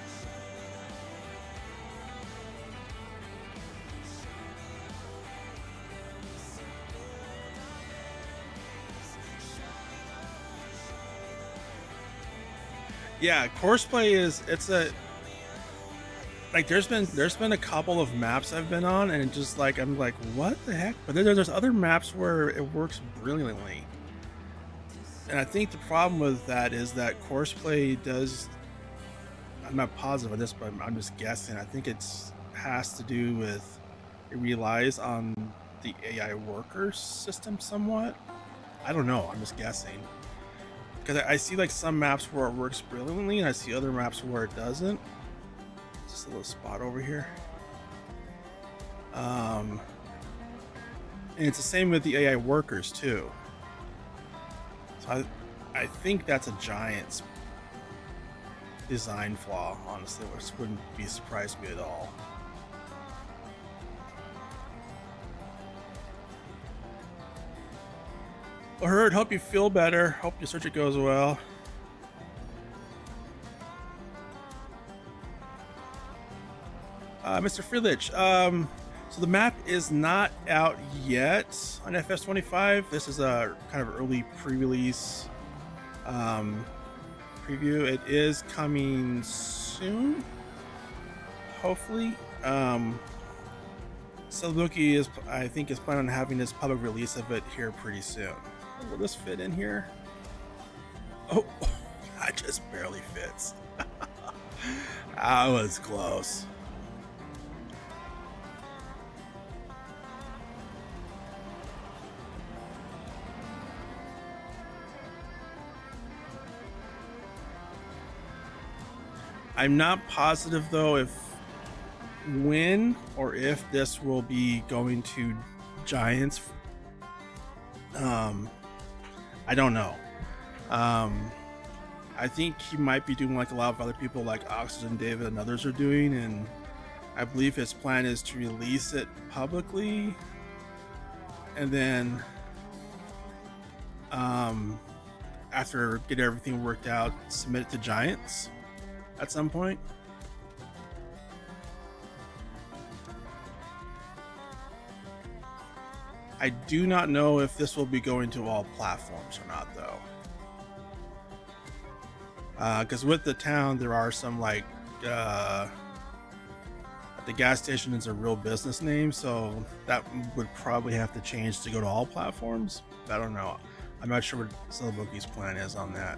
Yeah, Courseplay is, it's a, like there's been a couple of maps I've been on, and just like I'm like, what the heck? But then there's other maps where it works brilliantly. And I think the problem with that is that Courseplay does, I'm not positive on this, but I'm just guessing. I think it's has to do with, it relies on the AI worker system somewhat. I don't know, I'm just guessing. Because I see like some maps where it works brilliantly, and I see other maps where it doesn't. Just a little spot over here. And it's the same with the AI workers too. So I think that's a giant design flaw, honestly, which wouldn't be surprised me at all. Well, Hurt, hope you feel better. Hope your surgery goes well. Mr. Frilich, so the map is not out yet on FS25. This is a kind of early pre-release preview. It is coming soon, hopefully. Celobuk is, I think, is planning on having this public release of it here pretty soon. Will this fit in here? Oh, that just barely fits. That was close. I'm not positive though if when or if this will be going to Giants. I don't know. I think he might be doing like a lot of other people like Oxygen David and others are doing, and I believe his plan is to release it publicly and then after get everything worked out, submit it to Giants at some point. I do not know if this will be going to all platforms or not though. Because with the town there are some like the gas station is a real business name, so that would probably have to change to go to all platforms. I don't know. I'm not sure what Celobuk's plan is on that.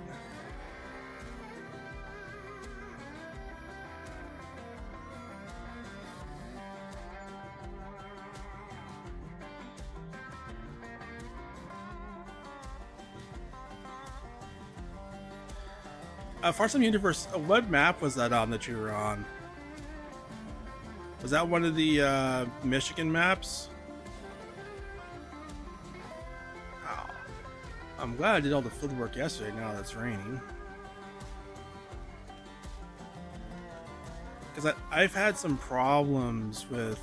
Farsome Universe, what map was that on that you were on? Was that one of the Michigan maps? Oh, I'm glad I did all the field work yesterday now that it's raining. Because I've had some problems with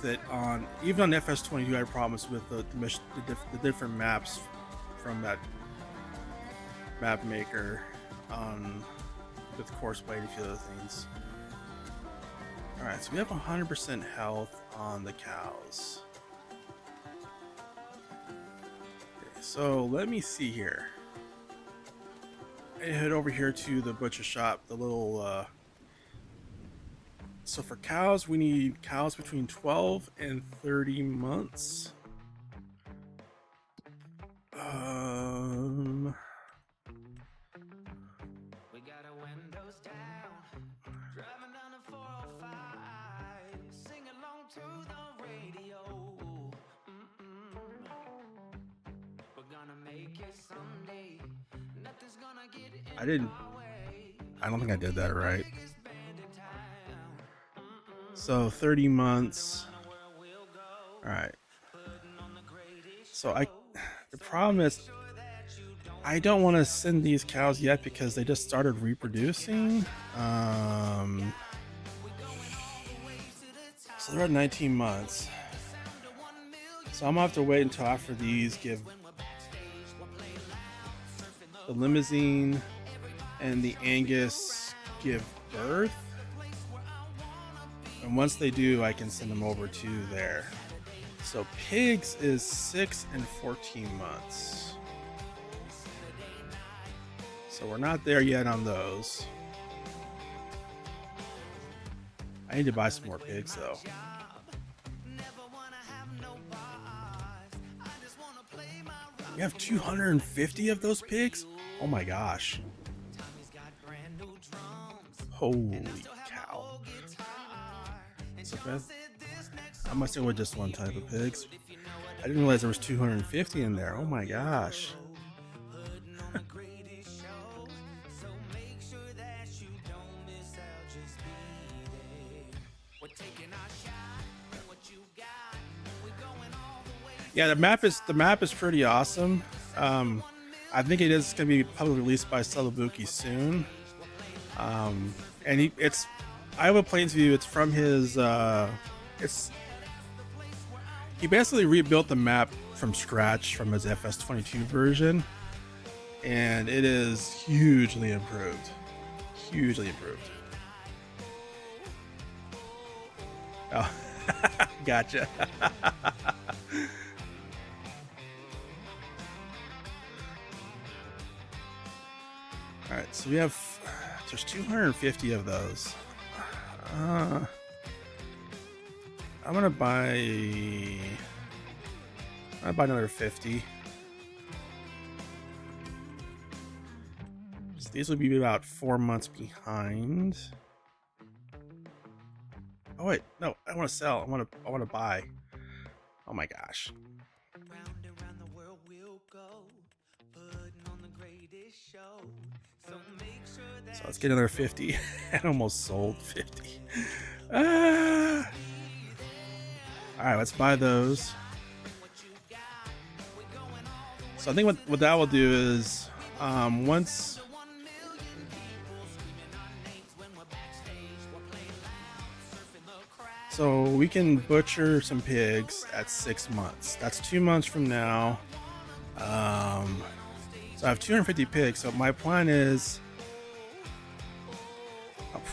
it on, even on FS22 I had problems with the different maps from that map maker on with Courseplay and a few other things. Alright, so we have 100% health on the cows. Okay, so let me see here. I head over here to the butcher shop, the little so for cows we need cows between 12 and 30 months. I don't think I did that right. So 30 months. All right. So the problem is I don't want to send these cows yet because they just started reproducing. So they're at 19 months. So I'm gonna have to wait until after these give the limousine and the Angus give birth, and once they do I can send them over to there. So pigs is 6 and 14 months. So we're not there yet on those. I need to buy some more pigs though. We have 250 of those pigs? Oh my gosh. Holy cow. So bad. I must go with just one type of pigs. I didn't realize there was 250 in there. Oh my gosh. Yeah, the map is pretty awesome. I think it is going to be probably released by Celobuk soon. And it's Iowa Plainsview. It's from his. He basically rebuilt the map from scratch from his FS25 version, and it is hugely improved. Hugely improved. Oh, gotcha. All right, so we have. There's 250 of those. I'm gonna buy another 50. So these will be about 4 months behind. Oh wait, no, I want to sell. I want to buy. Oh my gosh. So let's get another 50. I almost sold 50. All right, let's buy those. So I think what that will do is once so we can butcher some pigs at 6 months. That's 2 months from now. So I have 250 pigs. So my plan is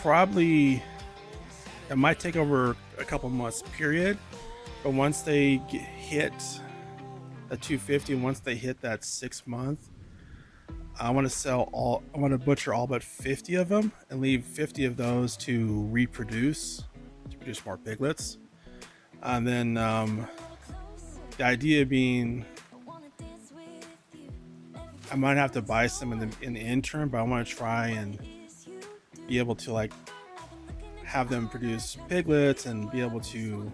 it might take over a couple months period, but once they hit the 250, once they hit that 6 month, I want to butcher all but 50 of them and leave 50 of those to produce more piglets. And then the idea being I might have to buy some in the interim, but I want to try and be able to like have them produce piglets and be able to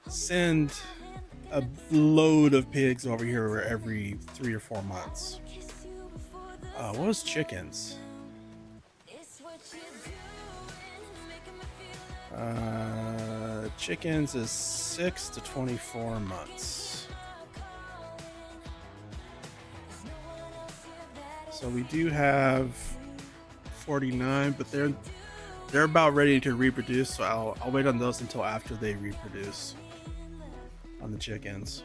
send a load of pigs over here every 3 or 4 months. What was chickens? Chickens is 6 to 24 months. So we do have 49, but they're about ready to reproduce, so I'll wait on those until after they reproduce on the chickens.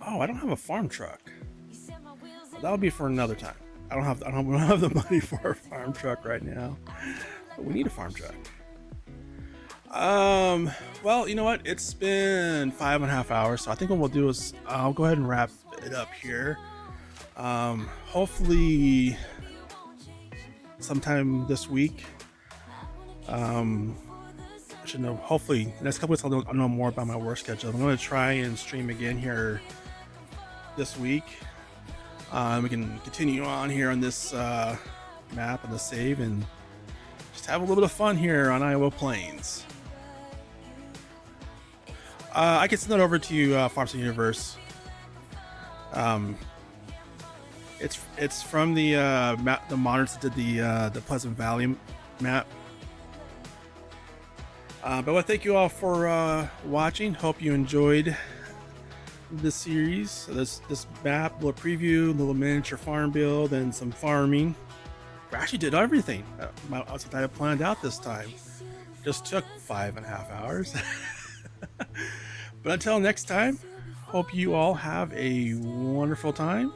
Oh, I don't have a farm truck. That'll be for another time. We don't have the money for a farm truck right now, but we need a farm truck. Well, you know what? It's been 5.5 hours, so I think what we'll do is I'll go ahead and wrap it up here. Hopefully sometime this week. I should know. Hopefully, next couple weeks I'll know more about my work schedule. I'm going to try and stream again here this week. We can continue on here on this map and the save and just have a little bit of fun here on Iowa Plains. I can send that over to you, Farm Buildi Universe. It's from the map, the modders that did the Pleasant Valley map. But I want to thank you all for watching. Hope you enjoyed this series. This map, little preview, little miniature farm build, and some farming. We actually did everything I had planned out this time. Just took 5.5 hours. But until next time, hope you all have a wonderful time.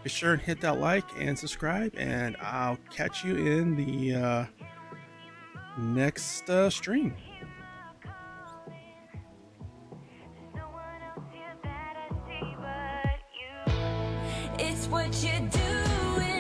Be sure and hit that like and subscribe, and I'll catch you in the next stream. what you're doing.